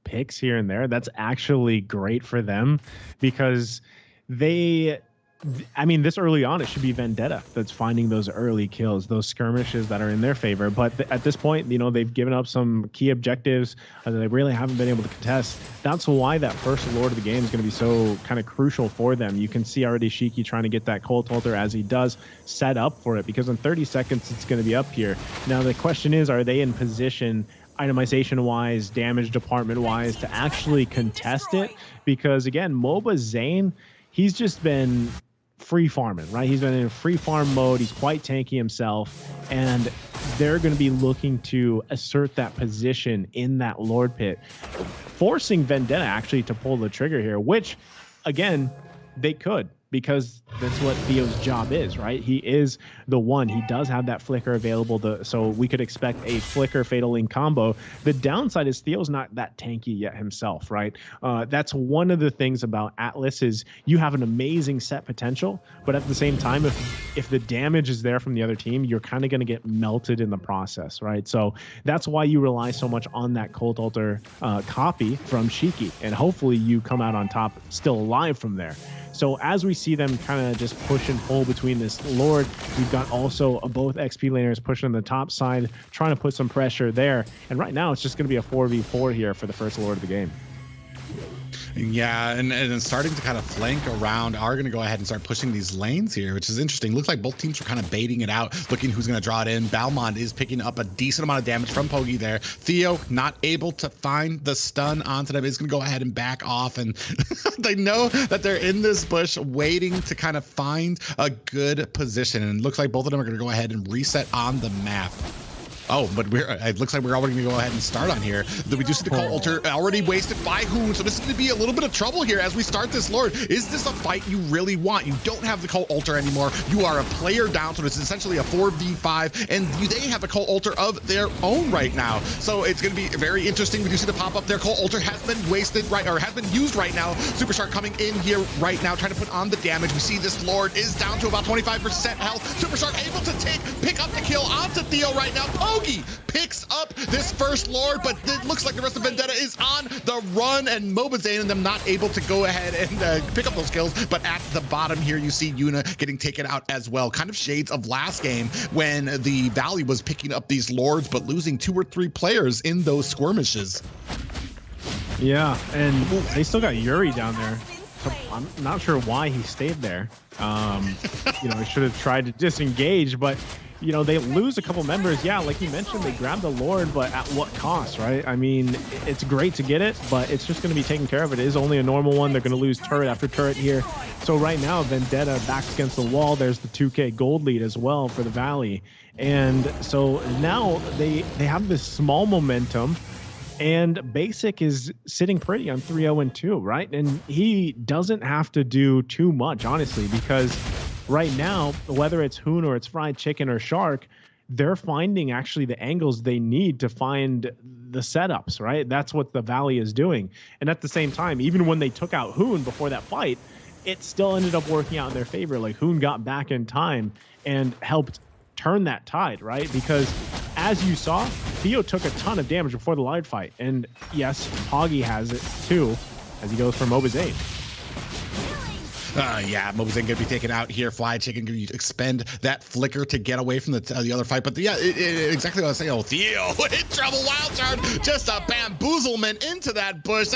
picks here and there, that's actually great for them, because I mean, this early on, it should be Vendetta that's finding those early kills, those skirmishes that are in their favor. But at this point, you know, they've given up some key objectives that they really haven't been able to contest. That's why that first Lord of the game is going to be so kind of crucial for them. You can see already Shiki trying to get that Cult Altar as he does set up for it, because in 30 seconds, it's going to be up here. Now, the question is, are they in position itemization wise, damage department wise, to actually contest it? Because again, Mobazane, he's just been free farming, right? He's been in free farm mode. He's quite tanky himself, and they're going to be looking to assert that position in that Lord pit, forcing Vendetta actually to pull the trigger here, which again, they could, because that's what Theo's job is, right? He is the one. He does have that flicker available, so we could expect a flicker fatal link combo. The downside is Theo's not that tanky yet himself, right? That's one of the things about Atlas is you have an amazing set potential, but at the same time, if the damage is there from the other team, you're kind of going to get melted in the process, right? So that's why you rely so much on that Cult Altar copy from Shiki, and hopefully you come out on top still alive from there. So as we see them kind of just push and pull between this Lord, we've got also both XP laners pushing on the top side, trying to put some pressure there. And right now, it's just going to be a 4v4 here for the first Lord of the game. Yeah, and starting to kind of flank around, are going to go ahead and start pushing these lanes here, which is interesting. Looks like both teams are kind of baiting it out, looking who's going to draw it in. Balmond is picking up a decent amount of damage from Pogi there. Theo not able to find the stun onto them. Is going to go ahead and back off, and they know that they're in this bush waiting to kind of find a good position. And it looks like both of them are going to go ahead and reset on the map. Oh, but it looks like we're already going to go ahead and start on here. We do see the Cult Altar already wasted by Hoon, so this is going to be a little bit of trouble here as we start this Lord. Is this a fight you really want? You don't have the Cult Altar anymore. You are a player down, so it's essentially a 4v5, and they have a Cult Altar of their own right now. So it's going to be very interesting. We do see the pop up there. Cult Altar has been wasted, or has been used right now. Superstar coming in here right now, trying to put on the damage. We see this Lord is down to about 25% health. Superstar able to pick up the kill onto Theo right now. Pogi picks up this first Lord, but it looks like the rest of Vendetta is on the run, and Mobazane and them not able to go ahead and pick up those kills. But at the bottom here, you see Yuna getting taken out as well. Kind of shades of last game when the Valley was picking up these Lords, but losing 2 or 3 players in those skirmishes. Yeah, and they still got Yuri down there. So I'm not sure why he stayed there. You know, he should have tried to disengage, but you know, they lose a couple members. Yeah, like you mentioned, they grabbed the Lord, but at what cost, right? I mean, it's great to get it, but it's just going to be taken care of. It is only a normal one. They're going to lose turret after turret here. So right now, Vendetta backs against the wall. There's the 2K gold lead as well for the Valley. And so now they have this small momentum, and Basic is sitting pretty on 3-0-2, right? And he doesn't have to do too much, honestly, because right now, whether it's Hoon or it's Fried Chicken or Shark, they're finding actually the angles they need to find the setups, right? That's what the Valley is doing. And at the same time, even when they took out Hoon before that fight, it still ended up working out in their favor. Like Hoon got back in time and helped turn that tide, right? Because as you saw, Theo took a ton of damage before the light fight. And yes, Poggy has it too, as he goes for Mobazane. Yeah, Mobazane gonna be taken out here. Fly Chicken gonna expend that flicker to get away from the other fight. But exactly what I was saying. Oh, Theo in trouble, wild charge, just a bamboozlement into that bush,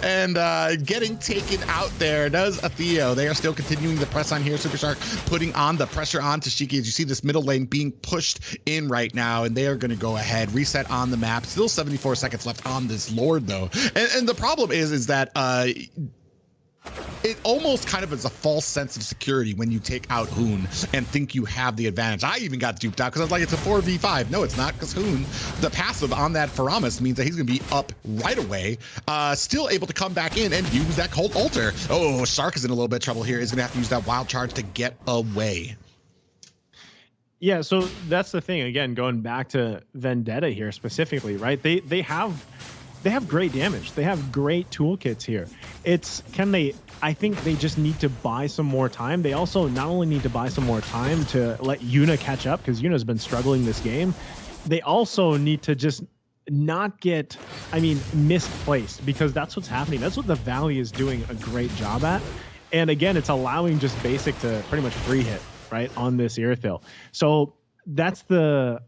and getting taken out there. Does a Theo? They are still continuing the press on here. Super Shark putting on the pressure on Tashiki as you see this middle lane being pushed in right now, and they are gonna go ahead, reset on the map. Still 74 seconds left on this Lord though, and the problem is that it almost kind of is a false sense of security when you take out Hoon and think you have the advantage. I even got duped out because I was like, it's a 4v5. No, it's not, because Hoon, the passive on that Faramis means that he's going to be up right away, still able to come back in and use that Cold Altar. Oh, Shark is in a little bit of trouble here. He's going to have to use that Wild Charge to get away. Yeah, so that's the thing. Again, going back to Vendetta here specifically, right? They have great damage. They have great toolkits here. I think they just need to buy some more time. They also not only need to buy some more time to let Yuna catch up, because Yuna's been struggling this game. They also need to just not get, misplaced, because that's what's happening. That's what the Valley is doing a great job at. And again, it's allowing just Basic to pretty much free hit, right, on this Irithil. So that's the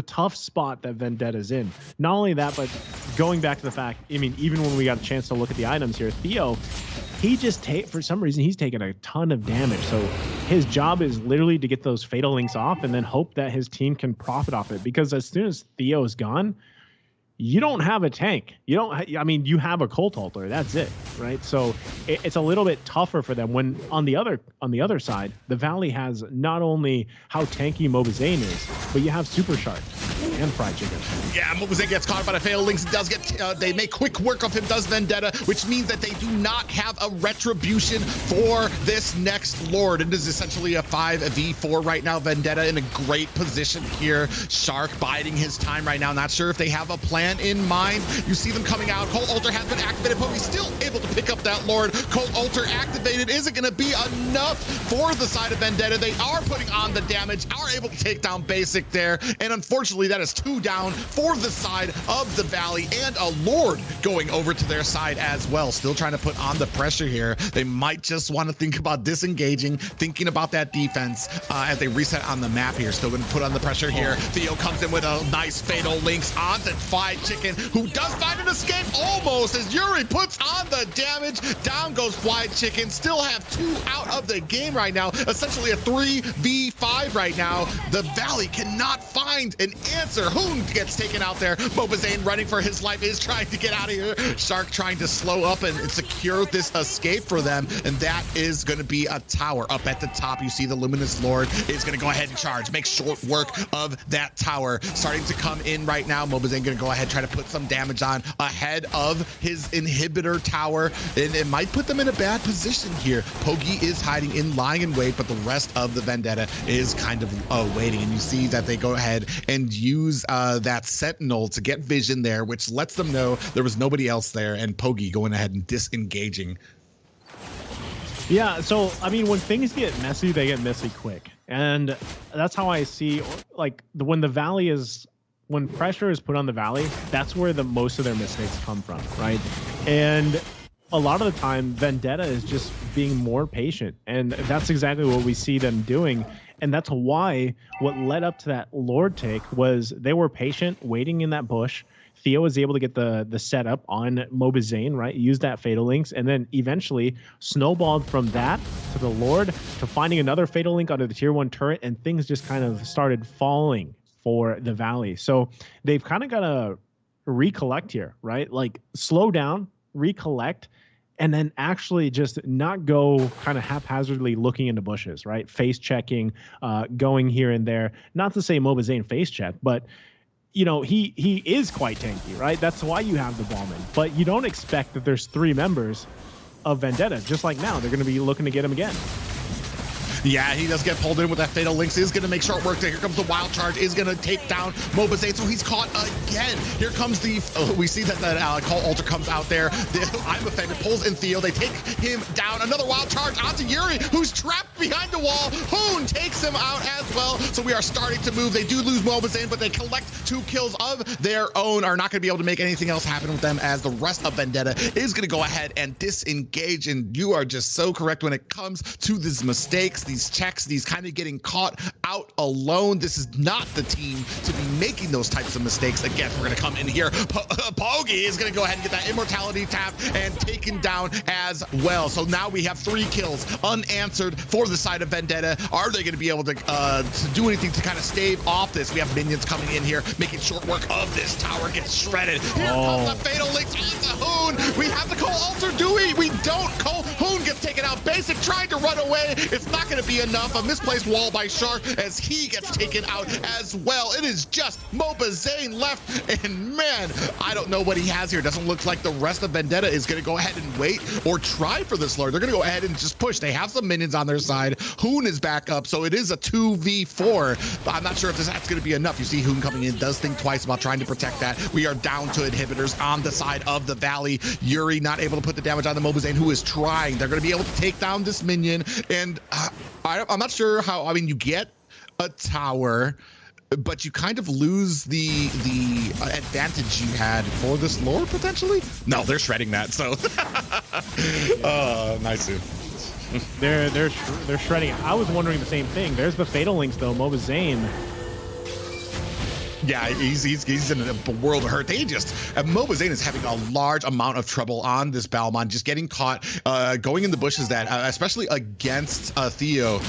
tough spot that Vendetta's in. Not only that, but going back to the fact, even when we got a chance to look at the items here, Theo, for some reason, he's taken a ton of damage. So his job is literally to get those Fatal Links off and then hope that his team can profit off it. Because as soon as Theo is gone, you don't have a tank. You have a Cold Altar. That's it, right? So it's a little bit tougher for them. When on the other side, the Valley has not only how tanky Mobazane is, but you have Super Shark and Fried Chicken. Yeah, Mobazane gets caught by the Fatal Links. They make quick work of him, does Vendetta, which means that they do not have a retribution for this next Lord. It is essentially a 5v4 right now. Vendetta in a great position here. Shark biding his time right now. Not sure if they have a plan in mind. You see them coming out. Cold Altar has been activated, but he's still able to pick up that Lord. Cold Altar activated isn't going to be enough for the side of Vendetta. They are putting on the damage, are able to take down Basic there, and unfortunately that is 2 down for the side of the Valley, and a Lord going over to their side as well. Still trying to put on the pressure here. They might just want to think about disengaging, thinking about that defense as they reset on the map here. Still going to put on the pressure here. Theo comes in with a nice Fatal Links onto Fried Chicken, who does find an escape almost as Yuri puts on the damage. Down goes Fried Chicken. Still have 2 out of the game right now. Essentially a 3v5 right now. The Valley cannot find an answer. Hoon gets taken out there. Mobazane running for his life is trying to get out of here. Shark trying to slow up and secure this escape for them. And that is going to be a tower up at the top. You see the Luminous Lord is going to go ahead and charge. Make short work of that tower. Starting to come in right now. Mobazane going to go ahead, try to put some damage on ahead of his inhibitor tower, and it might put them in a bad position here. Pogi is hiding in, lying in wait, but the rest of the Vendetta is kind of waiting, and you see that they go ahead and use that Sentinel to get vision there, which lets them know there was nobody else there, and Pogi going ahead and disengaging. Yeah, so when things get messy, they get messy quick, and that's how I see, like, when pressure is put on the Valley, that's where most of their mistakes come from, right? And a lot of the time, Vendetta is just being more patient, and that's exactly what we see them doing. And that's why what led up to that Lord take was they were patient, waiting in that bush. Theo was able to get the setup on Mobazane, right? Use that Fatal Links, and then eventually snowballed from that to the Lord to finding another Fatal Link under the tier 1 turret, and things just kind of started falling for the Valley. So they've kind of got to recollect here, right? Like slow down, recollect, and then actually just not go kind of haphazardly looking into bushes, right? Face checking, going here and there. Not to say Mobazane face check, but he is quite tanky, right? That's why you have the Ballman. But you don't expect that there's 3 members of Vendetta. Just like now, they're going to be looking to get him again. Yeah, he does get pulled in with that Fatal Links. Is going to make short work there. Here comes the Wild Charge. Is going to take down MLBB. So he's caught again. Here comes the... we see that Cult Alter comes out there. I'm Offended pulls in Theo. They take him down. Another Wild Charge onto Yuri, who's trapped behind the wall. Hoon takes him out as well. So we are starting to move. They do lose MLBB, but they collect 2 kills of their own. Are not going to be able to make anything else happen with them, as the rest of Vendetta is going to go ahead and disengage. And you are just so correct when it comes to these mistakes, these checks, these kind of getting caught out alone. This is not the team to be making those types of mistakes. Again, we're going to come in here. Pogi is going to go ahead and get that immortality tap and taken down as well. So now we have 3 kills unanswered for the side of Vendetta. Are they going to be able to do anything to kind of stave off this? We have minions coming in here, making short work of this tower. Gets shredded. Here comes the Fatal Links on the Hoon. We have the Cole Alter. Do we? We don't. Cole Hoon gets taken out. Basic trying to run away. It's not going to be enough. A misplaced wall by Shark as he gets taken out as well. It is just MLBB left. And man, I don't know what he has here. Doesn't look like the rest of Vendetta is going to go ahead and wait or try for this Lord. They're going to go ahead and just push. They have some minions on their side. Hoon is back up. So it is a 2v4. But I'm not sure if that's going to be enough. You see Hoon coming in, does think twice about trying to protect that. We are down to inhibitors on the side of the Valley. Yuri not able to put the damage on the MLBB, who is trying. They're going to be able to take down this minion. And I'm not sure how, I mean, you get a tower, but you kind of lose the advantage you had for this lore potentially. No, they're shredding that. So nice. They're shredding it. I was wondering the same thing. There's the Fatal Links though. MLBB. Yeah, he's in a world of hurt. They just MLBB is having a large amount of trouble on this Balmon, just getting caught, going in the bushes. That especially against Theo,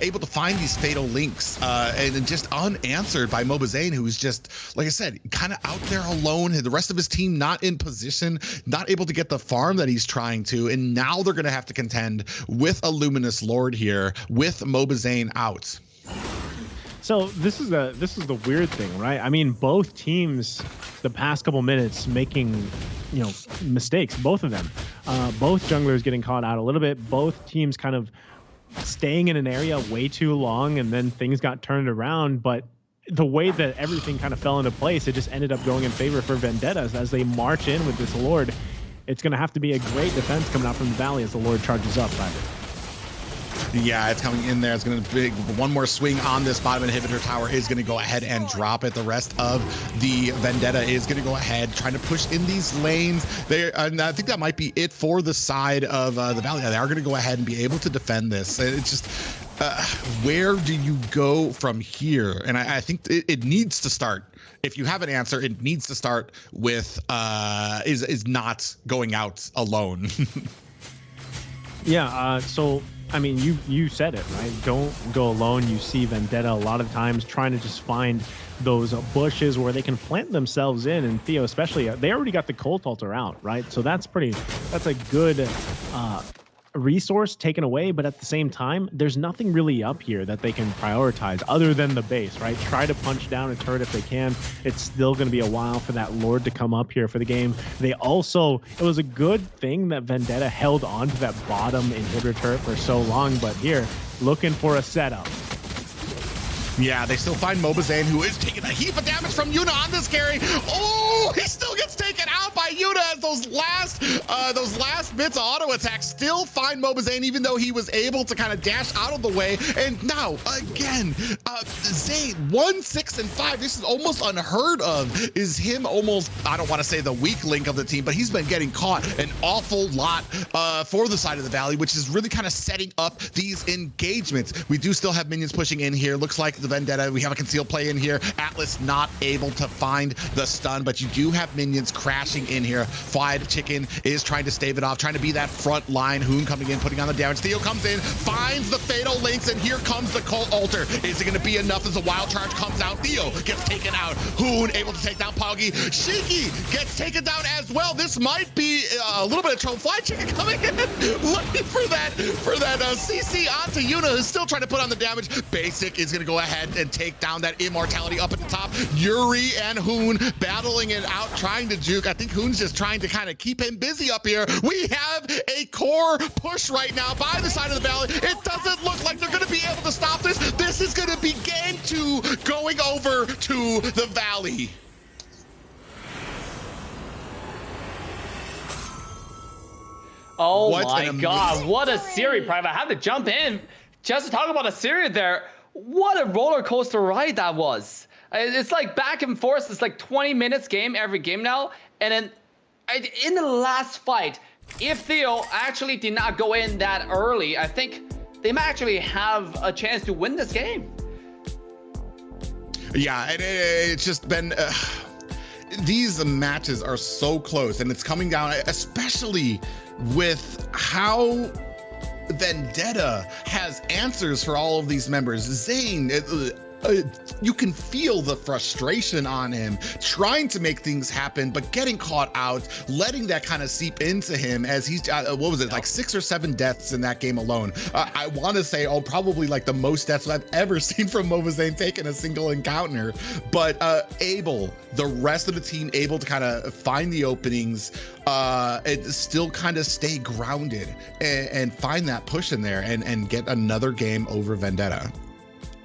able to find these Fatal Links and just unanswered by MLBB, who's just, like I said, kind of out there alone. The rest of his team not in position, not able to get the farm that he's trying to, and now they're going to have to contend with a Luminous Lord here with MLBB out. So this is the weird thing, right? I mean, both teams the past couple minutes making, mistakes, both of them. Both junglers getting caught out a little bit. Both teams kind of staying in an area way too long, and then things got turned around. But the way that everything kind of fell into place, it just ended up going in favor for Vendetta as they march in with this Lord. It's going to have to be a great defense coming out from the Valley as the Lord charges up. Yeah, it's coming in there. It's going to be one more swing on this bottom inhibitor tower. Is going to go ahead and drop it. The rest of the Vendetta is going to go ahead trying to push in these lanes. And I think that might be it for the side of the Valley. They are going to go ahead and be able to defend this. It's just where do you go from here? And I think it needs to start. If you have an answer, it needs to start with is not going out alone. Yeah. So. I mean, you said it, right? Don't go alone. You see Vendetta a lot of times trying to just find those bushes where they can plant themselves in, and Theo especially, they already got the Cult Alter out, right? So that's a good resource taken away, but at the same time, there's nothing really up here that they can prioritize other than the base, right? Try to punch down a turret if they can. It's still going to be a while for that Lord to come up here for the game. It was a good thing that Vendetta held on to that bottom inhibitor turret for so long, but here, looking for a setup. Yeah, they still find MLBB, who is taking a heap of damage from Yuna on this carry. Oh, he still gets taken out by Yuna as those last bits of auto attacks still find MLBB, even though he was able to kind of dash out of the way. And now, again, Zay, 1, 6, and 5. This is almost unheard of. Is him almost, I don't want to say the weak link of the team, but he's been getting caught an awful lot for the side of the Valley, which is really kind of setting up these engagements. We do still have minions pushing in here. Looks like the Vendetta, we have a concealed play in here. Atlas not able to find the stun, but you do have minions crashing in here. Fried Chicken is trying to stave it off, trying to be that front line. Hoon coming in, putting on the damage. Theo comes in, finds the Fatal Links, and here comes the Cult Alter. Is it going to be enough? enough as the wild charge comes out. Theo gets taken out. Hoon able to take down Poggy. Shiki gets taken down as well. This might be a little bit of trouble. Fly Chicken coming in, looking for that CC onto Yuna, who's still trying to put on the damage. Basic is gonna go ahead and take down that immortality up at the top. Yuri and Hoon battling it out, trying to juke. I think Hoon's just trying to kind of keep him busy up here. We have a core push right now by the side of the valley. It doesn't look like they're gonna be able to stop this. This is gonna be game 2 going over to the valley. Oh my God, what a series, Private. I have to jump in just to talk about a series there. What a roller coaster ride that was. It's like back and forth. It's like 20 minutes game every game now. And then in the last fight, if Theo actually did not go in that early, I think they might actually have a chance to win this game. Yeah, it's just been... these matches are so close, and it's coming down, especially with how Vendetta has answers for all of these members. Zane, you can feel the frustration on him, trying to make things happen, but getting caught out, letting that kind of seep into him as he's, what was it, like 6 or 7 deaths in that game alone. I want to say, probably like the most deaths I've ever seen from Zane taking a single encounter. But the rest of the team able to kind of find the openings, and still kind of stay grounded and find that push in there and get another game over Vendetta.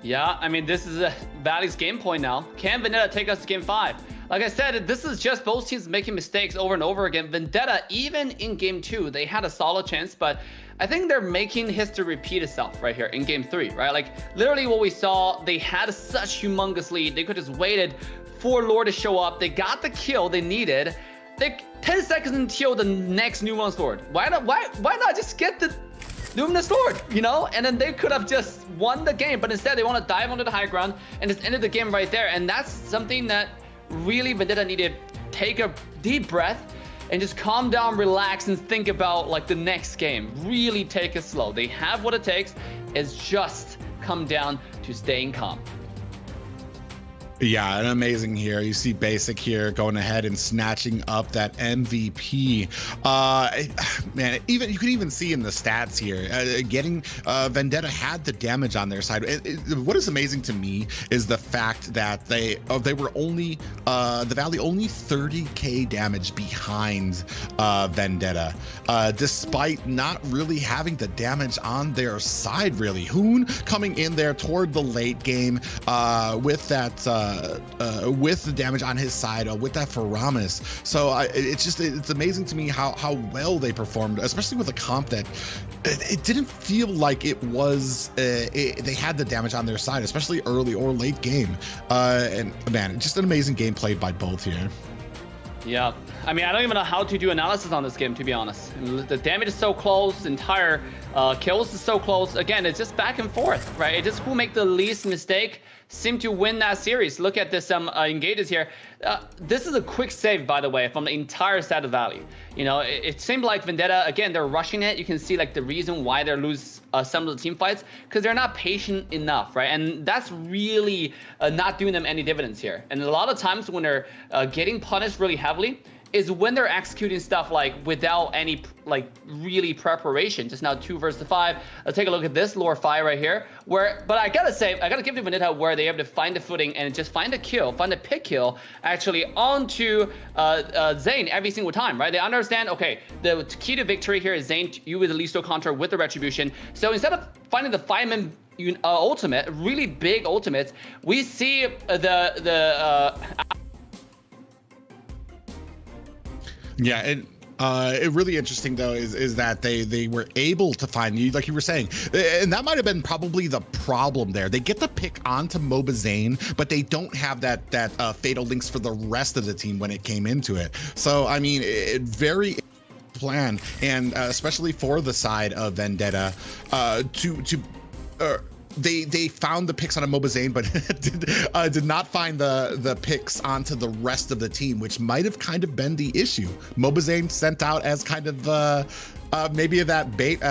Yeah, I mean, this is Valley's game point now. Can Vendetta take us to game 5? Like I said, this is just both teams making mistakes over and over again. Vendetta, even in game 2, they had a solid chance, but I think they're making history repeat itself right here in game 3, right? Like, literally what we saw, they had such humongous lead. They could just waited for Lord to show up. They got the kill they needed. They 10 seconds until the next Nuance Lord. Why not just get the Luminous Lord, you know? And then they could have just won the game, but instead they want to dive onto the high ground and just ended the game right there. And that's something that really Vendetta needed to take a deep breath and just calm down, relax, and think about like the next game. Really take it slow. They have what it takes. It's just come down to staying calm. Yeah, and amazing here. You see Basic here going ahead and snatching up that MVP. Man, even you can even see in the stats here, getting Vendetta had the damage on their side. What is amazing to me is the fact that they were only the Valley only 30k damage behind Vendetta, despite not really having the damage on their side. Really, Hoon coming in there toward the late game with that. With the damage on his side, with that Faramis. So it's amazing to me how well they performed, especially with a comp that it didn't feel like it was they had the damage on their side, especially early or late game. And man, just an amazing game played by both here. Yeah, I mean, I don't even know how to do analysis on this game, to be honest. The damage is so close, entire kills is so close. Again, it's just back and forth, right? It's just who make the least mistake seem to win that series. Look at this engages here. This is a quick save, by the way, from the entire side of Valley. You know, it seemed like Vendetta, again, they're rushing it. You can see like the reason why they're lose some of the team fights, because they're not patient enough, right? And that's really not doing them any dividends here. And a lot of times when they're getting punished really heavily, is when they're executing stuff like without any like really preparation. Just now 2 versus 5. Let's take a look at this lore 5 right here. But I gotta say, I gotta give to Vendetta where they're able to find the footing and just find a kill, find a pick kill actually onto Zane every single time, right? They understand, okay, the key to victory here is Zane, you with the lethal counter with the retribution. So instead of finding the 5-man ultimate, really big ultimates, we see Yeah, and it really interesting though is that they were able to find you, like you were saying, and that might have been probably the problem there. They get the pick onto Zane, but they don't have that fatal links for the rest of the team when it came into it. So I mean, very plan, and especially for the side of Vendetta, they found the picks on a Mobazane, but did not find the picks onto the rest of the team, which might have kind of been the issue. Mobazane sent out as kind of maybe that bait.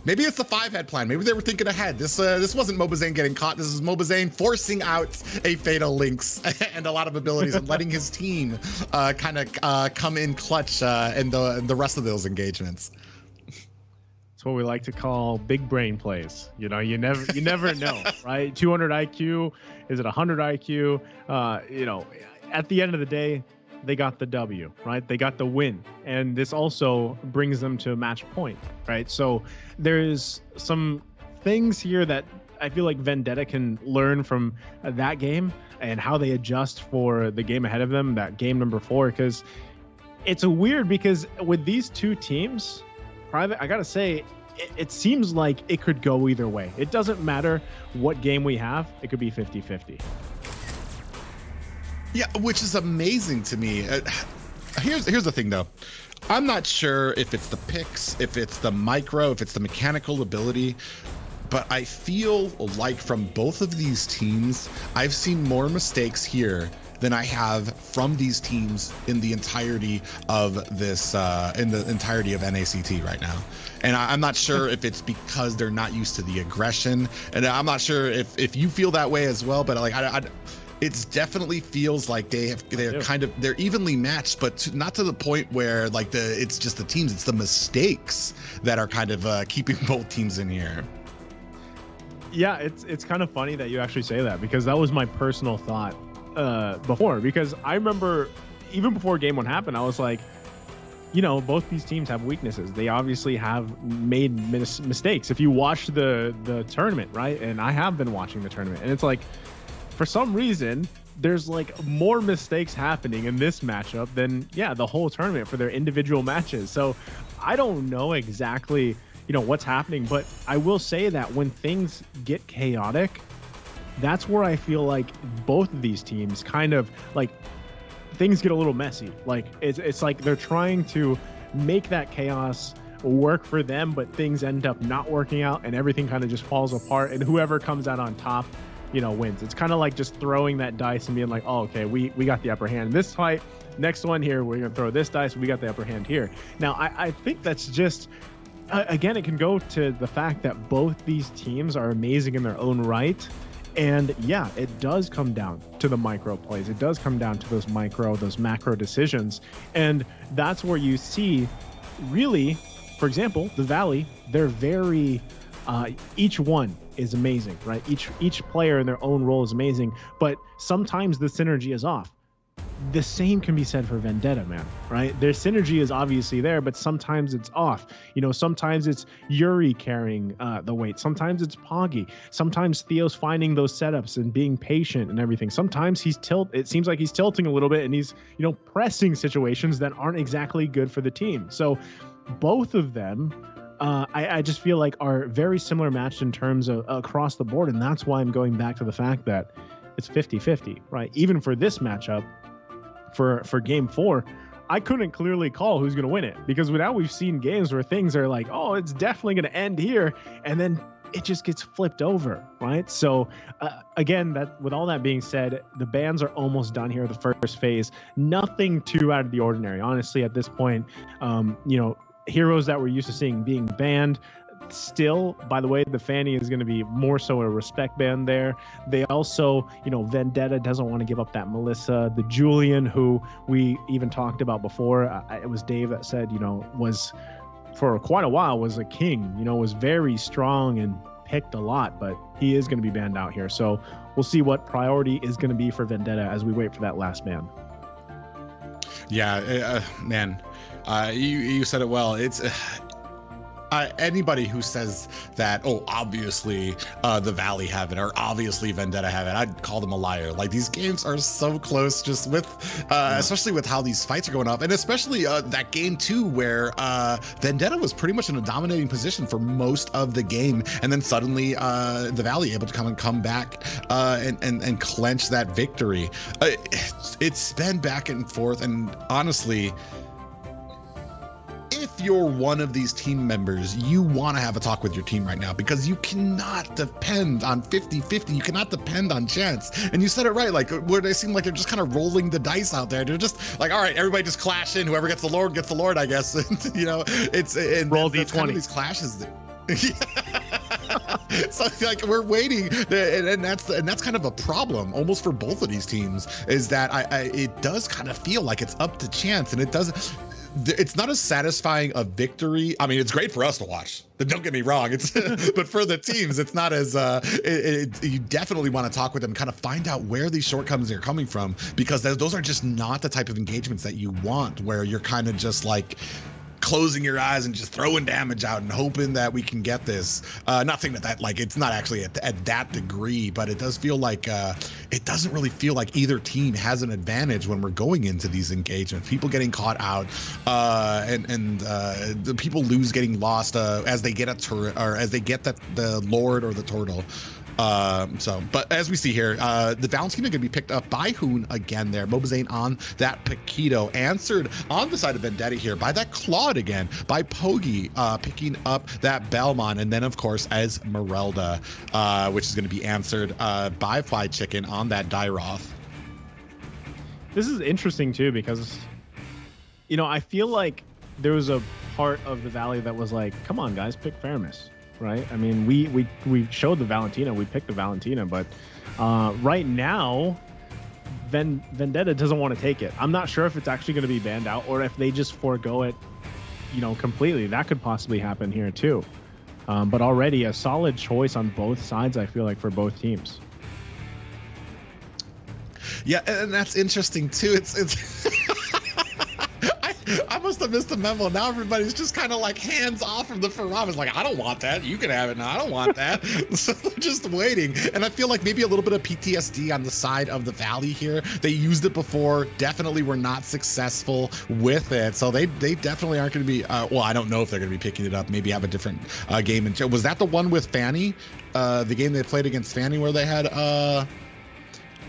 Maybe it's the 5-head plan. Maybe they were thinking ahead. This wasn't Mobazane getting caught. This is Mobazane forcing out a Fatal Lynx and a lot of abilities and letting his team kind of come in clutch in the rest of those engagements. It's what we like to call big brain plays. You know, you never know, right? 200 IQ, is it 100 IQ? You know, at the end of the day, they got the W, right? They got the win. And this also brings them to a match point, right? So there's some things here that I feel like Vendetta can learn from that game and how they adjust for the game ahead of them, that game number 4, because it's weird because with these two teams, Private, I gotta say, it seems like it could go either way. It doesn't matter what game we have, it could be 50-50. Yeah, which is amazing to me. Here's the thing, though. I'm not sure if it's the picks, if it's the micro, if it's the mechanical ability, but I feel like from both of these teams, I've seen more mistakes here than I have from these teams in the entirety of this, in the entirety of NACT right now. And I'm not sure if it's because they're not used to the aggression, and I'm not sure if you feel that way as well. But like, it's definitely feels like they're evenly matched, but not to the point where like it's just the teams, it's the mistakes that are kind of keeping both teams in here. Yeah, it's kind of funny that you actually say that, because that was my personal thought before, because I remember even before game 1 happened, I was like, you know, both these teams have weaknesses. They obviously have made mistakes. If you watch the tournament, right? And I have been watching the tournament, and it's like, for some reason, there's like more mistakes happening in this matchup than, yeah, the whole tournament for their individual matches. So I don't know exactly, you know, what's happening, but I will say that when things get chaotic, that's where I feel like both of these teams kind of like things get a little messy. Like it's like they're trying to make that chaos work for them, but things end up not working out and everything kind of just falls apart, and whoever comes out on top, you know, wins. It's kind of like just throwing that dice and being like, oh, okay, we got the upper hand in this fight. Next one here, we're gonna throw this dice, we got the upper hand here. Now I think that's just again, it can go to the fact that both these teams are amazing in their own right. And yeah, it does come down to the micro plays. It does come down to those macro decisions. And that's where you see really, for example, the Valley, they're very, each one is amazing, right? Each player in their own role is amazing, but sometimes the synergy is off. The same can be said for Vendetta, man, right? Their synergy is obviously there, but sometimes it's off. You know, sometimes it's Yuri carrying the weight. Sometimes it's Poggy. Sometimes Theo's finding those setups and being patient and everything. Sometimes it seems like he's tilting a little bit and he's, you know, pressing situations that aren't exactly good for the team. So both of them, I just feel like are very similar matched in terms of across the board. And that's why I'm going back to the fact that it's 50-50, right? Even for this matchup, for game 4, I couldn't clearly call who's going to win it, because now we've seen games where things are like, oh, it's definitely going to end here, and then it just gets flipped over, right? So again, that with all that being said, the bans are almost done here, the first phase. Nothing too out of the ordinary, honestly, at this point. You know, heroes that we're used to seeing being banned. Still, by the way, the Fanny is going to be more so a respect ban there. They also, you know, Vendetta doesn't want to give up that Melissa. The Julian, who we even talked about before, it was Dave that said, you know, was for quite a while was a king, you know, was very strong and picked a lot, but he is going to be banned out here. So we'll see what priority is going to be for Vendetta as we wait for that last ban. Yeah, man, you said it well. It's anybody who says that, oh, obviously the Valley have it, or obviously Vendetta have it, I'd call them a liar. Like, these games are so close, just with especially with how these fights are going up, and especially that game 2 where Vendetta was pretty much in a dominating position for most of the game, and then suddenly the Valley able to come back and clench that victory. It's been back and forth, and honestly, if if you're one of these team members, you want to have a talk with your team right now, because you cannot depend on 50-50. You cannot depend on chance. And you said it right, like where they seem like they're just kind of rolling the dice out there. They're just like, all right, everybody just clash in. Whoever gets the Lord, I guess. You know, it's roll D20. Kind of these clashes. So like we're waiting, and that's kind of a problem almost for both of these teams, is that it does kind of feel like it's up to chance, and it's not as satisfying a victory. I mean, it's great for us to watch. Don't get me wrong. It's but for the teams, it's not as you definitely want to talk with them, kind of find out where these shortcomings are coming from, because those are just not the type of engagements that you want, where you're kind of just like closing your eyes and just throwing damage out and hoping that we can get this. Not saying that like it's not actually at that degree, but it does feel like it doesn't really feel like either team has an advantage when we're going into these engagements. People getting caught out, and the people lose getting lost as they get a turret, or as they get the Lord or the turtle. But as we see here, the Valentina gonna be picked up by Hoon again there. Mobazane on that Paquito, answered on the side of Vendetta here by that Claude again, by Pogi picking up that Belmont, and then of course Esmeralda, which is gonna be answered by Fly Chicken on that Dyroth. This is interesting too, because, you know, I feel like there was a part of the Valley that was like, come on guys, pick Fairness. Right? I mean, we showed the Valentina, we picked the Valentina, but right now, Vendetta doesn't want to take it. I'm not sure if it's actually going to be banned out, or if they just forego it, you know, completely. That could possibly happen here too. But already a solid choice on both sides, I feel like, for both teams. Yeah, and that's interesting too. It's I must have missed the memo. Now everybody's just kind of like hands off from the Ferrari. It's like, I don't want that. You can have it now. I don't want that. So they're just waiting. And I feel like maybe a little bit of PTSD on the side of the Valley here. They used it before. Definitely were not successful with it. So they definitely aren't going to be, well, I don't know if they're going to be picking it up. Maybe have a different game. And was that the one with Fanny? The game they played against Fanny where they had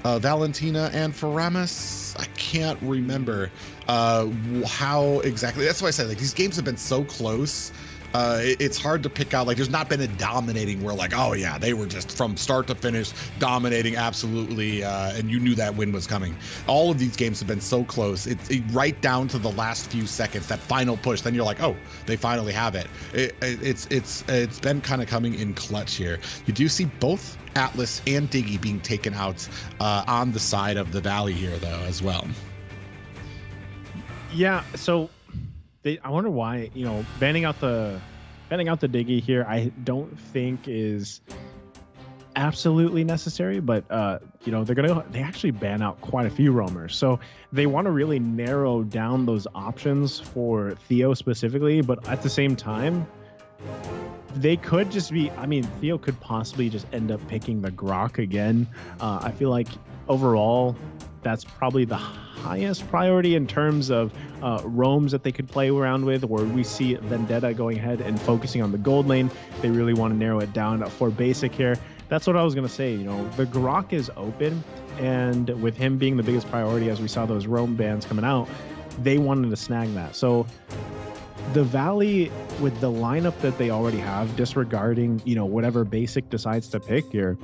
Valentina and Faramis? I can't remember how exactly. That's why I said, like, these games have been so close. It's hard to pick out. Like, there's not been a dominating where, like, oh yeah, they were just from start to finish dominating absolutely, and you knew that win was coming. All of these games have been so close. It's right down to the last few seconds, that final push. Then you're like, oh, they finally have it. It's been kind of coming in clutch here. You do see both Atlas and Diggy being taken out on the side of the Valley here, though, as well. Yeah, so I wonder why, you know, banning out the Diggy here, I don't think is absolutely necessary, but you know, they actually ban out quite a few roamers, so they want to really narrow down those options for Theo specifically. But at the same time, they could just be, I mean, Theo could possibly just end up picking the Grok again. I feel like overall that's probably the highest priority in terms of roams that they could play around with, where we see Vendetta going ahead and focusing on the gold lane. They really want to narrow it down for basic here. That's what I was going to say. You know, the Grok is open, and with him being the biggest priority, as we saw those roam bans coming out, they wanted to snag that. So the Valley, with the lineup that they already have, disregarding, you know, whatever basic decides to pick here,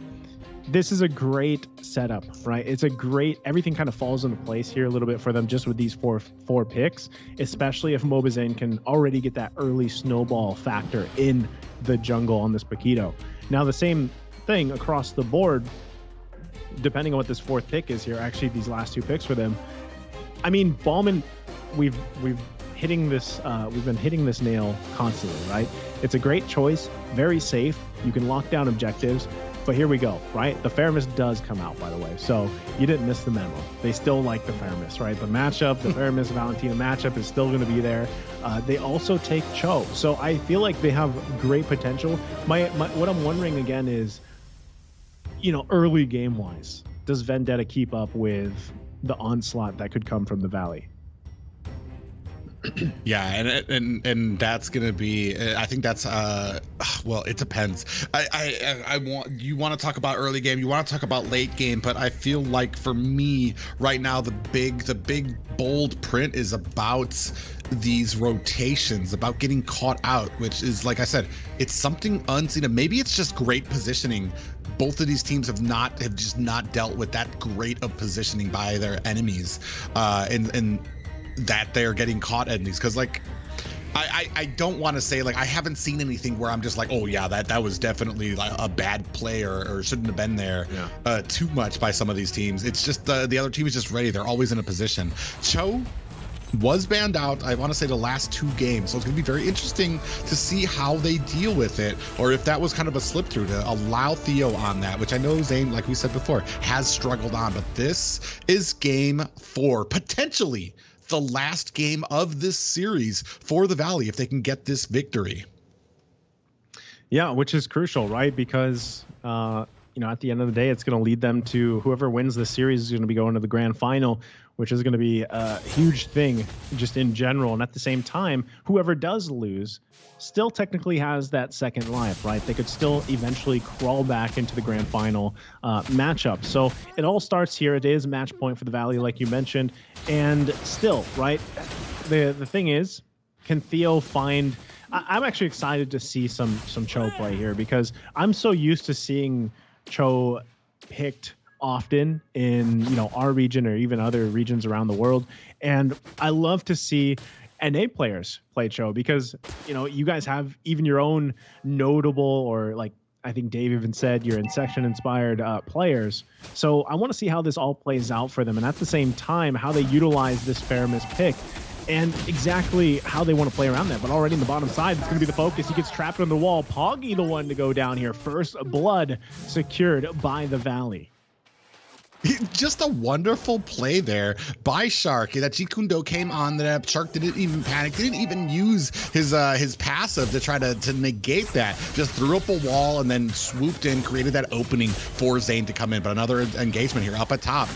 this is a great setup, right? It's a great, everything kind of falls into place here a little bit for them just with these four picks, especially if Mobazane can already get that early snowball factor in the jungle on this Paquito. Now, the same thing across the board, depending on what this fourth pick is here, actually these last two picks for them. I mean, Ballman, we've hitting this, we've been hitting this nail constantly, right? It's a great choice, very safe. You can lock down objectives. But here we go, right? The Fairness does come out, by the way. So you didn't miss the memo. They still like the Fairness, right? The matchup, the Fairness Valentina matchup is still going to be there. They also take Cho. So I feel like they have great potential. What I'm wondering again is, you know, early game wise, does Vendetta keep up with the onslaught that could come from the Valley? Yeah, and that's gonna be, I think that's well, it depends. I want to talk about early game, you want to talk about late game, but I feel like for me right now the big bold print is about these rotations, about getting caught out, which is, like I said, it's something unseen. And maybe it's just great positioning. Both of these teams have just not dealt with that great of positioning by their enemies, and that they're getting caught in these. Because like, I don't want to say, like, I haven't seen anything where I'm just like, oh yeah, that was definitely like a bad play or shouldn't have been there too much by some of these teams. It's just the other team is just ready. They're always in a position. Cho was banned out, I want to say, the last 2 games, so it's going to be very interesting to see how they deal with it, or if that was kind of a slip through to allow Theo on that, which I know Zane, like we said before, has struggled on. But this is game 4, potentially the last game of this series for the Valley if they can get this victory. Yeah, which is crucial, right? Because at the end of the day, it's going to lead them to whoever wins the series is going to be going to the grand final, which is going to be a huge thing just in general. And at the same time, whoever does lose still technically has that second life, right? They could still eventually crawl back into the grand final matchup. So it all starts here. It is match point for the Valley, like you mentioned. And still, right, the thing is, can Theo find... I'm actually excited to see some Cho play here, because I'm so used to seeing Cho picked often in our region or even other regions around the world, and I love to see NA players play Cho, because you guys have even your own notable, or like I think Dave even said, your Insection inspired players. So I want to see how this all plays out for them, and at the same time how they utilize this Faramis pick and exactly how they want to play around that. But already in the bottom side, it's going to be the focus. He gets trapped on the wall. Poggy the one to go down here. First blood secured by the Valley. Just a wonderful play there by Shark. That Jikundo came on that. Shark didn't even panic, didn't even use his passive to try to negate that. Just threw up a wall and then swooped in, created that opening for Zane to come in. But another engagement here up at top.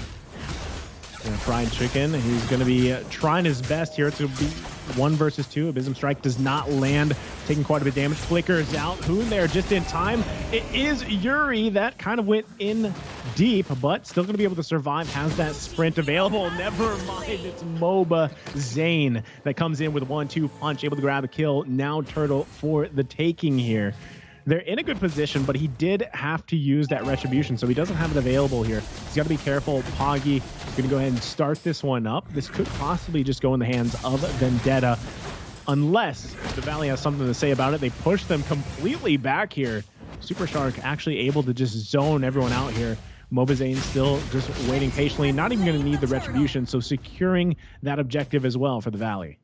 And Fried Chicken, he's going to be trying his best here. It's going to be 1 versus 2. Abysm Strike does not land, taking quite a bit of damage. Flickers out. Hoon there just in time. It is Yuri that kind of went in deep, but still going to be able to survive. Has that sprint available. Never mind, it's MOBA Zane that comes in with 1-2 punch, able to grab a kill. Now Turtle for the taking here. They're in a good position, but he did have to use that retribution, so he doesn't have it available here. He's got to be careful. Poggy going to go ahead and start this one up. This could possibly just go in the hands of Vendetta, unless the Valley has something to say about it. They push them completely back here. Super Shark actually able to just zone everyone out here. Mobazane still just waiting patiently, not even going to need the retribution, so securing that objective as well for the Valley.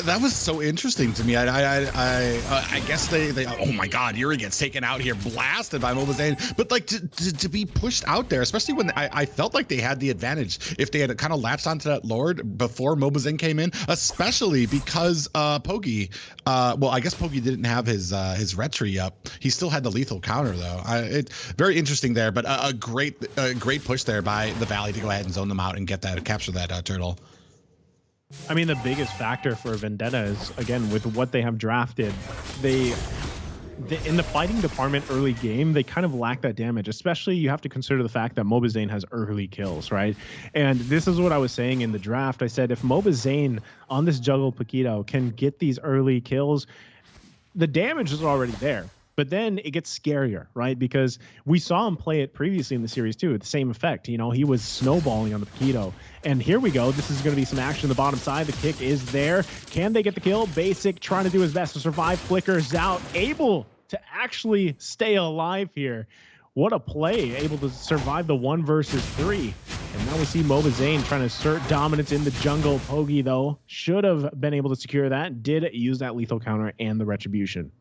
That was so interesting to me. I guess they oh my God, Yuri gets taken out here, blasted by Mobazane. But like to be pushed out there, especially when I felt like they had the advantage if they had kind of latched onto that Lord before Mobazane came in, especially because Pogi, well, I guess Pogi didn't have his retry up. He still had the lethal counter though. Very interesting there, but a great push there by the Valley to go ahead and zone them out and capture that turtle. I mean, the biggest factor for Vendetta is, again, with what they have drafted, they in the fighting department early game, they kind of lack that damage. Especially, you have to consider the fact that Mobazane has early kills, right? And this is what I was saying in the draft. I said, if Mobazane on this juggle Paquito can get these early kills, the damage is already there. But then it gets scarier, right? Because we saw him play it previously in the series too, the same effect. He was snowballing on the Paquito. And here we go. This is going to be some action on the bottom side. The kick is there. Can they get the kill? Basic trying to do his best to survive. Flickers out. Able to actually stay alive here. What a play. Able to survive the 1 versus 3. And now we see Mobazane trying to assert dominance in the jungle. Pogi, though, should have been able to secure that. Did use that lethal counter and the retribution.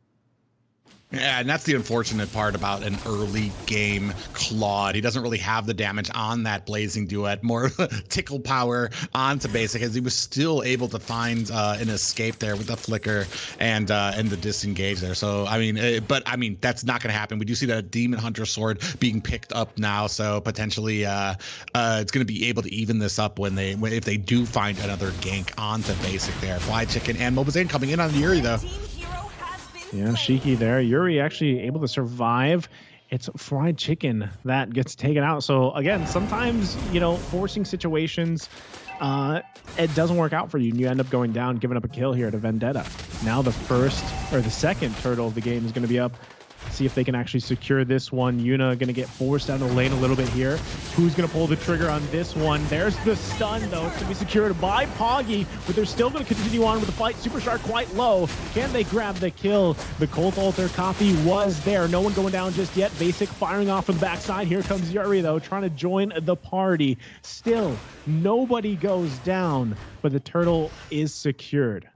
Yeah, and that's the unfortunate part about an early game Claude. He doesn't really have the damage on that Blazing Duet, more tickle power onto basic, as he was still able to find an escape there with the flicker and the disengage there. So I mean, that's not going to happen. We do see that Demon Hunter sword being picked up now, so potentially it's going to be able to even this up if they do find another gank onto basic there. Fly Chicken and Mobazane coming in on Yuri though. Yeah, Shiki there. Yuri actually able to survive it's Fried Chicken that gets taken out. So again, sometimes, you know, forcing situations, it doesn't work out for you, and you end up going down, giving up a kill here to Vendetta. Now the second turtle of the game is going to be up. See if they can actually secure this one. Yuna going to get forced down the lane a little bit here. Who's going to pull the trigger on this one? There's the stun, though. It's going to be secured by Poggy, but they're still going to continue on with the fight. Super Shark quite low. Can they grab the kill? The Colt Alter copy was there. No one going down just yet. Basic firing off from the backside. Here comes Yuri, though, trying to join the party. Still, nobody goes down, but the turtle is secured.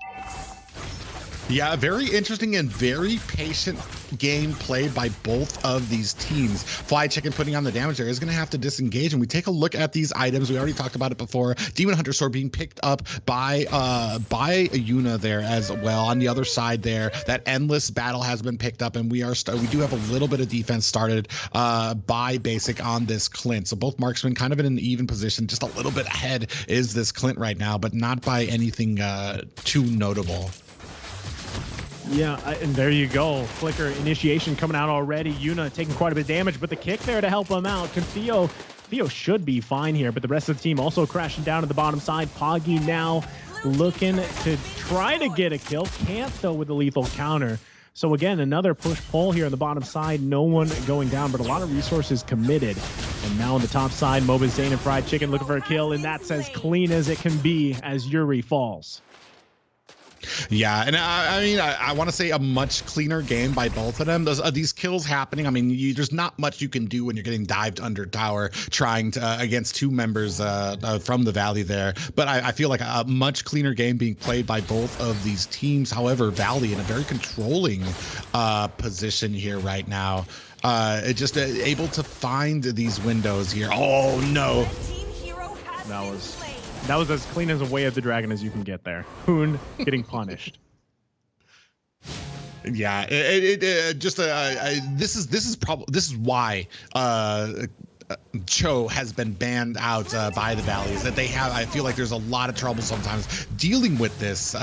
Yeah, very interesting and very patient game played by both of these teams. Fly Chicken putting on the damage there is going to have to disengage, and we take a look at these items. We already talked about it before. Demon Hunter Sword being picked up by Yuna there as well. On the other side there, that Endless Battle has been picked up, and we do have a little bit of defense started by Basic on this Clint. So both marksmen kind of in an even position. Just a little bit ahead is this Clint right now, but not by anything too notable. Yeah, and there you go. Flicker initiation coming out already. Yuna taking quite a bit of damage, but the kick there to help him out. Theo should be fine here, but the rest of the team also crashing down to the bottom side. Poggy now looking to try to get a kill. Can't, though, with the lethal counter. So again, another push-pull here on the bottom side. No one going down, but a lot of resources committed. And now on the top side, Mobazane and Fried Chicken looking for a kill, and that's as clean as it can be as Yuri falls. Yeah, and I mean, I want to say a much cleaner game by both of them. These kills happening. I mean, there's not much you can do when you're getting dived under tower trying to against two members from the Valley there. But I feel like a much cleaner game being played by both of these teams. However, Valley in a very controlling position here right now. Just able to find these windows here. Oh no! That was as clean as a Way of the Dragon as you can get there. Hoon getting punished. Yeah, this is why Cho has been banned out by the Valleys. That they have, I feel like there's a lot of trouble sometimes dealing with this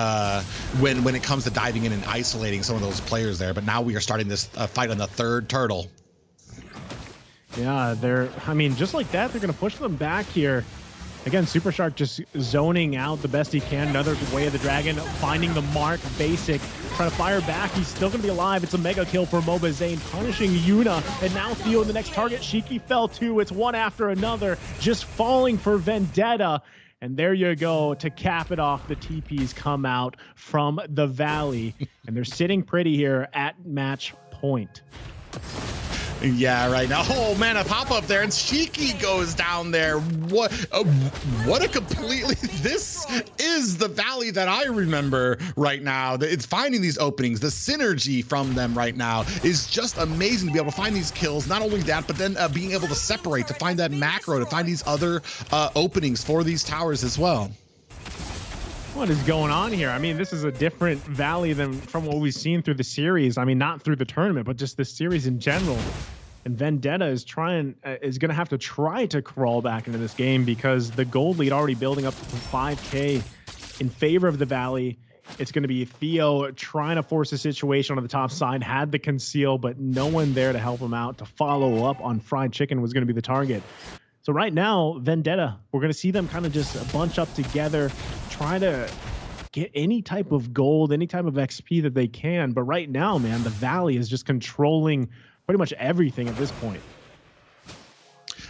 when it comes to diving in and isolating some of those players there. But now we are starting this fight on the third turtle. Yeah, I mean, just like that, they're going to push them back here. Again, Super Shark just zoning out the best he can. Another Way of the Dragon, finding the mark. Basic, trying to fire back. He's still going to be alive. It's a mega kill for Mobazane, punishing Yuna. And now Theo, the next target. Shiki fell too. It's one after another, just falling for Vendetta. And there you go. To cap it off, the TPs come out from the Valley. And they're sitting pretty here at match point. Yeah, right now. Oh man, a pop up there, and Shiki goes down there. What a completely. This is the Valley that I remember right now. It's finding these openings. The synergy from them right now is just amazing to be able to find these kills. Not only that, but then being able to separate, to find that macro, to find these other openings for these towers as well. What is going on here? I mean, this is a different Valley than from what we've seen through the series. I mean, not through the tournament, but just the series in general. And Vendetta is going to have to try to crawl back into this game because the gold lead already building up to 5K in favor of the Valley. It's going to be Theo trying to force a situation on the top side, had the conceal, but no one there to help him out. To follow up on Fried Chicken was going to be the target. So right now, Vendetta, we're going to see them kind of just bunch up together, try to get any type of gold, any type of XP that they can. But right now, man, the Valley is just controlling pretty much everything at this point.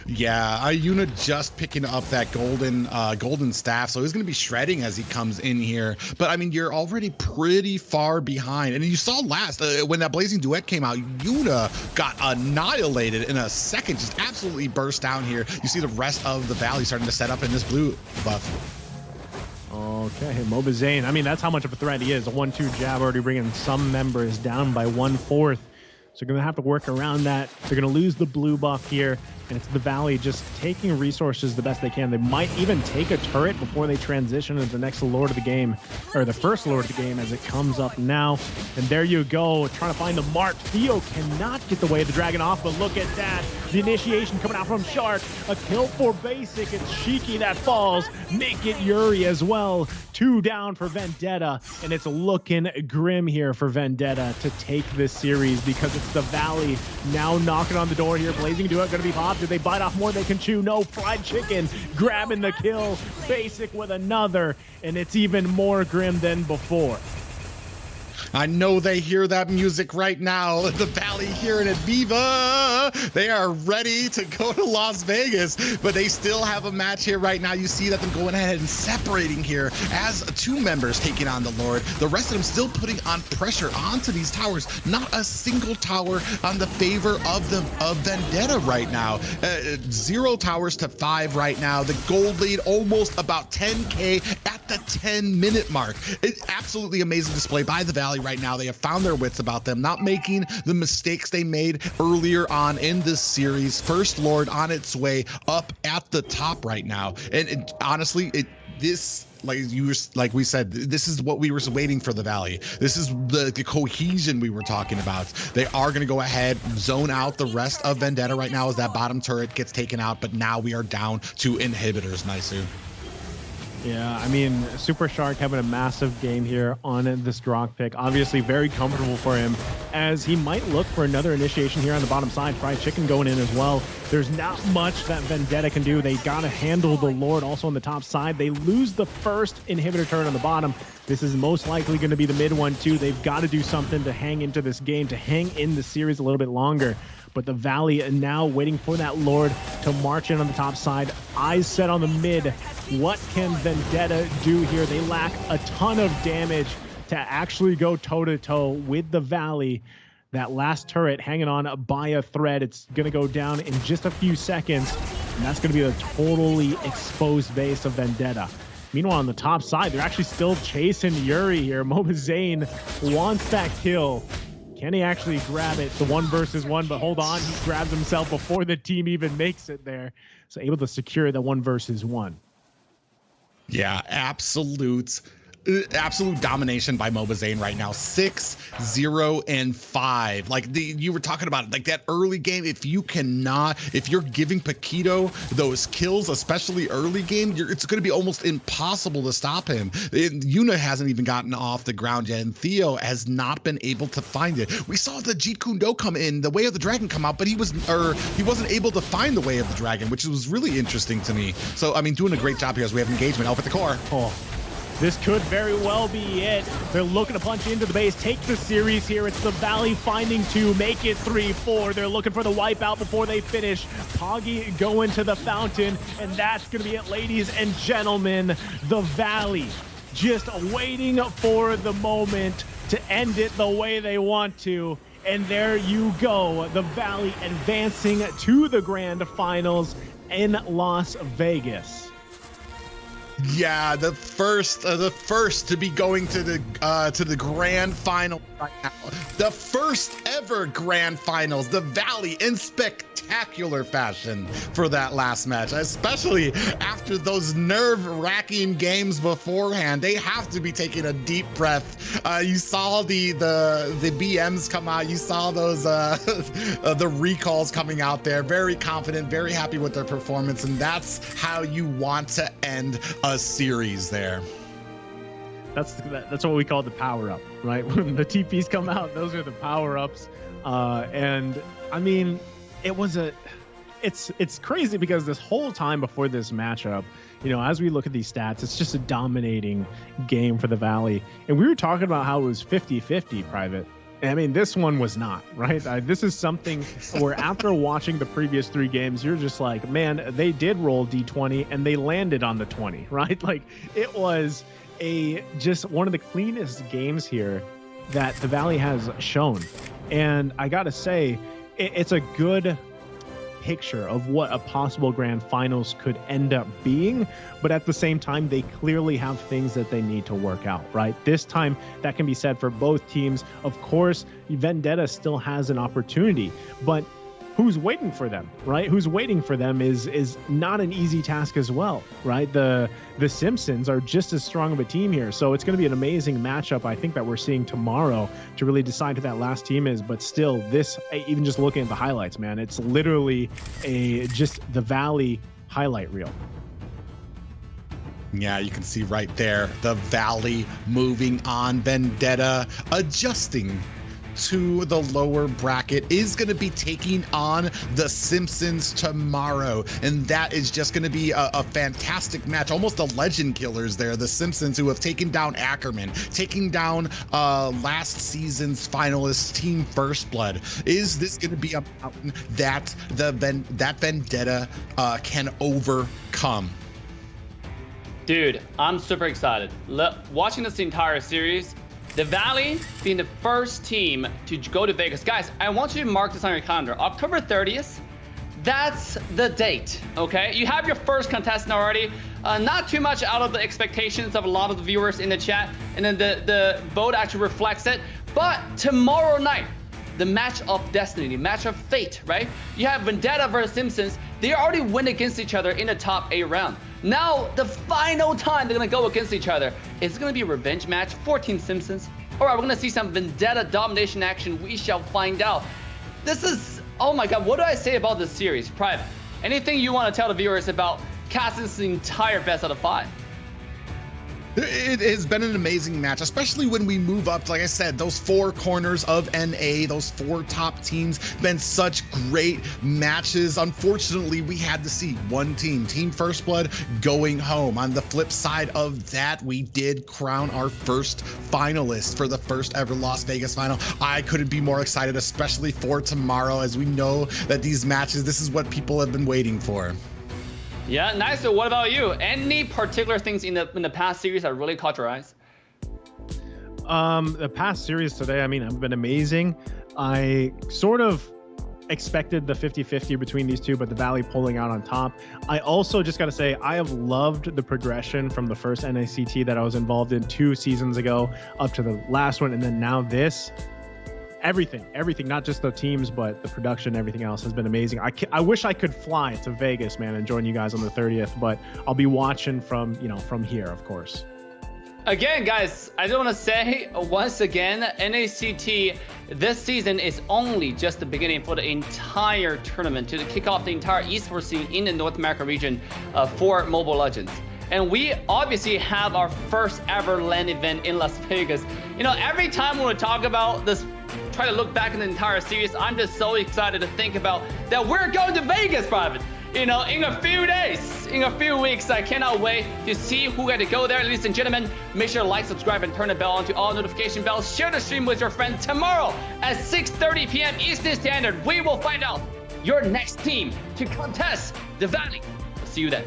Yeah, Yuna just picking up that golden staff, so he's going to be shredding as he comes in here. But I mean, you're already pretty far behind, and you saw last when that Blazing Duet came out, Yuna got annihilated in a second, just absolutely burst down here. You see the rest of the Valley starting to set up in this blue buff. Okay, Mobazane, I mean, that's how much of a threat he is. A 1-2 jab already bringing some members down by 1/4. So you're going to have to work around that. They're going to lose the blue buff here, and it's the Valley just taking resources the best they can. They might even take a turret before they transition into the next Lord of the game, or the first Lord of the game as it comes up now. And there you go, trying to find the mark. Theo cannot get the Way of the Dragon off, but look at that. The initiation coming out from Shark. A kill for Basic. It's Shiki that falls. Make it Yuri as well. 2 down for Vendetta, and it's looking grim here for Vendetta to take this series because It's the Valley now knocking on the door here. Blazing Duo going to be popped. Do they bite off more they can chew? No. Fried Chicken grabbing the kill. Basic with another, and it's even more grim than before. I know they hear that music right now. The Valley hearing it. Viva! They are ready to go to Las Vegas, but they still have a match here right now. You see that them going ahead and separating here as two members taking on the Lord. The rest of them still putting on pressure onto these towers. Not a single tower on the favor of Vendetta right now. 0 towers to 5 right now. The gold lead almost about 10K at the 10-minute mark. It's absolutely amazing display by the Valley right now. They have found their wits about them, not making the mistakes they made earlier on in this series. First Lord on its way up at the top right now. And honestly, like we said, this is what we were waiting for the Valley. This is the cohesion we were talking about. They are going to go ahead, zone out the rest of Vendetta right now as that bottom turret gets taken out, but now we are down to inhibitors, Naisu. Yeah, I mean, Super Shark having a massive game here on this Drock pick. Obviously very comfortable for him, as he might look for another initiation here on the bottom side. Fried Chicken going in as well. There's not much that Vendetta can do. They got to handle the Lord also on the top side. They lose the first inhibitor turn on the bottom. This is most likely going to be the mid one too. They've got to do something to hang into this game, to hang in the series a little bit longer. But the Valley now waiting for that Lord to march in on the top side. Eyes set on the mid. What can Vendetta do here? They lack a ton of damage to actually go toe-to-toe with the Valley. That last turret hanging on by a thread. It's going to go down in just a few seconds. And that's going to be a totally exposed base of Vendetta. Meanwhile, on the top side, they're actually still chasing Yuri here. Mobazane wants that kill. Can he actually grab it? The 1 versus 1, but hold on. He grabs himself before the team even makes it there. So able to secure the 1 versus 1. Yeah, absolute domination by Mobazane right now. 6, 0, and 5. Like you were talking about it, like that early game. If you're giving Paquito those kills, especially early game, it's going to be almost impossible to stop him. Yuna hasn't even gotten off the ground yet, and Theo has not been able to find it. We saw the Jeet Kune Do come in, the Way of the Dragon come out, but he wasn't able to find the Way of the Dragon, which was really interesting to me. So I mean, doing a great job here as we have engagement up at the core. Oh. This could very well be it. They're looking to punch into the base, take the series here. It's the Valley finding 2, make it 3, 4. They're looking for the wipeout before they finish. Poggy going to the fountain, and that's going to be it, ladies and gentlemen. The Valley just waiting for the moment to end it the way they want to. And there you go, the Valley advancing to the grand finals in Las Vegas. Yeah, the first to be going to the grand final right now. The first ever grand finals. The Valley in spectacular fashion for that last match, especially after those nerve-wracking games beforehand. They have to be taking a deep breath. You saw the BMs come out. You saw those the recalls coming out there. Very confident, very happy with their performance, and that's how you want to end a series there. That's what we call the power up, right? When the TPs come out, those are the power ups. And I mean, it's crazy because this whole time before this matchup, as we look at these stats, it's just a dominating game for the Valley. And we were talking about how it was 50-50 Private. I mean, this one was not, right? This is something where after watching the previous 3 games, you're just like, man, they did roll D20 and they landed on the 20, right? Like, it was just one of the cleanest games here that the Valley has shown. And I got to say, it's a good picture of what a possible grand finals could end up being, but at the same time they clearly have things that they need to work out, right? This time that can be said for both teams. Of course, Vendetta still has an opportunity, but who's waiting for them, right? Who's waiting for them is not an easy task as well, right? The Simpsons are just as strong of a team here, so it's going to be an amazing matchup, I think, that we're seeing tomorrow to really decide who that last team is. But still, this, even just looking at the highlights, man, it's literally just the Valley highlight reel. Yeah, you can see right there the Valley moving on, Vendetta adjusting to the lower bracket is going to be taking on the Simpsons tomorrow. And that is just going to be a fantastic match. Almost the legend killers there, the Simpsons, who have taken down Ackerman, taking down last season's finalist Team First Blood. Is this going to be a mountain that that Vendetta can overcome? Dude, I'm super excited. Watching this entire series, the Valley being the first team to go to Vegas. Guys, I want you to mark this on your calendar. October 30th, that's the date, okay? You have your first contestant already. Not too much out of the expectations of a lot of the viewers in the chat, and then the vote actually reflects it. But tomorrow night, the match of destiny, the match of fate, right? You have Vendetta versus Simpsons. They already win against each other in the top 8 round. Now, the final time they're gonna go against each other is gonna be a revenge match for Team Simpsons. Or are we gonna see some Vendetta domination action? We shall find out. This is, oh my God, what do I say about this series? Private, anything you wanna tell the viewers about Casters' entire best out of 5? It has been an amazing match, especially when we move up. Like I said, those 4 corners of NA, those 4 top teams, been such great matches. Unfortunately, we had to see one team, Team First Blood, going home. On the flip side of that, we did crown our first finalist for the first ever Las Vegas final. I couldn't be more excited, especially for tomorrow, as we know that these matches, this is what people have been waiting for. Yeah, nice. So what about you? Any particular things in the past series that really caught your eyes? The past series today, I mean, have been amazing. I sort of expected the 50-50 between these two, but the Valley pulling out on top. I also just got to say, I have loved the progression from the first NACT that I was involved in 2 seasons ago up to the last one, and then now this. Everything, not just the teams, but the production, everything else has been amazing. I wish I could fly to Vegas, man, and join you guys on the 30th, but I'll be watching from here, of course. Again, guys, I just want to say once again, NACT this season is only just the beginning for the entire tournament to kick off the entire esports scene in the North America region for Mobile Legends. And we obviously have our first ever LAN event in Las Vegas. You know, every time when we talk about this, try to look back in the entire series, I'm just so excited to think about that we're going to Vegas, Private. You know, in a few days, in a few weeks. I cannot wait to see who got to go there. Ladies and gentlemen, make sure to like, subscribe, and turn the bell on to all notification bells. Share the stream with your friends. Tomorrow at 6:30 p.m. Eastern Standard, we will find out your next team to contest the Valley. See you then.